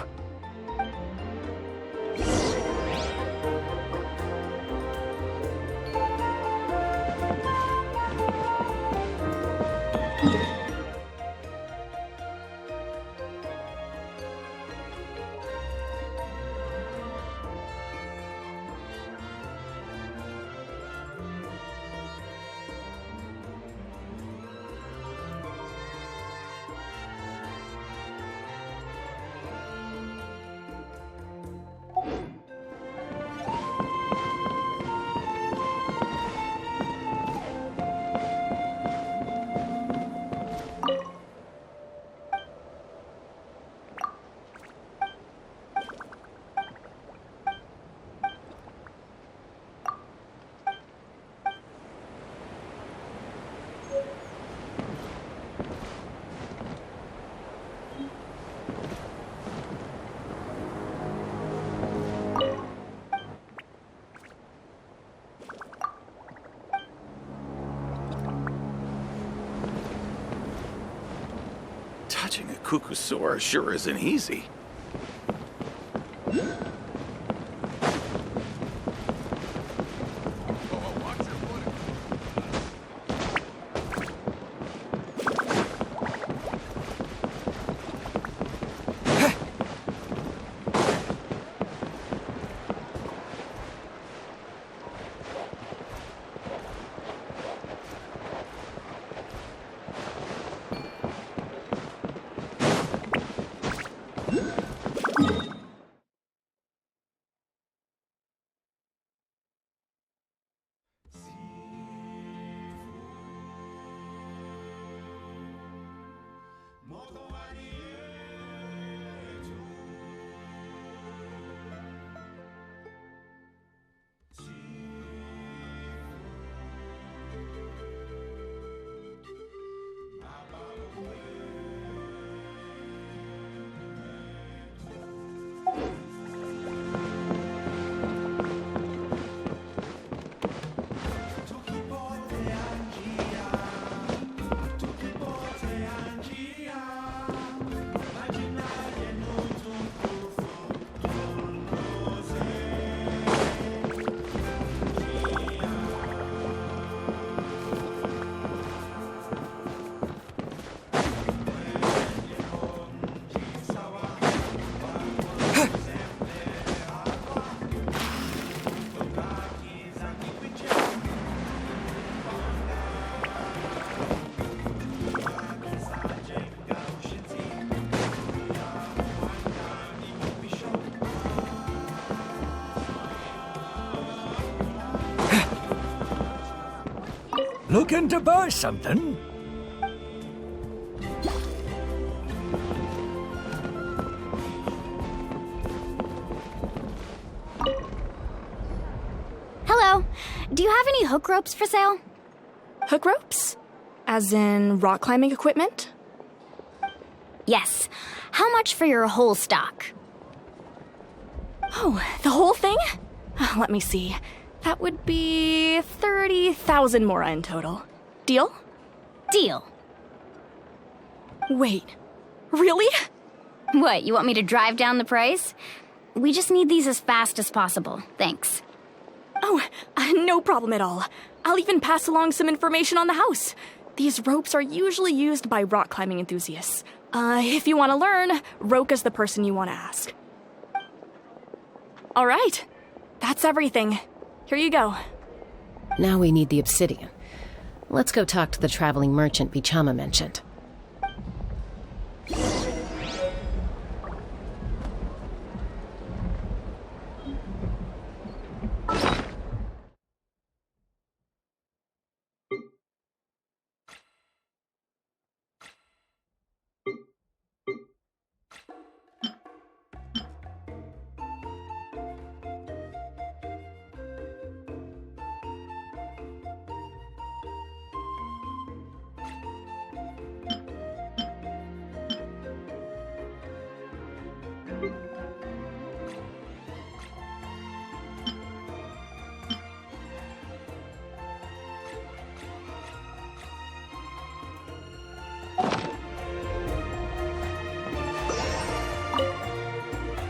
Touching a Kukusora sure isn't easy. Looking to buy something? Hello. Do you have any hook ropes for sale? Hook ropes? As in rock climbing equipment? Yes. How much for your whole stock? Oh, the whole thing? Let me see. That would be 30,000 mora in total. Deal? Deal. Wait, really? What, you want me to drive down the price? We just need these as fast as possible. Thanks. Oh, no problem at all. I'll even pass along some information on the house. These ropes are usually used by rock climbing enthusiasts. If you want to learn, Roka's the person you want to ask. All right, that's everything. Here you go. Now we need the obsidian. Let's go talk to the traveling merchant Bichama mentioned.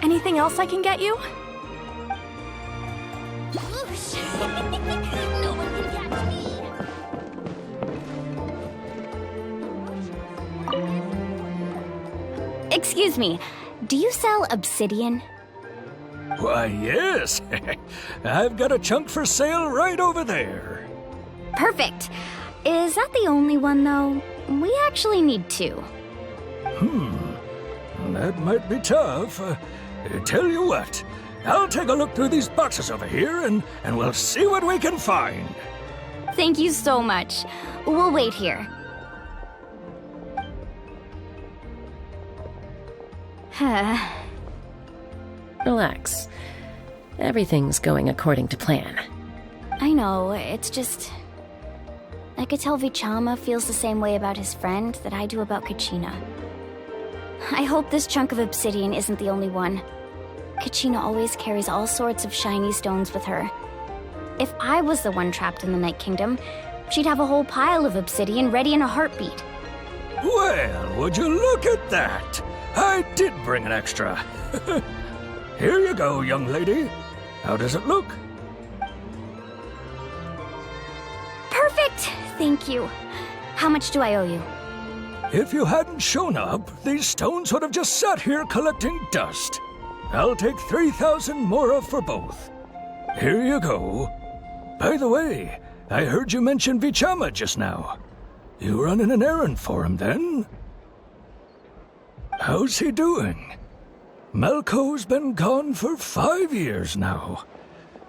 Anything else I can get you? No one can catch me. Excuse me, do you sell obsidian? Why, yes. I've got a chunk for sale right over there. Perfect. Is that the only one, though? We actually need two. That might be tough. Tell you what, I'll take a look through these boxes over here and we'll see what we can find. Thank you so much. We'll wait here. Relax. Everything's going according to plan. I know, it's just... I could tell Bichama feels the same way about his friend that I do about Kachina. I hope this chunk of obsidian isn't the only one. Kachina always carries all sorts of shiny stones with her. If I was the one trapped in the Night Kingdom, she'd have a whole pile of obsidian ready in a heartbeat. Well, would you look at that? I did bring an extra. Here you go, young lady. How does it look? Perfect! Thank you. How much do I owe you? If you hadn't shown up, these stones would have just sat here collecting dust. I'll take 3,000 mora for both. Here you go. By the way, I heard you mention Vichama just now. You running an errand for him, then? How's he doing? Malco's been gone for 5 years now.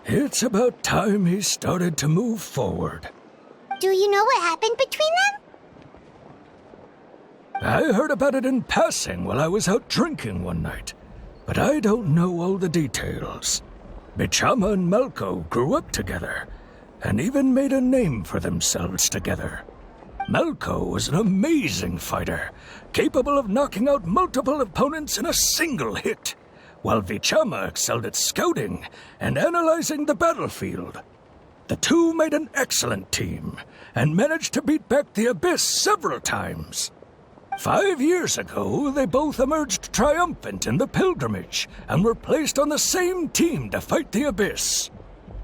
It's about time he started to move forward. Do you know what happened between them? I heard about it in passing while I was out drinking one night, but I don't know all the details. Vichama and Malco grew up together, and even made a name for themselves together. Malco was an amazing fighter, capable of knocking out multiple opponents in a single hit, while Vichama excelled at scouting and analyzing the battlefield. The two made an excellent team, and managed to beat back the Abyss several times. 5 years ago, they both emerged triumphant in the pilgrimage, and were placed on the same team to fight the Abyss.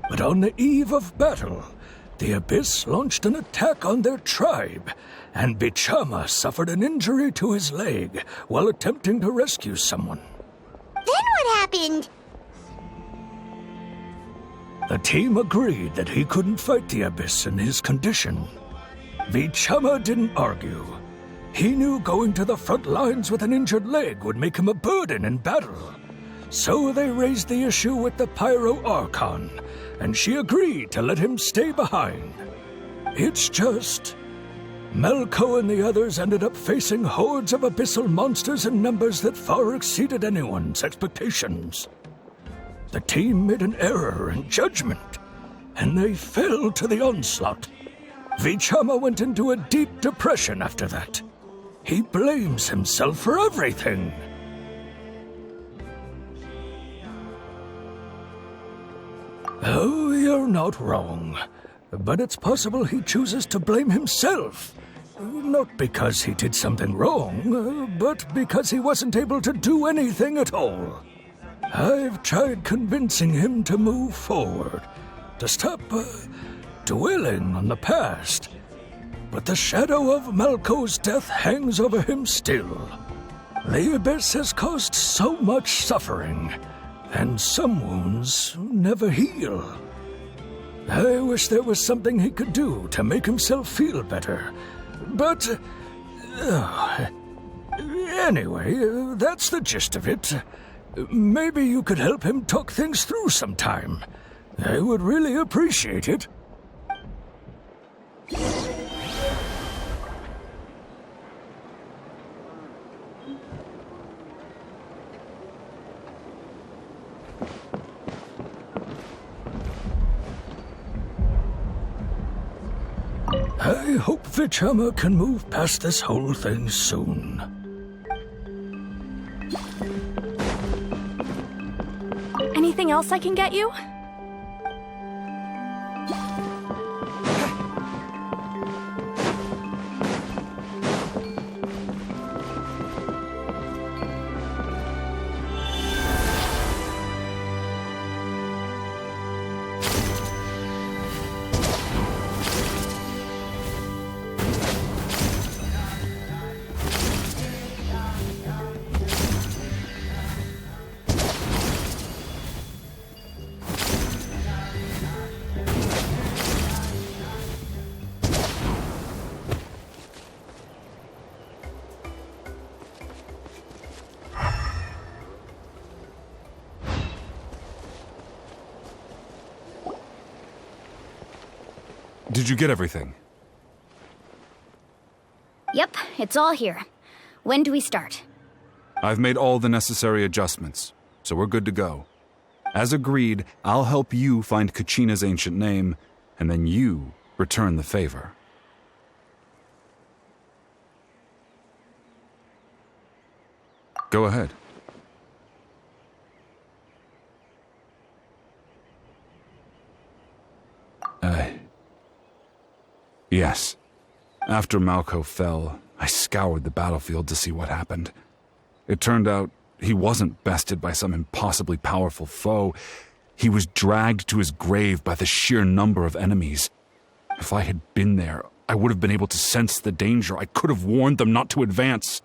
But on the eve of battle, the Abyss launched an attack on their tribe, and Vichama suffered an injury to his leg while attempting to rescue someone. Then what happened? The team agreed that he couldn't fight the Abyss in his condition. Vichama didn't argue. He knew going to the front lines with an injured leg would make him a burden in battle. So they raised the issue with the Pyro Archon, and she agreed to let him stay behind. It's just, Malco and the others ended up facing hordes of abyssal monsters in numbers that far exceeded anyone's expectations. The team made an error in judgment, and they fell to the onslaught. Vichama went into a deep depression after that. He blames himself for everything. Oh, you're not wrong. But it's possible he chooses to blame himself. Not because he did something wrong, but because he wasn't able to do anything at all. I've tried convincing him to move forward, to stop dwelling on the past. But the shadow of Malco's death hangs over him still. The Abyss has caused so much suffering, and some wounds never heal. I wish there was something he could do to make himself feel better. But anyway, that's the gist of it. Maybe you could help him talk things through sometime. I would really appreciate it. I hope Vichama can move past this whole thing soon. Anything else I can get you? Did you get everything? Yep, it's all here. When do we start? I've made all the necessary adjustments, so we're good to go. As agreed, I'll help you find Kachina's ancient name, and then you return the favor. Go ahead. Yes. After Malco fell, I scoured the battlefield to see what happened. It turned out he wasn't bested by some impossibly powerful foe. He was dragged to his grave by the sheer number of enemies. If I had been there, I would have been able to sense the danger. I could have warned them not to advance.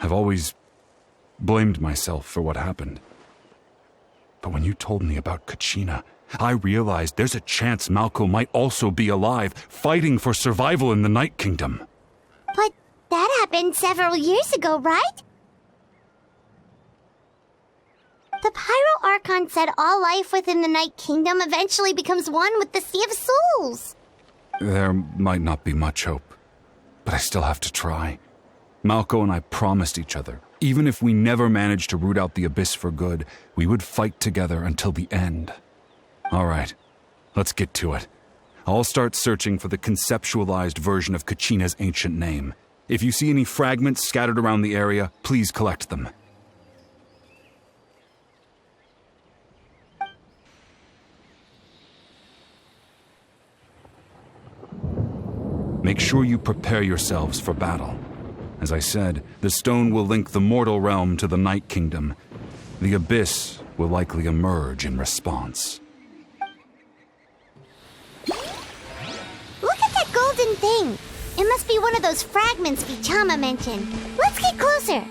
I've always blamed myself for what happened. But when you told me about Kachina, I realized there's a chance Malko might also be alive, fighting for survival in the Night Kingdom. But that happened several years ago, right? The Pyro Archon said all life within the Night Kingdom eventually becomes one with the Sea of Souls. There might not be much hope, but I still have to try. Malko and I promised each other, even if we never managed to root out the Abyss for good, we would fight together until the end. All right, let's get to it. I'll start searching for the conceptualized version of Kachina's ancient name. If you see any fragments scattered around the area, please collect them. Make sure you prepare yourselves for battle. As I said, the stone will link the mortal realm to the Night Kingdom. The Abyss will likely emerge in response. Look at that golden thing! It must be one of those fragments Vichama mentioned. Let's get closer!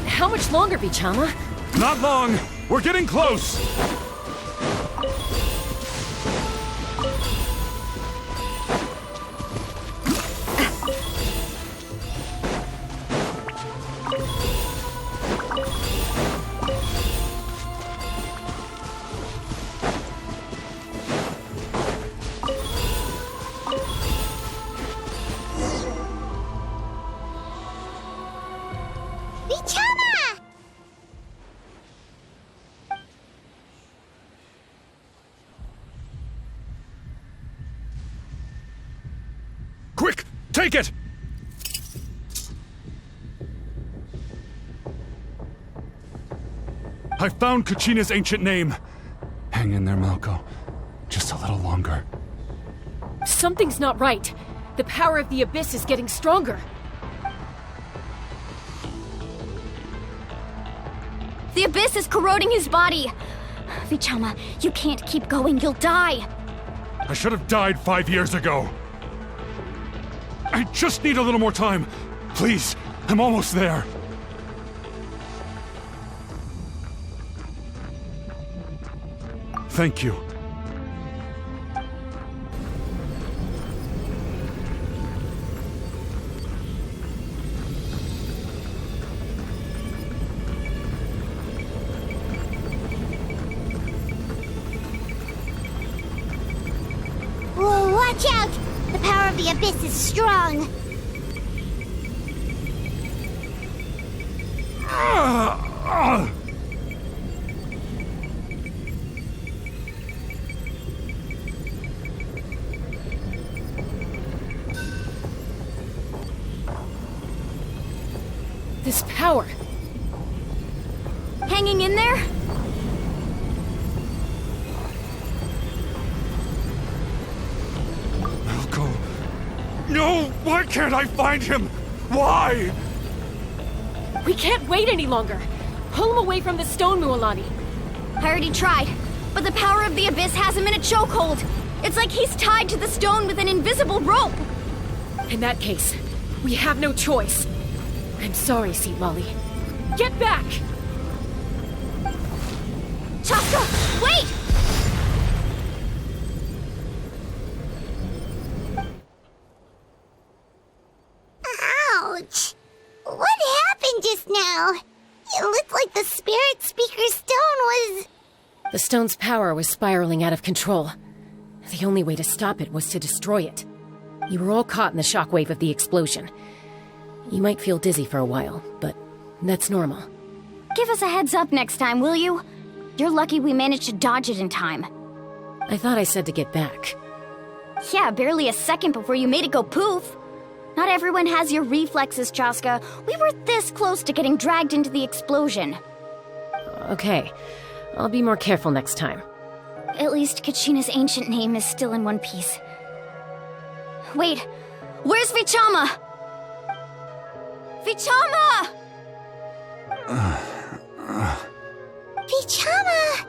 How much longer, Vichama? Not long! We're getting close! Quick! Take it! I found Kachina's ancient name. Hang in there, Malko. Just a little longer. Something's not right. The power of the Abyss is getting stronger. The Abyss is corroding his body. Vichama, you can't keep going. You'll die. I should have died 5 years ago. I just need a little more time. Please, I'm almost there. Thank you. Whoa, watch out! The power of the Abyss is strong. This power. Hanging in there? Malko, No! Why can't I find him? Why? We can't wait any longer. Pull him away from the stone, Mualani. I already tried, but the power of the Abyss has him in a chokehold. It's like he's tied to the stone with an invisible rope. In that case, we have no choice. I'm sorry, Sea Molly. Get back! Chaska, wait! Ouch! What happened just now? It looked like the Spirit Speaker's stone was... The stone's power was spiraling out of control. The only way to stop it was to destroy it. You were all caught in the shockwave of the explosion. You might feel dizzy for a while, but that's normal. Give us a heads up next time, will you? You're lucky we managed to dodge it in time. I thought I said to get back. Yeah, barely a second before you made it go poof. Not everyone has your reflexes, Chaska. We were this close to getting dragged into the explosion. Okay, I'll be more careful next time. At least Kachina's ancient name is still in one piece. Wait, where's Vichama? Vichama! Vichama!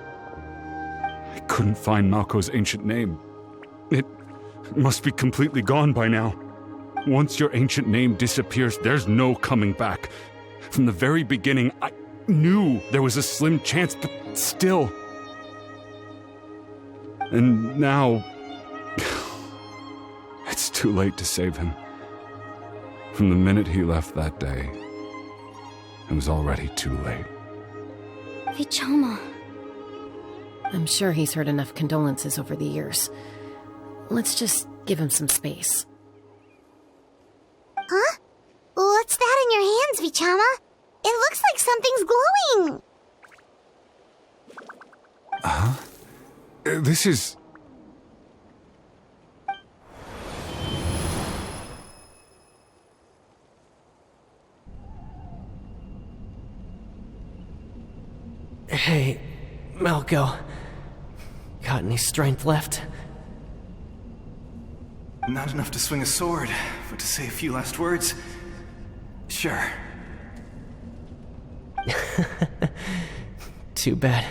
I couldn't find Malko's ancient name. It must be completely gone by now. Once your ancient name disappears, there's no coming back. From the very beginning, I knew there was a slim chance, but still. And now... it's too late to save him. From the minute he left that day, it was already too late. Vichama. I'm sure he's heard enough condolences over the years. Let's just give him some space. Huh? What's that in your hands, Vichama? It looks like something's glowing! Huh? This is... Hey, Malko. Got any strength left? Not enough to swing a sword, but to say a few last words? Sure. Too bad.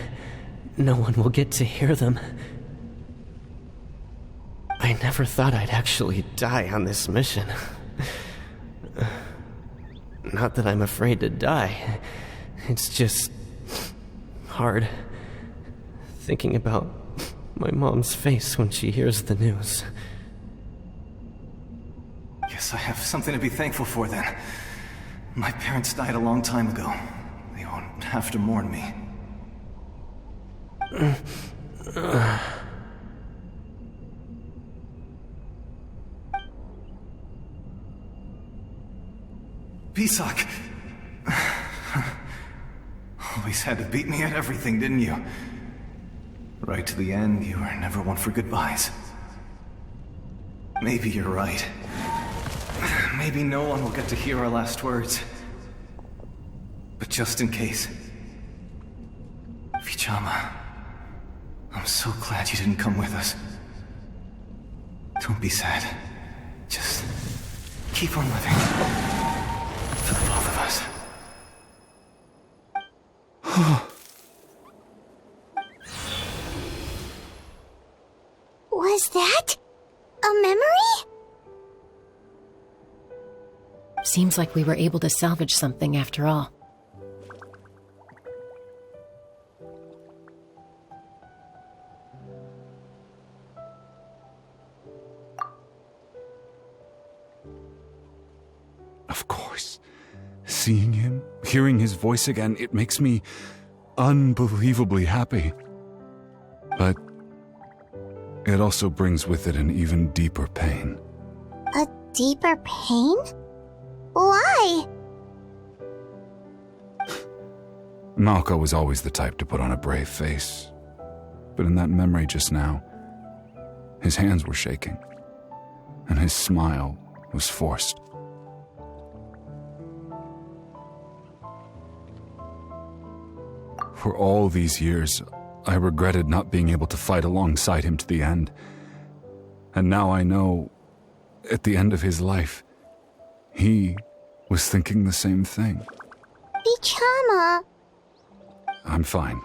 No one will get to hear them. I never thought I'd actually die on this mission. Not that I'm afraid to die. It's just... hard. Thinking about my mom's face when she hears the news. Guess I have something to be thankful for then. My parents died a long time ago. They won't have to mourn me. Pisak! Always had to beat me at everything, didn't you? Right to the end, you were never one for goodbyes. Maybe you're right. Maybe no one will get to hear our last words. But just in case... Vichama, I'm so glad you didn't come with us. Don't be sad. Just keep on living. For the both of us. Was that a memory? Seems like we were able to salvage something after all. Of course. Seeing him, hearing his voice again, it makes me unbelievably happy. But it also brings with it an even deeper pain. A deeper pain? Why? Malko was always the type to put on a brave face. But in that memory just now, his hands were shaking, and his smile was forced. For all these years, I regretted not being able to fight alongside him to the end. And now I know at the end of his life, he was thinking the same thing. Vichama! I'm fine.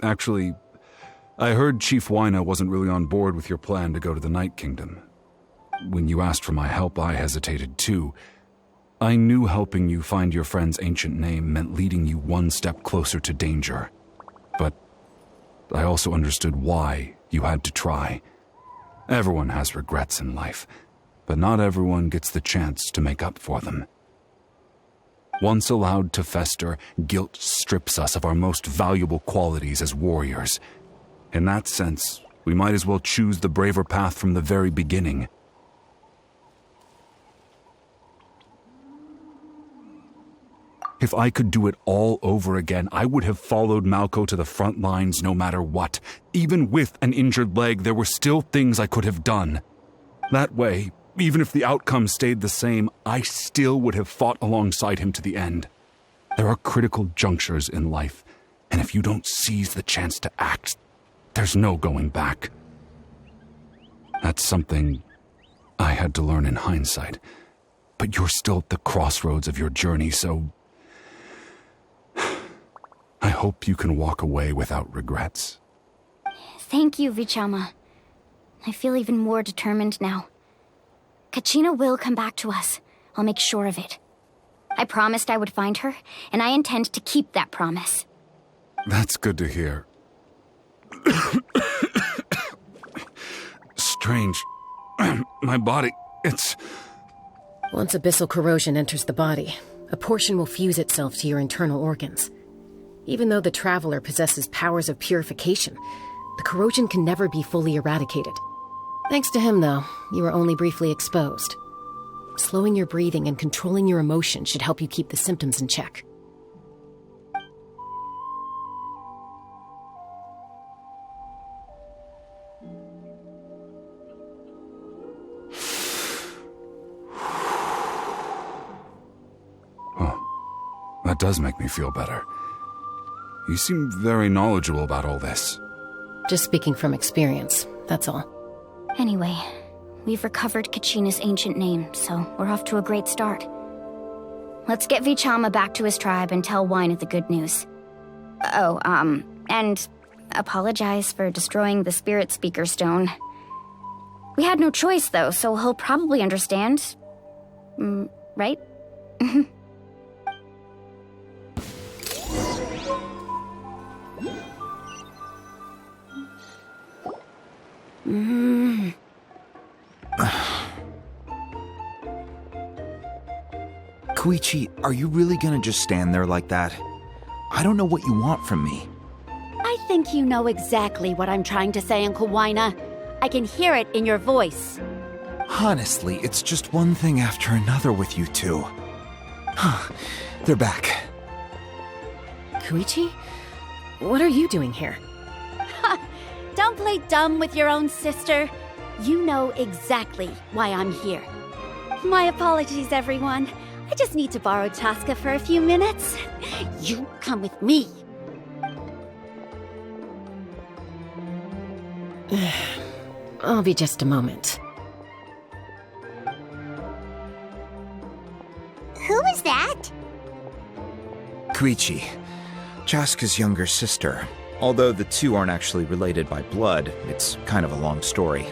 Actually, I heard Chief Wyna wasn't really on board with your plan to go to the Night Kingdom. When you asked for my help, I hesitated too. I knew helping you find your friend's ancient name meant leading you one step closer to danger. But I also understood why you had to try. Everyone has regrets in life, but not everyone gets the chance to make up for them. Once allowed to fester, guilt strips us of our most valuable qualities as warriors. In that sense, we might as well choose the braver path from the very beginning. If I could do it all over again, I would have followed Malco to the front lines no matter what. Even with an injured leg, there were still things I could have done. That way, even if the outcome stayed the same, I still would have fought alongside him to the end. There are critical junctures in life, and if you don't seize the chance to act, there's no going back. That's something I had to learn in hindsight, but you're still at the crossroads of your journey, so I hope you can walk away without regrets. Thank you, Vichama. I feel even more determined now. Kachina will come back to us. I'll make sure of it. I promised I would find her, and I intend to keep that promise. That's good to hear. Strange. My body, it's... Once abyssal corrosion enters the body, a portion will fuse itself to your internal organs. Even though the Traveler possesses powers of purification, the corrosion can never be fully eradicated. Thanks to him, though, you were only briefly exposed. Slowing your breathing and controlling your emotions should help you keep the symptoms in check. Oh, that does make me feel better. You seem very knowledgeable about all this. Just speaking from experience, that's all. Anyway, we've recovered Kachina's ancient name, so we're off to a great start. Let's get Vichama back to his tribe and tell Wyna the good news. Oh, and apologize for destroying the Spirit Speaker Stone. We had no choice, though, so he'll probably understand. Right? Koichi, are you really gonna just stand there like that? I don't know what you want from me. I think you know exactly what I'm trying to say, Uncle Wyna. I can hear it in your voice. Honestly, it's just one thing after another with you two. They're back. Koichi? What are you doing here? Don't play dumb with your own sister. You know exactly why I'm here. My apologies, everyone. I just need to borrow Chaska for a few minutes. You come with me. I'll be just a moment. Who was that? Koichi, Chaska's younger sister. Although the two aren't actually related by blood, it's kind of a long story.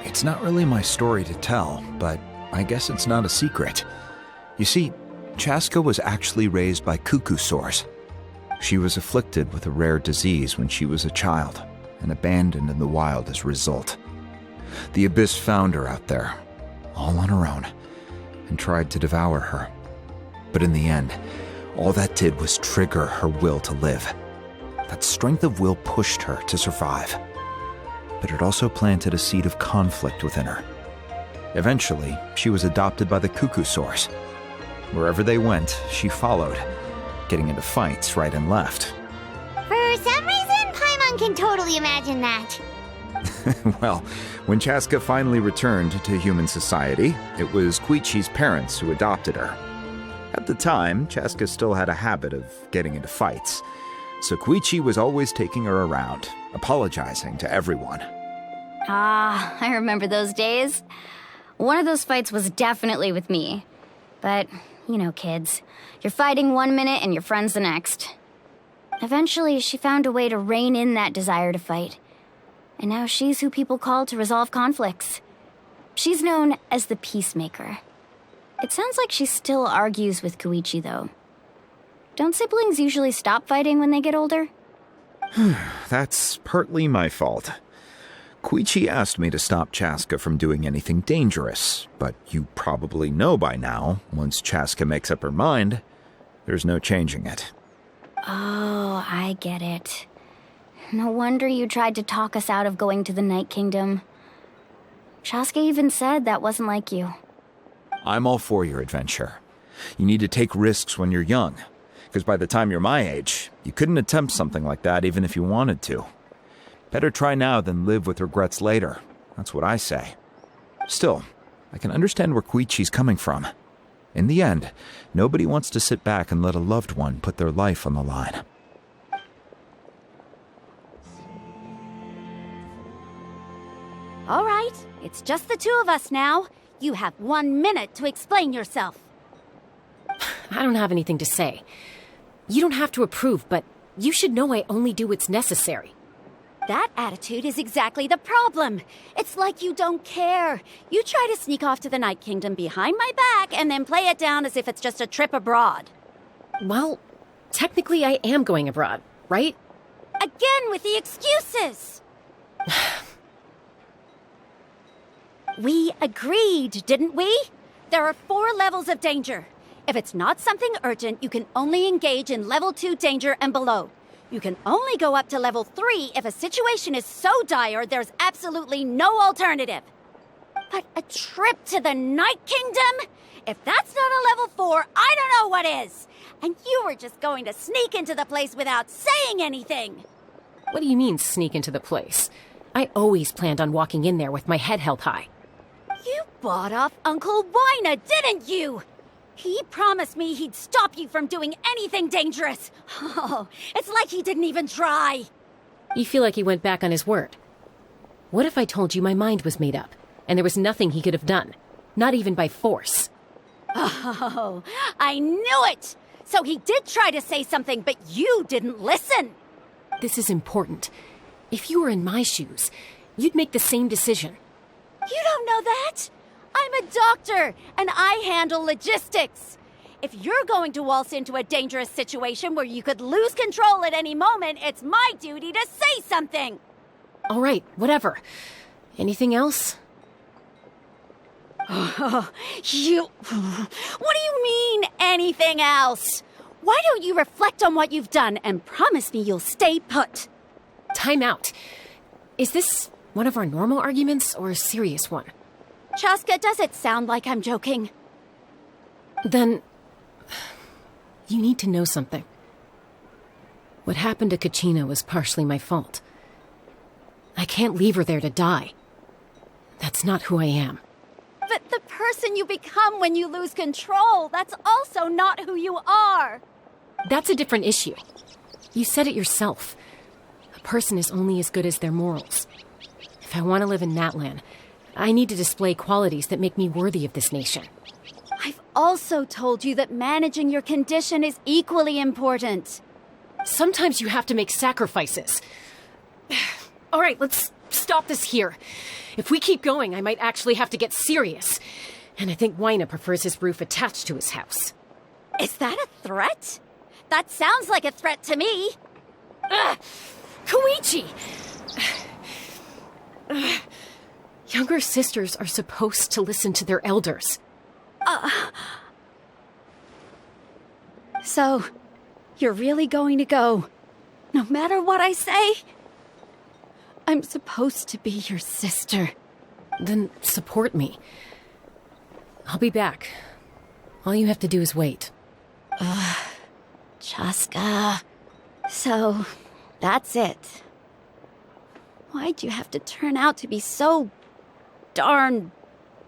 It's not really my story to tell, but I guess it's not a secret. You see, Chaska was actually raised by cuckoo sores. She was afflicted with a rare disease when she was a child, and abandoned in the wild as a result. The Abyss found her out there, all on her own, and tried to devour her. But in the end, all that did was trigger her will to live. That strength of will pushed her to survive. But it also planted a seed of conflict within her. Eventually, she was adopted by the cuckoo sores. Wherever they went, she followed, getting into fights right and left. For some reason, Paimon can totally imagine that. Well, when Chaska finally returned to human society, it was Koichi's parents who adopted her. At the time, Chaska still had a habit of getting into fights. So Koichi was always taking her around, apologizing to everyone. Ah, I remember those days. One of those fights was definitely with me. But, you know, kids. You're fighting one minute and your friend's the next. Eventually, she found a way to rein in that desire to fight. And now she's who people call to resolve conflicts. She's known as the Peacemaker. It sounds like she still argues with Koichi, though. Don't siblings usually stop fighting when they get older? That's partly my fault. Koichi asked me to stop Chaska from doing anything dangerous, but you probably know by now, once Chaska makes up her mind, there's no changing it. Oh, I get it. No wonder you tried to talk us out of going to the Night Kingdom. Chaska even said that wasn't like you. I'm all for your adventure. You need to take risks when you're young, because by the time you're my age, you couldn't attempt something like that even if you wanted to. Better try now than live with regrets later. That's what I say. Still, I can understand where Koichi's coming from. In the end, nobody wants to sit back and let a loved one put their life on the line. All right, it's just the two of us now. You have 1 minute to explain yourself. I don't have anything to say. You don't have to approve, but you should know I only do what's necessary. That attitude is exactly the problem. It's like you don't care. You try to sneak off to the Night Kingdom behind my back and then play it down as if it's just a trip abroad. Well, technically I am going abroad, right? Again with the excuses! We agreed, didn't we? There are 4 levels of danger. If it's not something urgent, you can only engage in level 2 danger and below. You can only go up to level 3 if a situation is so dire there's absolutely no alternative. But a trip to the Night Kingdom? If that's not a level 4, I don't know what is. And you were just going to sneak into the place without saying anything. What do you mean, sneak into the place? I always planned on walking in there with my head held high. You bought off Uncle Wina, didn't you? He promised me he'd stop you from doing anything dangerous. Oh, it's like he didn't even try. You feel like he went back on his word. What if I told you my mind was made up, and there was nothing he could have done? Not even by force. Oh, I knew it! So he did try to say something, but you didn't listen. This is important. If you were in my shoes, you'd make the same decision. You don't know that? I'm a doctor, and I handle logistics. If you're going to waltz into a dangerous situation where you could lose control at any moment, it's my duty to say something. All right, whatever. Anything else? What do you mean, anything else? Why don't you reflect on what you've done and promise me you'll stay put? Time out. Is this one of our normal arguments or a serious one? Chaska, does it sound like I'm joking? Then, you need to know something. What happened to Kachina was partially my fault. I can't leave her there to die. That's not who I am. But the person you become when you lose control, that's also not who you are. That's a different issue. You said it yourself. A person is only as good as their morals. If I want to live in Natlan, I need to display qualities that make me worthy of this nation. I've also told you that managing your condition is equally important. Sometimes you have to make sacrifices. All right, let's stop this here. If we keep going, I might actually have to get serious. And I think Wina prefers his roof attached to his house. Is that a threat? That sounds like a threat to me. Koichi! Younger sisters are supposed to listen to their elders. So, you're really going to go, no matter what I say? I'm supposed to be your sister. Then support me. I'll be back. All you have to do is wait. Chaska. So, that's it. Why'd you have to turn out to be so darn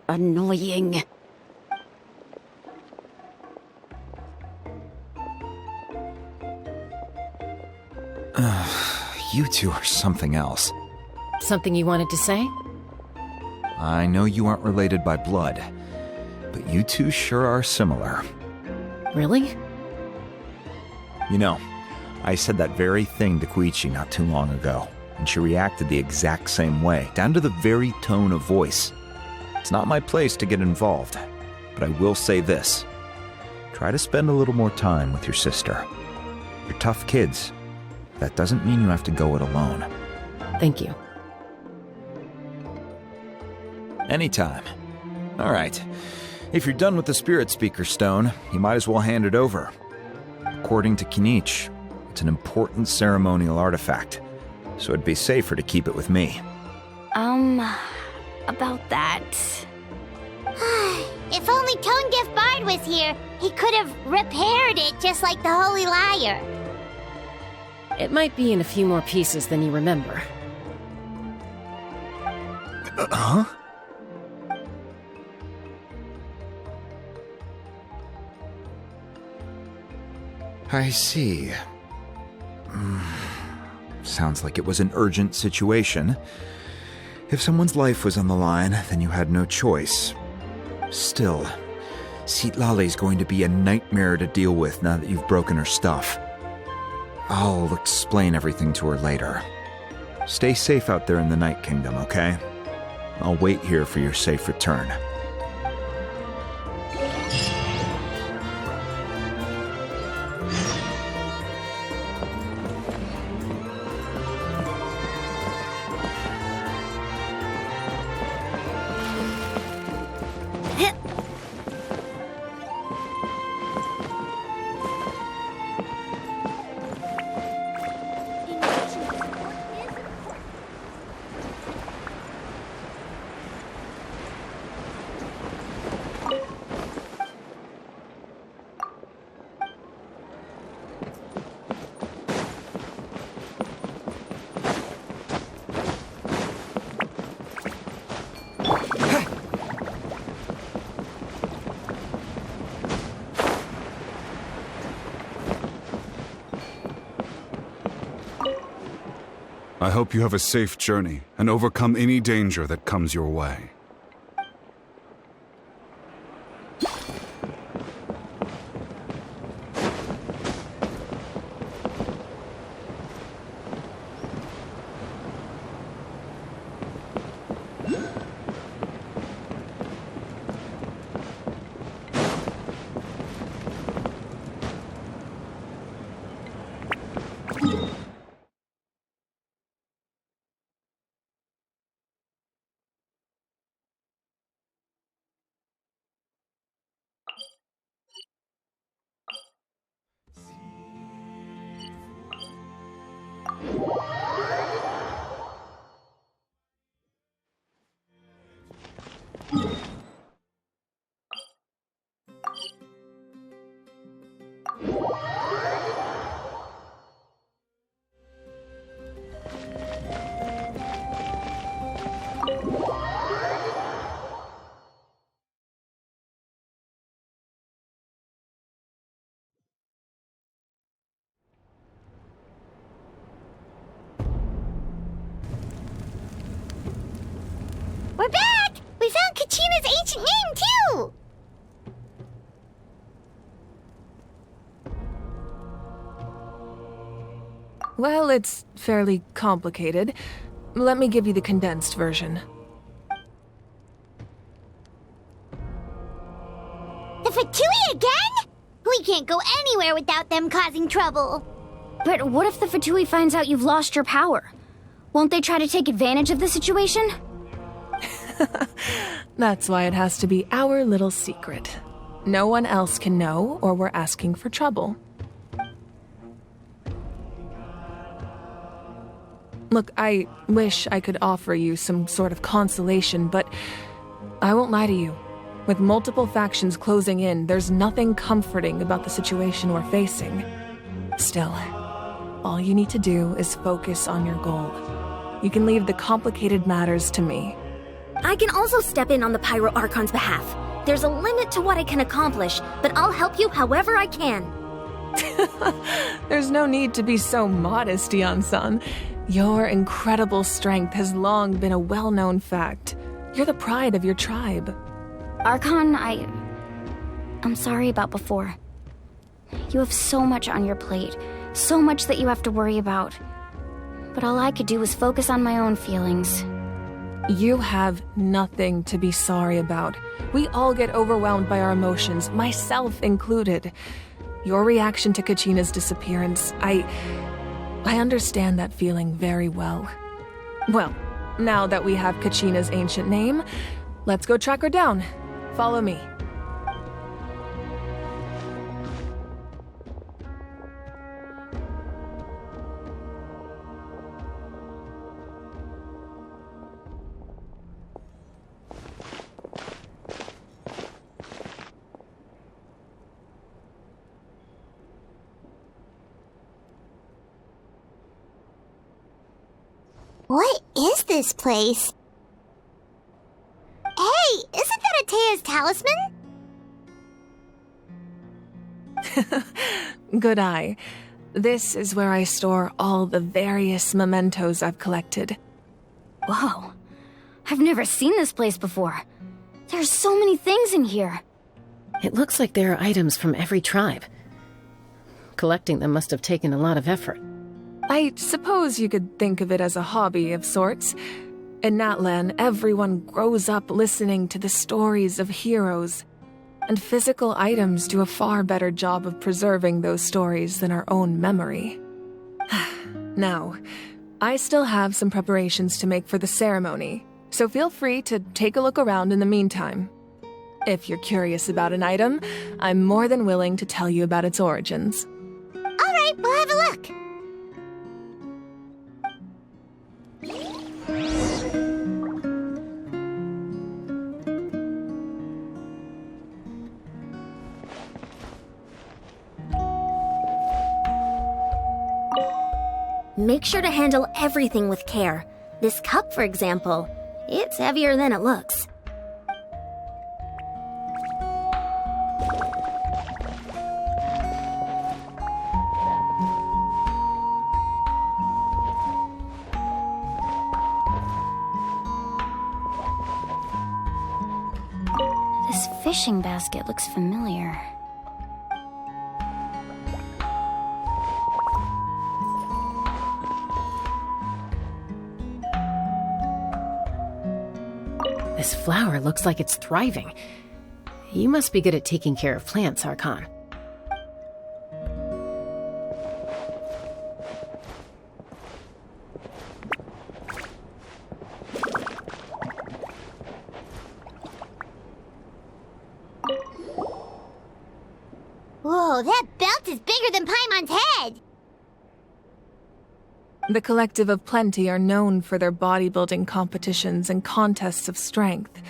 annoying? You two are something else. Something you wanted to say? I know you aren't related by blood, but you two sure are similar. Really? You know, I said that very thing to Koichi not too long ago, and she reacted the exact same way, down to the very tone of voice. It's not my place to get involved, but I will say this. Try to spend a little more time with your sister. You're tough kids. That doesn't mean you have to go it alone. Thank you. Anytime. All right. If you're done with the Spirit Speaker Stone, you might as well hand it over. According to Kinich, it's an important ceremonial artifact, so it'd be safer to keep it with me. About that. If only Tone-Gift Bard was here, he could have repaired it just like the Holy Liar. It might be in a few more pieces than you remember. Huh? I see. Sounds like it was an urgent situation. If someone's life was on the line, then you had no choice. Still, Citlali's going to be a nightmare to deal with now that you've broken her stuff. I'll explain everything to her later. Stay safe out there in the Night Kingdom, okay? I'll wait here for your safe return. I hope you have a safe journey and overcome any danger that comes your way. We're back! We found Kachina's ancient name, too! Well, it's fairly complicated. Let me give you the condensed version. The Fatui again? We can't go anywhere without them causing trouble. But what if the Fatui finds out you've lost your power? Won't they try to take advantage of the situation? That's why it has to be our little secret. No one else can know, or we're asking for trouble. Look, I wish I could offer you some sort of consolation, but I won't lie to you. With multiple factions closing in, there's nothing comforting about the situation we're facing. Still, all you need to do is focus on your goal. You can leave the complicated matters to me. I can also step in on the Pyro Archon's behalf. There's a limit to what I can accomplish, but I'll help you however I can. There's no need to be so modest, Yan-san. Your incredible strength has long been a well-known fact. You're the pride of your tribe. Archon, I'm sorry about before. You have so much on your plate, so much that you have to worry about. But all I could do was focus on my own feelings. You have nothing to be sorry about. We all get overwhelmed by our emotions, myself included. Your reaction to Kachina's disappearance, I understand that feeling very well. Well, now that we have Kachina's ancient name, let's go track her down. Follow me. What is this place? Hey, isn't that Atea's talisman? Good eye. This is where I store all the various mementos I've collected. Whoa. I've never seen this place before. There's so many things in here. It looks like there are items from every tribe. Collecting them must have taken a lot of effort. I suppose you could think of it as a hobby of sorts. In Natlan, everyone grows up listening to the stories of heroes, and physical items do a far better job of preserving those stories than our own memory. Now, I still have some preparations to make for the ceremony, so feel free to take a look around in the meantime. If you're curious about an item, I'm more than willing to tell you about its origins. All right, we'll have a look. Make sure to handle everything with care. This cup, for example, it's heavier than it looks. This fishing basket looks familiar. This flower looks like it's thriving. You must be good at taking care of plants, Archon. Whoa, that belt is bigger than Paimon's head! The Collective of Plenty are known for their bodybuilding competitions and contests of strength.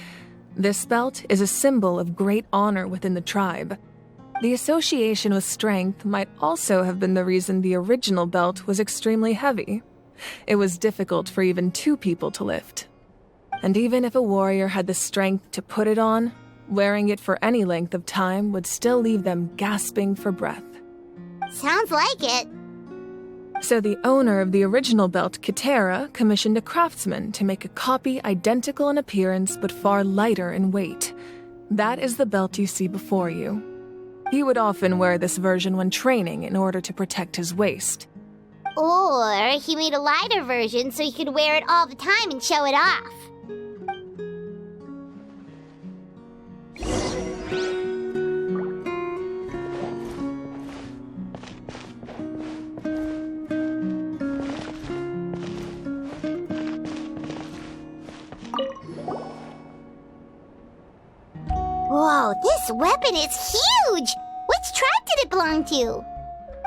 This belt is a symbol of great honor within the tribe. The association with strength might also have been the reason the original belt was extremely heavy. It was difficult for even two people to lift. And even if a warrior had the strength to put it on, wearing it for any length of time would still leave them gasping for breath. Sounds like it. So the owner of the original belt, Kitera, commissioned a craftsman to make a copy identical in appearance but far lighter in weight. That is the belt you see before you. He would often wear this version when training in order to protect his waist. Or he made a lighter version so he could wear it all the time and show it off. Whoa, this weapon is huge! Which tribe did it belong to?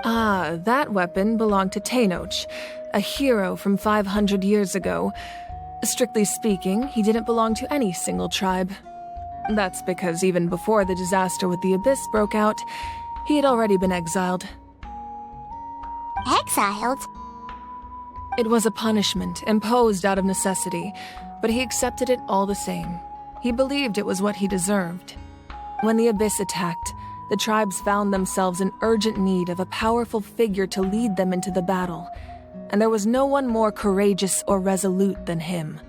Ah, that weapon belonged to Teyvat, a hero from 500 years ago. Strictly speaking, he didn't belong to any single tribe. That's because even before the disaster with the Abyss broke out, he had already been exiled. Exiled? It was a punishment imposed out of necessity, but he accepted it all the same. He believed it was what he deserved. When the Abyss attacked, the tribes found themselves in urgent need of a powerful figure to lead them into the battle. and there was no one more courageous or resolute than him.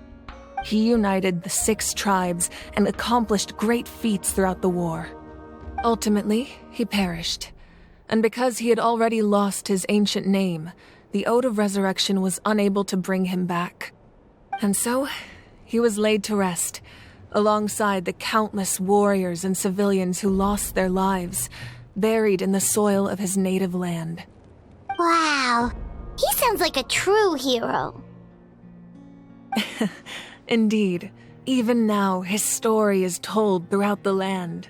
He united the 6 tribes and accomplished great feats throughout the war. Ultimately, he perished, and because he had already lost his ancient name, the Ode of Resurrection was unable to bring him back. And so, he was laid to rest, alongside the countless warriors and civilians who lost their lives, buried in the soil of his native land. Wow, he sounds like a true hero. Indeed, even now his story is told throughout the land.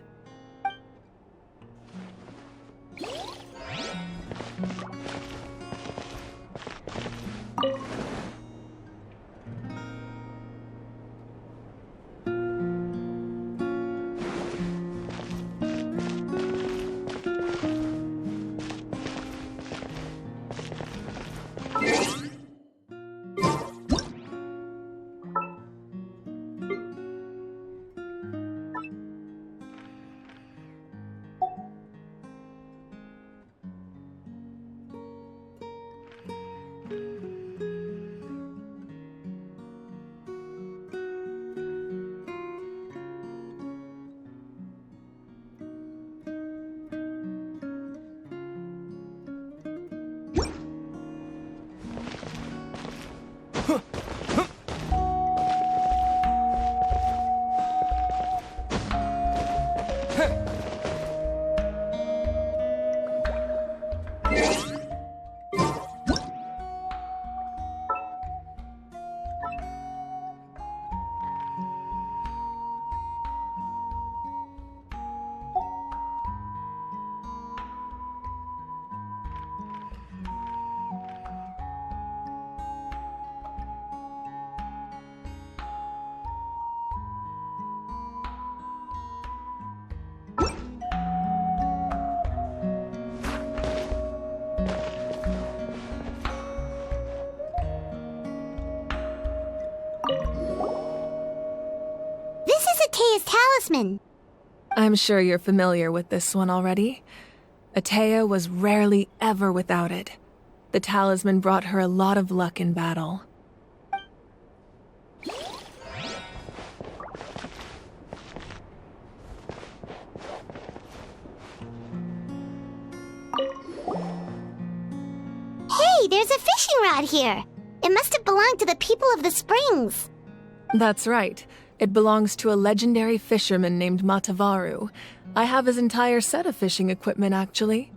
Talisman. I'm sure you're familiar with this one already. Atea was rarely ever without it. The talisman brought her a lot of luck in battle. Hey, there's a fishing rod here. It must have belonged to the people of the springs. That's right. It belongs to a legendary fisherman named Matavaru. I have his entire set of fishing equipment, actually.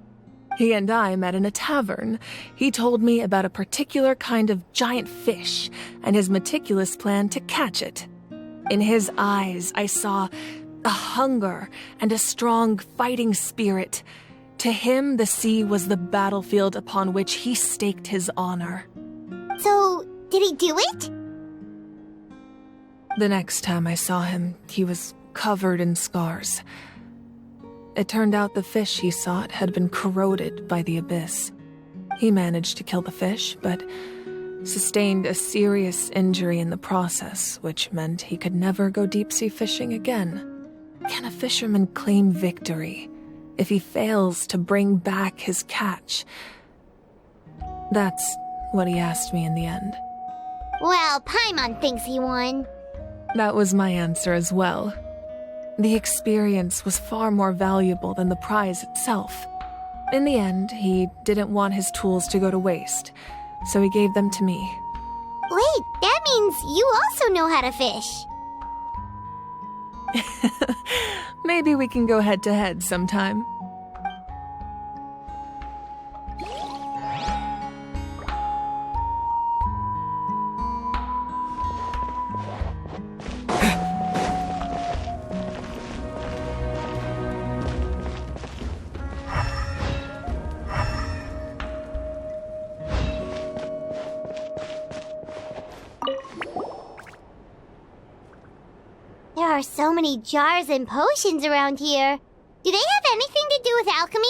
He and I met in a tavern. He told me about a particular kind of giant fish and his meticulous plan to catch it. In his eyes, I saw a hunger and a strong fighting spirit. To him, the sea was the battlefield upon which he staked his honor. So, did he do it? The next time I saw him, he was covered in scars. It turned out the fish he sought had been corroded by the abyss. He managed to kill the fish, but sustained a serious injury in the process, which meant he could never go deep-sea fishing again. Can a fisherman claim victory if he fails to bring back his catch? That's what he asked me in the end. Well, Paimon thinks he won. That was my answer as well. The experience was far more valuable than the prize itself. In the end, he didn't want his tools to go to waste, so he gave them to me. Wait, that means you also know how to fish. Maybe we can go head-to-head sometime. There are so many jars and potions around here. Do they have anything to do with alchemy?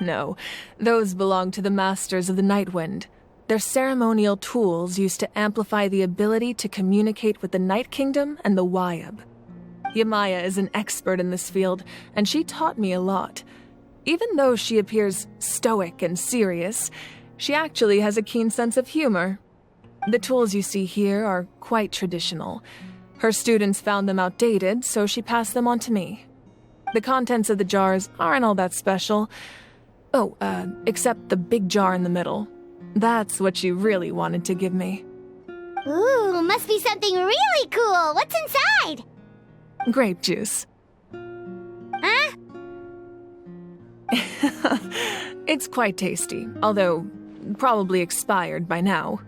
No, those belong to the Masters of the Nightwind. They're ceremonial tools used to amplify the ability to communicate with the Night Kingdom and the Wyab. Yamaya is an expert in this field, and she taught me a lot. Even though she appears stoic and serious, She actually has a keen sense of humor. The tools you see here are quite traditional. Her students found them outdated, so she passed them on to me. The contents of the jars aren't all that special. Oh, except the big jar in the middle. That's what she really wanted to give me. Ooh, must be something really cool. What's inside? Grape juice. Huh? It's quite tasty, although probably expired by now.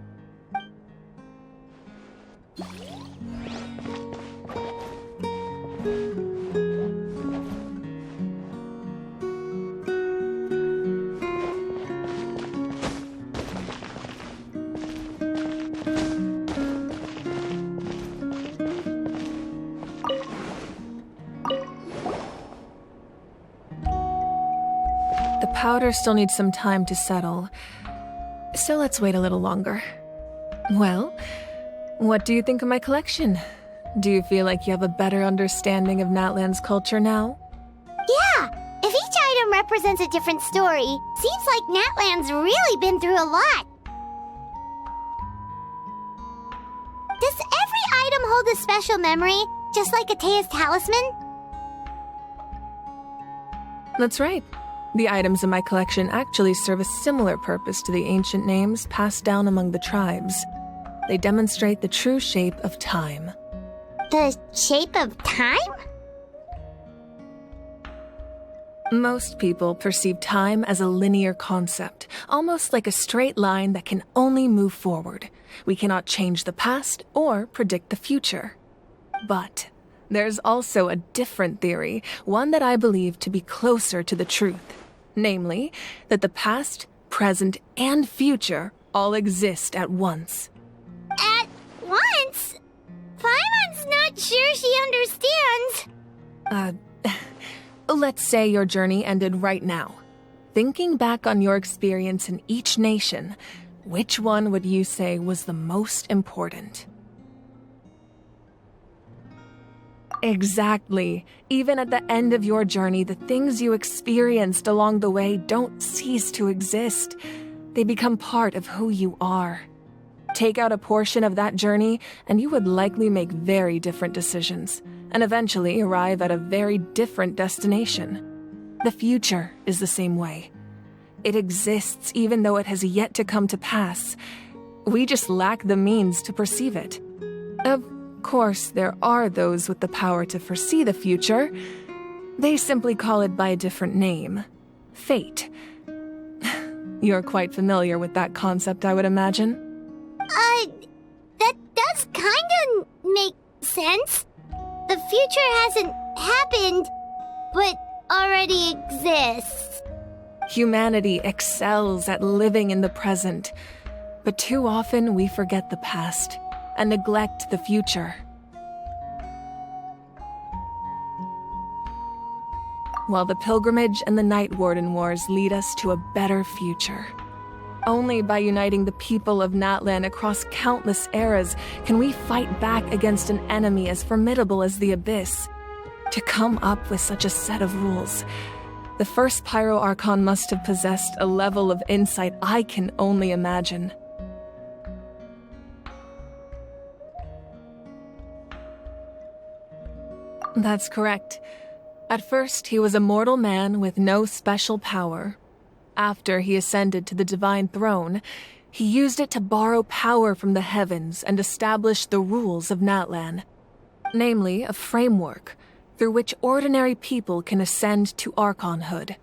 The powder still needs some time to settle, so let's wait a little longer. Well, what do you think of my collection? Do you feel like you have a better understanding of Natlan's culture now? Yeah! If each item represents a different story, seems like Natlan's really been through a lot. Does every item hold a special memory, just like Atea's talisman? That's right. The items in my collection actually serve a similar purpose to the ancient names passed down among the tribes. They demonstrate the true shape of time. The shape of time? Most people perceive time as a linear concept, almost like a straight line that can only move forward. We cannot change the past or predict the future. But there's also a different theory, one that I believe to be closer to the truth. Namely, that the past, present, and future all exist at once. At once? Paimon's not sure she understands. Let's say your journey ended right now. Thinking back on your experience in each nation, which one would you say was the most important? Exactly. Even at the end of your journey, the things you experienced along the way don't cease to exist. They become part of who you are. Take out a portion of that journey, and you would likely make very different decisions, and eventually arrive at a very different destination. The future is the same way. It exists even though it has yet to come to pass. We just lack the means to perceive it. Of course, there are those with the power to foresee the future. They simply call it by a different name. Fate. You're quite familiar with that concept, I would imagine. That does kinda make sense. The future hasn't happened, but already exists. Humanity excels at living in the present, but too often we forget the past and neglect the future. While the pilgrimage and the Night Warden Wars lead us to a better future. Only by uniting the people of Natlan across countless eras can we fight back against an enemy as formidable as the Abyss. To come up with such a set of rules, the first Pyro Archon must have possessed a level of insight I can only imagine. That's correct. At first, he was a mortal man with no special power. After he ascended to the divine throne, he used it to borrow power from the heavens and establish the rules of Natlan. Namely, a framework through which ordinary people can ascend to Archonhood.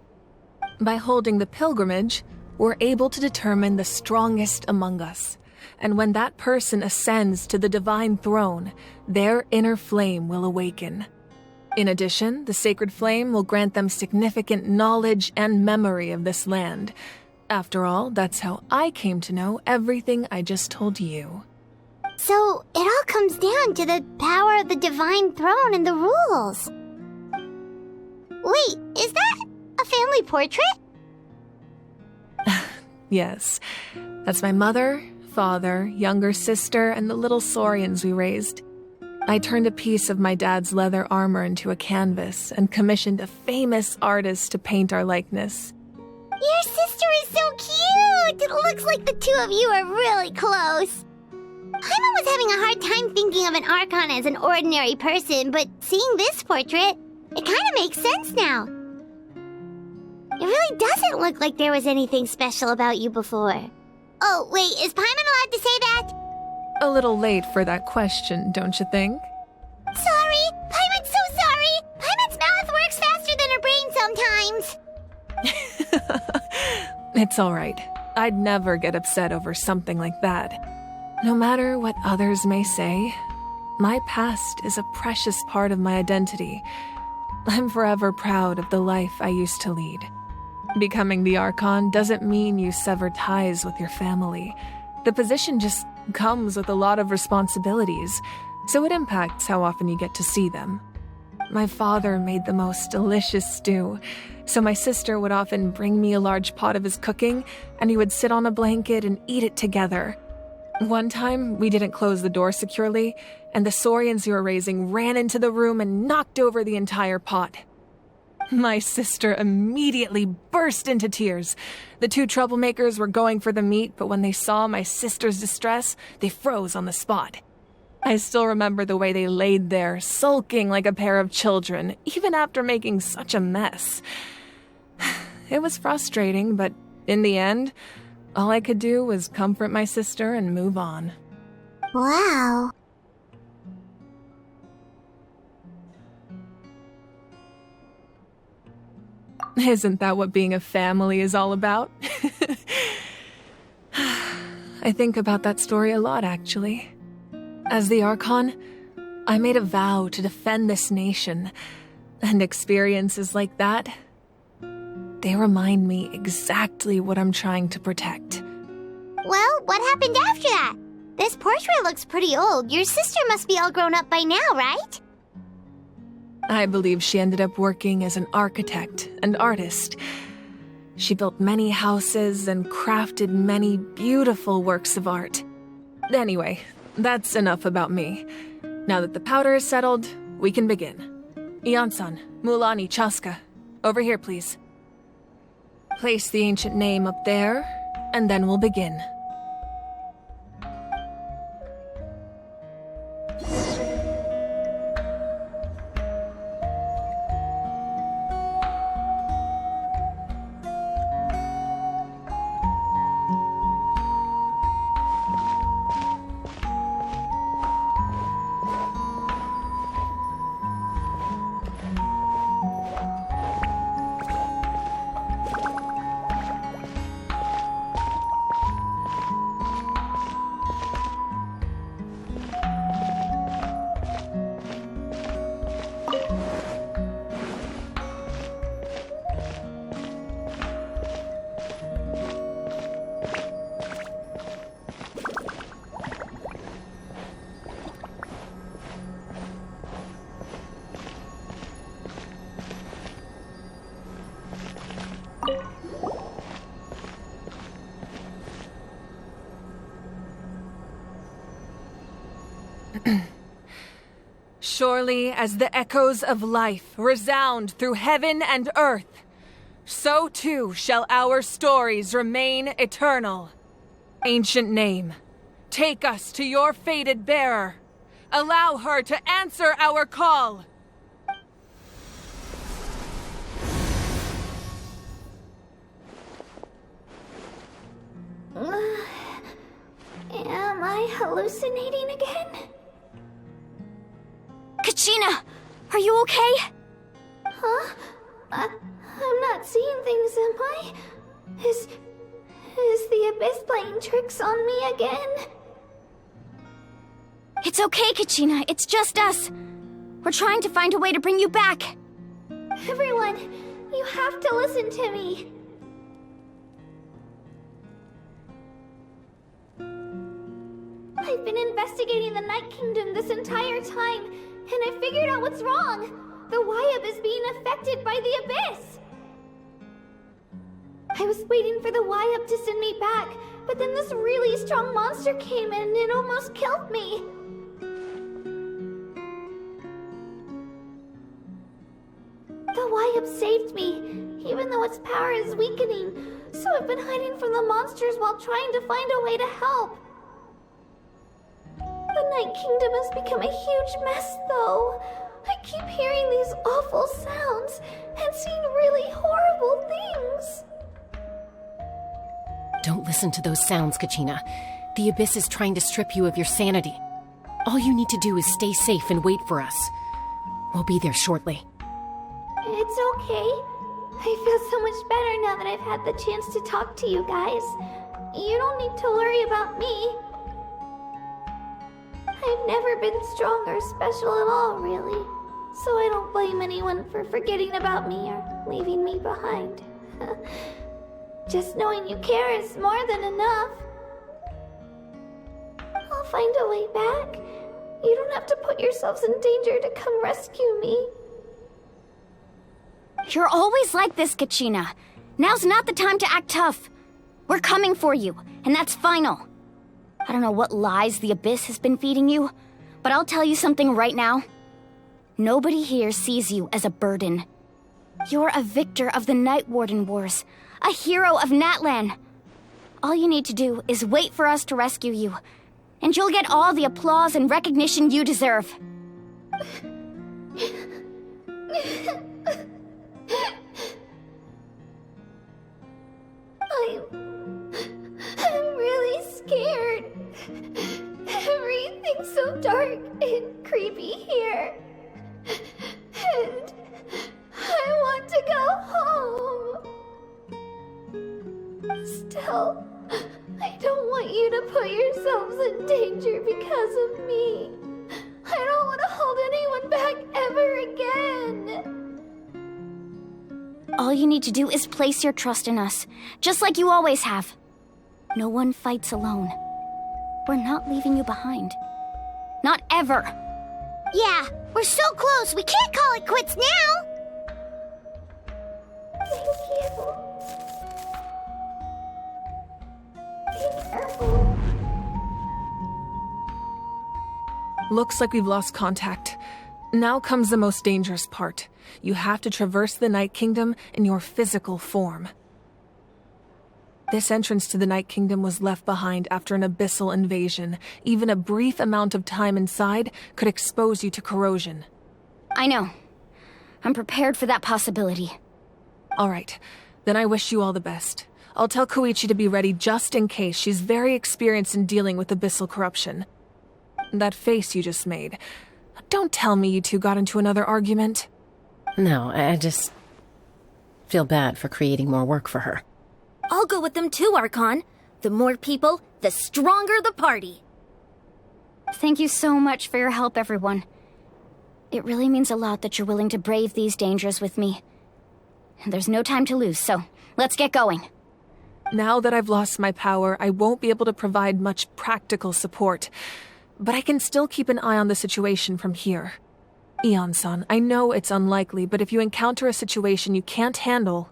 By holding the pilgrimage, we're able to determine the strongest among us. And when that person ascends to the divine throne, their inner flame will awaken. In addition, the sacred flame will grant them significant knowledge and memory of this land. After all, that's how I came to know everything I just told you. So, it all comes down to the power of the divine throne and the rules. Wait, is that a family portrait? Yes, that's my mother, father, younger sister, and the little saurians we raised. I turned a piece of my dad's leather armor into a canvas and commissioned a famous artist to paint our likeness. Your sister is so it looks like the two of you are really close. Paimon was having a hard time thinking of an Archon as an ordinary person, but seeing this portrait, it kind of makes sense now. It really doesn't look like there was anything special about you before. Oh, wait, is Paimon allowed to say that? A little late for that question, don't you think? Sorry! Paimon's so sorry! Paimon's mouth works faster than her brain sometimes! It's alright. I'd never get upset over something like that. No matter what others may say, my past is a precious part of my identity. I'm forever proud of the life I used to lead. Becoming the Archon doesn't mean you sever ties with your family. The position just comes with a lot of responsibilities, so it impacts how often you get to see them. My father made the most delicious stew, so my sister would often bring me a large pot of his cooking, and we would sit on a blanket and eat it together. One time, we didn't close the door securely, and the Saurians you were raising ran into the room and knocked over the entire pot. My sister immediately burst into tears. The two troublemakers were going for the meat, but when they saw my sister's distress, they froze on the spot. I still remember the way they laid there, sulking like a pair of children, even after making such a mess. It was frustrating, but in the end, all I could do was comfort my sister and move on. Wow. Isn't that what being a family is all about? I think about that story a lot, actually. As the Archon, I made a vow to defend this nation, and experiences like that, they remind me exactly what I'm trying to protect. Well, what happened after that? This portrait looks pretty old. Your sister must be all grown up by now, right? I believe she ended up working as an architect and artist. She built many houses and crafted many beautiful works of art. Anyway, that's enough about me. Now that the powder is settled, we can begin. Ian-san, Mulani, Chaska, over here, please. Place the ancient name up there, and then we'll begin. Surely as the echoes of life resound through heaven and earth, so too shall our stories remain eternal. Ancient name, take us to your fated bearer. Allow her to answer our call. Am I hallucinating again? Kachina! Are you okay? Huh? I'm not seeing things, am I? Is the Abyss playing tricks on me again? It's okay, Kachina. It's just us. We're trying to find a way to bring you back. Everyone, you have to listen to me. I've been investigating the Night Kingdom this entire time, and I figured out what's wrong. The Wyab is being affected by the Abyss. I was waiting for the Wyab to send me back, but then this really strong monster came in and it almost killed me. The Wyab saved me, even though its power is weakening. So I've been hiding from the monsters while trying to find a way to help. The Night Kingdom has become a huge mess, though. I keep hearing these awful sounds and seeing really horrible things. Don't listen to those sounds, Kachina. The Abyss is trying to strip you of your sanity. All you need to do is stay safe and wait for us. We'll be there shortly. It's okay. I feel so much better now that I've had the chance to talk to you guys. You don't need to worry about me. I've never been strong or special at all, really. So I don't blame anyone for forgetting about me or leaving me behind. Just knowing you care is more than enough. I'll find a way back. You don't have to put yourselves in danger to come rescue me. You're always like this, Kachina. Now's not the time to act tough. We're coming for you, and that's final. I don't know what lies the Abyss has been feeding you, but I'll tell you something right now. Nobody here sees you as a burden. You're a victor of the Night Warden Wars, a hero of Natlan. All you need to do is wait for us to rescue you, and you'll get all the applause and recognition you deserve. I'm really scared. Everything's so dark and creepy here. And I want to go home. Still, I don't want you to put yourselves in danger because of me. I don't want to hold anyone back ever again. All you need to do is place your trust in us, just like you always have. No one fights alone. We're not leaving you behind. Not ever. Yeah, we're so close. We can't call it quits now. Thank you. Be careful. Looks like we've lost contact. Now comes the most dangerous part. You have to traverse the Night Kingdom in your physical form. This entrance to the Night Kingdom was left behind after an abyssal invasion. Even a brief amount of time inside could expose you to corrosion. I know. I'm prepared for that possibility. All right. Then I wish you all the best. I'll tell Koichi to be ready just in case. She's very experienced in dealing with abyssal corruption. That face you just made. Don't tell me you two got into another argument. No, I just feel bad for creating more work for her. I'll go with them too, Archon. The more people, the stronger the party. Thank you so much for your help, everyone. It really means a lot that you're willing to brave these dangers with me. And there's no time to lose, so let's get going. Now that I've lost my power, I won't be able to provide much practical support. But I can still keep an eye on the situation from here. Eon-san, I know it's unlikely, but if you encounter a situation you can't handle...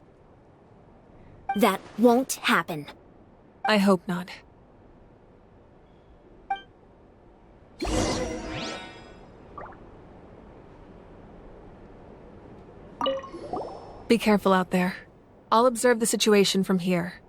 That won't happen. I hope not. Be careful out there. I'll observe the situation from here.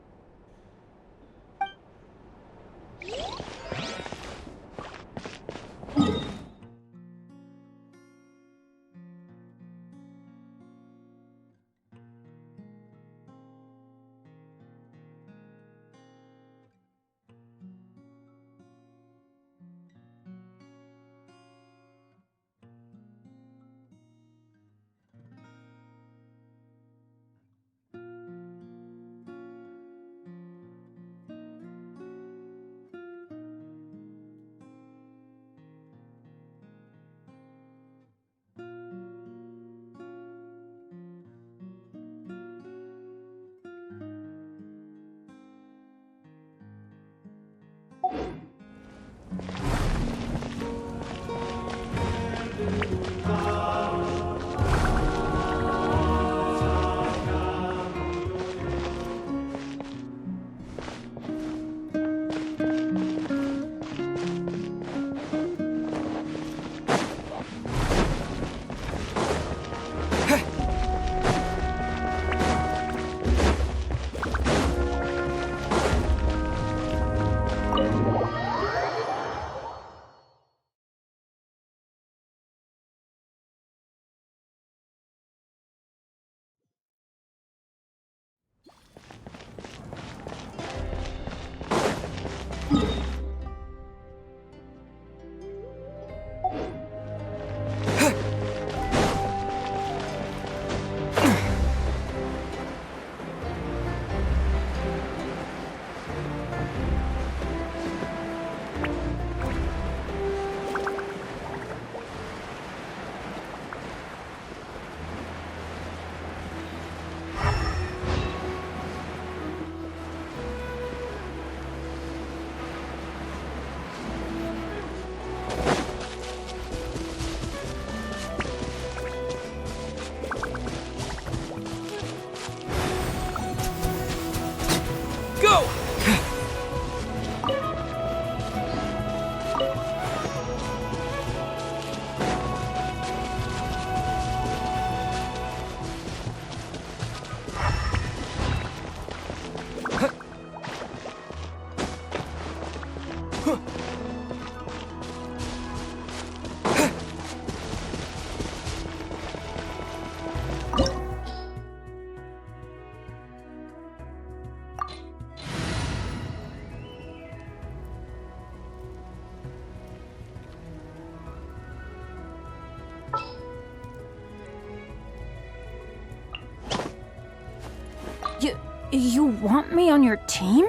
You want me on your team?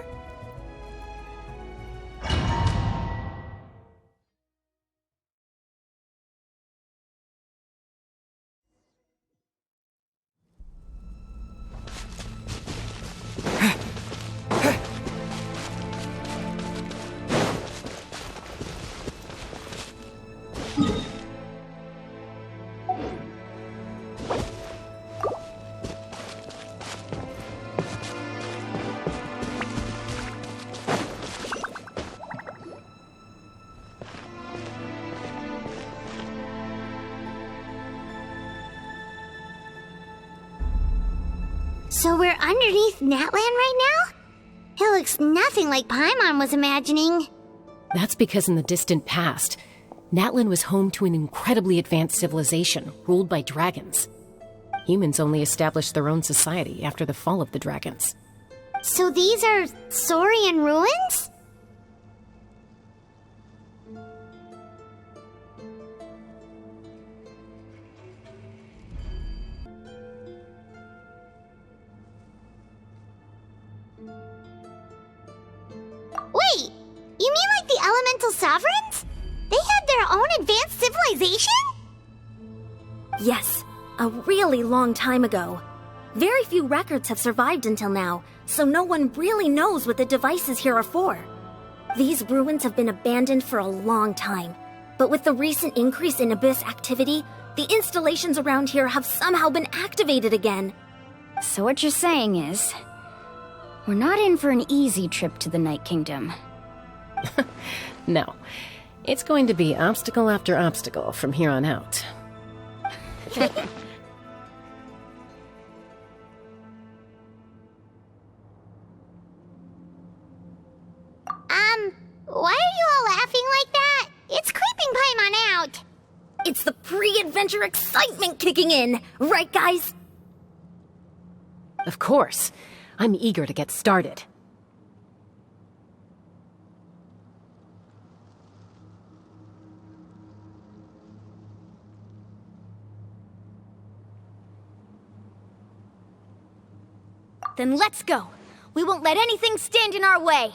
So we're underneath Natlan right now? It looks nothing like Paimon was imagining. That's because in the distant past, Natlan was home to an incredibly advanced civilization ruled by dragons. Humans only established their own society after the fall of the dragons. So these are Saurian ruins? Wait, you mean like the elemental sovereigns? They had their own advanced civilization? Yes, a really long time ago. Very few records have survived until now, so no one really knows what the devices here are for. These ruins have been abandoned for a long time, but with the recent increase in Abyss activity, the installations around here have somehow been activated again. So what you're saying is, we're not in for an easy trip to the Night Kingdom. No. It's going to be obstacle after obstacle from here on out. Why are you all laughing like that? It's creeping Paimon out. It's the pre-adventure excitement kicking in, right guys? Of course. I'm eager to get started. Then let's go. We won't let anything stand in our way.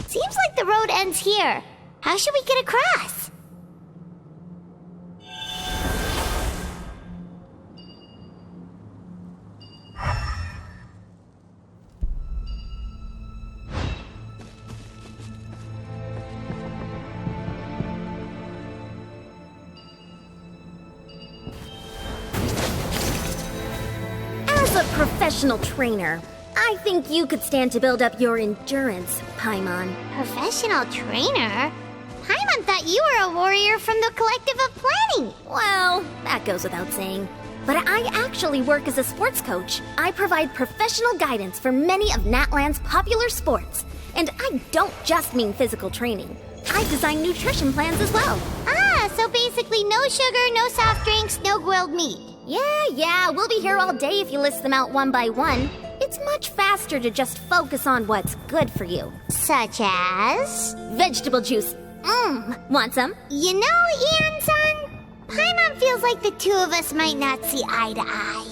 Seems like the road ends here. How should we get across? As a professional trainer, I think you could stand to build up your endurance, Paimon. Professional trainer? Paimon thought you were a warrior from the Collective of Planning. Well, that goes without saying. But I actually work as a sports coach. I provide professional guidance for many of Natlan's popular sports. And I don't just mean physical training. I design nutrition plans as well. Ah, so basically no sugar, no soft drinks, no grilled meat. Yeah, we'll be here all day if you list them out one by one. It's much faster to just focus on what's good for you. Such as? Vegetable juice. Want some? You know, Ian-san, Paimon feels like the two of us might not see eye to eye.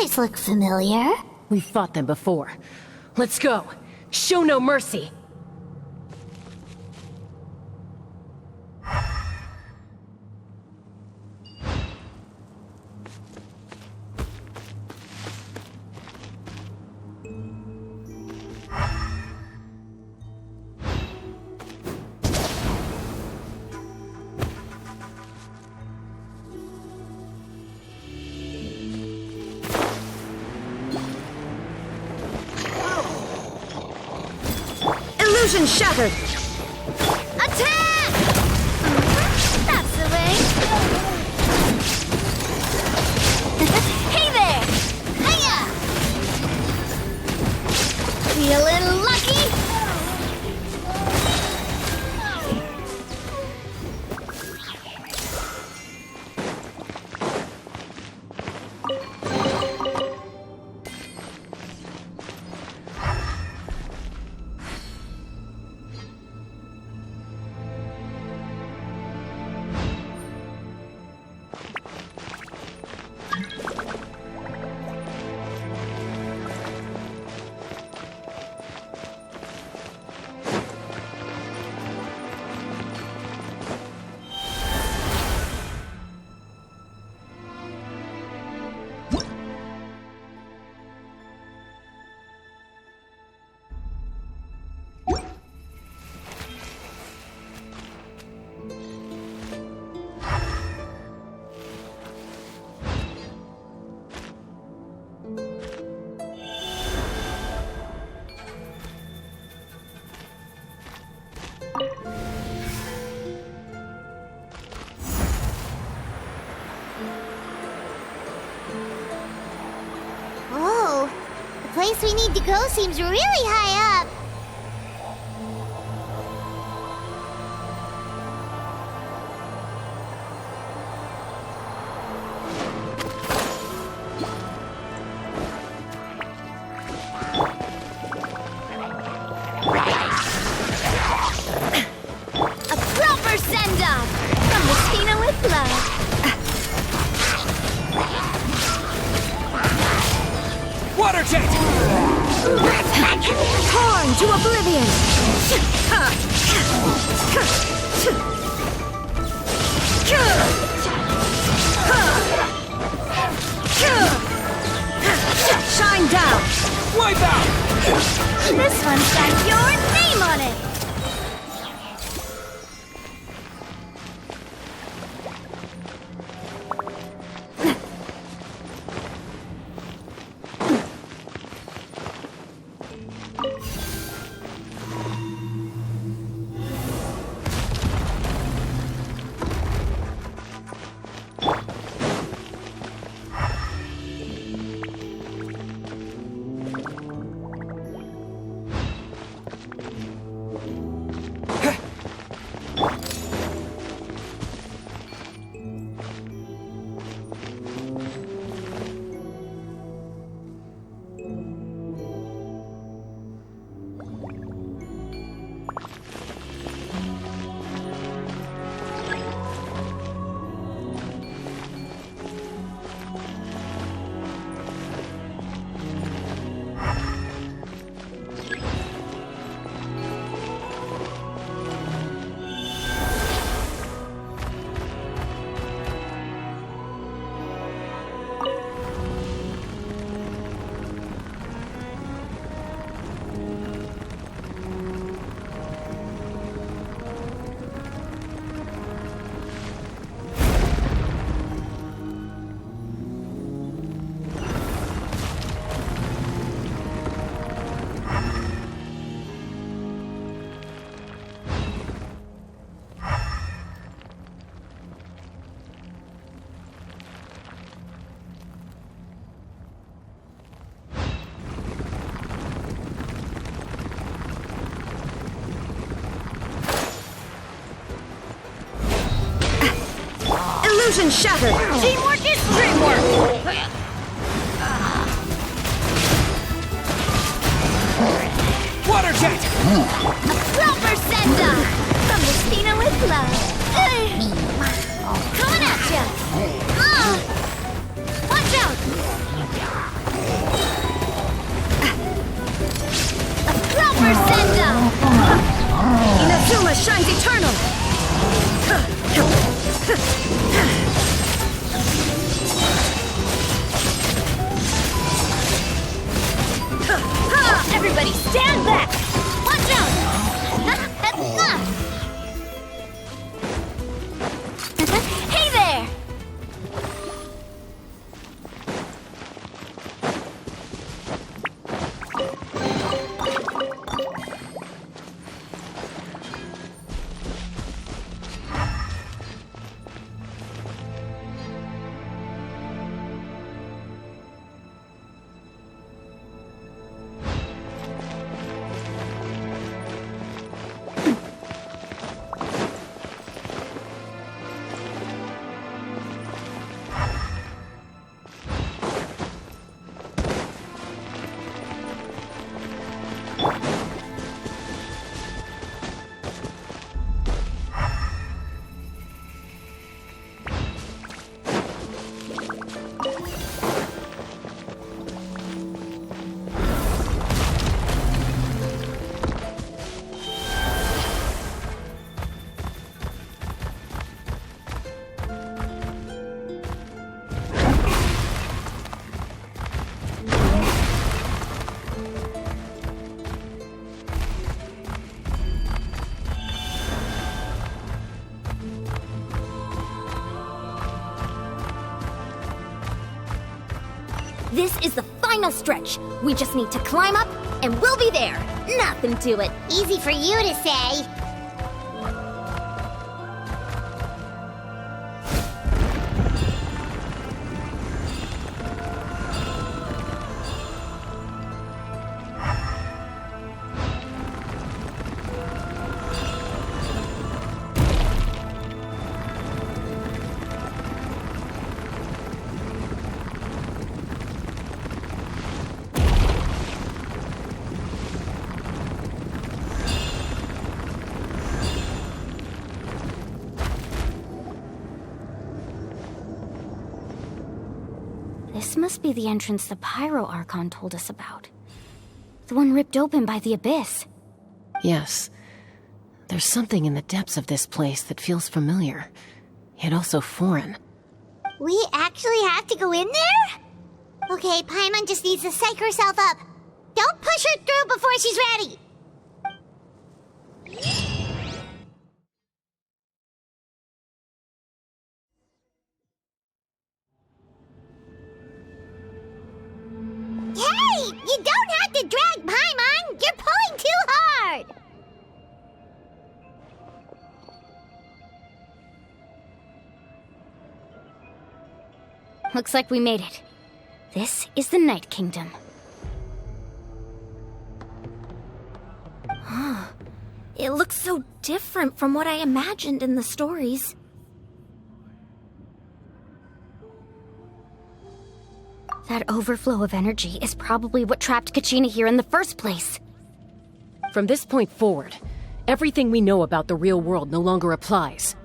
guys look familiar. We've fought them before. Let's go. Show no mercy. Illusion shattered! Attack! That's the way. Hey there! Hiya! Feeling lucky? Whoa, the place we need to go seems really high up. A proper send-off from the Tina with love. Water jet! Torn to oblivion! Shine down! Wipe out! This one's got your name on it. Illusion shattered! Teamwork is dreamwork! Water jet! A proper send-off from the Tina with love. Coming at ya! Watch out! Stand back! Watch out! Hey there! This is the final stretch. We just need to climb up, and we'll be there. Nothing to it. Easy for you to say. This must be the entrance the Pyro Archon told us about. The one ripped open by the Abyss. Yes. There's something in the depths of this place that feels familiar, yet also foreign. We actually have to go in there? Okay, Paimon just needs to psych herself up. Don't push her through before she's ready. Hey! You don't have to drag Paimon! You're pulling too hard! Looks like we made it. This is the Night Kingdom. It looks so different from what I imagined in the stories. That overflow of energy is probably what trapped Kachina here in the first place. From this point forward, everything we know about the real world no longer applies.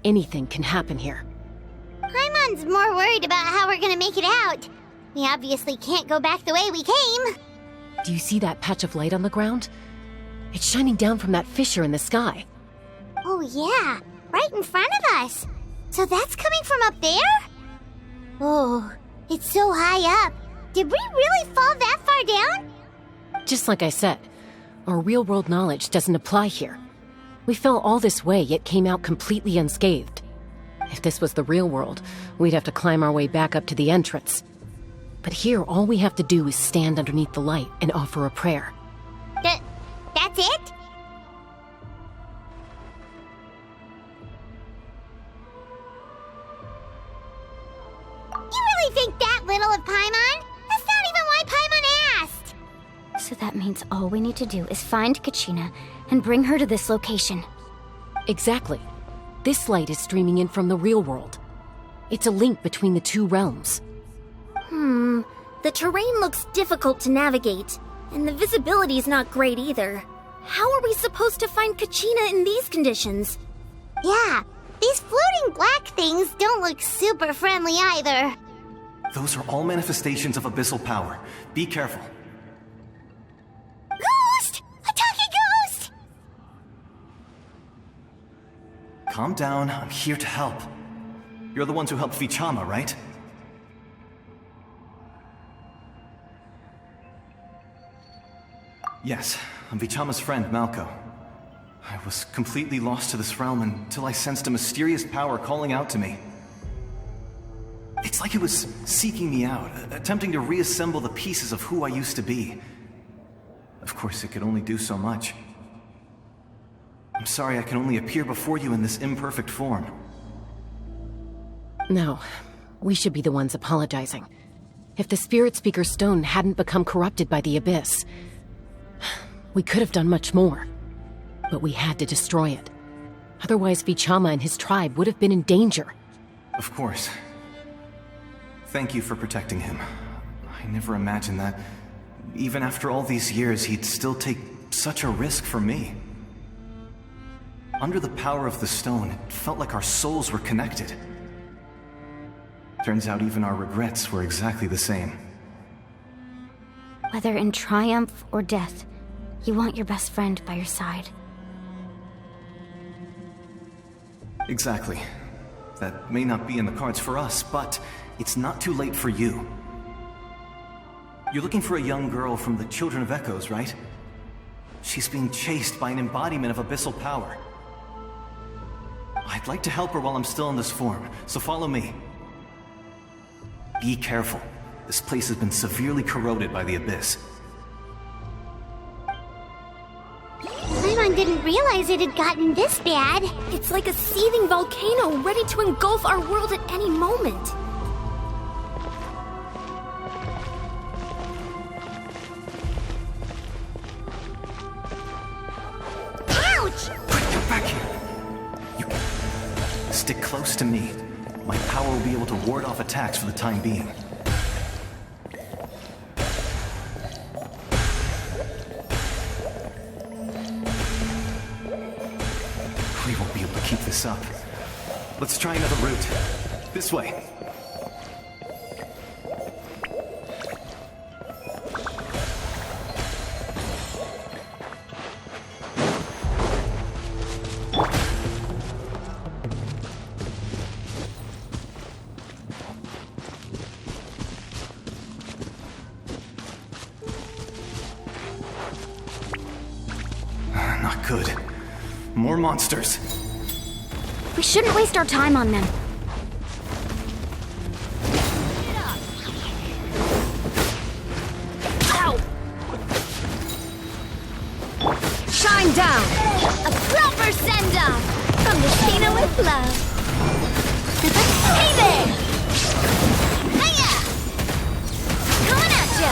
Anything can happen here. Paimon's more worried about how we're gonna make it out. We obviously can't go back the way we came. Do you see that patch of light on the ground? It's shining down from that fissure in the sky. Oh yeah, right in front of us. So that's coming from up there? Oh, it's so high up. Did we really fall that far down? Just like I said, our real-world knowledge doesn't apply here. We fell all this way, yet came out completely unscathed. If this was the real world, we'd have to climb our way back up to the entrance. But here, all we have to do is stand underneath the light and offer a prayer. That's it? You really think that little of Paimon? That's not even why Paimon asked! So that means all we need to do is find Kachina and bring her to this location. Exactly. This light is streaming in from the real world. It's a link between the two realms. The terrain looks difficult to navigate, and the visibility is not great either. How are we supposed to find Kachina in these conditions? Yeah, these floating black things don't look super friendly either. Those are all manifestations of abyssal power. Be careful. Ghost! A talking ghost! Calm down, I'm here to help. You're the ones who helped Vichama, right? Yes, I'm Vichama's friend, Malko. I was completely lost to this realm until I sensed a mysterious power calling out to me. It's like it was seeking me out, attempting to reassemble the pieces of who I used to be. Of course, it could only do so much. I'm sorry I can only appear before you in this imperfect form. No, we should be the ones apologizing. If the Spirit Speaker Stone hadn't become corrupted by the Abyss, we could have done much more. But we had to destroy it. Otherwise, Vichama and his tribe would have been in danger. Of course. Thank you for protecting him. I never imagined that, even after all these years, he'd still take such a risk for me. Under the power of the stone, it felt like our souls were connected. Turns out even our regrets were exactly the same. Whether in triumph or death, you want your best friend by your side. Exactly. That may not be in the cards for us, but it's not too late for you. You're looking for a young girl from the Children of Echoes, right? She's being chased by an embodiment of abyssal power. I'd like to help her while I'm still in this form, so follow me. Be careful. This place has been severely corroded by the Abyss. Paimon didn't realize it had gotten this bad. It's like a seething volcano ready to engulf our world at any moment. Ouch! Get back here! You stick close to me. My power will be able to ward off attacks for the time being. We won't be able to keep this up. Let's try another route. This way. Not good. More monsters. We shouldn't waste our time on them. Ow! Shine down! A proper send-off! From the Cena with love. Hey there! Hiya! Coming at ya!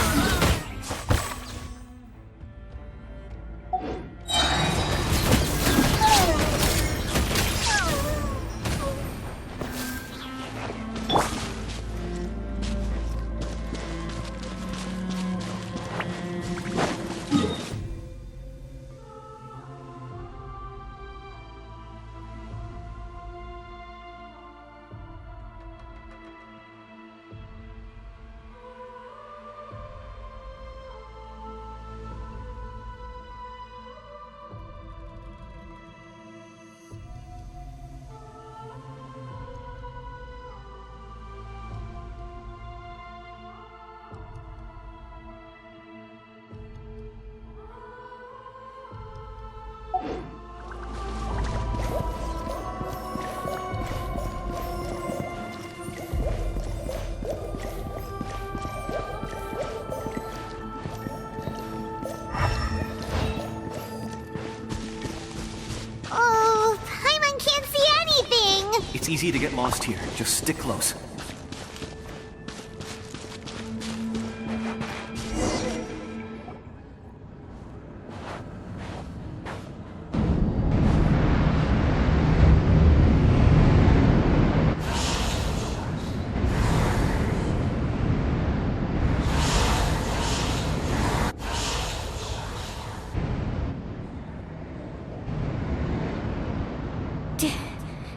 It's easy to get lost here. Just stick close.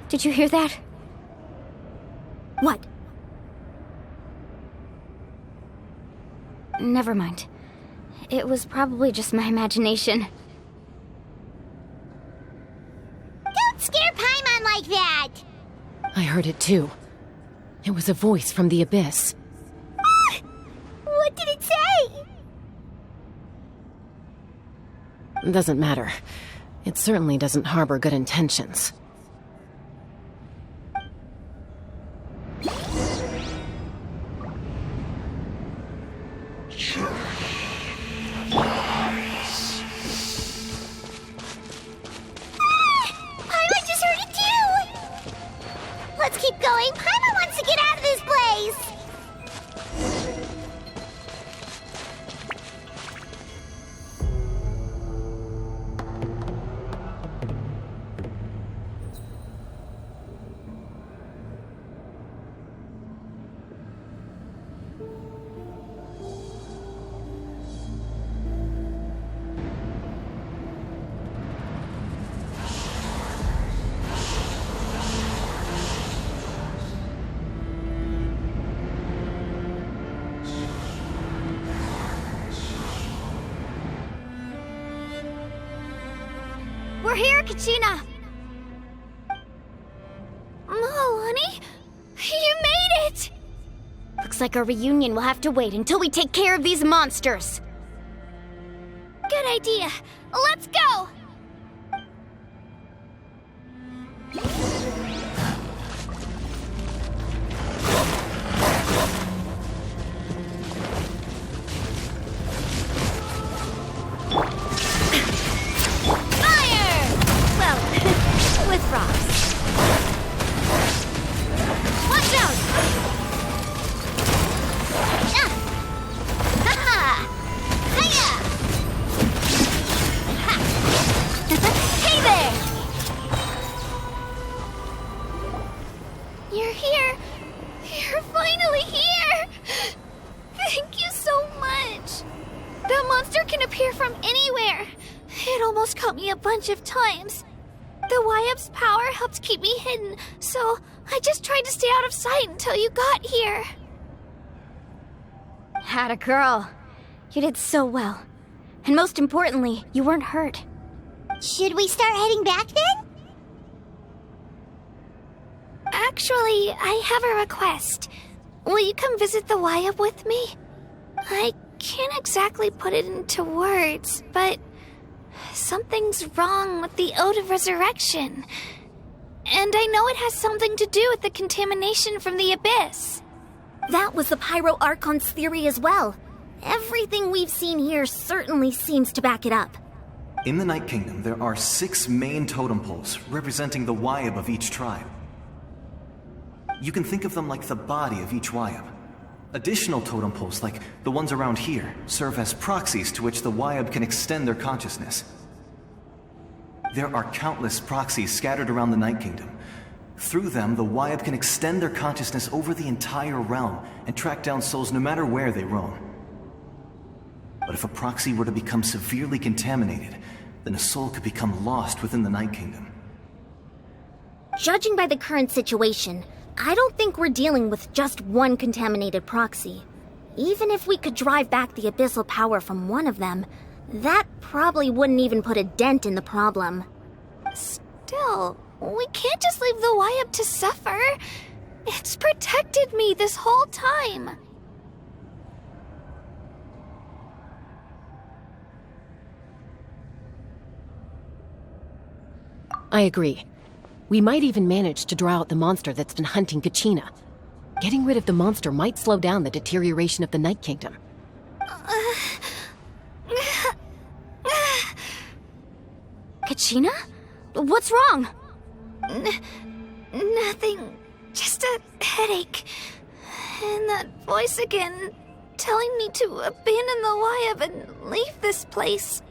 Did you hear that? What? Never mind. It was probably just my imagination. Don't scare Paimon like that! I heard it too. It was a voice from the Abyss. What did it say? Doesn't matter. It certainly doesn't harbor good intentions. Paimon just heard it too! Let's keep going. Paimon wants to get out of this place! We're here, Kachina! Honey, you made it! Looks like our reunion will have to wait until we take care of these monsters. Good idea. Let's go! With rocks. Watch out! Ha-ha! Hiya! Hey there! You're here. You're finally here. Thank you so much. That monster can appear from anywhere. It almost caught me a bunch of times. The Wyab's power helped keep me hidden, so I just tried to stay out of sight until you got here. Atta girl. You did so well. And most importantly, you weren't hurt. Should we start heading back then? Actually, I have a request. Will you come visit the Wyab with me? I can't exactly put it into words, but something's wrong with the Ode of Resurrection. And I know it has something to do with the contamination from the Abyss. That was the Pyro Archon's theory as well. Everything we've seen here certainly seems to back it up. In the Night Kingdom, there are 6 main totem poles representing the Wyab of each tribe. You can think of them like the body of each Wyab. Additional totem poles, like the ones around here, serve as proxies to which the Wyab can extend their consciousness. There are countless proxies scattered around the Night Kingdom. Through them, the Wyab can extend their consciousness over the entire realm and track down souls no matter where they roam. But if a proxy were to become severely contaminated, then a soul could become lost within the Night Kingdom. Judging by the current situation, I don't think we're dealing with just one contaminated proxy. Even if we could drive back the abyssal power from one of them, that probably wouldn't even put a dent in the problem. Still, we can't just leave the Wyab to suffer. It's protected me this whole time. I agree. We might even manage to draw out the monster that's been hunting Kachina. Getting rid of the monster might slow down the deterioration of the Night Kingdom. Kachina? What's wrong? Nothing. Just a headache. And that voice again, telling me to abandon the Wyab and leave this place.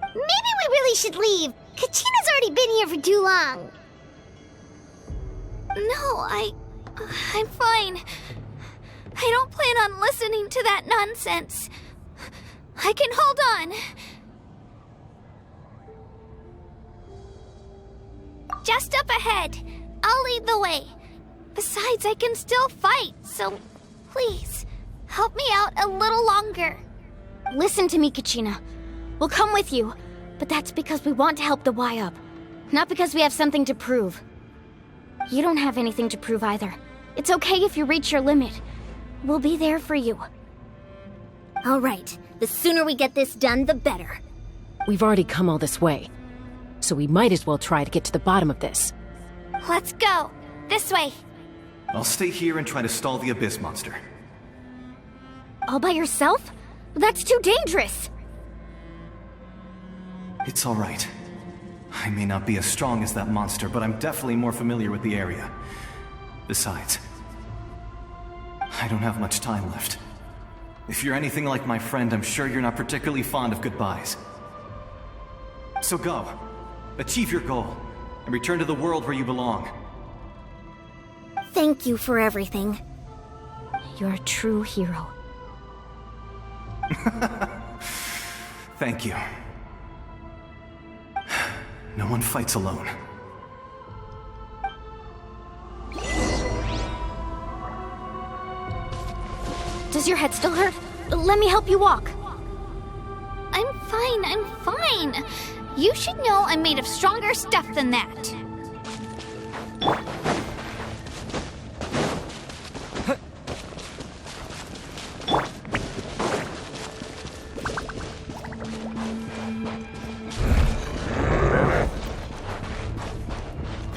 Maybe we really should leave. Kachina's already been here for too long. No, I'm fine. I don't plan on listening to that nonsense. I can hold on. Just up ahead. I'll lead the way. Besides, I can still fight, so please, help me out a little longer. Listen to me, Kachina. We'll come with you, but that's because we want to help the Wyab, not because we have something to prove. You don't have anything to prove either. It's okay if you reach your limit. We'll be there for you. All right. The sooner we get this done, the better. We've already come all this way, so we might as well try to get to the bottom of this. Let's go. This way. I'll stay here and try to stall the Abyss monster. All by yourself? That's too dangerous! It's all right. I may not be as strong as that monster, but I'm definitely more familiar with the area. Besides, I don't have much time left. If you're anything like my friend, I'm sure you're not particularly fond of goodbyes. So go. Achieve your goal, and return to the world where you belong. Thank you for everything. You're a true hero. Thank you. No one fights alone. Does your head still hurt? Let me help you walk. I'm fine. You should know I'm made of stronger stuff than that.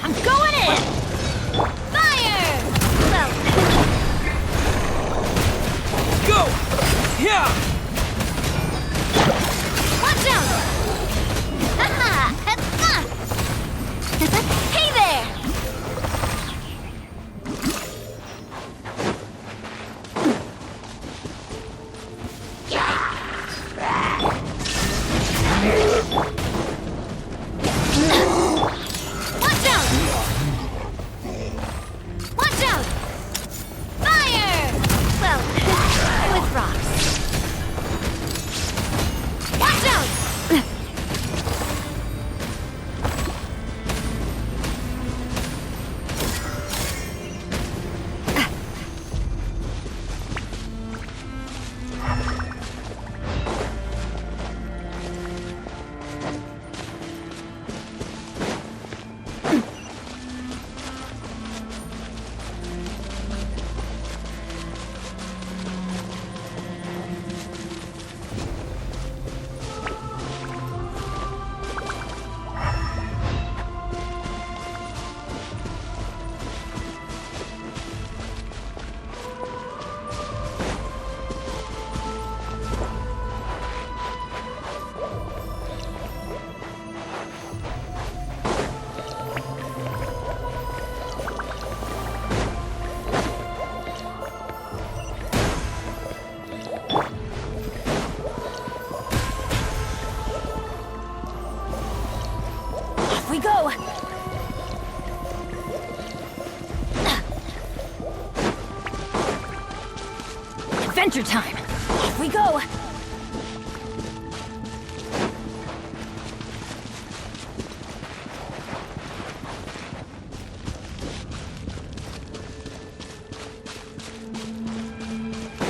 I'm going in! Fire! Well... Go! Yeah! Watch out! Hey there! Watch out! Watch out! Fire! Well, with rocks. Watch out! We go! Adventure time! Off we go!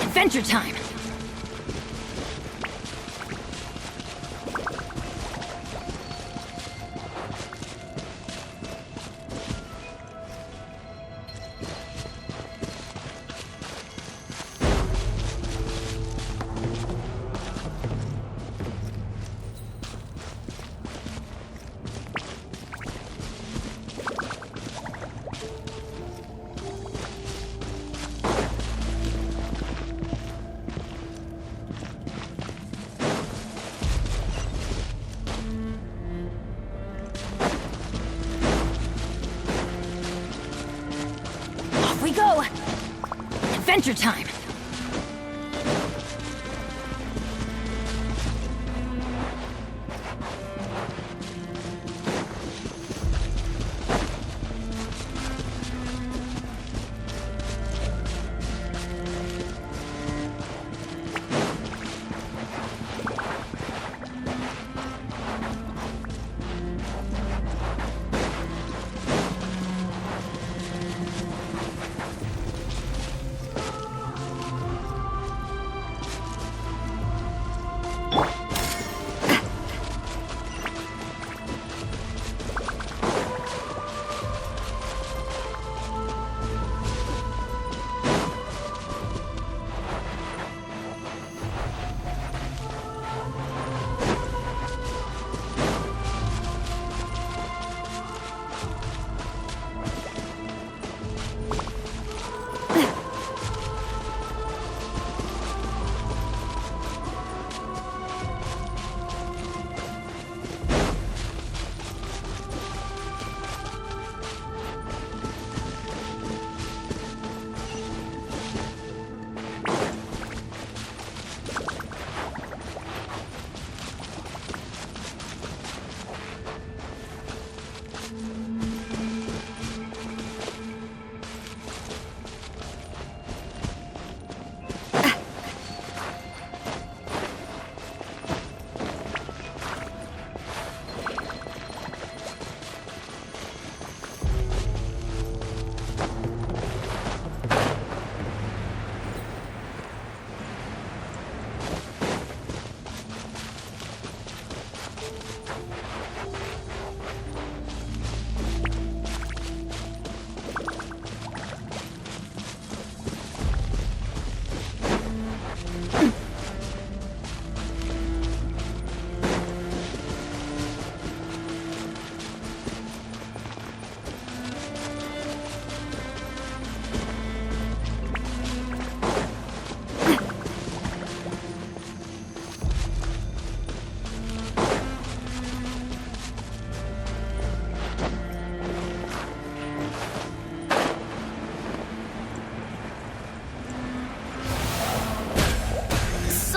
Adventure time! We go! Adventure time!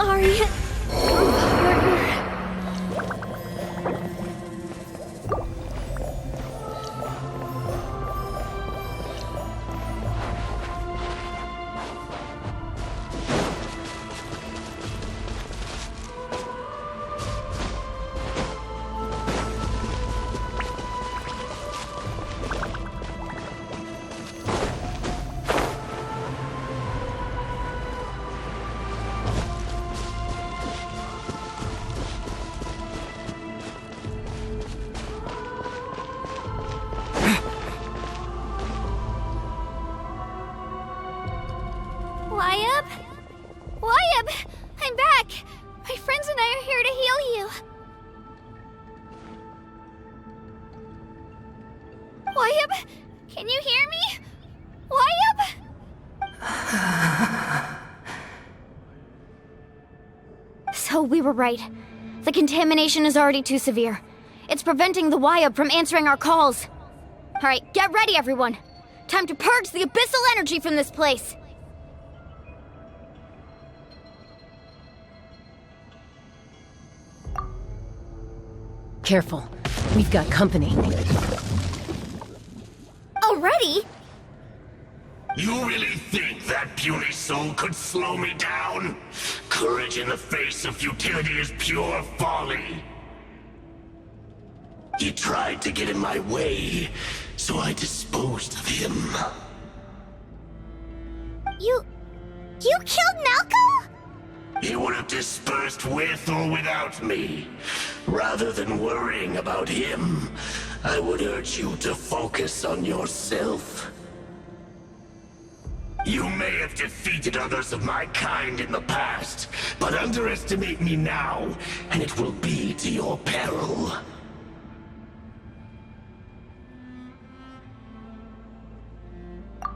sorry. Wyab! I'm back! My friends and I are here to heal you. Wyab? Can you hear me? Wyab? So we were right. The contamination is already too severe. It's preventing the Wyab from answering our calls. Alright, get ready, everyone. Time to purge the abyssal energy from this place. Careful. We've got company. Already? You really think that puny soul could slow me down? Courage in the face of futility is pure folly. He tried to get in my way, so I disposed of him. You killed Malco? He would have dispersed with or without me. Rather than worrying about him, I would urge you to focus on yourself. You may have defeated others of my kind in the past, but underestimate me now, and it will be to your peril.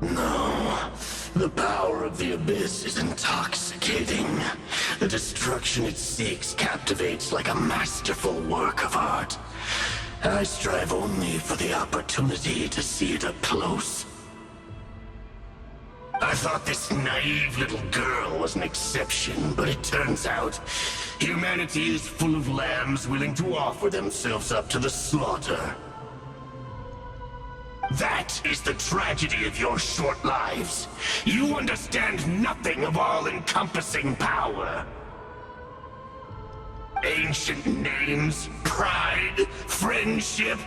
No, the power of the Abyss is intoxicating. The destruction it seeks captivates like a masterful work of art. I strive only for the opportunity to see it up close. I thought this naive little girl was an exception, but it turns out humanity is full of lambs willing to offer themselves up to the slaughter. That is the tragedy of your short lives. You understand nothing of all-encompassing power. Ancient names, pride, friendship,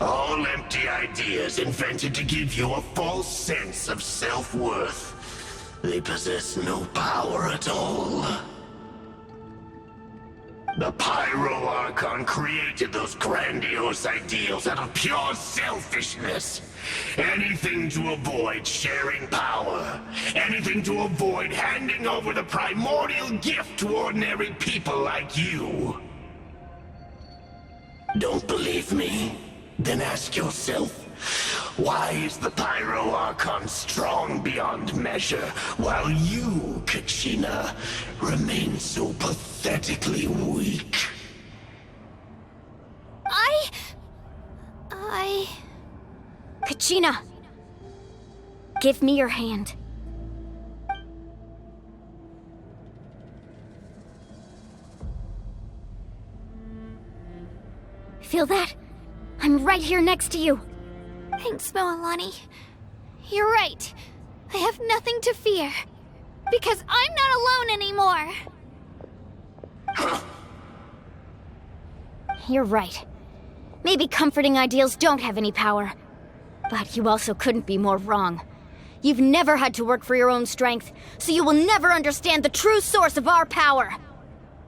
all empty ideas invented to give you a false sense of self-worth. They possess no power at all. The Pyro Archon created those grandiose ideals out of pure selfishness. Anything to avoid sharing power. Anything to avoid handing over the primordial gift to ordinary people like you. Don't believe me? Then ask yourself, why is the Pyro Archon strong beyond measure, while you, Kachina, remain so pathetically weak? Kachina! Give me your hand. Feel that? I'm right here next to you. Thanks, Moalani. You're right. I have nothing to fear. Because I'm not alone anymore. You're right. Maybe comforting ideals don't have any power. But you also couldn't be more wrong. You've never had to work for your own strength, so you will never understand the true source of our power.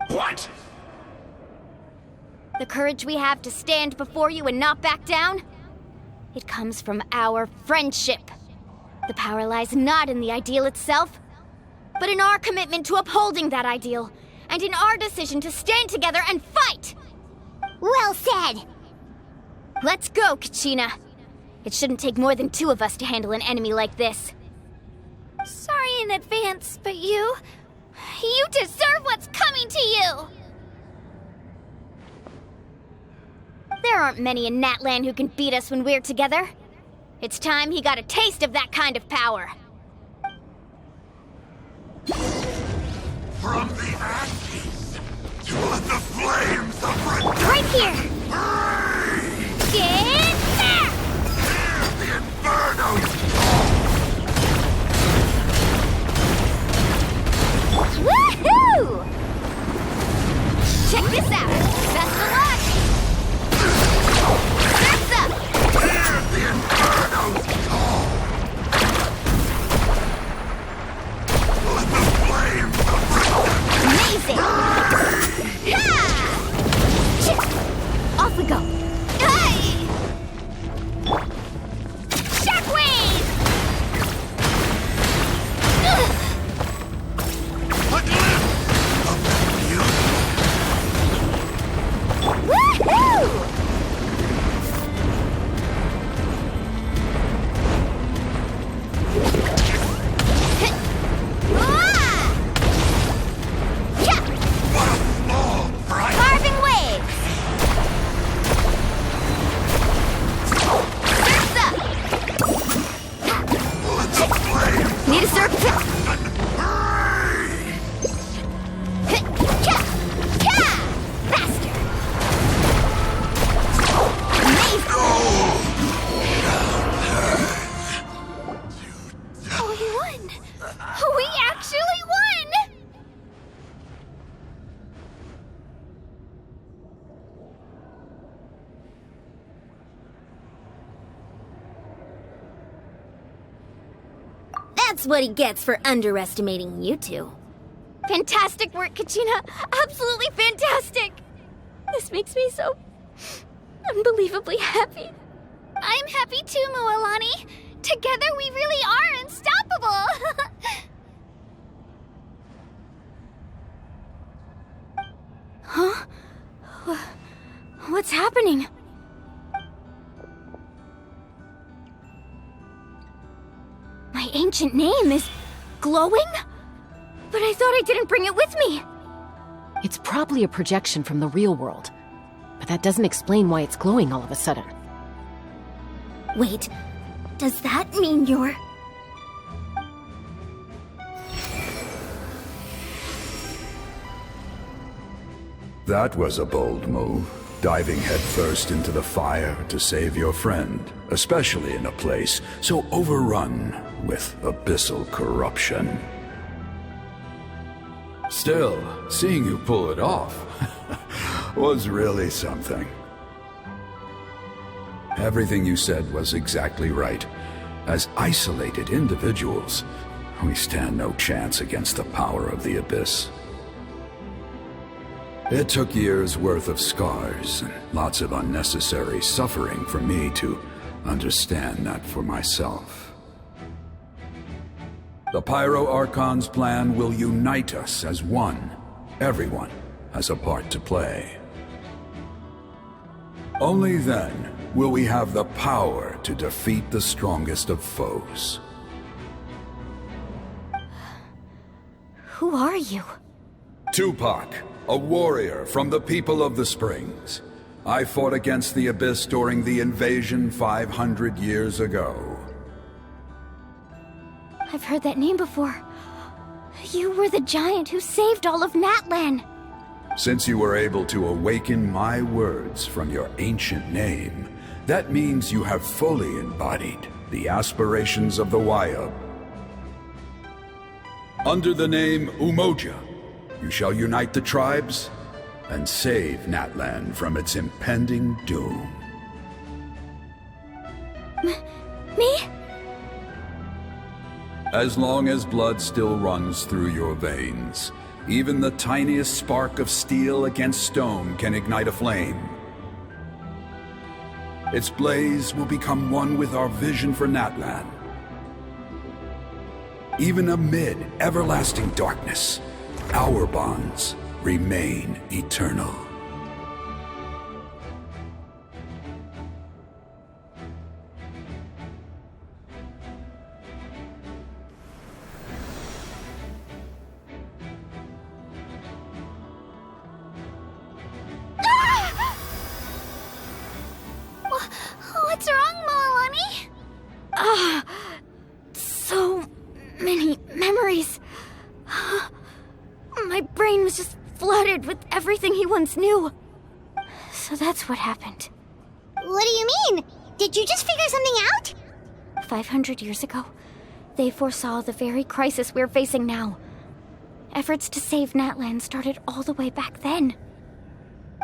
What? The courage we have to stand before you and not back down? It comes from our friendship. The power lies not in the ideal itself, but in our commitment to upholding that ideal, and in our decision to stand together and fight! Well said! Let's go, Kachina. It shouldn't take more than two of us to handle an enemy like this. Sorry in advance, but you deserve what's coming to you! There aren't many in Natlan who can beat us when we're together. It's time he got a taste of that kind of power. From the The flames of Right here! Get back! the inferno! Woohoo! Check this out! Best of luck! Surf's up! The inferno! The flames of Amazing! Ha! Off we go! Hey! Shockwave! Woohoo! Carving waves! Surf's up! Need a surf? Faster! Amazing! Oh, we won! We actually won! That's what he gets for underestimating you two. Fantastic work, Kachina! Absolutely fantastic! This makes me so unbelievably happy. I'm happy too, Mualani. Together we really are unstoppable! Huh? What's happening? My ancient name is glowing? But I thought I didn't bring it with me. It's probably a projection from the real world, but that doesn't explain why it's glowing all of a sudden. Wait, does that mean you're... That was a bold move, diving headfirst into the fire to save your friend, especially in a place so overrun with abyssal corruption. Still, seeing you pull it off was really something. Everything you said was exactly right. As isolated individuals, we stand no chance against the power of the Abyss. It took years' worth of scars and lots of unnecessary suffering for me to understand that for myself. The Pyro Archon's plan will unite us as one. Everyone has a part to play. Only then will we have the power to defeat the strongest of foes. Who are you? Tupac, a warrior from the people of the Springs. I fought against the Abyss during the invasion 500 years ago. I've heard that name before. You were the giant who saved all of Natlan. Since you were able to awaken my words from your ancient name, that means you have fully embodied the aspirations of the Wayub. Under the name Umoja, you shall unite the tribes and save Natlan from its impending doom. Me? As long as blood still runs through your veins, even the tiniest spark of steel against stone can ignite a flame. Its blaze will become one with our vision for Natlan. Even amid everlasting darkness, our bonds remain eternal. What's wrong, Moalani? So many memories. My brain brain was just flooded with everything he once knew. So that's what happened. What do you mean? Did you just figure something out? 500 years ago, they foresaw the very crisis we're facing now. Efforts to save Natlan started all the way back then.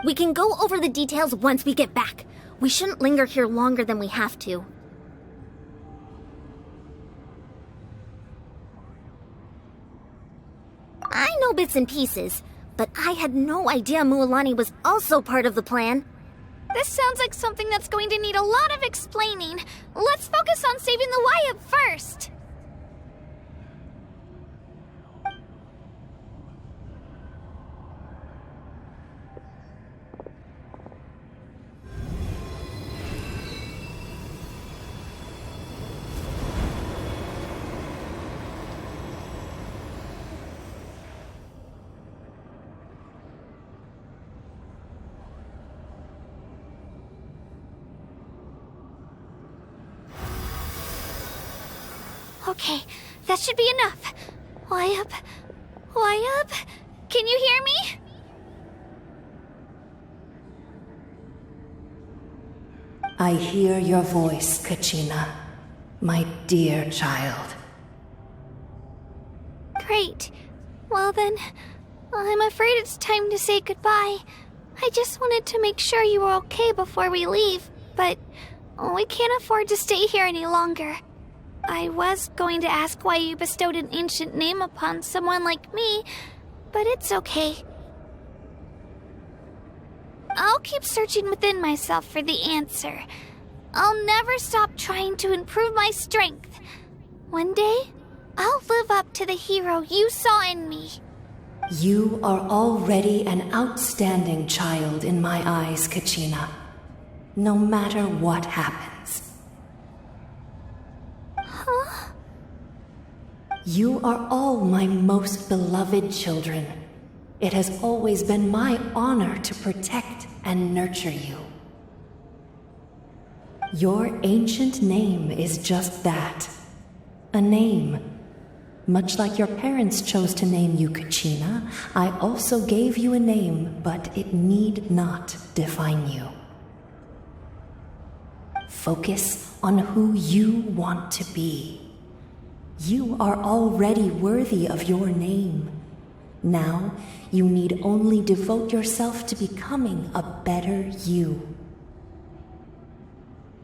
We can go over the details once we get back. We shouldn't linger here longer than we have to. I know bits and pieces, but I had no idea Mualani was also part of the plan. This sounds like something that's going to need a lot of explaining. Let's focus on saving the Wyatt first. Okay, that should be enough. Wyatt? Wyatt? Can you hear me? I hear your voice, Kachina, my dear child. Great. Well then, I'm afraid it's time to say goodbye. I just wanted to make sure you were okay before we leave, but we can't afford to stay here any longer. I was going to ask why you bestowed an ancient name upon someone like me, but it's okay. I'll keep searching within myself for the answer. I'll never stop trying to improve my strength. One day, I'll live up to the hero you saw in me. You are already an outstanding child in my eyes, Kachina. No matter what happens. Huh? You are all my most beloved children. It has always been my honor to protect and nurture you. Your ancient name is just that. A name. Much like your parents chose to name you Kachina, I also gave you a name, but it need not define you. Focus on who you want to be. You are already worthy of your name. Now, you need only devote yourself to becoming a better you.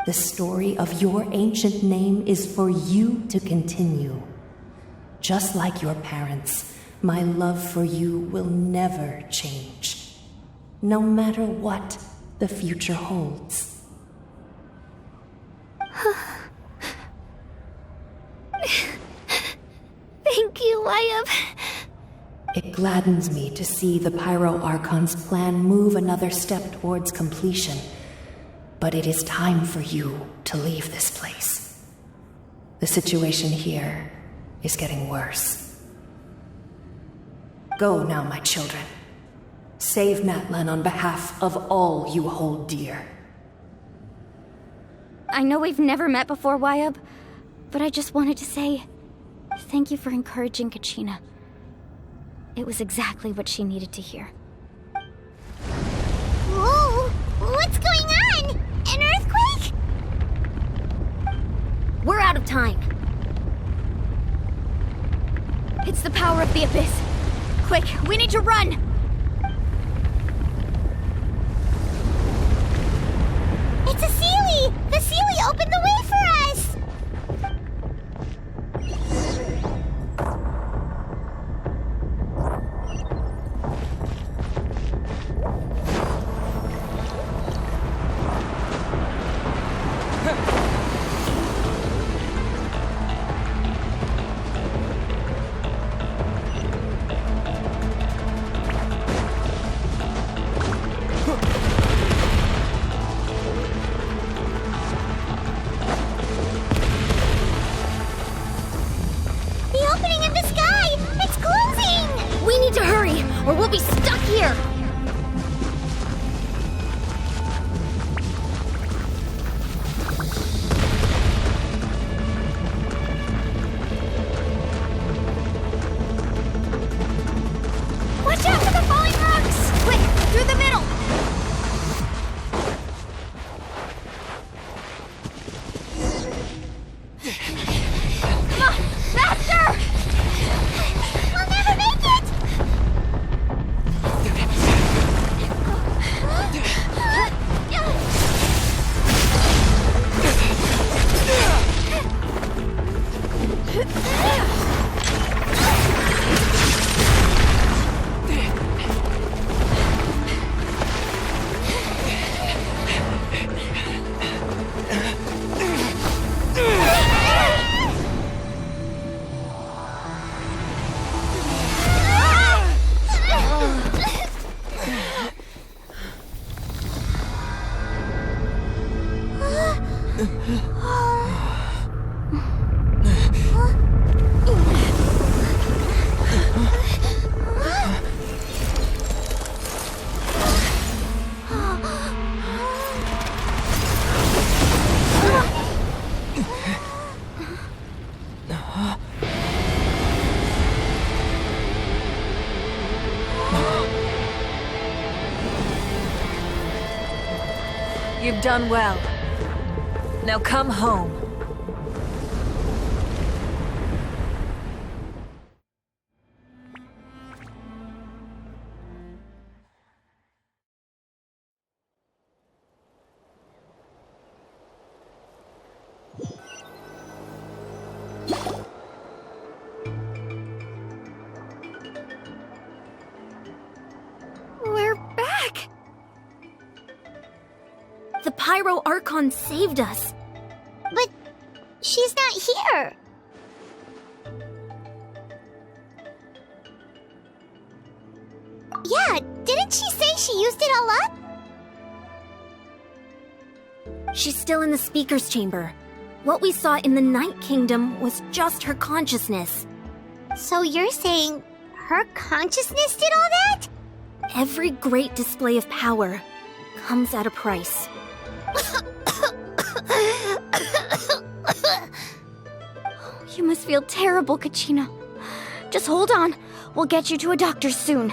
The story of your ancient name is for you to continue. Just like your parents, my love for you will never change, no matter what the future holds. Thank you, Wyatt. It gladdens me to see the Pyro Archon's plan move another step towards completion, but it is time for you to leave this place. The situation here is getting worse. Go now, my children. Save Natlan on behalf of all you hold dear. I know we've never met before, Wyatt, but I just wanted to say thank you for encouraging Kachina. It was exactly what she needed to hear. Whoa! What's going on? An earthquake? We're out of time. It's the power of the Abyss. Quick, we need to run! It's a Seelie! The Seelie opened the way for us! Or we'll be stuck here! Watch out! You've done well. Now come home. We're back! The Pyro Archon saved us. But she's not here. Yeah, didn't she say she used it all up? She's still in the speaker's chamber. What we saw in the Night Kingdom was just her consciousness. So you're saying her consciousness did all that? Every great display of power comes at a price. You must feel terrible, Kachina. Just hold on. We'll get you to a doctor soon.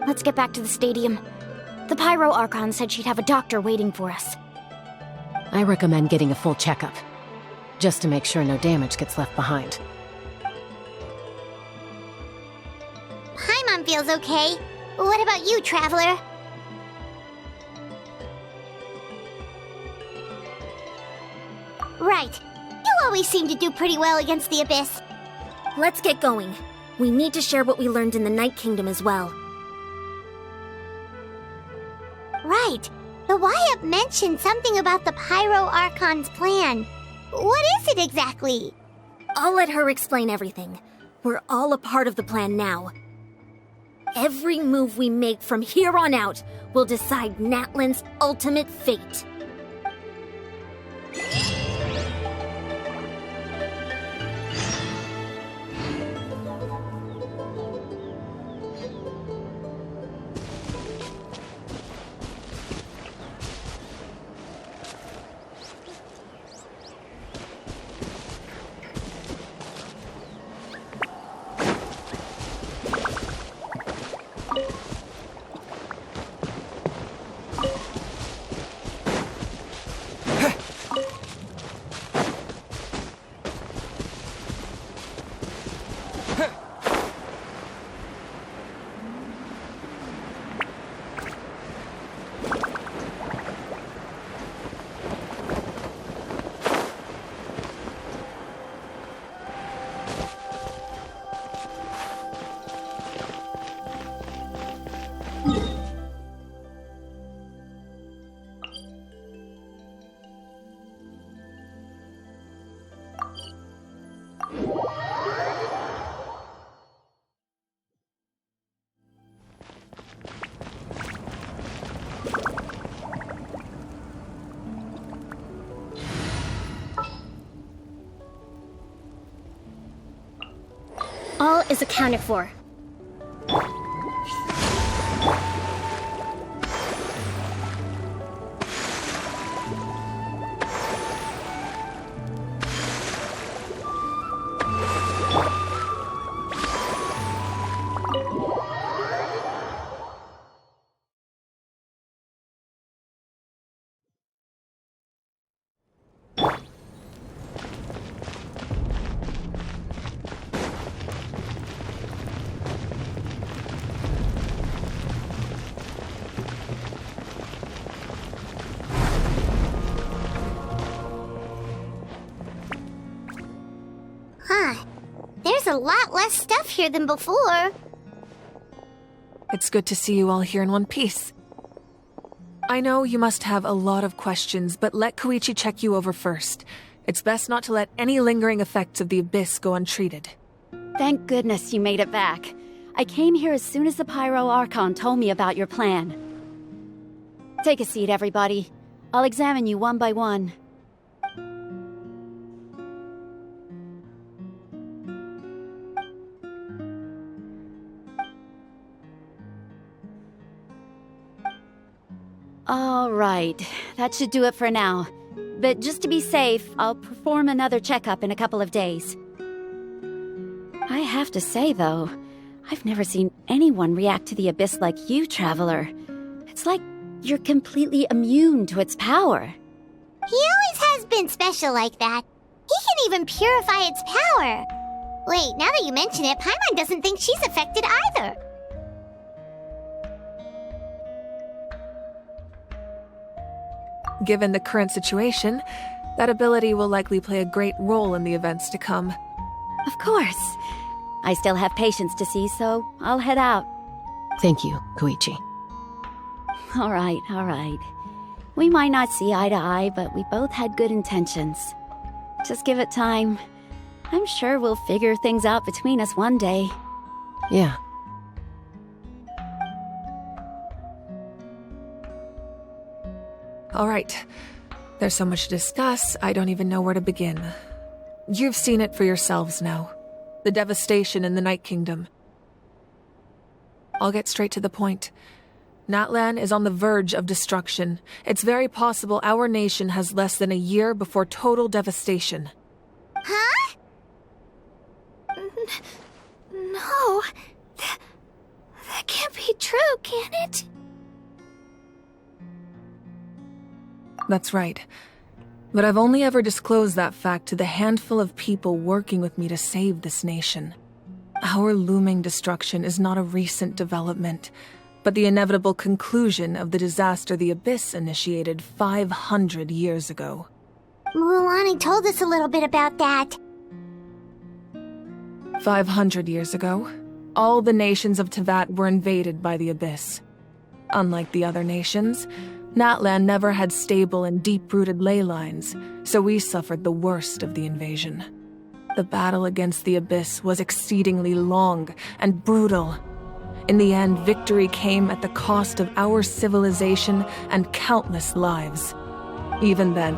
Let's get back to the stadium. The Pyro Archon said she'd have a doctor waiting for us. I recommend getting a full checkup, just to make sure no damage gets left behind. Paimon feels okay. What about you, Traveler? Right. You always seem to do pretty well against the Abyss. Let's get going. We need to share what we learned in the Night Kingdom as well. Right. The Y-Up mentioned something about the Pyro Archon's plan. What is it exactly? I'll let her explain everything. We're all a part of the plan now. Every move we make from here on out will decide Natlan's ultimate fate. All is accounted for. There's a lot less stuff here than before. It's good to see you all here in one piece. I know you must have a lot of questions, but let Koichi check you over first. It's best not to let any lingering effects of the Abyss go untreated. Thank goodness you made it back. I came here as soon as the Pyro Archon told me about your plan. Take a seat, everybody. I'll examine you one by one. All right, that should do it for now. But just to be safe, I'll perform another checkup in a couple of days. I have to say, though, I've never seen anyone react to the Abyss like you, Traveler. It's like you're completely immune to its power. He always has been special like that. He can even purify its power. Wait, now that you mention it, Paimon doesn't think she's affected either. Given the current situation, that ability will likely play a great role in the events to come. Of course. I still have patients to see, so I'll head out. Thank you, Koichi. All right. We might not see eye to eye, but we both had good intentions. Just give it time. I'm sure we'll figure things out between us one day. Yeah. All right. There's so much to discuss, I don't even know where to begin. You've seen it for yourselves now. The devastation in the Night Kingdom. I'll get straight to the point. Natlan is on the verge of destruction. It's very possible our nation has less than a year before total devastation. Huh? No. That can't be true, can it? That's right. But I've only ever disclosed that fact to the handful of people working with me to save this nation. Our looming destruction is not a recent development, but the inevitable conclusion of the disaster the Abyss initiated 500 years ago. Mualani told us a little bit about that. 500 years ago, all the nations of Teyvat were invaded by the Abyss. Unlike the other nations, Natlan never had stable and deep-rooted ley lines, so we suffered the worst of the invasion. The battle against the Abyss was exceedingly long and brutal. In the end, victory came at the cost of our civilization and countless lives. Even then,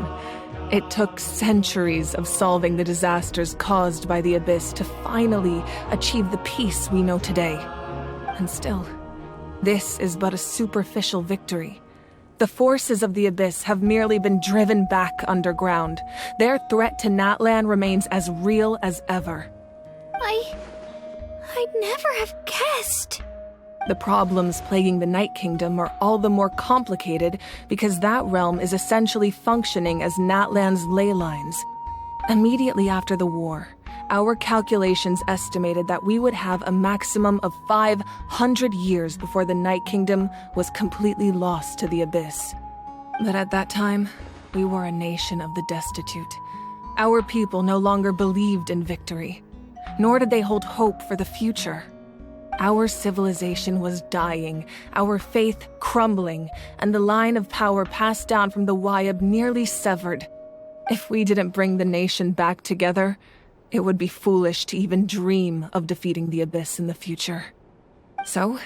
it took centuries of solving the disasters caused by the Abyss to finally achieve the peace we know today. And still, this is but a superficial victory. The forces of the Abyss have merely been driven back underground. Their threat to Natlan remains as real as ever. I'd never have guessed. The problems plaguing the Night Kingdom are all the more complicated because that realm is essentially functioning as Natlan's ley lines. Immediately after the war, our calculations estimated that we would have a maximum of 500 years before the Night Kingdom was completely lost to the Abyss. But at that time, we were a nation of the destitute. Our people no longer believed in victory, nor did they hold hope for the future. Our civilization was dying, our faith crumbling, and the line of power passed down from the Wayab nearly severed. If we didn't bring the nation back together, it would be foolish to even dream of defeating the Abyss in the future. So,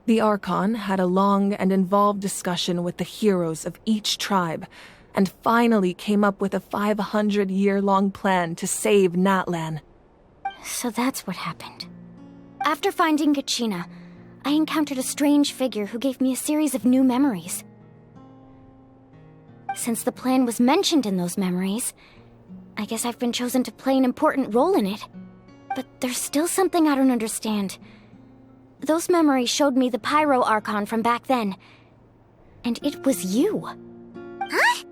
the Archon had a long and involved discussion with the heroes of each tribe, and finally came up with a 500-year-long plan to save Natlan. So that's what happened. After finding Gachina, I encountered a strange figure who gave me a series of new memories. Since the plan was mentioned in those memories, I guess I've been chosen to play an important role in it. But there's still something I don't understand. Those memories showed me the Pyro Archon from back then. And it was you. Huh?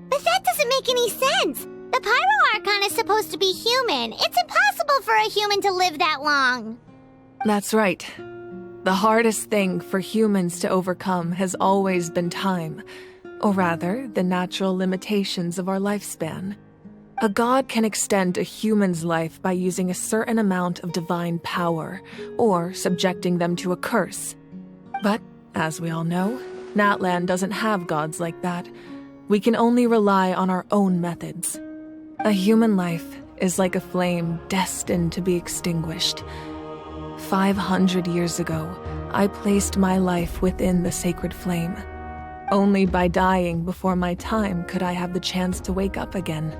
But that doesn't make any sense. The Pyro Archon is supposed to be human. It's impossible for a human to live that long. That's right. The hardest thing for humans to overcome has always been time, or rather, the natural limitations of our lifespan. A god can extend a human's life by using a certain amount of divine power, or subjecting them to a curse. But, as we all know, Natlan doesn't have gods like that. We can only rely on our own methods. A human life is like a flame destined to be extinguished. 500 years ago, I placed my life within the sacred flame. Only by dying before my time could I have the chance to wake up again.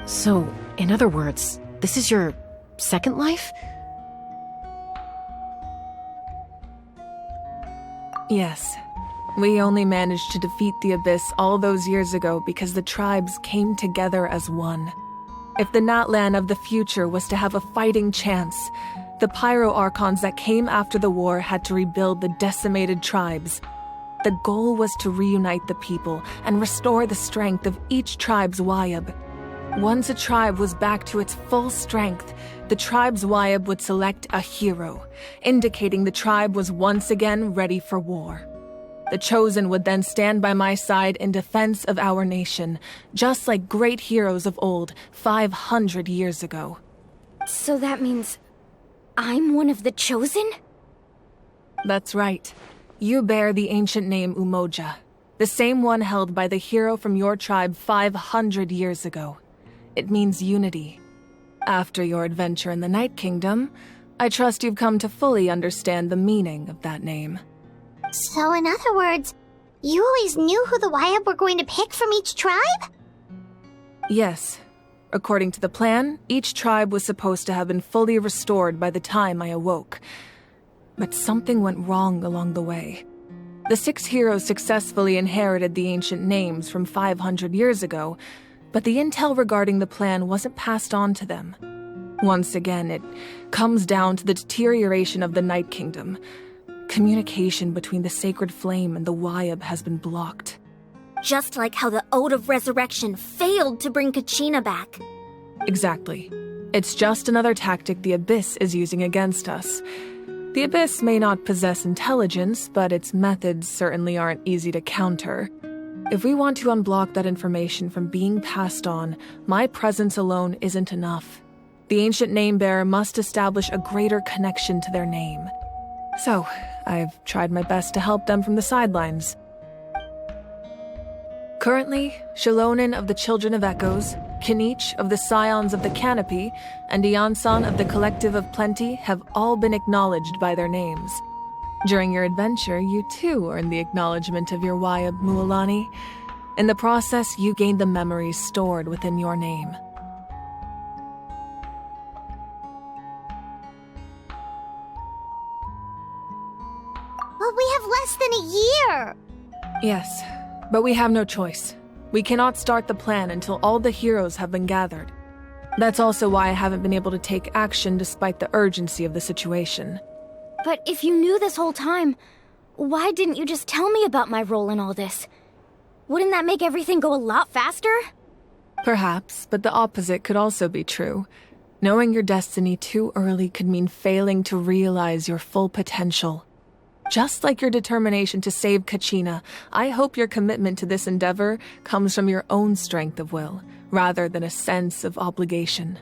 So, in other words, this is your second life? Yes. We only managed to defeat the Abyss all those years ago because the tribes came together as one. If the Natlan of the future was to have a fighting chance, the Pyro Archons that came after the war had to rebuild the decimated tribes. The goal was to reunite the people and restore the strength of each tribe's Wayab. Once a tribe was back to its full strength, the tribe's Wayab would select a hero, indicating the tribe was once again ready for war. The Chosen would then stand by my side in defense of our nation, just like great heroes of old 500 years ago. So that means I'm one of the Chosen? That's right. You bear the ancient name Umoja, the same one held by the hero from your tribe 500 years ago. It means unity. After your adventure in the Night Kingdom, I trust you've come to fully understand the meaning of that name. So in other words, you always knew who the Wayab were going to pick from each tribe? Yes. According to the plan, each tribe was supposed to have been fully restored by the time I awoke. But something went wrong along the way. The 6 heroes successfully inherited the ancient names from 500 years ago, but the intel regarding the plan wasn't passed on to them. Once again, it comes down to the deterioration of the Night Kingdom. Communication between the Sacred Flame and the Wayab has been blocked. Just like how the Ode of Resurrection failed to bring Kachina back. Exactly. It's just another tactic the Abyss is using against us. The Abyss may not possess intelligence, but its methods certainly aren't easy to counter. If we want to unblock that information from being passed on, my presence alone isn't enough. The ancient name-bearer must establish a greater connection to their name. So, I've tried my best to help them from the sidelines. Currently, Shalonin of the Children of Echoes, Kinich of the Scions of the Canopy, and Iansan of the Collective of Plenty have all been acknowledged by their names. During your adventure, you too earned the acknowledgement of your Wayab, Mualani. In the process, you gained the memories stored within your name. But we have less than a year! Yes, but we have no choice. We cannot start the plan until all the heroes have been gathered. That's also why I haven't been able to take action despite the urgency of the situation. But if you knew this whole time, why didn't you just tell me about my role in all this? Wouldn't that make everything go a lot faster? Perhaps, but the opposite could also be true. Knowing your destiny too early could mean failing to realize your full potential. Just like your determination to save Kachina, I hope your commitment to this endeavor comes from your own strength of will, rather than a sense of obligation.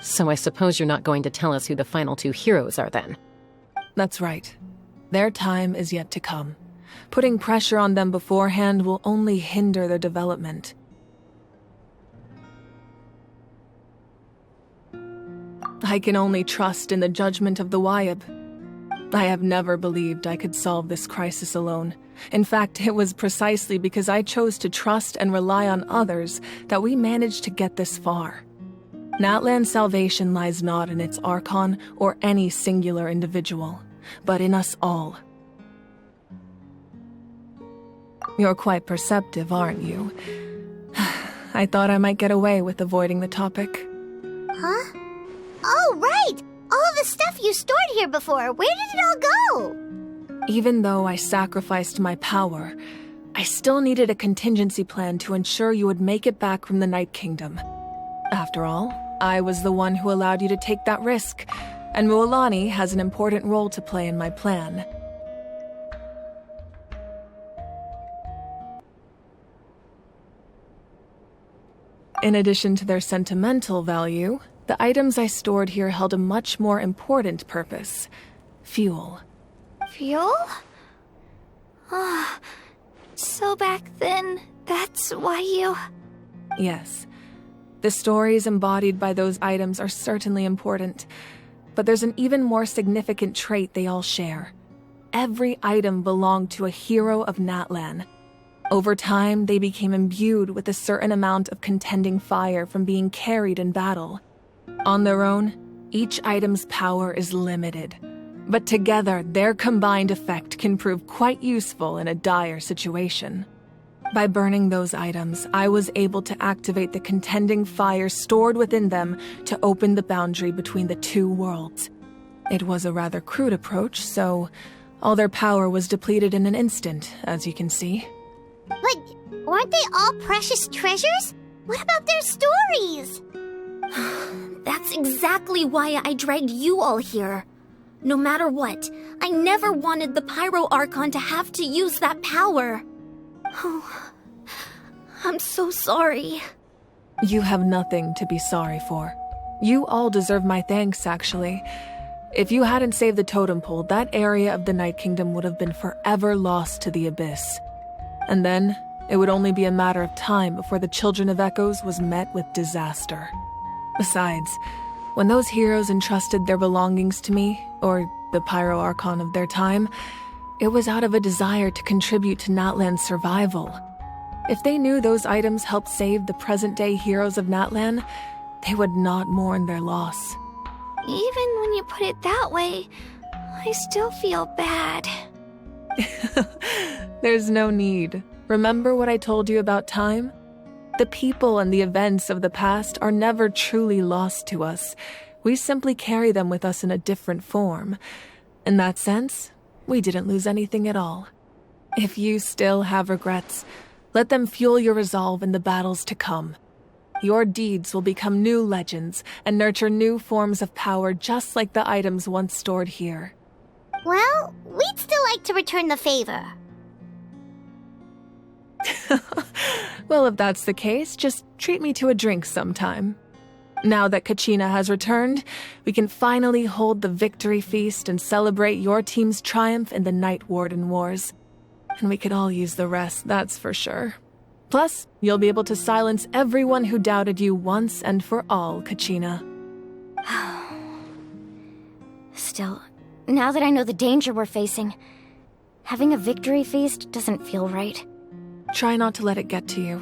So I suppose you're not going to tell us who the final 2 heroes are then? That's right. Their time is yet to come. Putting pressure on them beforehand will only hinder their development. I can only trust in the judgment of the Wayab. I have never believed I could solve this crisis alone. In fact, it was precisely because I chose to trust and rely on others that we managed to get this far. Natlan's salvation lies not in its Archon or any singular individual, but in us all. You're quite perceptive, aren't you? I thought I might get away with avoiding the topic. Huh? Oh, right! All of the stuff you stored here before, where did it all go? Even though I sacrificed my power, I still needed a contingency plan to ensure you would make it back from the Night Kingdom. After all, I was the one who allowed you to take that risk, and Mualani has an important role to play in my plan. In addition to their sentimental value, the items I stored here held a much more important purpose: fuel. Fuel? Ah, so back then, that's why you... Yes. The stories embodied by those items are certainly important, but there's an even more significant trait they all share. Every item belonged to a hero of Natlan. Over time, they became imbued with a certain amount of contending fire from being carried in battle. On their own, each item's power is limited, but together their combined effect can prove quite useful in a dire situation. By burning those items, I was able to activate the contending fire stored within them to open the boundary between the 2 worlds. It was a rather crude approach, so All their power was depleted in an instant, as you can see. But weren't they all precious treasures? What about their stories? That's exactly why I dragged you all here. No matter what, I never wanted the Pyro Archon to have to use that power. Oh, I'm so sorry. You have nothing to be sorry for. You all deserve my thanks, actually. If you hadn't saved the totem pole, that area of the Night Kingdom would have been forever lost to the Abyss. And then, it would only be a matter of time before the Children of Echoes was met with disaster. Besides, when those heroes entrusted their belongings to me, or the Pyro Archon of their time, it was out of a desire to contribute to Natlan's survival. If they knew those items helped save the present-day heroes of Natlan, they would not mourn their loss. Even when you put it that way, I still feel bad. There's no need. Remember what I told you about time? The people and the events of the past are never truly lost to us. We simply carry them with us in a different form. In that sense, we didn't lose anything at all. If you still have regrets, let them fuel your resolve in the battles to come. Your deeds will become new legends and nurture new forms of power just like the items once stored here. Well, we'd still like to return the favor. Well, if that's the case, just treat me to a drink sometime. Now that Kachina has returned, we can finally hold the victory feast and celebrate your team's triumph in the Night Warden Wars. And we could all use the rest, that's for sure. Plus, you'll be able to silence everyone who doubted you once and for all, Kachina. Still, now that I know the danger we're facing, having a victory feast doesn't feel right. Try not to let it get to you.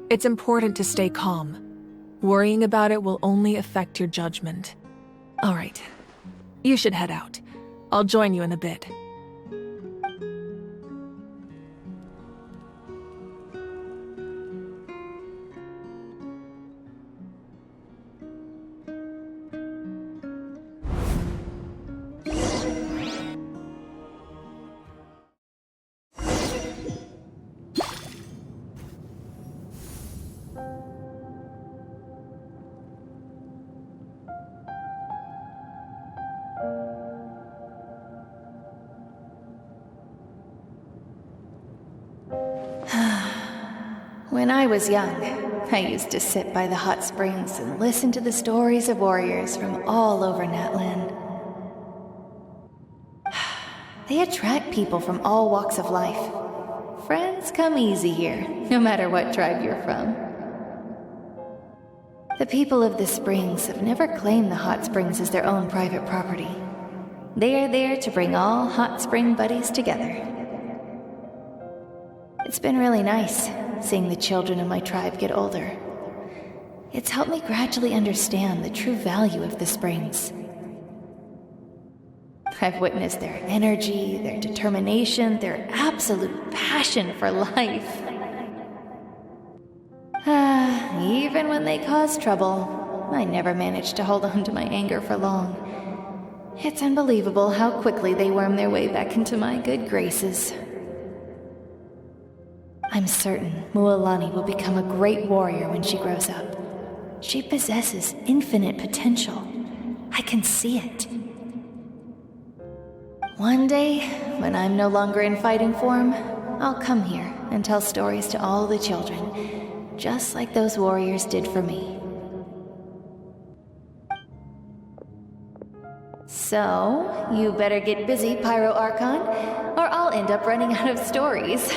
It's important to stay calm. Worrying about it will only affect your judgment. All right, you should head out. I'll join you in a bit. When I was young, I used to sit by the hot springs and listen to the stories of warriors from all over Natlan. They attract people from all walks of life. Friends come easy here, no matter what tribe you're from. The people of the springs have never claimed the hot springs as their own private property. They are there to bring all hot spring buddies together. It's been really nice, seeing the children of my tribe get older. It's helped me gradually understand the true value of the springs. I've witnessed their energy, their determination, their absolute passion for life. Even when they cause trouble, I never managed to hold on to my anger for long. It's unbelievable how quickly they worm their way back into my good graces. I'm certain Mualani will become a great warrior when she grows up. She possesses infinite potential. I can see it. One day, when I'm no longer in fighting form, I'll come here and tell stories to all the children, just like those warriors did for me. So, you better get busy, Pyro Archon, or I'll end up running out of stories.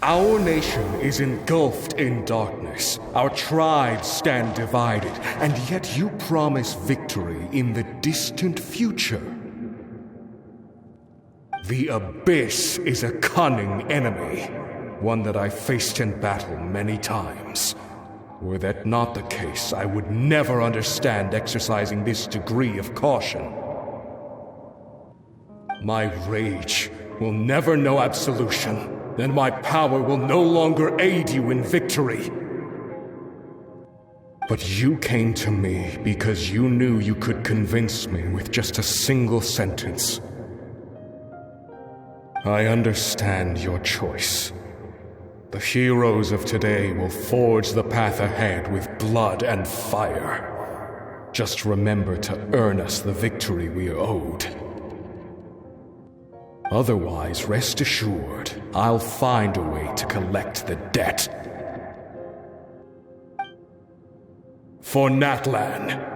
Our nation is engulfed in darkness. Our tribes stand divided, and yet you promise victory in the distant future. The Abyss is a cunning enemy, one that I faced in battle many times. Were that not the case, I would never understand exercising this degree of caution. My rage will never know absolution, and my power will no longer aid you in victory. But you came to me because you knew you could convince me with just a single sentence. I understand your choice. The heroes of today will forge the path ahead with blood and fire. Just remember to earn us the victory we are owed. Otherwise, rest assured, I'll find a way to collect the debt. For Natlan.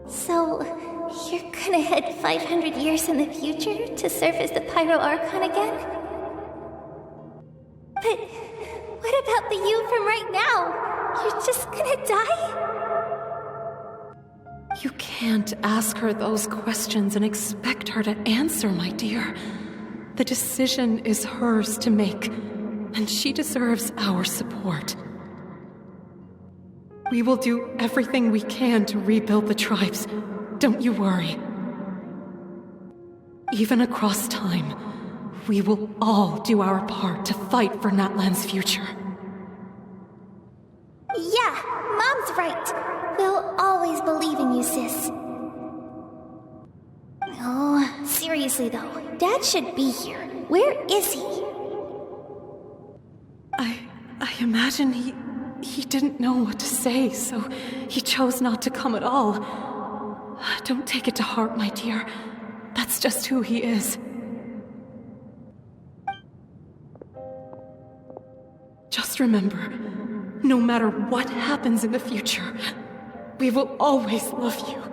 So, you're gonna head 500 years in the future to serve as the Pyro Archon again? But what about the you from right now? You're just gonna die? You can't ask her those questions and expect her to answer, my dear. The decision is hers to make, and she deserves our support. We will do everything we can to rebuild the tribes. Don't you worry. Even across time, we will all do our part to fight for Natlan's future. Yeah, Mom's right. We'll always believe in you, sis. Oh, seriously though, Dad should be here. Where is he? I imagine he didn't know what to say, so he chose not to come at all. Don't take it to heart, my dear. That's just who he is. Just remember, no matter what happens in the future, we will always love you.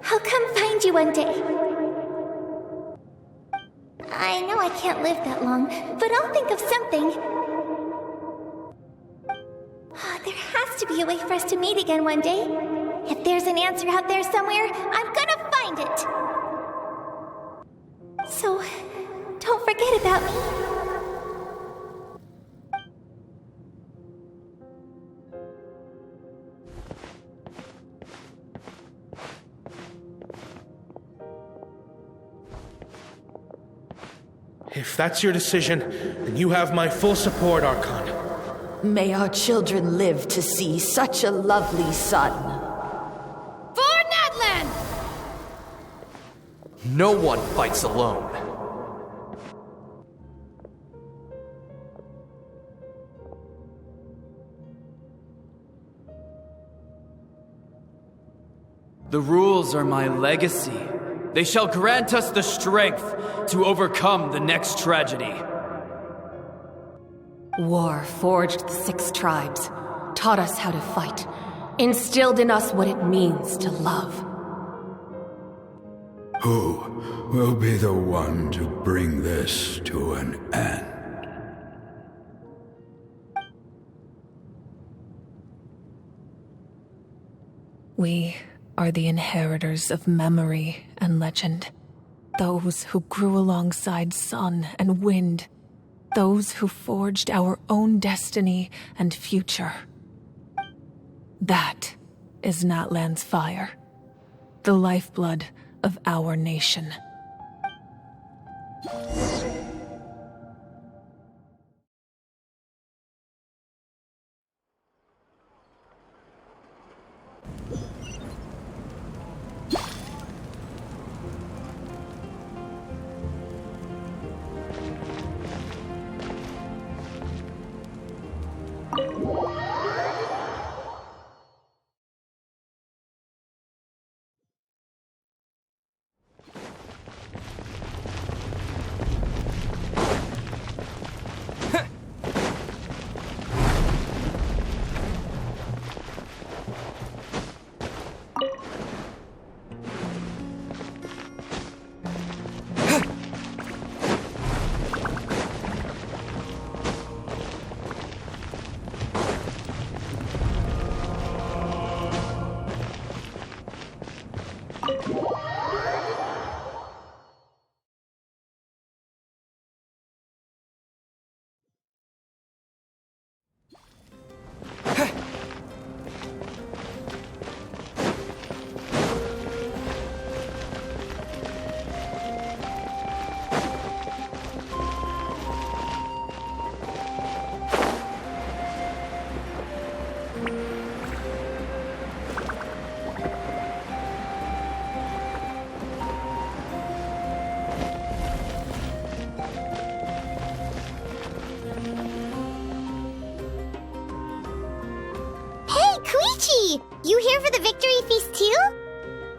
I'll come find you one day. I know I can't live that long, but I'll think of something. There has to be a way for us to meet again one day. If there's an answer out there somewhere, I'm gonna find it. So, don't forget about me. If that's your decision, then you have my full support, Archon. May our children live to see such a lovely son. For Natlan! No one fights alone. The rules are my legacy. They shall grant us the strength to overcome the next tragedy. War forged the 6 tribes, taught us how to fight, instilled in us what it means to love. Who will be the one to bring this to an end? We are the inheritors of memory and legend. Those who grew alongside sun and wind. Those who forged our own destiny and future. That is Natlan's fire. The lifeblood of our nation.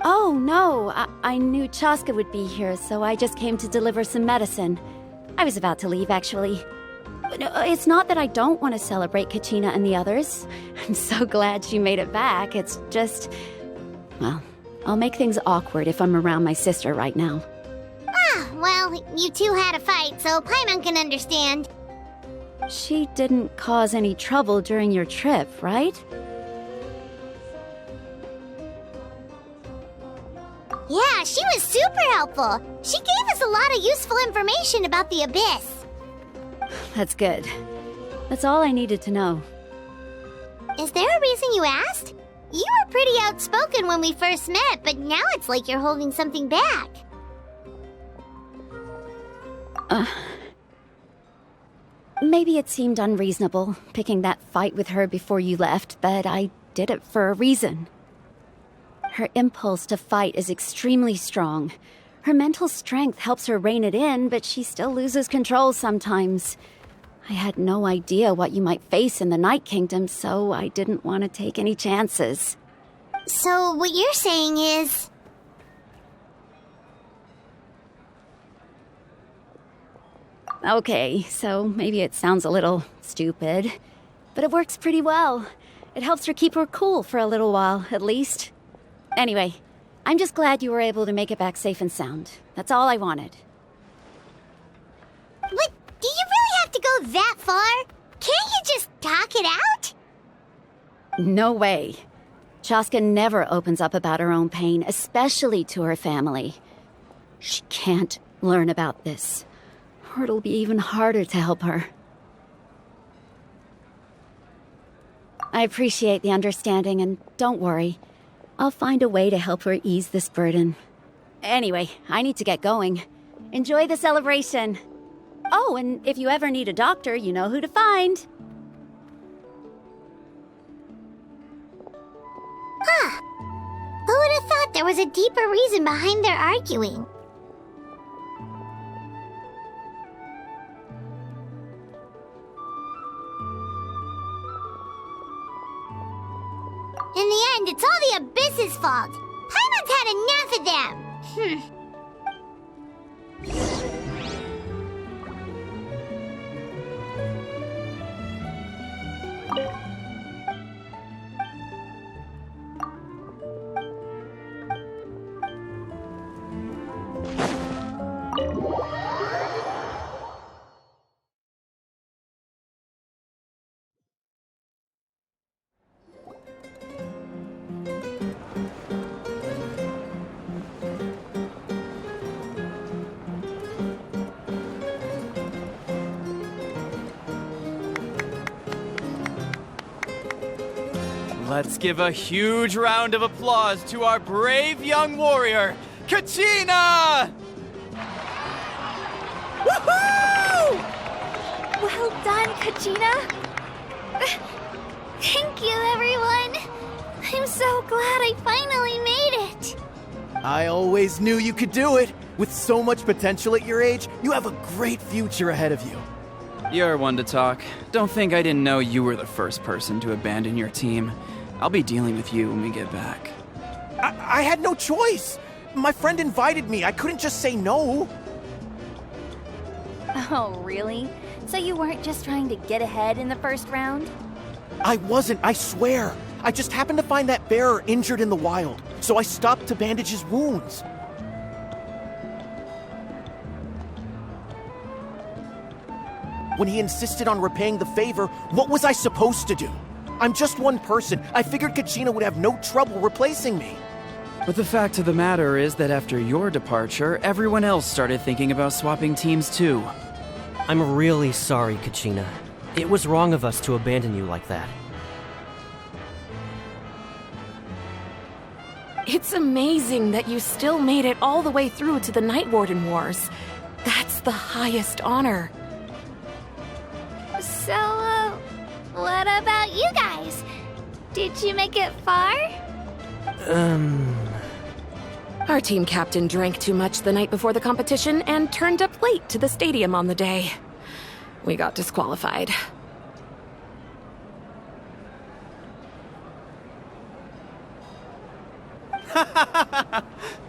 Oh, no. I knew Chaska would be here, so I just came to deliver some medicine. I was about to leave, actually. It's not that I don't want to celebrate Kachina and the others. I'm so glad she made it back. It's just... Well, I'll make things awkward if I'm around my sister right now. Ah, well, you two had a fight, so Paimon can understand. She didn't cause any trouble during your trip, right? Yeah, she was super helpful. She gave us a lot of useful information about the Abyss. That's good. That's all I needed to know. Is there a reason you asked? You were pretty outspoken when we first met, but now it's like you're holding something back. Maybe it seemed unreasonable, picking that fight with her before you left, but I did it for a reason. Her impulse to fight is extremely strong. Her mental strength helps her rein it in, but she still loses control sometimes. I had no idea what you might face in the Night Kingdom, so I didn't want to take any chances. So what you're saying is... Okay, so maybe it sounds a little stupid, but it works pretty well. It helps her keep her cool for a little while, at least. Anyway, I'm just glad you were able to make it back safe and sound. That's all I wanted. But do you really have to go that far? Can't you just talk it out? No way. Chaska never opens up about her own pain, especially to her family. She can't learn about this, or it'll be even harder to help her. I appreciate the understanding, and don't worry. I'll find a way to help her ease this burden. Anyway, I need to get going. Enjoy the celebration. Oh, and if you ever need a doctor, you know who to find. Huh. Who would have thought there was a deeper reason behind their arguing? In the end, it's all the Abyss's fault. Paimon's had enough of them. Let's give a huge round of applause to our brave young warrior, Kachina! Woohoo! Well done, Kachina. Thank you, everyone. I'm so glad I finally made it. I always knew you could do it. With so much potential at your age, you have a great future ahead of you. You're one to talk. Don't think I didn't know you were the first person to abandon your team. I'll be dealing with you when we get back. I had no choice. My friend invited me. I couldn't just say no. Oh, really? So you weren't just trying to get ahead in the first round? I wasn't, I swear. I just happened to find that bearer injured in the wild, so I stopped to bandage his wounds. When he insisted on repaying the favor, what was I supposed to do? I'm just one person. I figured Kachina would have no trouble replacing me. But the fact of the matter is that after your departure, everyone else started thinking about swapping teams too. I'm really sorry, Kachina. It was wrong of us to abandon you like that. It's amazing that you still made it all the way through to the Night Warden Wars. That's the highest honor. So, what about you guys? Did you make it far? Our team captain drank too much the night before the competition and turned up late to the stadium on the day. We got disqualified.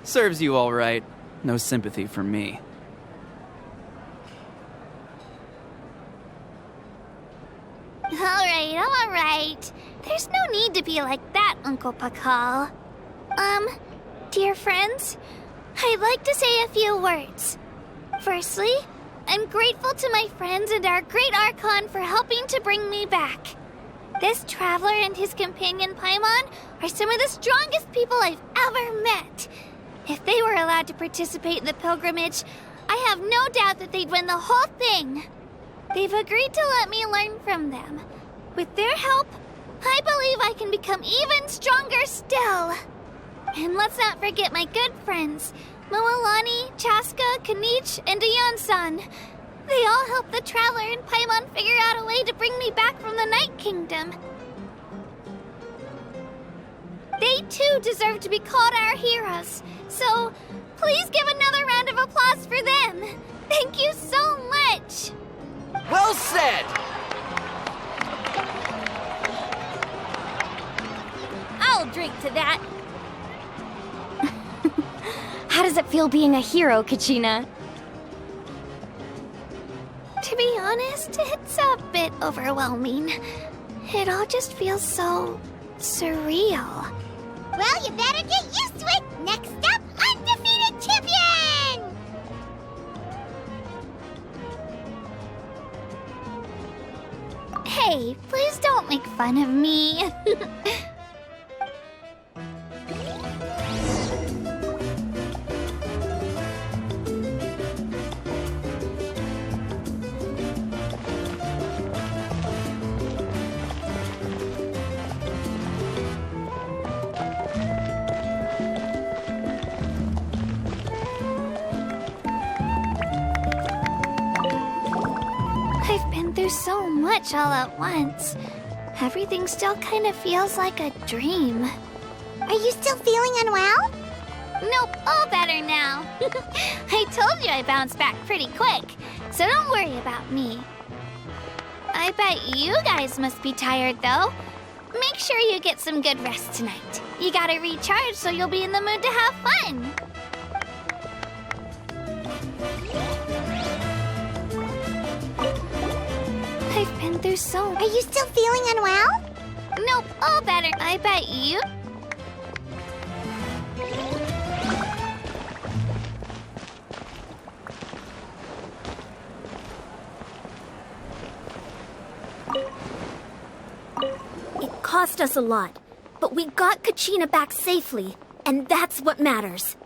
Serves you all right. No sympathy for me. Alright. There's no need to be like that, Uncle Pakal. Dear friends, I'd like to say a few words. Firstly, I'm grateful to my friends and our great Archon for helping to bring me back. This traveler and his companion Paimon are some of the strongest people I've ever met. If they were allowed to participate in the pilgrimage, I have no doubt that they'd win the whole thing. They've agreed to let me learn from them. With their help, I believe I can become even stronger still. And let's not forget my good friends, Moalani, Chaska, Kanich, and Aeon-san. They all helped the Traveler and Paimon figure out a way to bring me back from the Night Kingdom. They too deserve to be called our heroes, so please give another round of applause for them. Thank you so much. Well said! I'll drink to that. How does it feel being a hero, Kachina? To be honest, it's a bit overwhelming. It all just feels so surreal. Well, you better get used to it. Next up, undefeated champion! Hey, please don't make fun of me. I've been through so much all at once. Everything still kind of feels like a dream. Are you still feeling unwell? Nope, all better now. I told you I bounced back pretty quick, so don't worry about me. I bet you guys must be tired, though. Make sure you get some good rest tonight. You gotta recharge so you'll be in the mood to have fun. I've been through so... Are you still feeling unwell? Nope, all better. I bet you... It cost us a lot, but we got Kachina back safely, and that's what matters.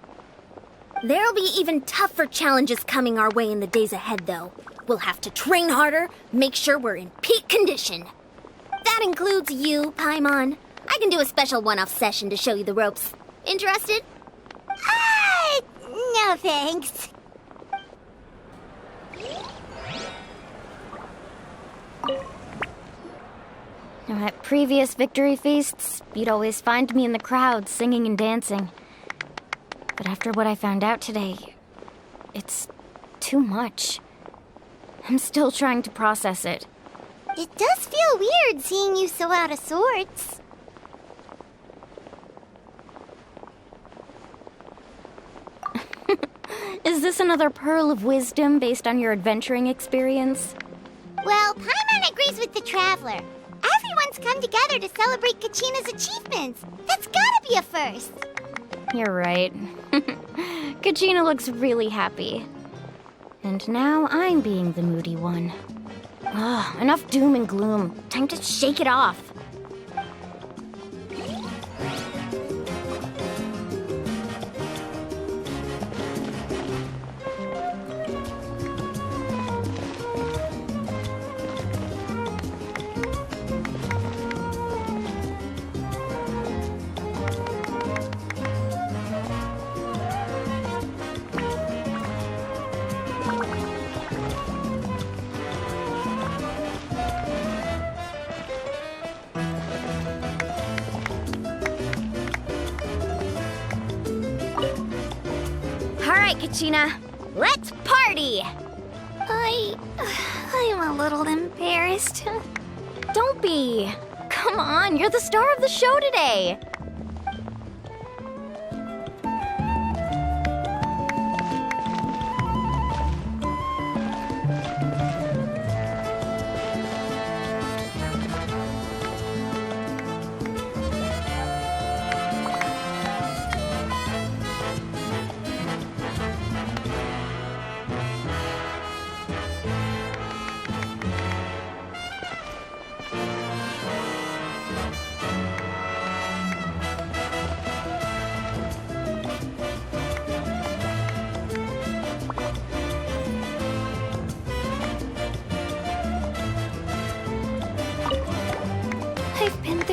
There'll be even tougher challenges coming our way in the days ahead, though. We'll have to train harder, make sure we're in peak condition. That includes you, Paimon. I can do a special one-off session to show you the ropes. Interested? No thanks. Now, at previous victory feasts, you'd always find me in the crowd singing and dancing. But after what I found out today, it's too much. I'm still trying to process it. It does feel weird seeing you so out of sorts. Is this another pearl of wisdom based on your adventuring experience? Well, Paimon agrees with the Traveler. Everyone's come together to celebrate Kachina's achievements. That's gotta be a first. You're right. Kachina looks really happy. And now I'm being the moody one. Ugh, enough doom and gloom. Time to shake it off. Kachina, let's party! I'm a little embarrassed. Don't be. Come on, you're the star of the show today.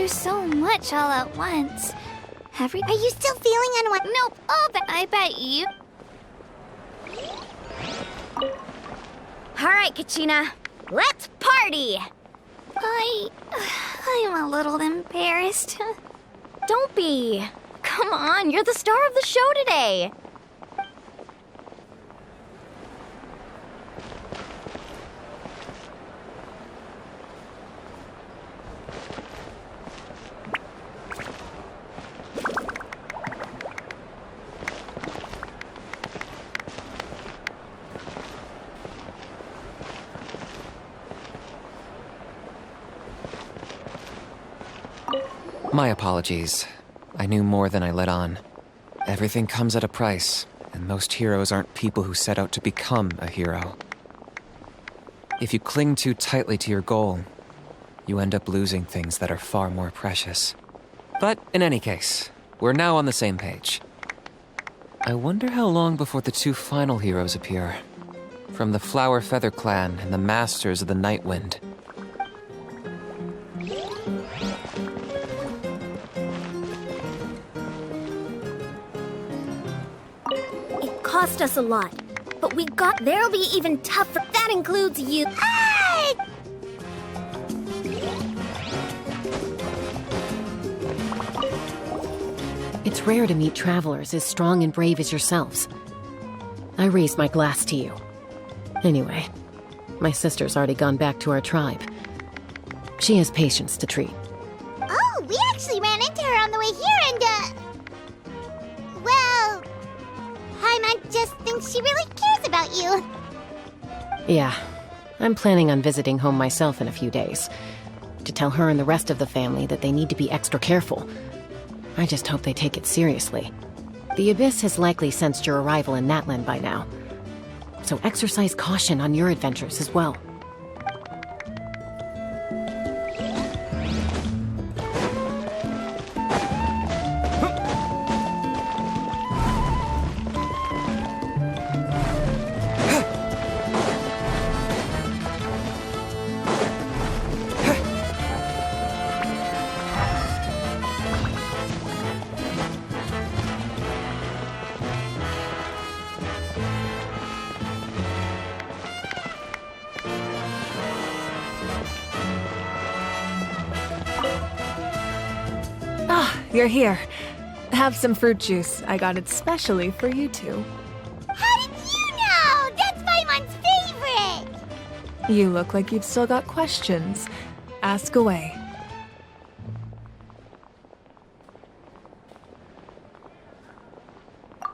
There's so much all at once. Are you still feeling unwell? Nope. I bet you. Alright, Kachina. Let's party! I'm a little embarrassed. Don't be. Come on, you're the star of the show today. My apologies. I knew more than I let on. Everything comes at a price, and most heroes aren't people who set out to become a hero. If you cling too tightly to your goal, you end up losing things that are far more precious. But in any case, we're now on the same page. I wonder how long before the two final heroes appear. From the Flower Feather Clan and the Masters of the Night Wind. Cost us a lot, but we got there'll be even tougher. That includes you. Hey! It's rare to meet travelers as strong and brave as yourselves. I raise my glass to you. Anyway, my sister's already gone back to our tribe. She has patients to treat. Oh, we actually ran into her on the way here and, well, Paimon just thinks she really cares about you. Yeah, I'm planning on visiting home myself in a few days. To tell her and the rest of the family that they need to be extra careful. I just hope they take it seriously. The Abyss has likely sensed your arrival in Natlan by now. So exercise caution on your adventures as well. You're here. Have some fruit juice. I got it specially for you two. How did you know? That's Paimon's favorite! You look like you've still got questions. Ask away.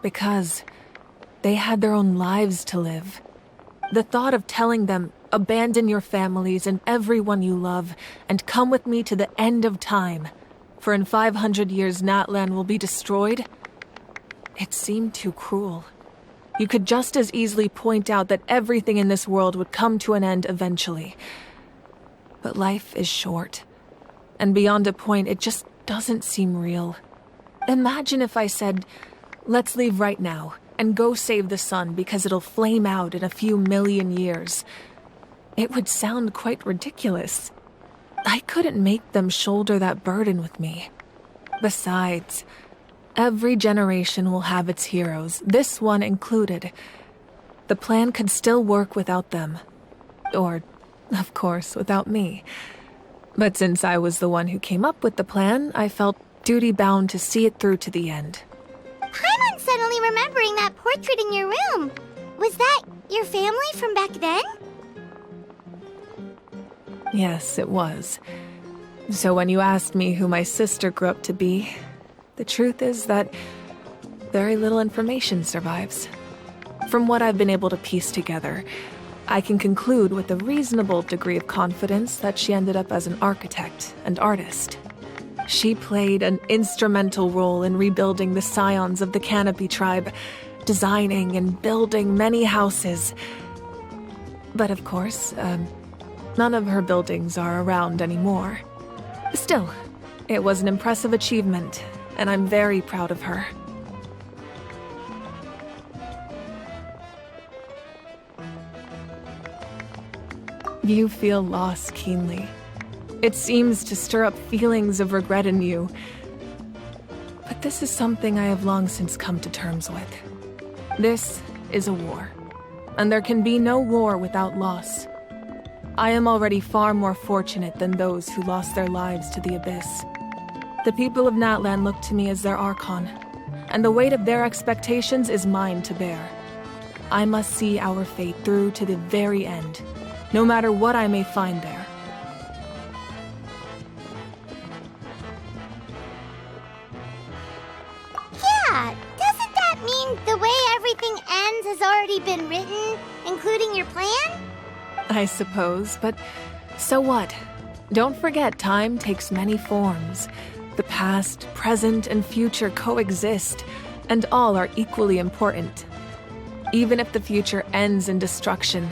Because they had their own lives to live. The thought of telling them, abandon your families and everyone you love, and come with me to the end of time, for in 500 years Natlan will be destroyed, it seemed too cruel. You could just as easily point out that everything in this world would come to an end eventually. But life is short, and beyond a point it just doesn't seem real. Imagine if I said, let's leave right now, and go save the sun because it'll flame out in a few million years. It would sound quite ridiculous. I couldn't make them shoulder that burden with me. Besides, every generation will have its heroes, this one included. The plan could still work without them. Or, of course, without me. But since I was the one who came up with the plan, I felt duty-bound to see it through to the end. Paimon's suddenly remembering that portrait in your room. Was that your family from back then? Yes, it was. So when you asked me who my sister grew up to be, the truth is that very little information survives. From what I've been able to piece together, I can conclude with a reasonable degree of confidence that she ended up as an architect and artist. She played an instrumental role in rebuilding the scions of the Canopy tribe, designing and building many houses. But of course, none of her buildings are around anymore. Still, it was an impressive achievement, and I'm very proud of her. You feel loss keenly. It seems to stir up feelings of regret in you. But this is something I have long since come to terms with. This is a war, and there can be no war without loss. I am already far more fortunate than those who lost their lives to the Abyss. The people of Natlan look to me as their Archon, and the weight of their expectations is mine to bear. I must see our fate through to the very end, no matter what I may find there. Yeah, doesn't that mean the way everything ends has already been written, including your plan? I suppose, but so what? Don't forget, time takes many forms. The past, present, and future coexist, and all are equally important. Even if the future ends in destruction,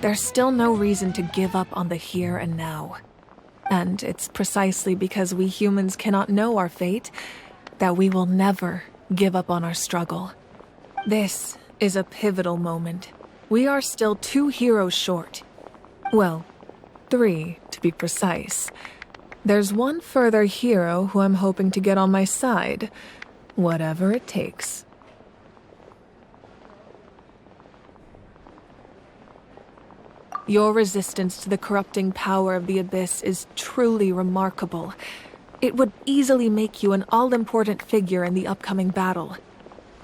there's still no reason to give up on the here and now. And it's precisely because we humans cannot know our fate that we will never give up on our struggle. This is a pivotal moment. We are still 2 heroes short. Well, 3 to be precise. There's one further hero who I'm hoping to get on my side, whatever it takes. Your resistance to the corrupting power of the Abyss is truly remarkable. It would easily make you an all-important figure in the upcoming battle.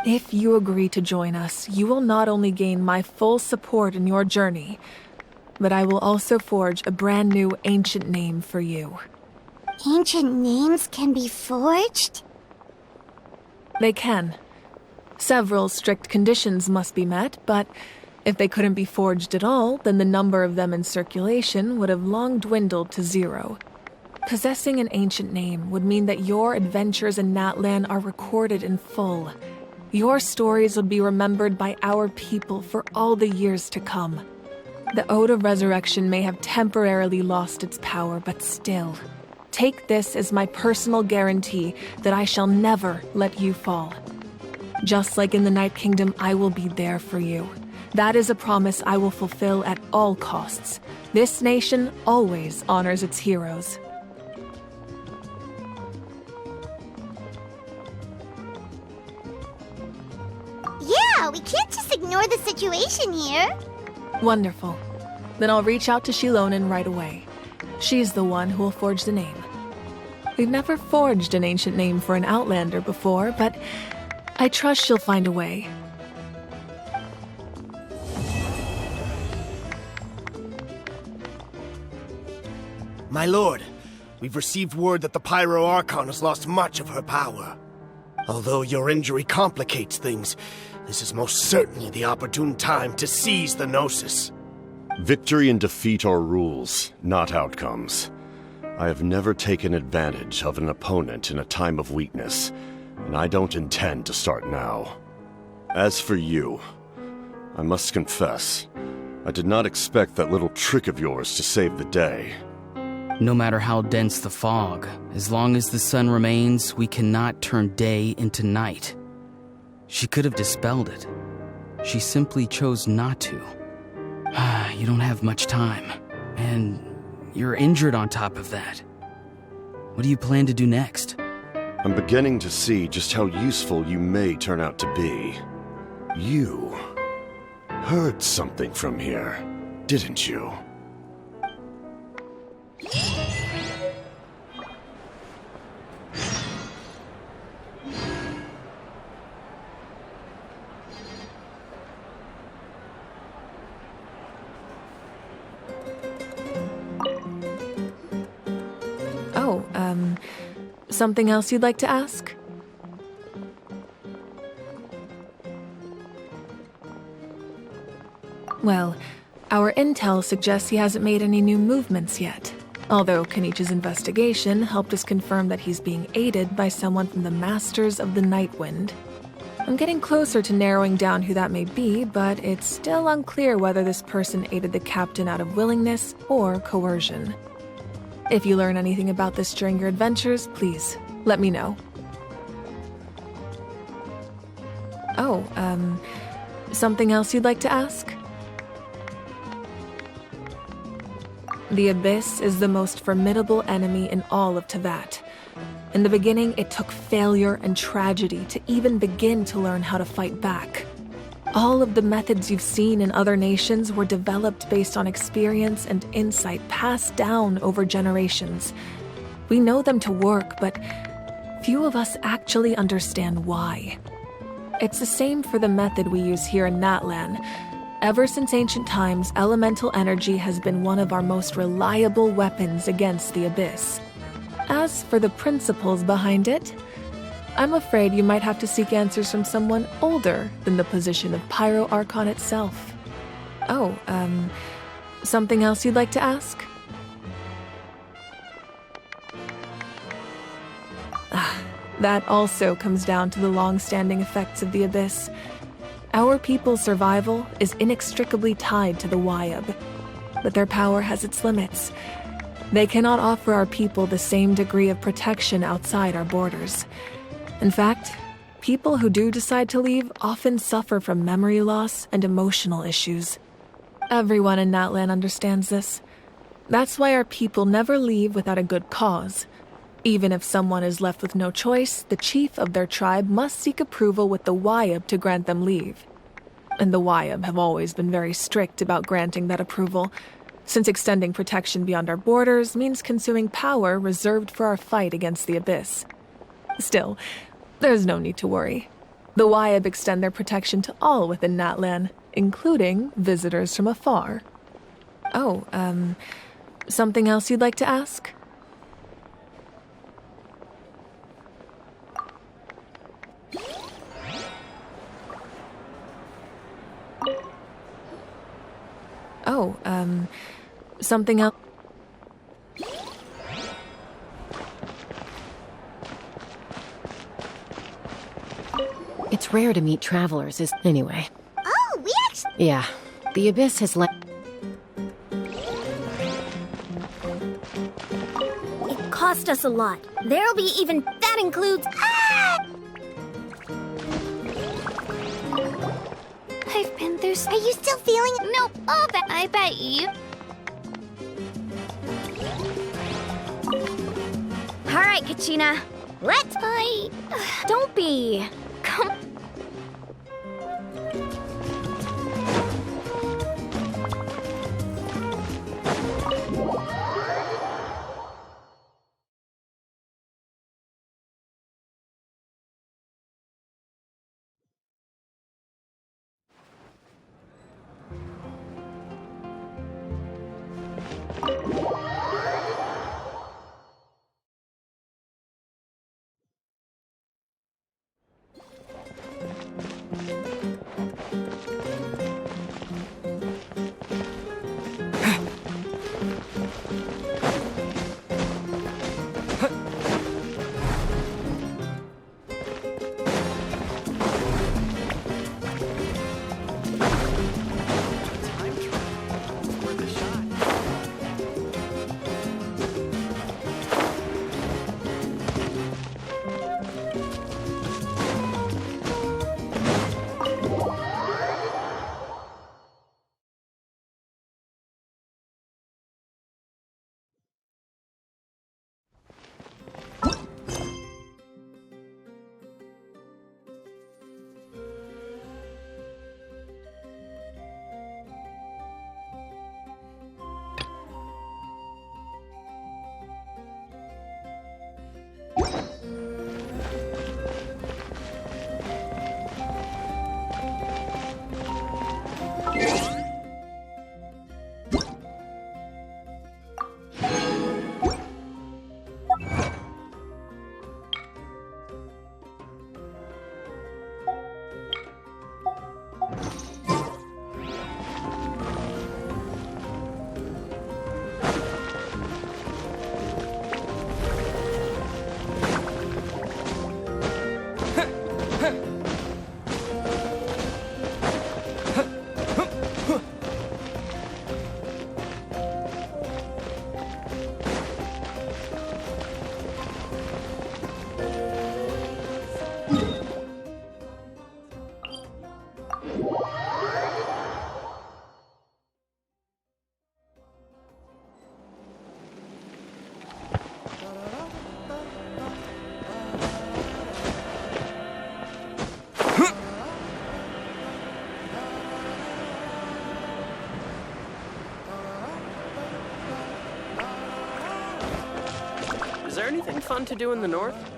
If you agree to join us, you will not only gain my full support in your journey, but I will also forge a brand new ancient name for you. Ancient names can be forged? They can. Several strict conditions must be met, but if they couldn't be forged at all, then the number of them in circulation would have long dwindled to 0. Possessing an ancient name would mean that your adventures in Natlan are recorded in full. Your stories would be remembered by our people for all the years to come. The Ode of Resurrection may have temporarily lost its power, but still, take this as my personal guarantee that I shall never let you fall. Just like in the Night Kingdom, I will be there for you. That is a promise I will fulfill at all costs. This nation always honors its heroes. Yeah, we can't just ignore the situation here. Wonderful. Then I'll reach out to Shilonen right away. She's the one who will forge the name. We've never forged an ancient name for an Outlander before, but I trust she'll find a way. My lord, we've received word that the Pyro Archon has lost much of her power. Although your injury complicates things, this is most certainly the opportune time to seize the Gnosis. Victory and defeat are rules, not outcomes. I have never taken advantage of an opponent in a time of weakness, and I don't intend to start now. As for you, I must confess, I did not expect that little trick of yours to save the day. No matter how dense the fog, as long as the sun remains, we cannot turn day into night. She could have dispelled it. She simply chose not to. You don't have much time, and you're injured on top of that. What do you plan to do next? I'm beginning to see just how useful you may turn out to be. You heard something from here, didn't you? Something else you'd like to ask? Well, our intel suggests he hasn't made any new movements yet. Although Kenichi's investigation helped us confirm that he's being aided by someone from the Masters of the Nightwind. I'm getting closer to narrowing down who that may be, but it's still unclear whether this person aided the captain out of willingness or coercion. If you learn anything about this during your adventures, please let me know. Something else you'd like to ask? The Abyss is the most formidable enemy in all of Teyvat. In the beginning, it took failure and tragedy to even begin to learn how to fight back. All of the methods you've seen in other nations were developed based on experience and insight passed down over generations. We know them to work, but few of us actually understand why. It's the same for the method we use here in Natlan. Ever since ancient times, elemental energy has been one of our most reliable weapons against the Abyss. As for the principles behind it, I'm afraid you might have to seek answers from someone older than the position of Pyro Archon itself. Oh, something else you'd like to ask? That also comes down to the long-standing effects of the Abyss. Our people's survival is inextricably tied to the Wyab, but their power has its limits. They cannot offer our people the same degree of protection outside our borders. In fact, people who do decide to leave often suffer from memory loss and emotional issues. Everyone in Natlan understands this. That's why our people never leave without a good cause. Even if someone is left with no choice, the chief of their tribe must seek approval with the Wyab to grant them leave. And the Wyab have always been very strict about granting that approval, since extending protection beyond our borders means consuming power reserved for our fight against the Abyss. Still, there's no need to worry. The Wyab extend their protection to all within Natlan, including visitors from afar. Oh, something else you'd like to ask? Oh, something else? It's rare to meet travelers, anyway. Oh, we actually... Yeah, the Abyss has let... It cost us a lot. There'll be even... That includes... I've been through... Are you still feeling... Nope. Oh, I bet you... All right, Kachina. Let's play. Don't be. Come. fun to do in the north?